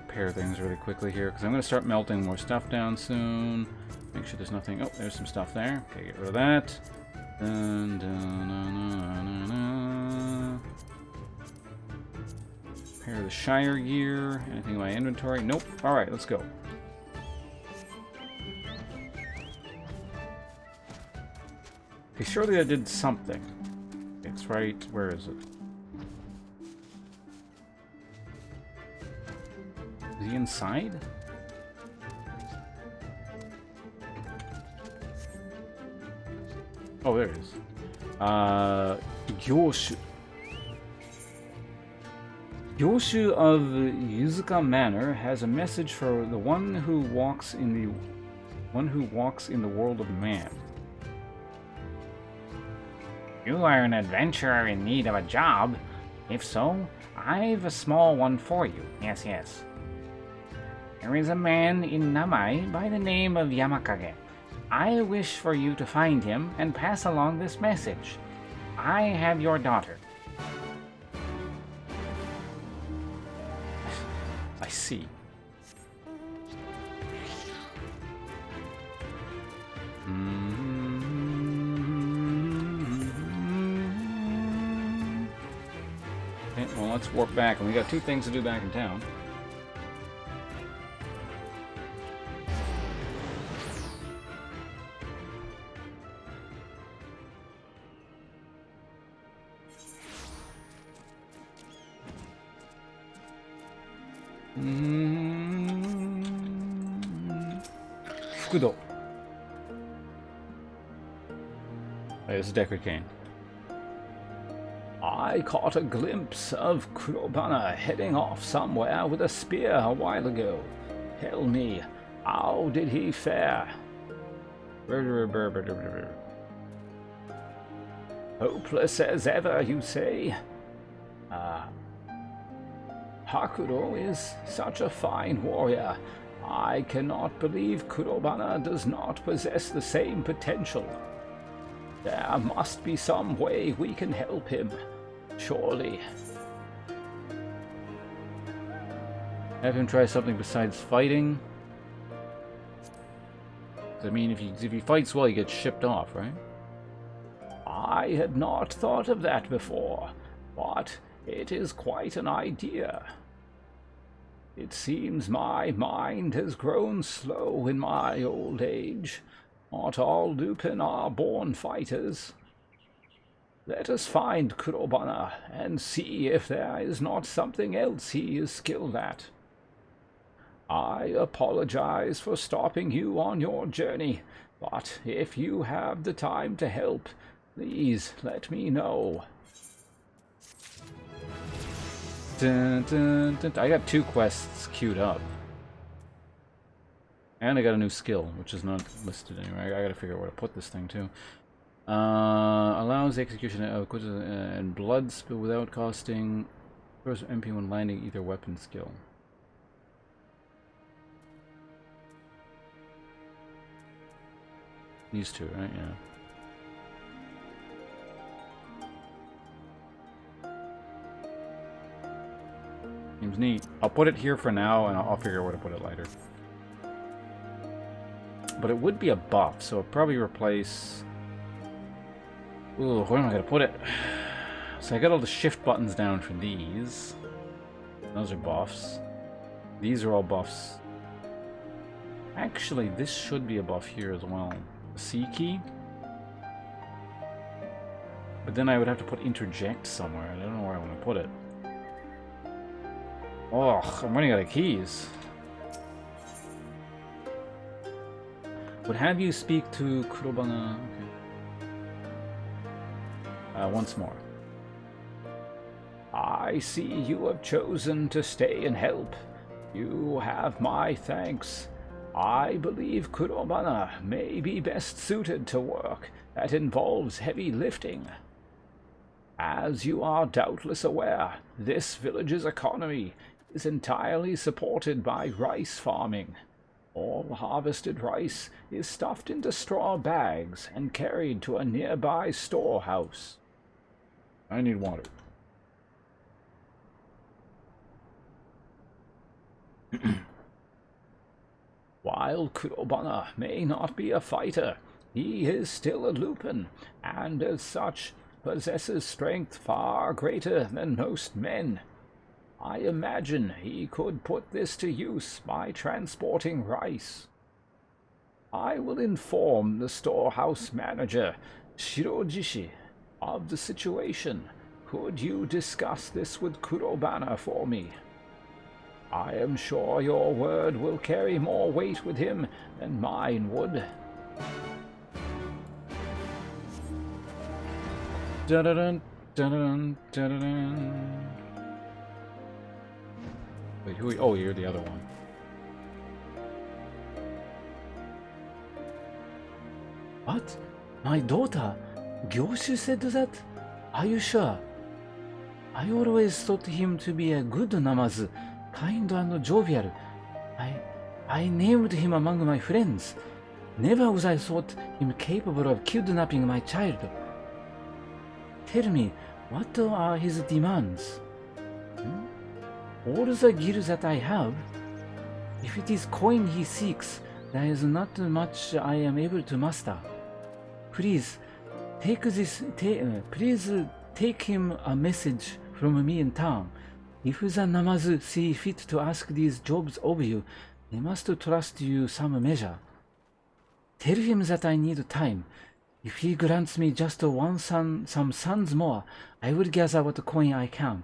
Repair things really quickly here, because I'm going to start melting more stuff down soon. Make sure there's nothing. Oh, there's some stuff there. Okay, get rid of that. Dun, dun, dun, dun, dun. Repair the Shire gear. Anything in my inventory? Nope. Alright, let's go. Okay, surely I did something. It's right. Where is it? Is he inside? Oh, there it is. Gyoshu. Gyoshu of Yuzuka Manor has a message for the one who walks in the world of man. You are an adventurer in need of a job. If so, I've a small one for you. Yes. There is a man in Namai by the name of Yamakage. I wish for you to find him and pass along this message. I have your daughter. I see. Okay, well, let's warp back, and we got two things to do back in town. Fukudo. Hey, it's Deckard Cain. I caught a glimpse of Kurobana heading off somewhere with a spear a while ago. Tell me, how did he fare? Hopeless as ever, you say? Hakuro is such a fine warrior. I cannot believe Kurobana does not possess the same potential. There must be some way we can help him. Surely. Have him try something besides fighting. I mean, if he fights well, he gets shipped off, right? I had not thought of that before, but it is quite an idea. It seems my mind has grown slow in my old age. Not all Lupin are born fighters. Let us find Kurobana and see if there is not something else he is skilled at. I apologize for stopping you on your journey, but if you have the time to help, please let me know. Dun, dun, dun. I got 2 quests queued up. And I got a new skill, which is not listed anywhere. I gotta figure out where to put this thing too. Allows the execution of and blood spill without costing first MP when landing either weapon skill. These 2, right? Yeah. Seems neat. I'll put it here for now, and I'll figure out where to put it later. But it would be a buff, so it'll probably replace... Ooh, where am I going to put it? So I got all the shift buttons down for these. Those are buffs. These are all buffs. Actually, this should be a buff here as well. The C key. But then I would have to put interject somewhere. I don't know where I want to put it. Oh, I'm running out of keys. Would have you speak to Kurobana. Okay. Once more. I see you have chosen to stay and help. You have my thanks. I believe Kurobana may be best suited to work that involves heavy lifting. As you are doubtless aware, this village's economy is entirely supported by rice farming. All harvested rice is stuffed into straw bags and carried to a nearby storehouse. I need water. While Kurobana may not be a fighter, he is still a Lupin, and as such possesses strength far greater than most men. I imagine he could put this to use by transporting rice. I will inform the storehouse manager, Shirojishi, of the situation. Could you discuss this with Kurobana for me? I am sure your word will carry more weight with him than mine would. Dun-dun-dun, dun-dun-dun, dun-dun-dun. Wait, who? Oh, you're the other one. What? My daughter? Gyoshu said that? Are you sure? I always thought him to be a good Namazu, kind and jovial. I named him among my friends. Never was I thought him capable of kidnapping my child. Tell me, what are his demands? All the gear that I have, if it is coin he seeks, there is not much I am able to master. Please, please take him a message from me in town. If the Namazu see fit to ask these jobs of you, they must trust you some measure. Tell him that I need time. If he grants me just some sons more, I will gather what coin I can.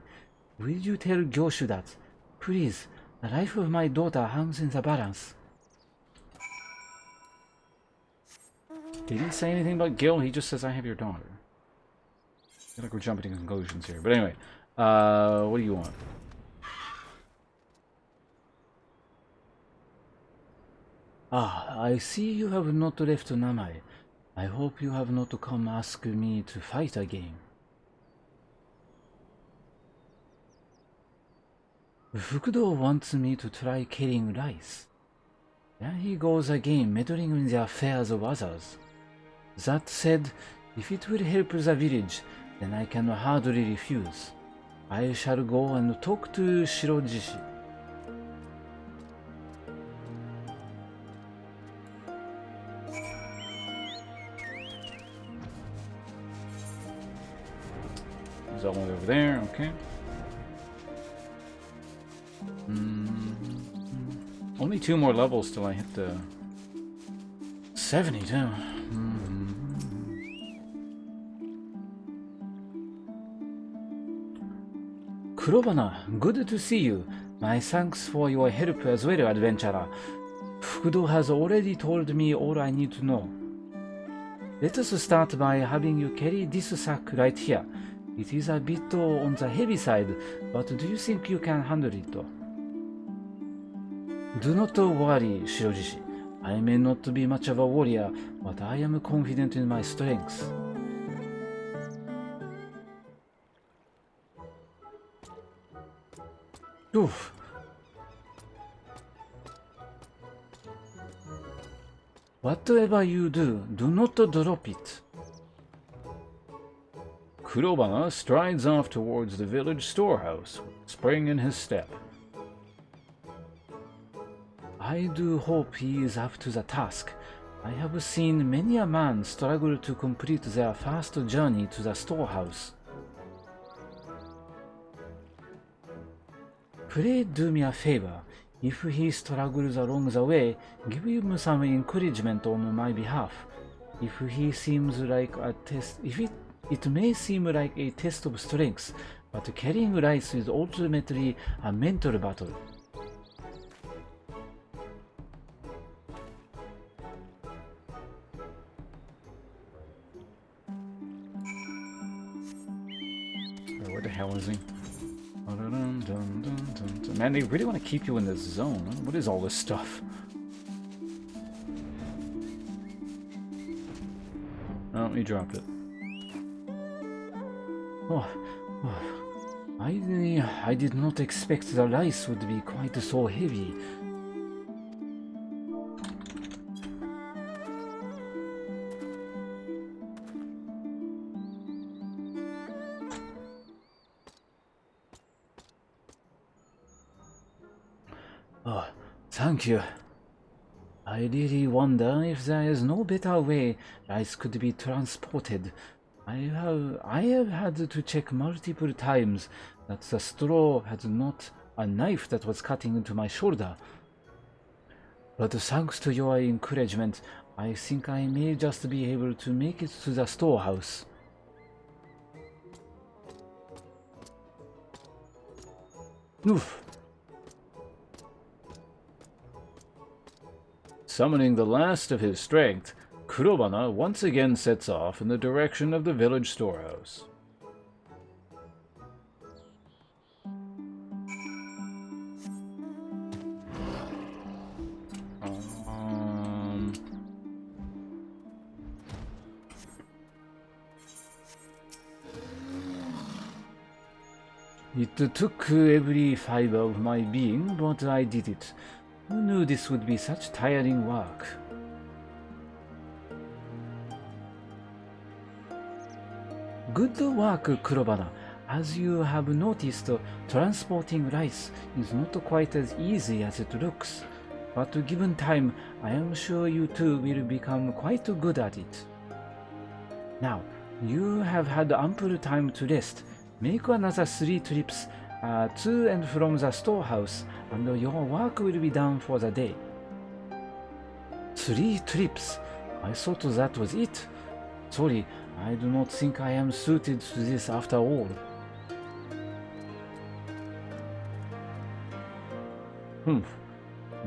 Will you tell Gyoshu that? Please, the life of my daughter hangs in the balance. Did he say anything about Gil? He just says, I have your daughter. I feel like we're jumping to conclusions here. But anyway, what do you want? Ah, I see you have not left Namai. I hope you have not come ask me to fight again. Fukudo wants me to try killing rice. There he goes again, meddling in the affairs of others. That said, if it will help the village, then I can hardly refuse. I shall go and talk to Shirojishi. He's all the way over there, okay. Only 2 more levels till I hit the 72. Kurobana, good to see you. My thanks for your help as well, adventurer. Fukudo has already told me all I need to know. Let us start by having you carry this sack right here. It is a bit on the heavy side, but do you think you can handle it? Do not worry, Shirojishi. I may not be much of a warrior, but I am confident in my strength. Oof. Whatever you do, do not drop it. Kurobana strides off towards the village storehouse, spring in his step. I do hope he is up to the task. I have seen many a man struggle to complete their first journey to the storehouse. Pray do me a favor. If he struggles along the way, give him some encouragement on my behalf. If he seems like a test, it may seem like a test of strength, but carrying rice is ultimately a mental battle. Where the hell is he? Man, they really want to keep you in this zone. What is all this stuff? Oh, he dropped it. I did not expect the rice would be quite so heavy. Oh, thank you. I really wonder if there is no better way rice could be transported. I have had to check multiple times that the straw had not a knife that was cutting into my shoulder. But thanks to your encouragement, I think I may just be able to make it to the storehouse. Oof. Summoning the last of his strength, Kurobana once again sets off in the direction of the village storehouse. It took every fiber of my being, but I did it. Who knew this would be such tiring work? Good work, Kurobana. As you have noticed, transporting rice is not quite as easy as it looks. But given time, I am sure you too will become quite good at it. Now, you have had ample time to rest. Make another 3 trips to and from the storehouse, and your work will be done for the day. 3 trips? I thought that was it. Sorry, I do not think I am suited to this after all.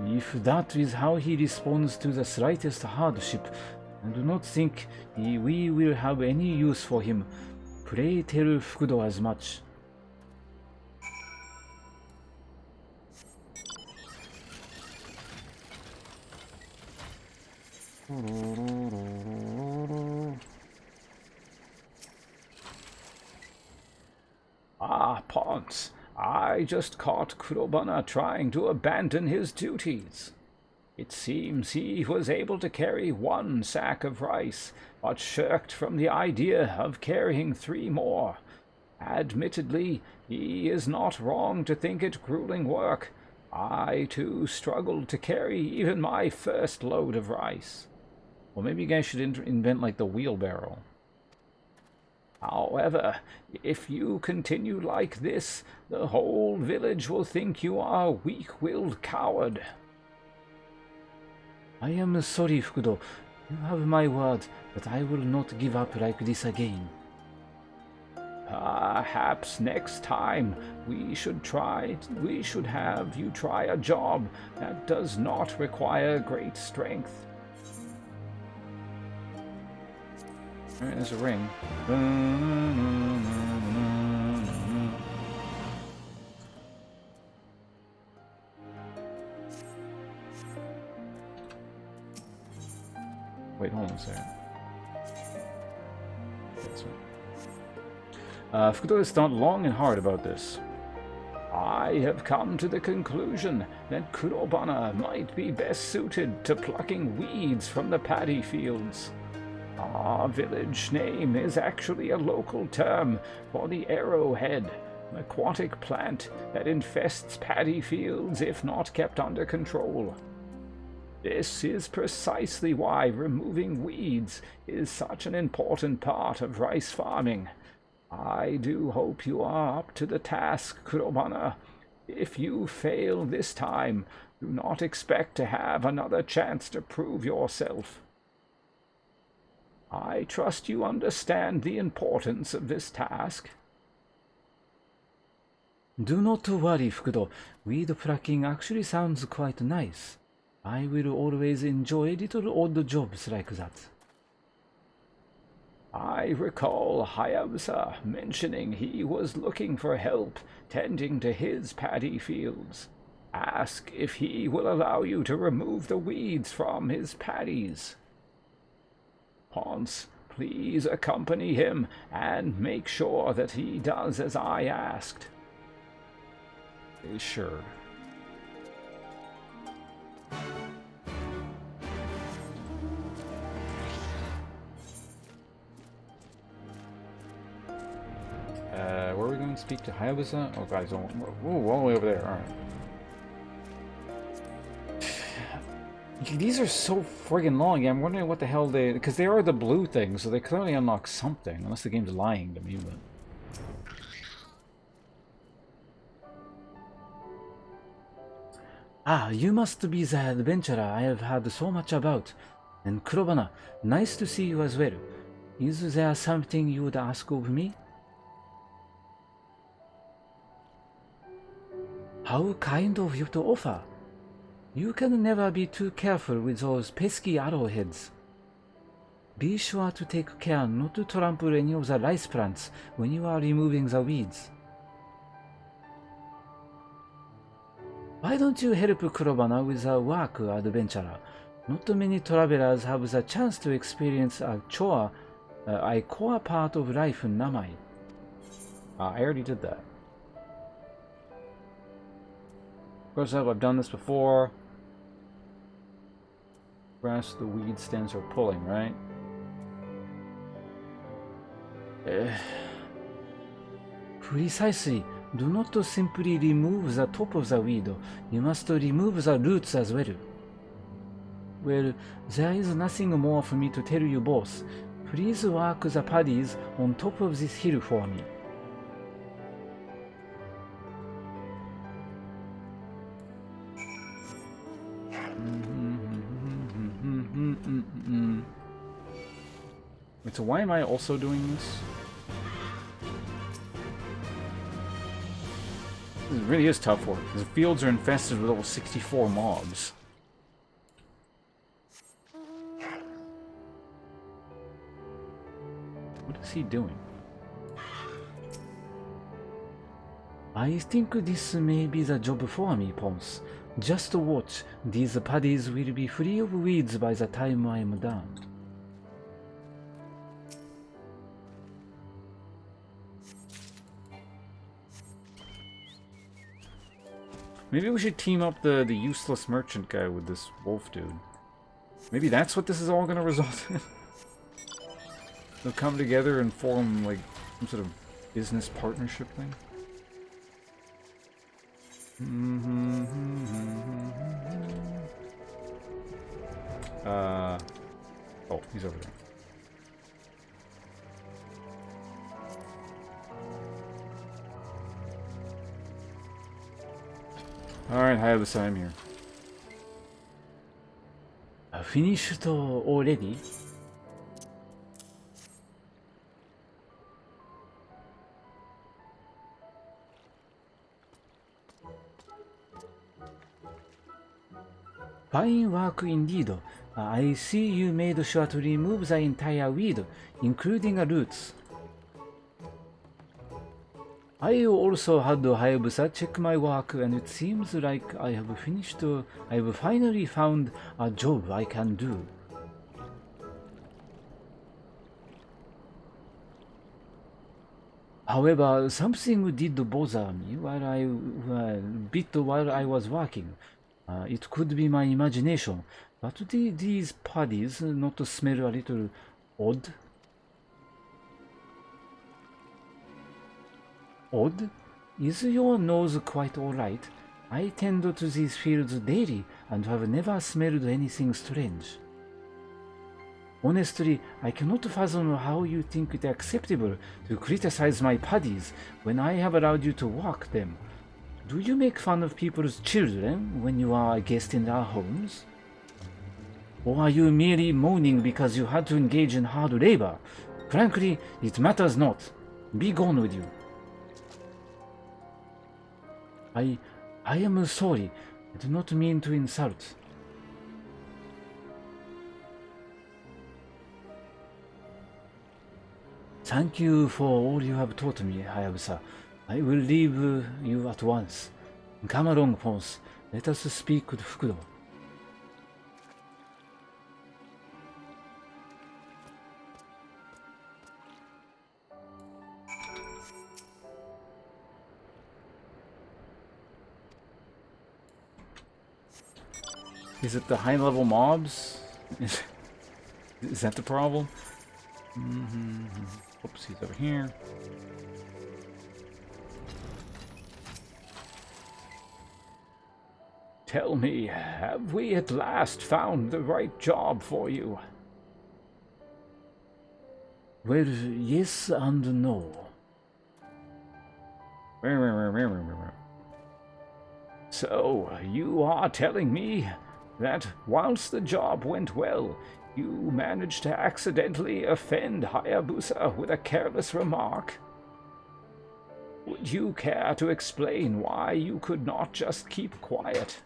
If that is how he responds to the slightest hardship, I do not think we will have any use for him. Pray tell Fukudo as much. Ah, Ponce, I just caught Kurobana trying to abandon his duties. It seems he was able to carry 1 sack of rice, but shirked from the idea of carrying 3 more. Admittedly, he is not wrong to think it grueling work. I, too, struggled to carry even my first load of rice. Well, maybe you guys should invent, like, the wheelbarrow. However, if you continue like this, the whole village will think you are a weak-willed coward. I am sorry, Fukudo. You have my word that I will not give up like this again. Perhaps next time we should have you try a job that does not require great strength. Alright, there's a ring. Wait, hold on a second. Fukuto has thought long and hard about this. I have come to the conclusion that Kurobana might be best suited to plucking weeds from the paddy fields. Our village name is actually a local term for the arrowhead, an aquatic plant that infests paddy fields if not kept under control. This is precisely why removing weeds is such an important part of rice farming. I do hope you are up to the task, Kurobana. If you fail this time, do not expect to have another chance to prove yourself. I trust you understand the importance of this task. Do not worry, Fukudo. Weed plucking actually sounds quite nice. I will always enjoy little odd jobs like that. I recall Hayabusa mentioning he was looking for help tending to his paddy fields. Ask if he will allow you to remove the weeds from his paddies. Ponce, please accompany him and make sure that he does as I asked. Sure. Where are we going to speak to Hayabusa? Oh, guys, all the way over there. Alright. These are so friggin' long. I'm wondering what the hell they... Because they are the blue things, so they clearly unlock something. Unless the game's lying to me, but... Ah, you must be the adventurer I have heard so much about. And Kurobana, nice to see you as well. Is there something you would ask of me? How kind of you to offer. You can never be too careful with those pesky arrowheads. Be sure to take care not to trample any of the rice plants when you are removing the weeds. Why don't you help Kurobana with her work, adventurer? Not many travelers have the chance to experience a core part of life in Namai. I already did that. Of course, I've done this before. Grass the weed stems are pulling, right? Precisely. Do not simply remove the top of the weed. You must remove the roots as well. Well, there is nothing more for me to tell you both. Please work the paddies on top of this hill for me. Wait, so why am I also doing this? This really is tough work, because the fields are infested with over 64 mobs. What is he doing? I think this may be the job for me, Ponce. Just watch. These paddies will be free of weeds by the time I am done. Maybe we should team up the useless merchant guy with this wolf dude. Maybe that's what this is all gonna result in. They'll come together and form, like, some sort of business partnership thing. Oh, he's over there. Alright, Hayabusa, I'm here. Finished already? Fine work indeed. I see you made sure to remove the entire weed, including the roots. I also had Hayabusa check my work, and it seems like I have finally found a job I can do. However, something did bother me while I was working. It could be my imagination, but these paddies not smell a little odd? Odd? Is your nose quite alright? I tend to these fields daily and have never smelled anything strange. Honestly, I cannot fathom how you think it acceptable to criticize my paddies when I have allowed you to walk them. Do you make fun of people's children when you are a guest in their homes? Or are you merely moaning because you had to engage in hard labor? Frankly, it matters not. Be gone with you. I am sorry. I do not mean to insult. Thank you for all you have taught me, Hayabusa. I will leave you at once. Come along, Ponce. Let us speak with Fukudo. Is it the high-level mobs? Is that the problem? Oops, he's over here. Tell me, have we at last found the right job for you? Well, yes and no. So, you are telling me that whilst the job went well, you managed to accidentally offend Hayabusa with a careless remark? Would you care to explain why you could not just keep quiet?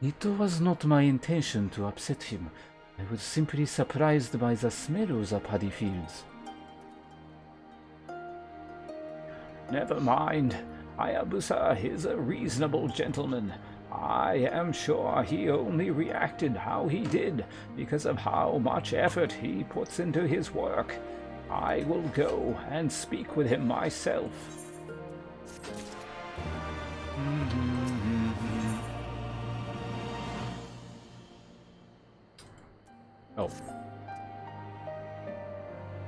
It was not my intention to upset him. I was simply surprised by the smell of the paddy fields. Never mind. Hayabusa is a reasonable gentleman. I am sure he only reacted how he did because of how much effort he puts into his work. I will go and speak with him myself. Oh.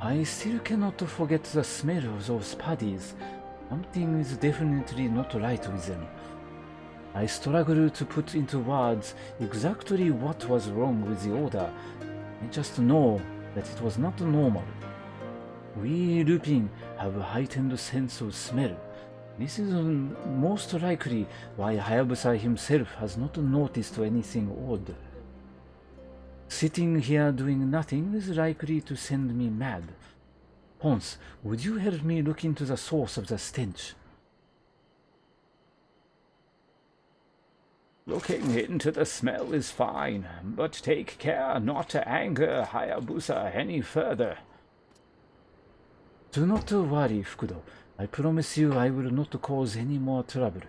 I still cannot forget the smell of those paddies. Something is definitely not right with them. I struggle to put into words exactly what was wrong with the order. I just know that it was not normal. We Lupin have a heightened sense of smell. This is most likely why Hayabusa himself has not noticed anything odd. Sitting here doing nothing is likely to send me mad. Ponce, would you help me look into the source of the stench? Looking into the smell is fine, but take care not to anger Hayabusa any further. Do not worry, Fukudo. I promise you I will not cause any more trouble.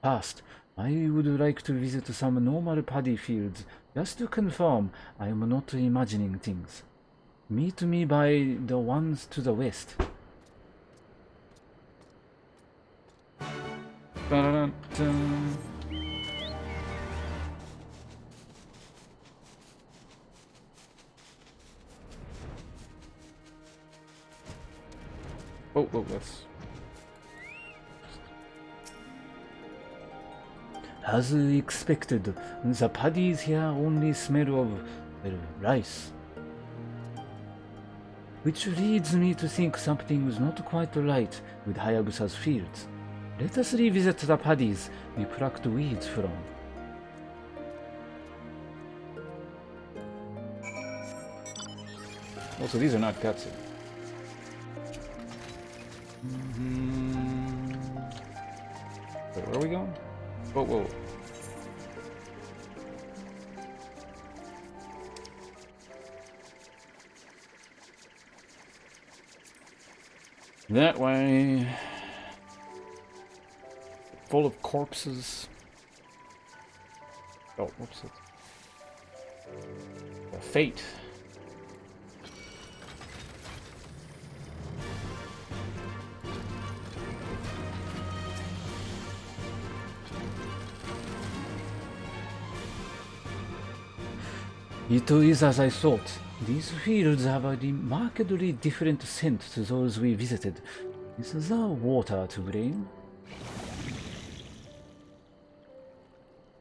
First, I would like to visit some normal paddy fields, just to confirm I am not imagining things. Meet me by the ones to the west. Ba-da-da-dum. Oh, that's... As expected, the paddies here only smell of, well, rice. Which leads me to think something is not quite right with Hayabusa's fields. Let us revisit the paddies we plucked weeds from. Also, these are not gutsy. Wait, where are we going? Whoa. That way. Full of corpses. Oh, whoops. Fate. It is as I thought. These fields have a remarkably different scent to those we visited. Is the water to blame?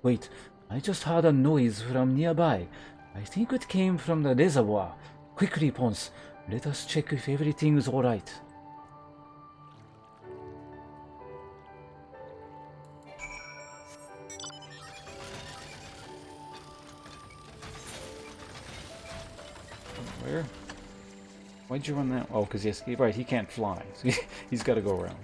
Wait, I just heard a noise from nearby. I think it came from the reservoir. Quickly, Ponce, let us check if everything is alright. Where? Why'd you run that? Oh, because yes, right, he can't fly. So he's got to go around.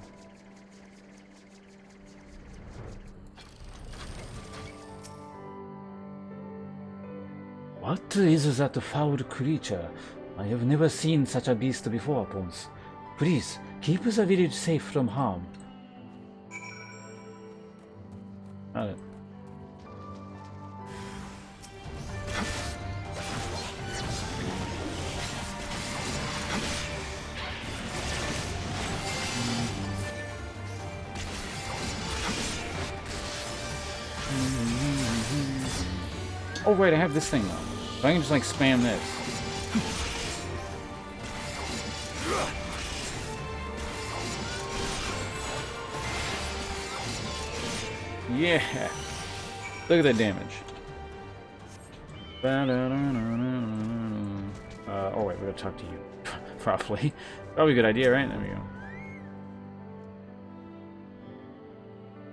What is that foul creature? I have never seen such a beast before, Ponce. Please, keep the village safe from harm. Got it. Oh right, I have this thing now. So I can just like spam this. Yeah! Look at that damage. Oh wait, we gotta talk to you. Probably. Probably a good idea, right? There we go.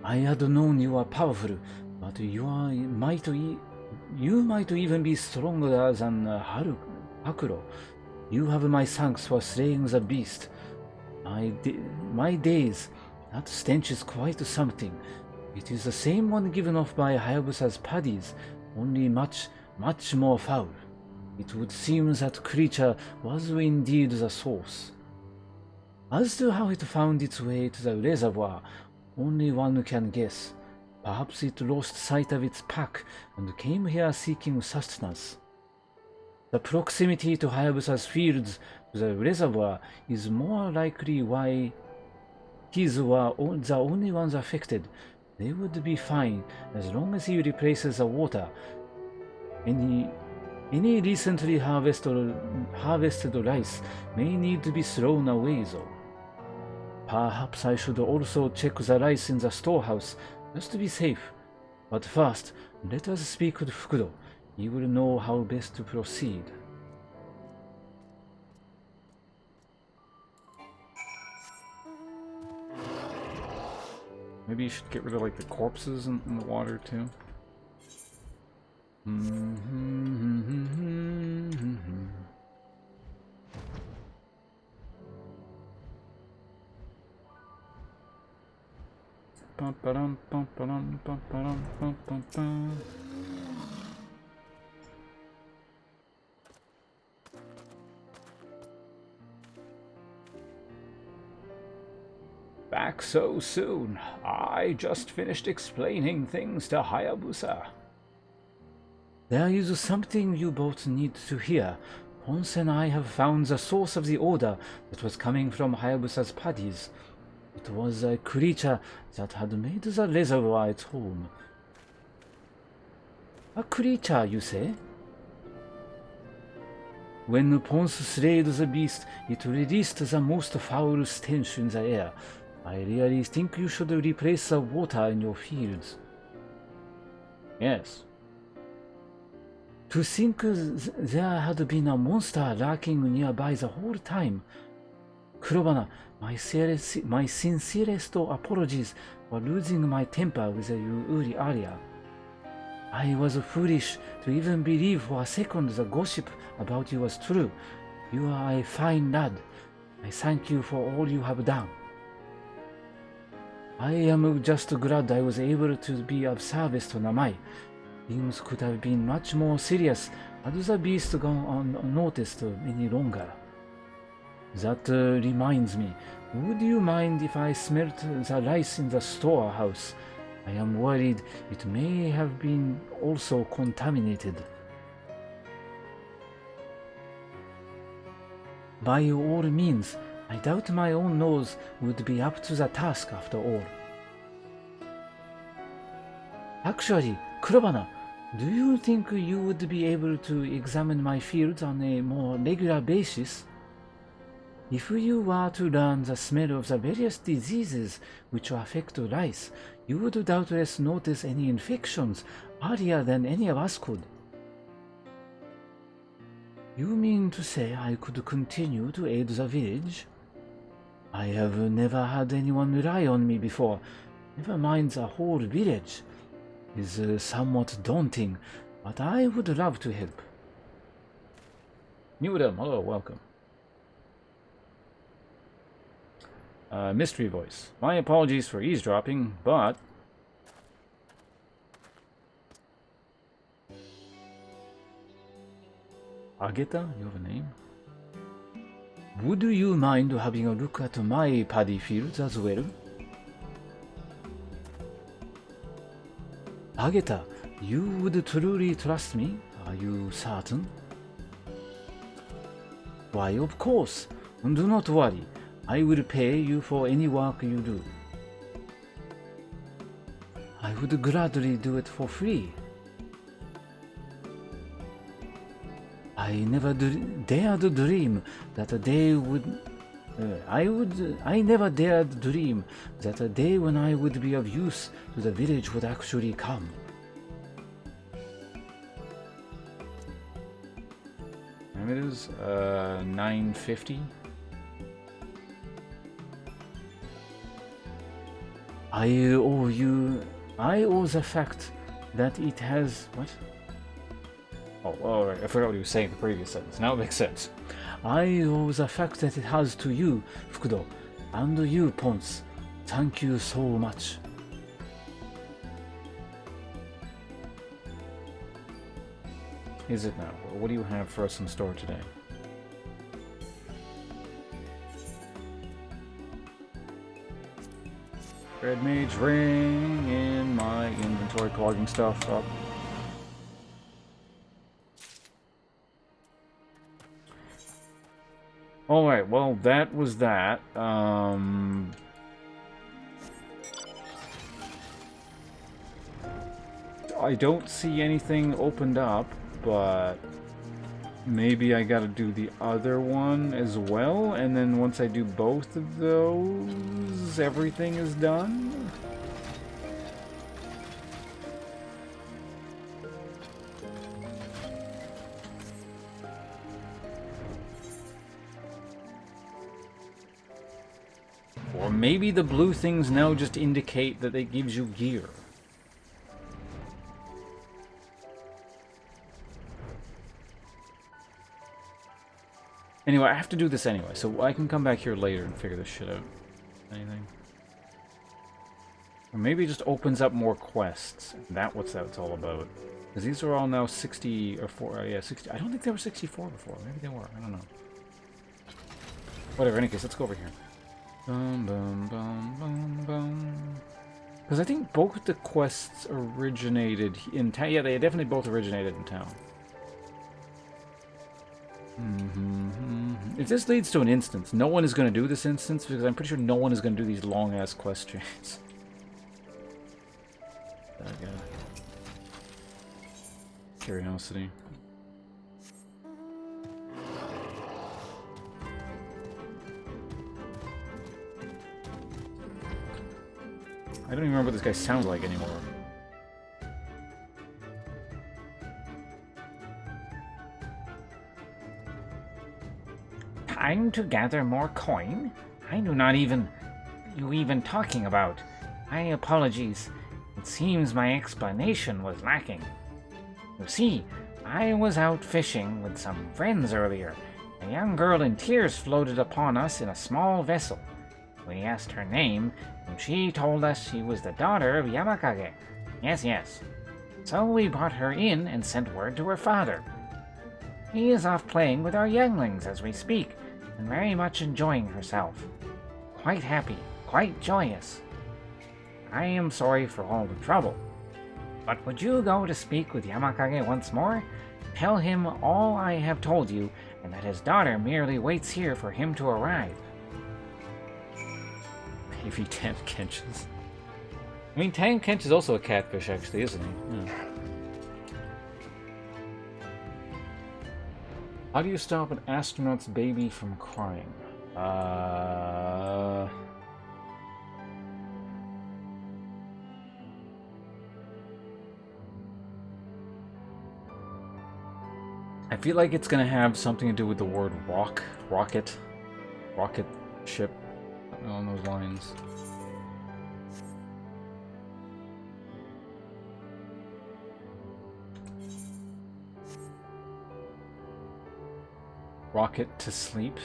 I had known you are powerful, but you might even be stronger than Hakuro. You have my thanks for slaying the beast. My days, that stench is quite something. It is the same one given off by Hayabusa's paddies, only much more foul. It would seem that creature was indeed the source. As to how it found its way to the reservoir, only one can guess. Perhaps it lost sight of its pack and came here seeking sustenance. The proximity to Hayabusa's fields to the reservoir is more likely why his were the only ones affected. They would be fine as long as he replaces the water. Any recently harvested rice may need to be thrown away though. Perhaps I should also check the rice in the storehouse, just to be safe. But first, let us speak with Fukudo. He will know how best to proceed. Maybe you should get rid of like the corpses in the water too. Back so soon. I just finished explaining things to Hayabusa. There is something you both need to hear. Ponce and I have found the source of the odor that was coming from Hayabusa's paddies. It was a creature that had made the reservoir its home. A creature, you say? When Ponce slayed the beast, it released the most foul stench in the air. I really think you should replace the water in your fields. Yes. To think there had been a monster lurking nearby the whole time. Kurobana, my sincerest apologies for losing my temper with you earlier. I was foolish to even believe for a second the gossip about you was true. You are a fine lad. I thank you for all you have done. I am just glad I was able to be of service to Namai. Things could have been much more serious had the beast gone unnoticed any longer. That reminds me, would you mind if I smelt the rice in the storehouse? I am worried it may have been also contaminated. By all means, I doubt my own nose would be up to the task after all. Actually, Kurobana, Do you think you would be able to examine my fields on a more regular basis? If you were to learn the smell of the various diseases which affect rice, you would doubtless notice any infections earlier than any of us could. You mean to say I could continue to aid the village? I have never had anyone rely on me before, never mind the whole village. It is somewhat daunting, but I would love to help. New Adam, hello, welcome. Mystery voice. My apologies for eavesdropping, but... Ageta, you have a name? Would you mind having a look at my paddy fields as well? Ageta, you would truly trust me? Are you certain? Why, of course. Do not worry. I will pay you for any work you do. I would gladly do it for free. I never dared dream that a day would... I never dared dream that a day when I would be of use to the village would actually come. And it is 950. I owe the fact that it has... What? Oh, right. I forgot what he was saying in the previous sentence. Now it makes sense. I owe the fact that it has to you, Fukudo, and you, Ponce. Thank you so much. Is it now? What do you have for us in store today? Red Mage Ring in my inventory, clogging stuff up. Alright, well, that was that. I don't see anything opened up, but maybe I gotta do the other one as well, and then once I do both of those, everything is done? Or maybe the blue things now just indicate that it gives you gear. Anyway, I have to do this anyway, so I can come back here later and figure this shit out. Anything? Or maybe it just opens up more quests. That's what that's all about. Because these are all now 60 or 4, yeah, 60. I don't think they were 64 before. Maybe they were. I don't know. Whatever, in any case, let's go over here. Bum, bum, bum, bum, bum. Because I think both the quests originated in town. Yeah, they definitely both originated in town. If this leads to an instance, no one is going to do this instance because I'm pretty sure no one is going to do these long-ass quest chains. Curiosity. I don't even remember what this guy sounds like anymore. Time to gather more coin? I do not even... you even talking about. My apologies. It seems my explanation was lacking. You see, I was out fishing with some friends earlier. A young girl in tears floated upon us in a small vessel. We asked her name, and she told us she was the daughter of Yamakage. Yes, yes. So we brought her in and sent word to her father. He is off playing with our younglings as we speak, and very much enjoying herself. Quite happy, quite joyous. I am sorry for all the trouble. But would you go to speak with Yamakage once more? Tell him all I have told you, and that his daughter merely waits here for him to arrive. Maybe Tam Kench is... I mean, Tam Kench is also a catfish, actually, isn't he? Yeah. How do you stop an astronaut's baby from crying? I feel like it's gonna have something to do with the word rocket ship, something along those lines. Rocket to sleep,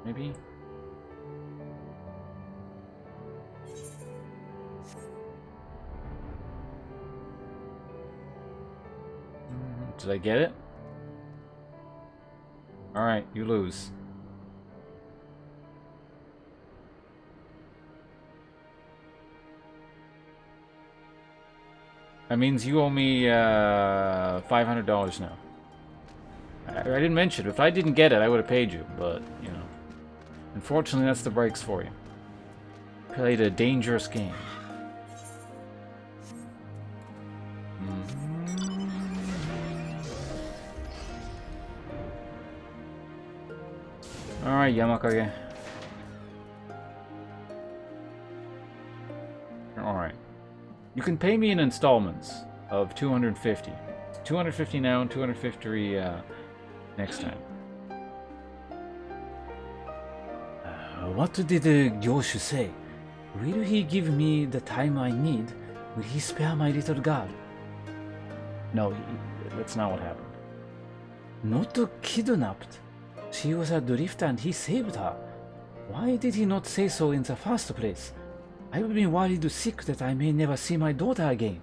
maybe? Did I get it? Alright, you lose. That means you owe me $500 now. I didn't mention it. If I didn't get it, I would have paid you, but, you know. Unfortunately, that's the breaks for you. Played a dangerous game. Alright, Yamakage. Alright. You can pay me in installments of 250. 250 now and 250 next time. What did the Gyoshu say? Will he give me the time I need? Will he spare my little girl? No, that's not what happened. Not kidnapped. She was adrift and he saved her. Why did he not say so in the first place? I've been worried sick that I may never see my daughter again.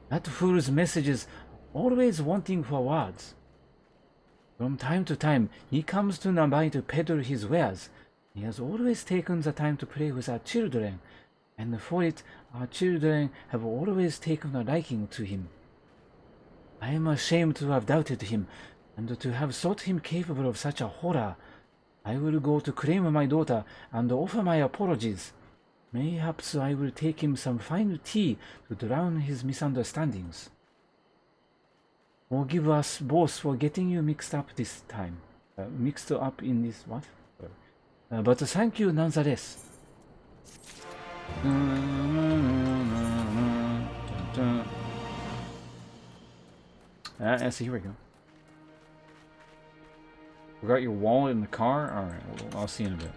That fool's messages, always wanting for words. From time to time, he comes to Nambai to peddle his wares. He has always taken the time to play with our children, and for it, our children have always taken a liking to him. I am ashamed to have doubted him, and to have thought him capable of such a horror. I will go to claim my daughter and offer my apologies. Mayhaps I will take him some fine tea to drown his misunderstandings. Forgive us both for getting you mixed up this time. Mixed up in this what? But thank you nonetheless. So here we go. Forgot your wallet in the car? Alright, well, I'll see you in a bit.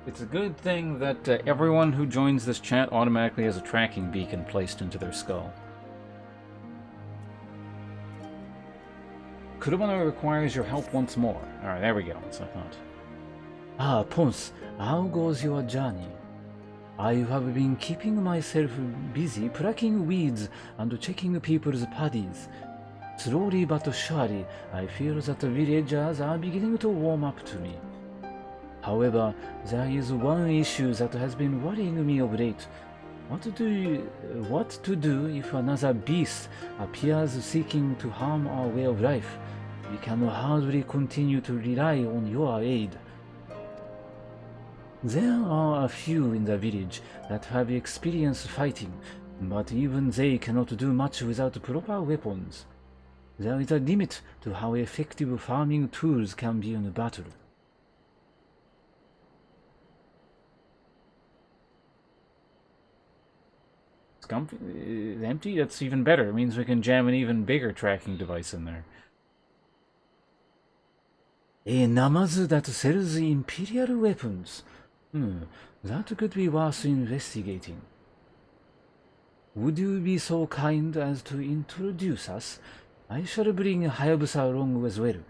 It's a good thing that everyone who joins this chat automatically has a tracking beacon placed into their skull. Kurumano requires your help once more. Alright, there we go. That's what I thought. Ah, Ponce, how goes your journey? I have been keeping myself busy plucking weeds and checking people's parties. Slowly but surely, I feel that the villagers are beginning to warm up to me. However, there is one issue that has been worrying me of late. What to do if another beast appears seeking to harm our way of life? We can hardly continue to rely on your aid. There are a few in the village that have experience fighting, but even they cannot do much without proper weapons. There is a limit to how effective farming tools can be in battle. It's empty? That's even better. It means we can jam an even bigger tracking device in there. A Namazu that sells imperial weapons. That could be worth investigating. Would you be so kind as to introduce us? I shall bring Hayabusa along as well.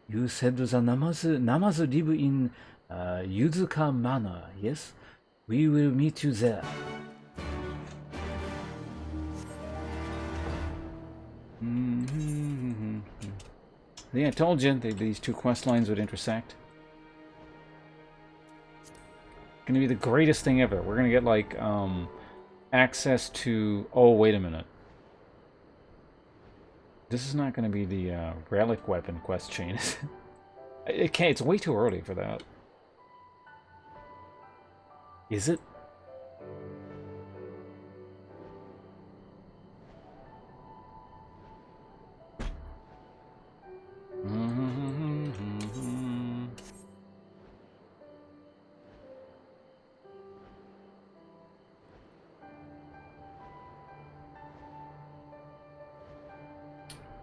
You said the Namazu live in Yuzuka Manor, yes? We will meet you there. Yeah, I told you these two quest lines would intersect. Gonna be the greatest thing ever. We're gonna get like access to. Oh, wait a minute. This is not gonna be the relic weapon quest chain, is it? It can't. It's way too early for that. Is it?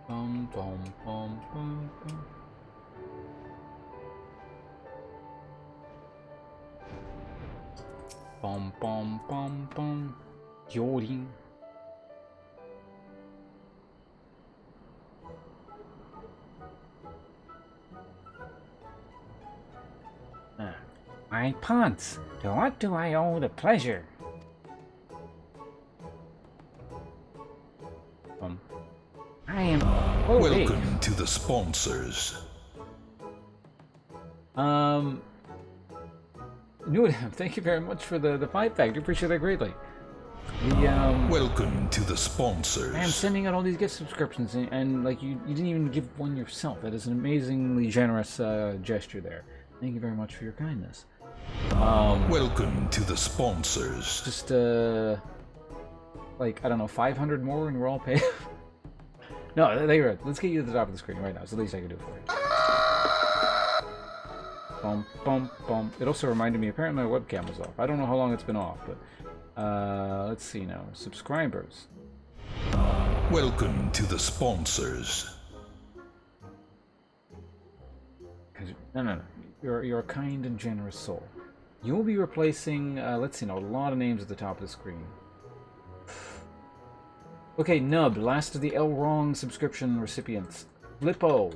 Bum, bum, bum, bum, bum. Bum, bum, bum, bum. Yorin. My pants, to what do I owe the pleasure? I am. Oh, hey. Welcome to the sponsors. Newham, thank you very much for the 5-pack. I appreciate that greatly. Welcome to the I am sponsors. sending out all these gift subscriptions, and like you didn't even give one yourself. That is an amazingly generous gesture there. Thank you very much for your kindness. Welcome to the sponsors. Just like I don't know, 500 more, and we're all paid. No, they were. Let's get you to the top of the screen right now. It's the least I can do for you. Bum, bum, bum. It also reminded me, apparently my webcam was off. I don't know how long it's been off, but let's see now. Subscribers. Welcome to the sponsors. No. You're a kind and generous soul. You'll be replacing, let's see now, a lot of names at the top of the screen. Okay, Nub, last of the Elrong subscription recipients. Flippo,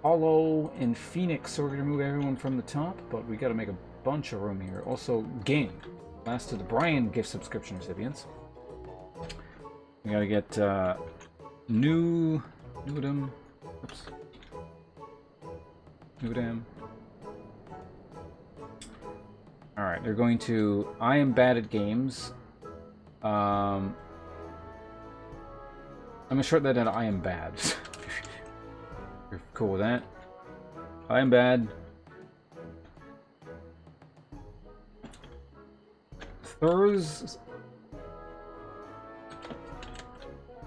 Hollow, and Phoenix. So we're going to move everyone from the top, but we got to make a bunch of room here. Also, Game, last of the Brian gift subscription recipients. We got to get Newdam. Oops. Newdam. Alright, they're going to I am bad at games. I'm gonna short that down to I am bad. You're cool with that? I am bad. Thurs.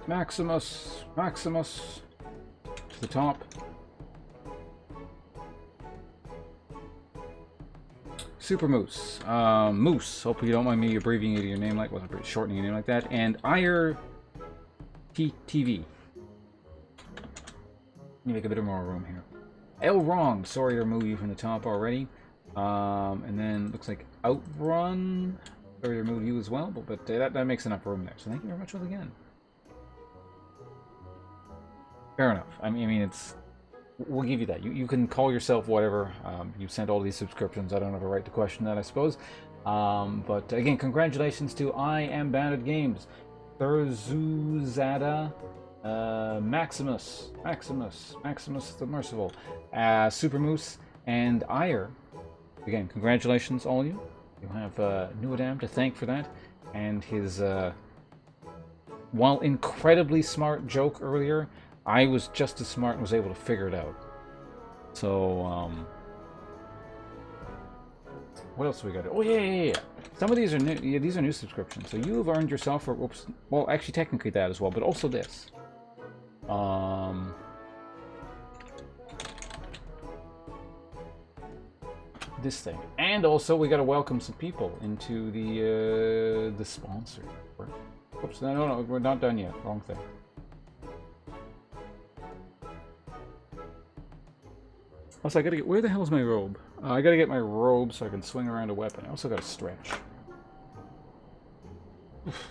Maximus. To the top. Super Moose. Moose. Hopefully you don't mind me abbreviating your name like, well, shortening your name like that. And Ire TV. Let me make a bit of more room here. Elrong. Sorry to remove you from the top already. And then looks like Outrun. Sorry to remove you as well, but that makes enough room there. So thank you very much once again. Fair enough. I mean, it's. We'll give you that. You can call yourself whatever. You sent all these subscriptions. I don't have a right to question that, I suppose. But again, congratulations to I Am Bad at Games, Thurzuzada, Maximus the Merciful, Super Moose, and Ire. Again, congratulations, all of you. You have Nuadam to thank for that, and his, while incredibly smart joke earlier, I was just as smart and was able to figure it out. So, what else do we got? Oh, yeah. Some of these are new. Yeah, these are new subscriptions. So you have earned yourself, or oops, well, actually, technically that as well, but also this. This thing, and also we got to welcome some people into the sponsor. Oops, no, we're not done yet. Wrong thing. Also, I gotta get. Where the hell's my robe? I gotta get my robe so I can swing around a weapon. I also gotta stretch. Oof.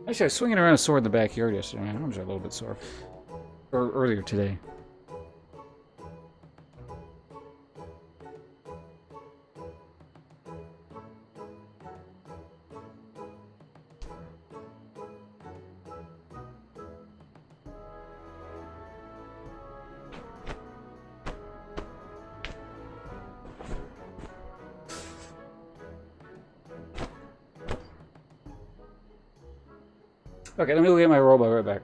Actually, I was swinging around a sword in the backyard yesterday. My arms are a little bit sore. Or earlier today. Okay, let me go get my robe. I'll be right back.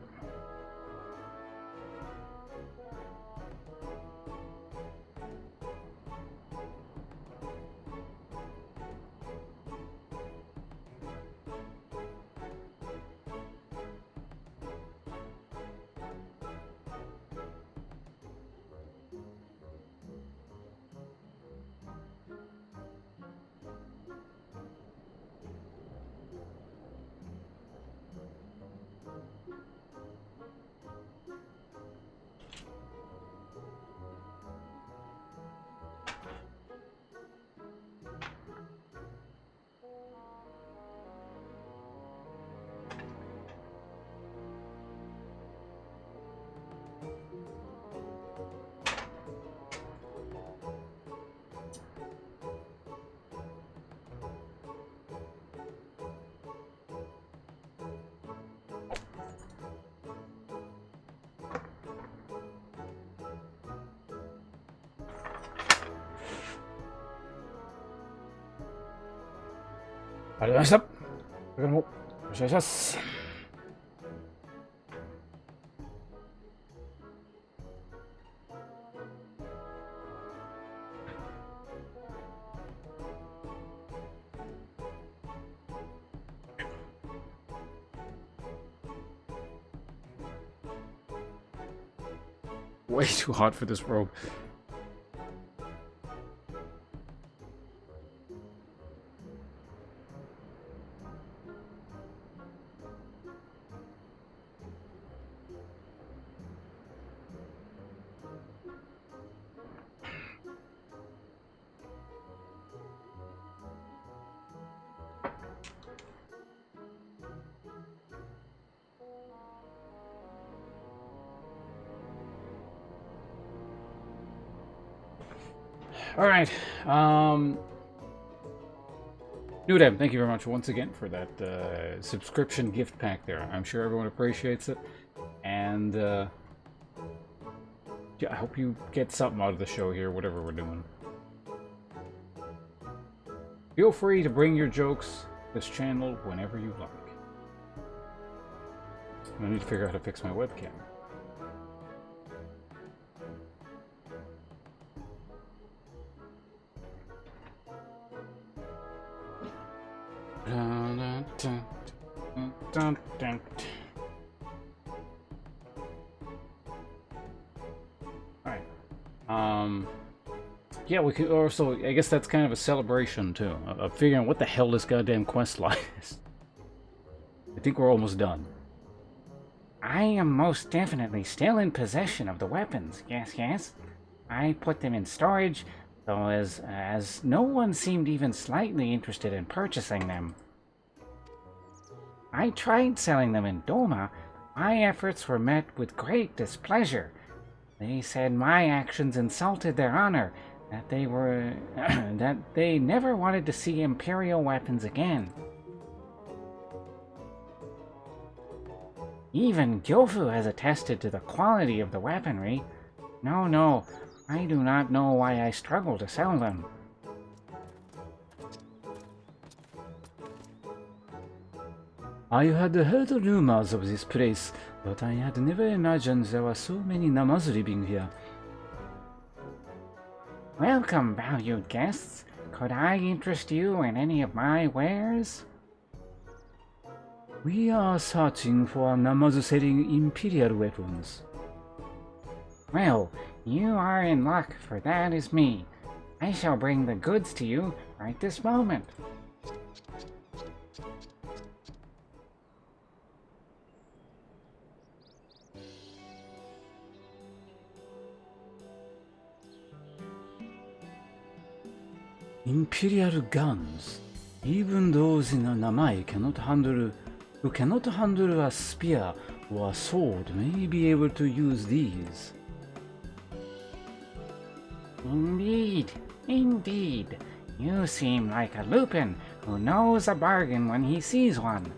ありがとうございました。これからもよろしくお願いします。Way too hot for this robe. All right. New Deb, thank you very much once again for that subscription gift pack there. I'm sure everyone appreciates it. And yeah, I hope you get something out of the show here, whatever we're doing. Feel free to bring your jokes to this channel whenever you like. I need to figure out how to fix my webcam. Alright. Yeah, we could also, I guess that's kind of a celebration too, of figuring out what the hell this goddamn quest line is. I think we're almost done. I am most definitely still in possession of the weapons. Yes. I put them in storage, though as no one seemed even slightly interested in purchasing them. I tried selling them in Doma. My efforts were met with great displeasure. They said my actions insulted their honor, that they were that they never wanted to see Imperial weapons again. Even Gyofu has attested to the quality of the weaponry. No, I do not know why I struggle to sell them. I had heard rumors of this place, but I had never imagined there were so many Namazu living here. Welcome, valued guests. Could I interest you in any of my wares? We are searching for Namazu selling Imperial weapons. Well, you are in luck, for that is me. I shall bring the goods to you right this moment. Imperial guns. Even those in a Namai who cannot handle a spear or a sword may be able to use these. Indeed. You seem like a Lupin who knows a bargain when he sees one.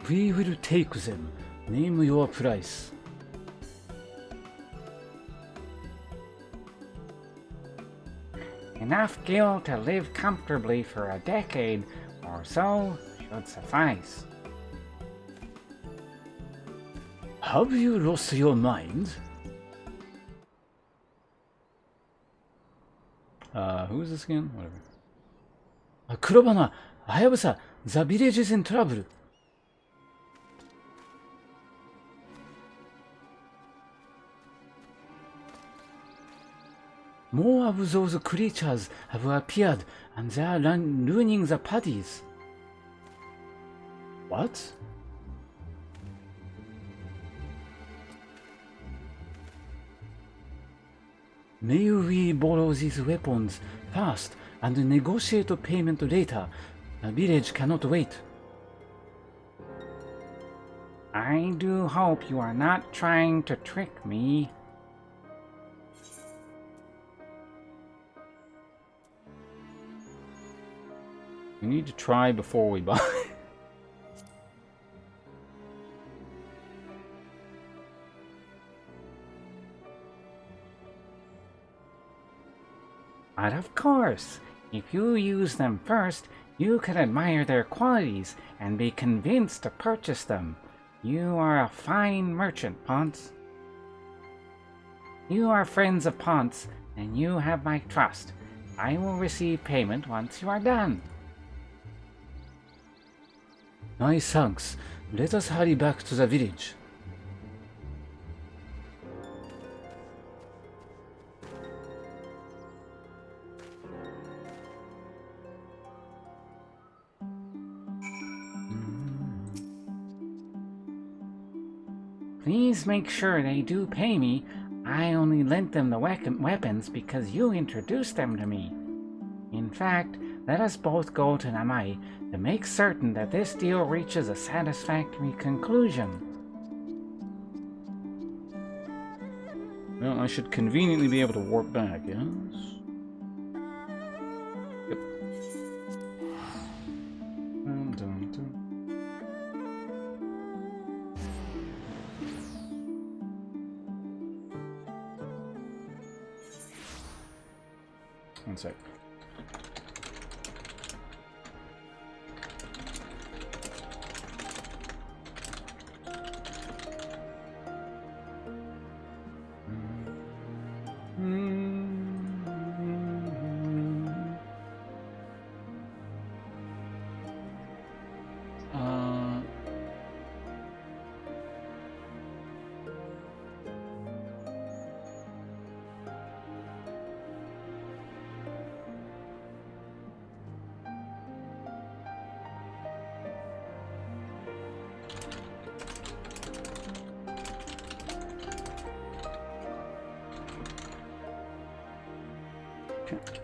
We will take them. Name your price. Enough gil to live comfortably for a decade or so should suffice. Have you lost your mind? Who is this again? Whatever. Kurobana, Hayabusa, the village is in trouble. More of those creatures have appeared, and they are ruining the parties. What? May we borrow these weapons first and negotiate a payment later? The village cannot wait. I do hope you are not trying to trick me. We need to try before we buy. But of course, if you use them first, you can admire their qualities and be convinced to purchase them. You are a fine merchant, Ponce. You are friends of Ponce, and you have my trust. I will receive payment once you are done. Nice thanks. Let us hurry back to the village. Please make sure they do pay me. I only lent them the weapons because you introduced them to me. In fact, let us both go to Namai to make certain that this deal reaches a satisfactory conclusion. Well, I should conveniently be able to warp back, yes? Yep. One sec.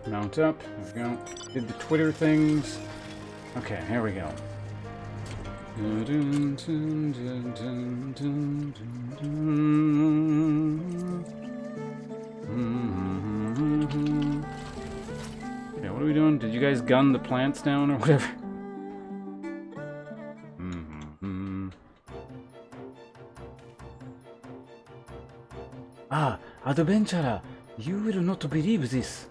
Mount up. There we go. Did the Twitter things. Okay, here we go. Okay, what are we doing? Did you guys gun the plants down or whatever? Ah, adventurer, you will not believe this.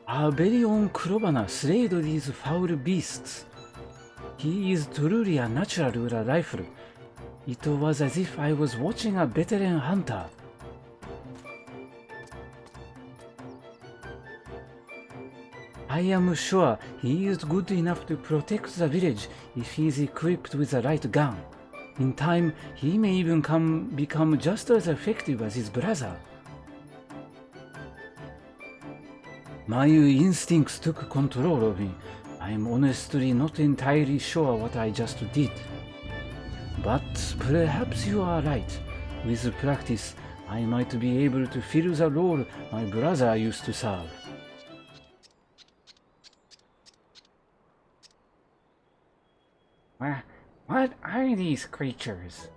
Our very own Kurobana slayed these foul beasts. He is truly a natural with a rifle. It was as if I was watching a veteran hunter. I am sure he is good enough to protect the village if he is equipped with the right gun. In time, he may even become just as effective as his brother. My instincts took control of me. I am honestly not entirely sure what I just did. But perhaps you are right. With practice, I might be able to fill the role my brother used to serve. What are these creatures?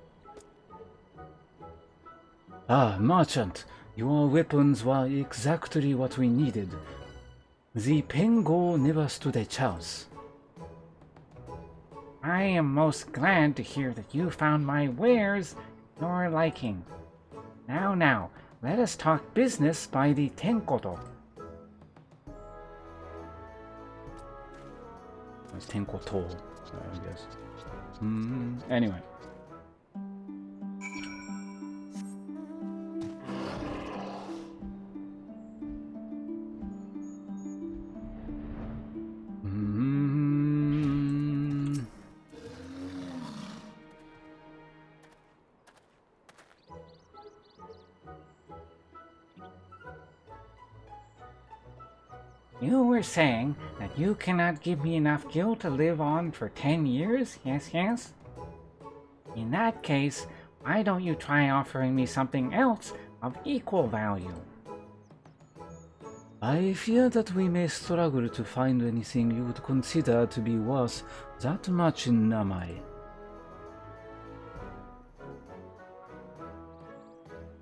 Ah, merchant, your weapons were exactly what we needed. The Pengo never stood a chance. I am most glad to hear that you found my wares your liking. Now, let us talk business by the Tenkoto. That's Tenkoto, I guess. Anyway. You were saying that you cannot give me enough gil to live on for 10 years? Yes? In that case, why don't you try offering me something else of equal value? I fear that we may struggle to find anything you would consider to be worth that much in Namai.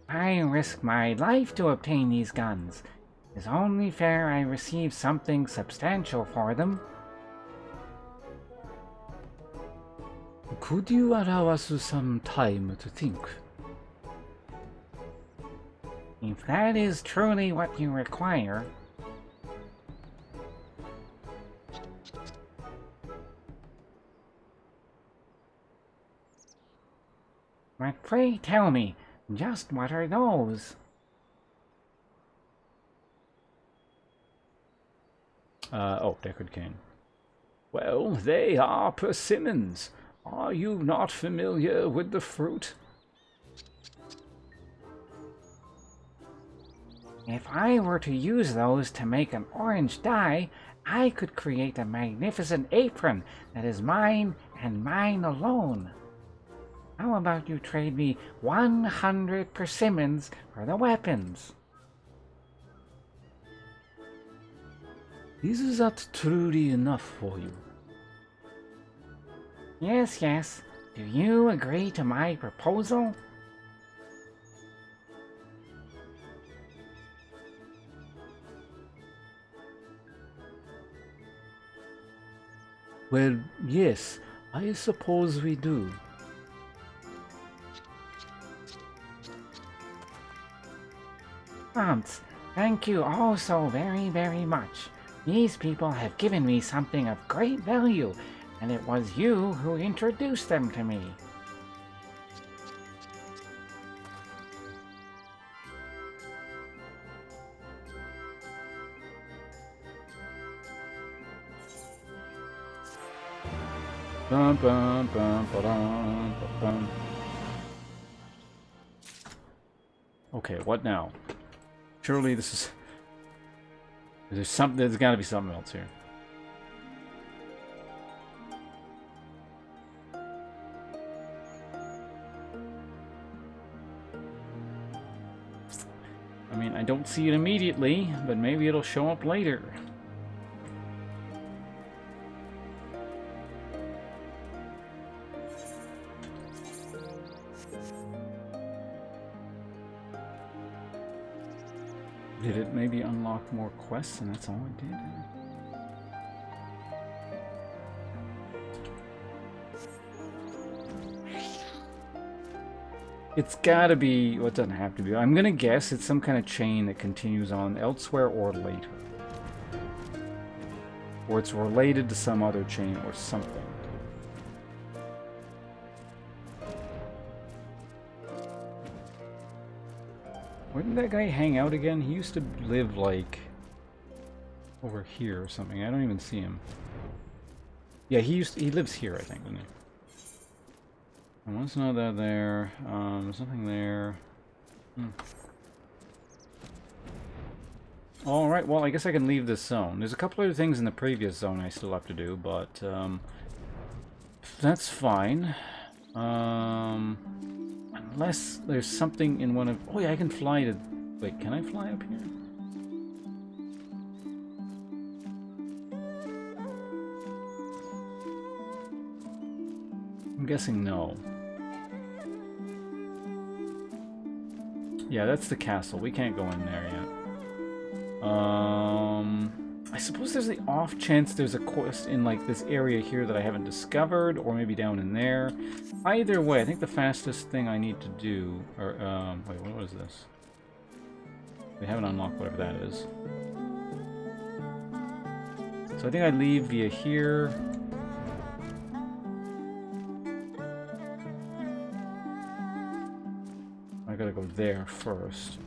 I risk my life to obtain these guns. It's only fair I receive something substantial for them. Could you allow us some time to think? If that is truly what you require... But pray tell me, just what are those? Oh, Deckard Cain. Well, they are persimmons. Are you not familiar with the fruit? If I were to use those to make an orange dye, I could create a magnificent apron that is mine and mine alone. How about you trade me 100 persimmons for the weapons? Is that truly enough for you? Yes, yes. Do you agree to my proposal? Well, yes, I suppose we do. Hans, thank you all so very, very much. These people have given me something of great value, and it was you who introduced them to me. Bum, bum, bum, ba-dum, ba-bum. Okay, what now? Surely this is... There's got to be something else here. I mean, I don't see it immediately, but maybe it'll show up later. Did it maybe unlock more quests and that's all it did? It's gotta be, well, it doesn't have to be. I'm gonna guess it's some kind of chain that continues on elsewhere or later. Or it's related to some other chain or something. Where did that guy hang out again? He used to live, like, over here or something. I don't even see him. Yeah, he lives here, I think, doesn't he? I want to know that there. There's nothing there. Alright, well, I guess I can leave this zone. There's a couple other things in the previous zone I still have to do, but, that's fine. Unless there's something in one of... Oh yeah, I can fly to... Wait, can I fly up here? I'm guessing no. Yeah, that's the castle. We can't go in there yet. I suppose there's the off chance there's a quest in like this area here that I haven't discovered, or maybe down in there. Either way, I think the fastest thing I need to do, or wait, what is this? We haven't unlocked whatever that is. So I think I leave via here. I gotta go there first.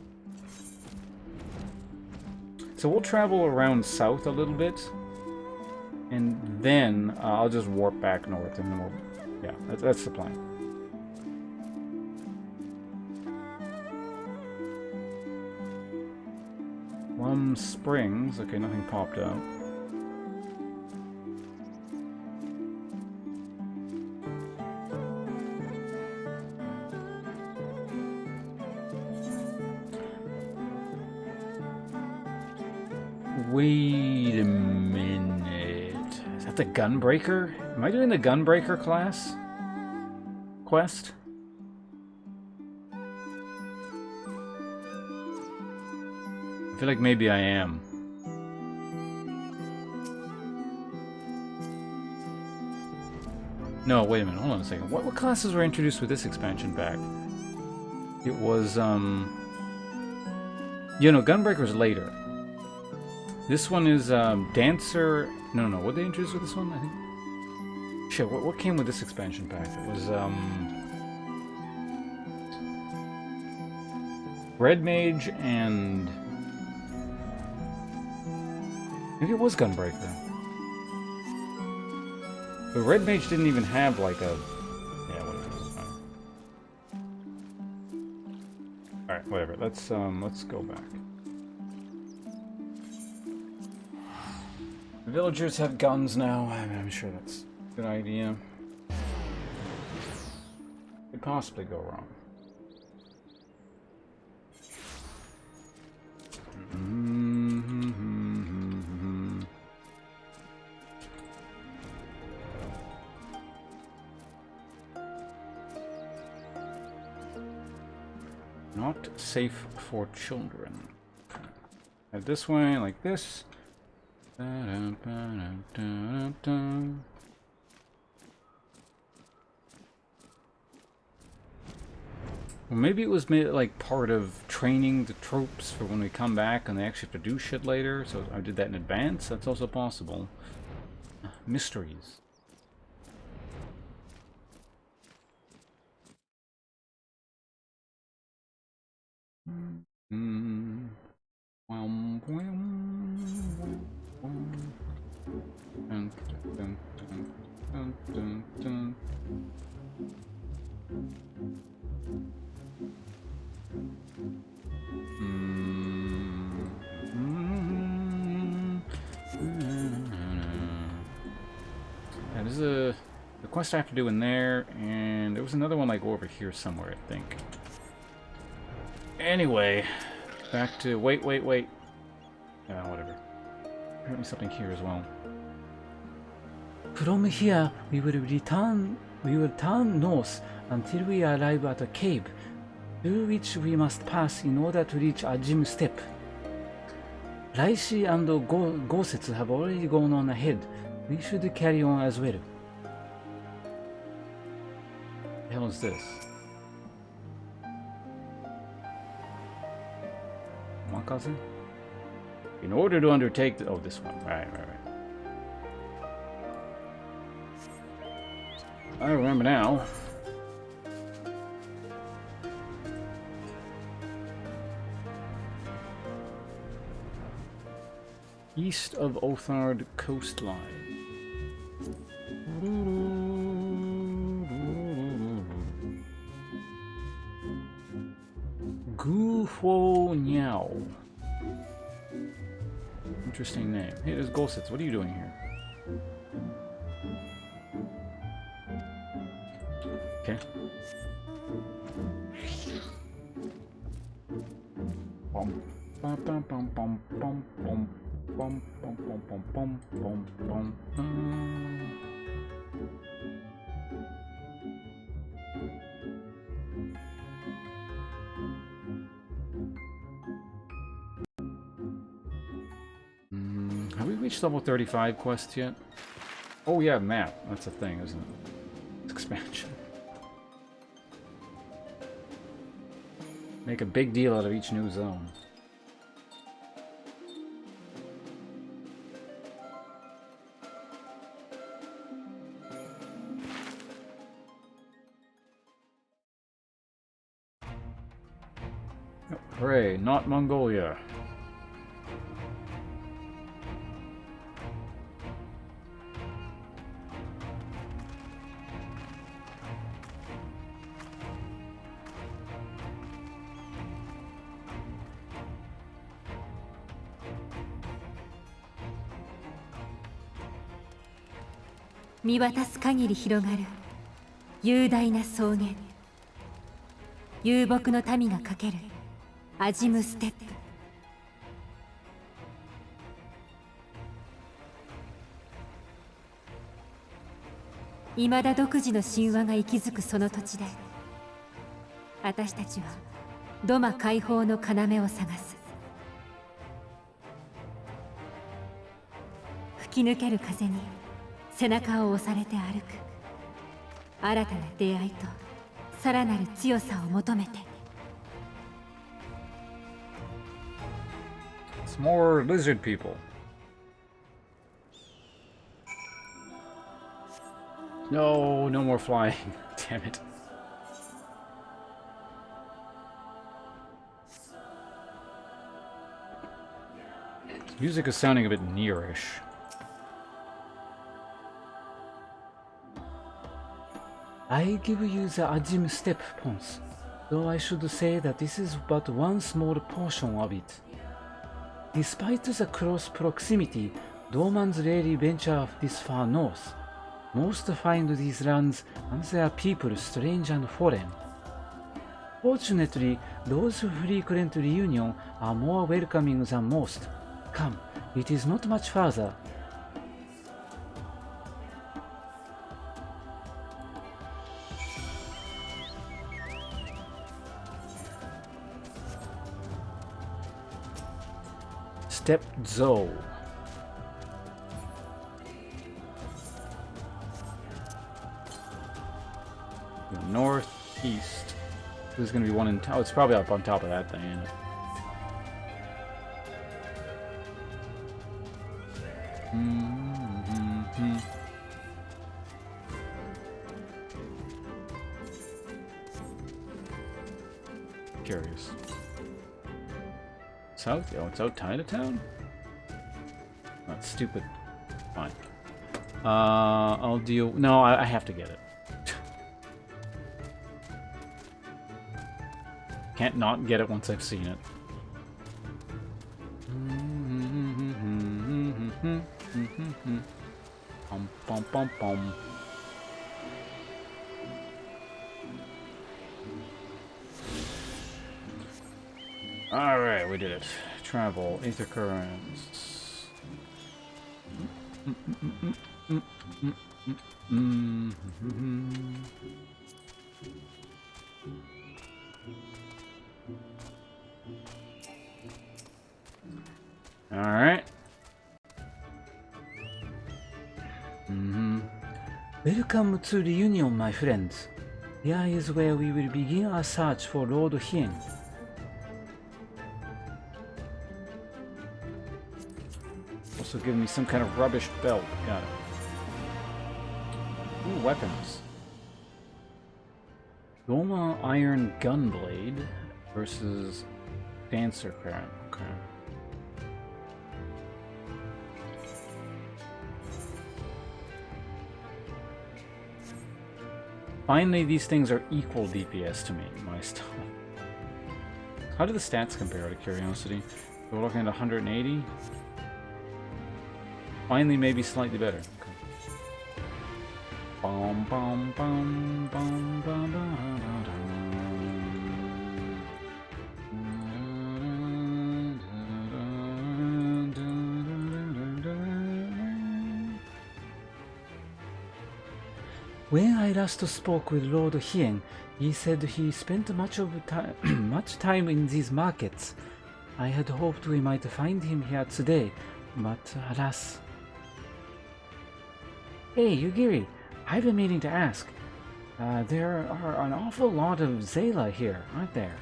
So we'll travel around south a little bit, and then I'll just warp back north, and then we'll... Yeah, that's the plan. Plum Springs. Okay, nothing popped out. Wait a minute. Is that the Gunbreaker? Am I doing the Gunbreaker class quest? I feel like maybe I am. No, wait a minute. Hold on a second. What classes were introduced with this expansion pack? It was, You know, Gunbreaker's later. This one is Dancer. No, what did they introduce with this one? I think. Shit, what came with this expansion pack? It was Red Mage and maybe it was Gunbreaker. But Red Mage didn't even have like a Alright, whatever. Let's go back. The villagers have guns now. I'm sure that's a good idea. Could possibly go wrong. Not safe for children. And this way, like this. Well, maybe it was made like part of training the troops for when we come back and they actually have to do shit later. So I did that in advance. That's also possible. Mysteries. Yeah, this is the quest I have to do in there, and there was another one like over here somewhere, I think. Anyway, back to wait. Whatever. Apparently something here as well. From here, we will turn north until we arrive at a cave, through which we must pass in order to reach Ajim Step. Raishi and Gosetsu have already gone on ahead. We should carry on as well. The hell is this? Makaze? In order to undertake the... Oh, this one. Right. I remember now. East of Othard coastline. Gufo Niao. Interesting name. Hey, there's Golsitz. What are you doing here? Okay. Bum bum bum bum bum bum bum bum bum bum bum bum bum bum. Have we reached level 35 quest yet? Oh yeah, map. That's a thing, isn't it? It's expansion. Make a big deal out of each new zone. Hooray, not Mongolia.見渡す限り広がる雄大な草原、遊牧の民がかけるアジムステップ。未だ独自の神話が息づくその土地で、私たちはドマ解放の要を探す。吹き抜ける風に背中を押されて歩く。新たな出会いとさらなる強さを求めて。It's more lizard people. No, no more flying. Damn it. Music is sounding a bit nearish. I give you the Ajim step, Pons, though I should say that this is but one small portion of it. Despite the close proximity, Domans rarely venture this far north. Most find these lands and their people strange and foreign. Fortunately, those who frequent Reunion are more welcoming than most. Come, it is not much farther. Step Zo. Northeast. There's gonna be one in town. It's probably up on top of that thing. Curious. South? Oh, it's outside of town? That's stupid. Fine. I'll deal... No, I have to get it. Can't not get it once I've seen it. Bum, bum, bum, bum. Alright, we did it. Travel, ether currents. Alright. Welcome to Reunion, my friends. Here is where we will begin our search for Lord Hien. Also give me some kind of rubbish belt. Got it. Ooh, weapons. Goma Iron Gunblade versus Dancer Crown. Okay. Finally, these things are equal DPS to me, my stuff. How do the stats compare, out of curiosity? So we're looking at 180. Finally, maybe slightly better. Okay. Bum, bum, bum, bum, bum, bum, bum. When I last spoke with Lord Hien, he said he spent much time in these markets. I had hoped we might find him here today, but alas. Hey, Yugiri, I've been meaning to ask. There are an awful lot of Zayla here, aren't there?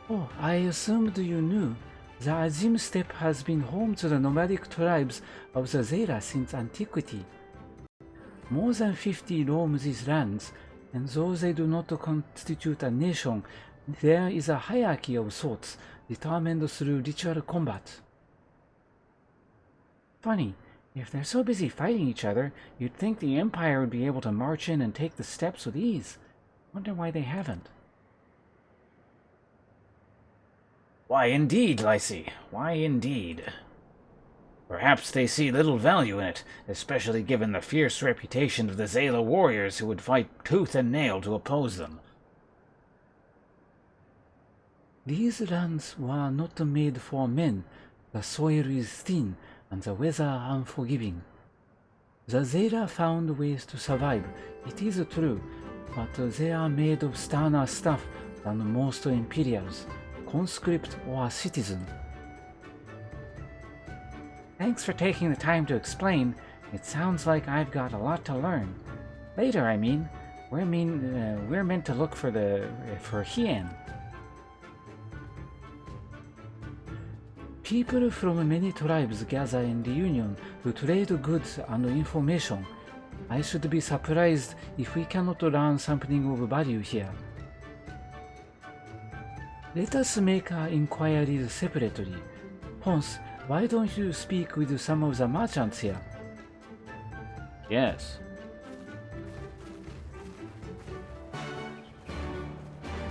Oh, I assumed you knew. The Azim Steppe has been home to the nomadic tribes of the Zayla since antiquity. More than 50 roam these lands, and though they do not constitute a nation, there is a hierarchy of sorts, determined through ritual combat. Funny, if they're so busy fighting each other, you'd think the Empire would be able to march in and take the steppes with ease. Wonder why they haven't. Why indeed, Lycie, why indeed? Perhaps they see little value in it, especially given the fierce reputation of the Zayla warriors who would fight tooth and nail to oppose them. These lands were not made for men. The soil is thin and the weather unforgiving. The Zayla found ways to survive, it is true, but they are made of sterner stuff than most Imperials, conscript or citizen. Thanks for taking the time to explain. It sounds like I've got a lot to learn. Later, I mean. We're meant to look for Hien. People from many tribes gather in the Union to trade goods and information. I should be surprised if we cannot learn something of value here. Let us make our inquiries separately. Ponce, why don't you speak with some of the merchants here? Yes.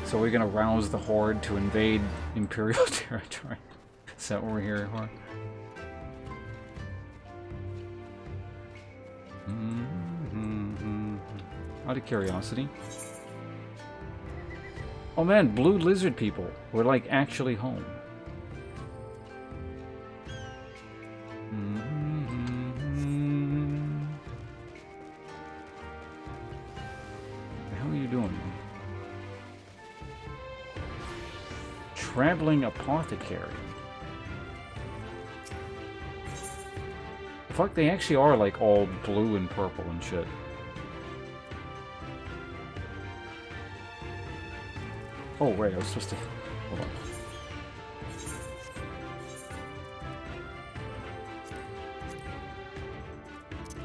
So we're gonna rouse the Horde to invade Imperial territory. Is that what we're here for? Out of curiosity. Oh man, blue lizard people. We're like actually home. What the hell are you doing? Traveling apothecary. Fuck, they actually are like all blue and purple and shit. Oh, right, I was supposed to... Hold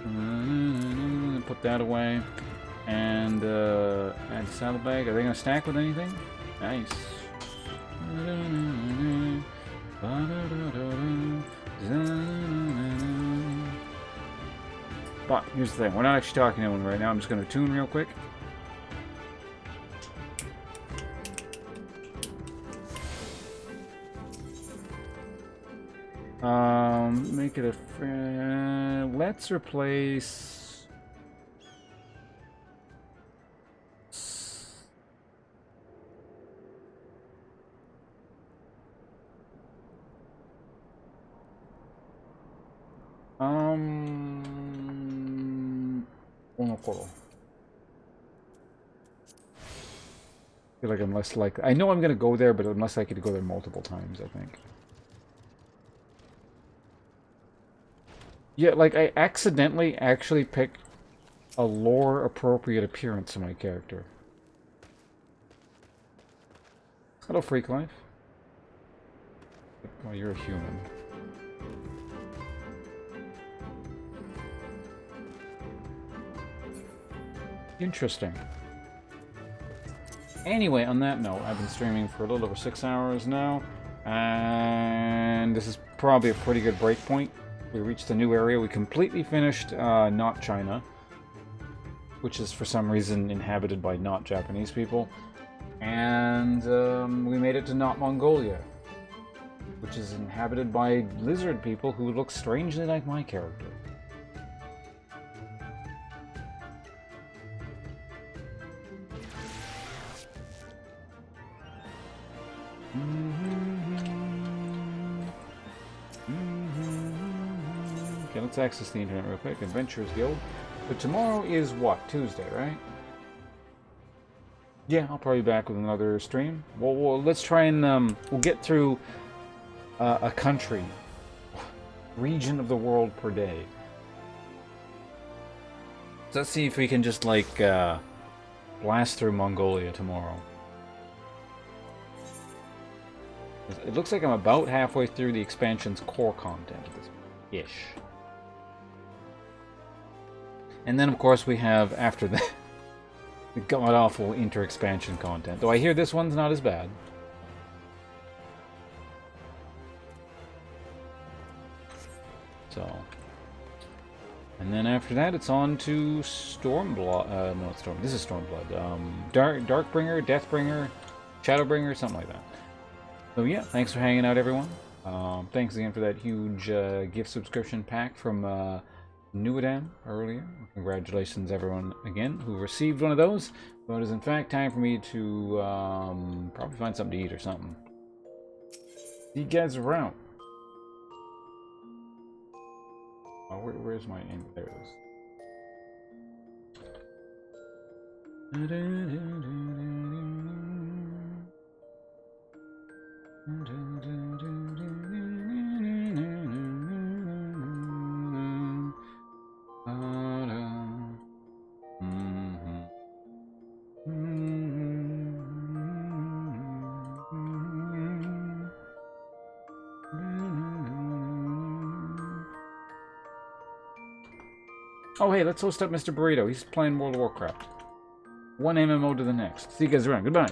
on. Put that away. And, add saddlebag. Are they gonna stack with anything? Nice. But, here's the thing. We're not actually talking to anyone right now. I'm just gonna tune real quick. Make it a let's replace Onokoro. I feel like I'm less likely. I know I'm gonna go there, but I'm less likely to go there multiple times, I think. Yeah, like, I accidentally actually picked a lore-appropriate appearance to my character. Hello, Freak Life. Oh, you're a human. Interesting. Anyway, on that note, I've been streaming for a little over 6 hours now, and this is probably a pretty good break point. We reached a new area. We completely finished not China, which is for some reason inhabited by not Japanese people. And we made it to not Mongolia, which is inhabited by lizard people who look strangely like my character. Okay, let's access the internet real quick. Adventures Guild. But tomorrow is what? Tuesday, right? Yeah, I'll probably be back with another stream. Well, let's try and we'll get through a country, region of the world per day. So let's see if we can just like blast through Mongolia tomorrow. It looks like I'm about halfway through the expansion's core content. Ish. And then, of course, we have, after that, the god-awful inter-expansion content. Though I hear this one's not as bad. So. And then after that, it's on to Stormblood. No, it's Storm. This is Stormblood. Darkbringer, Deathbringer, Shadowbringer, something like that. So yeah, thanks for hanging out, everyone. Thanks again for that huge gift subscription pack from Nuadam earlier. Congratulations, everyone, again, who received one of those. So it is, in fact, time for me to probably find something to eat or something. See you guys around. Oh, where's my end? There it is. Oh, hey, let's host up Mr. Burrito. He's playing World of Warcraft. One MMO to the next. See you guys around. Goodbye.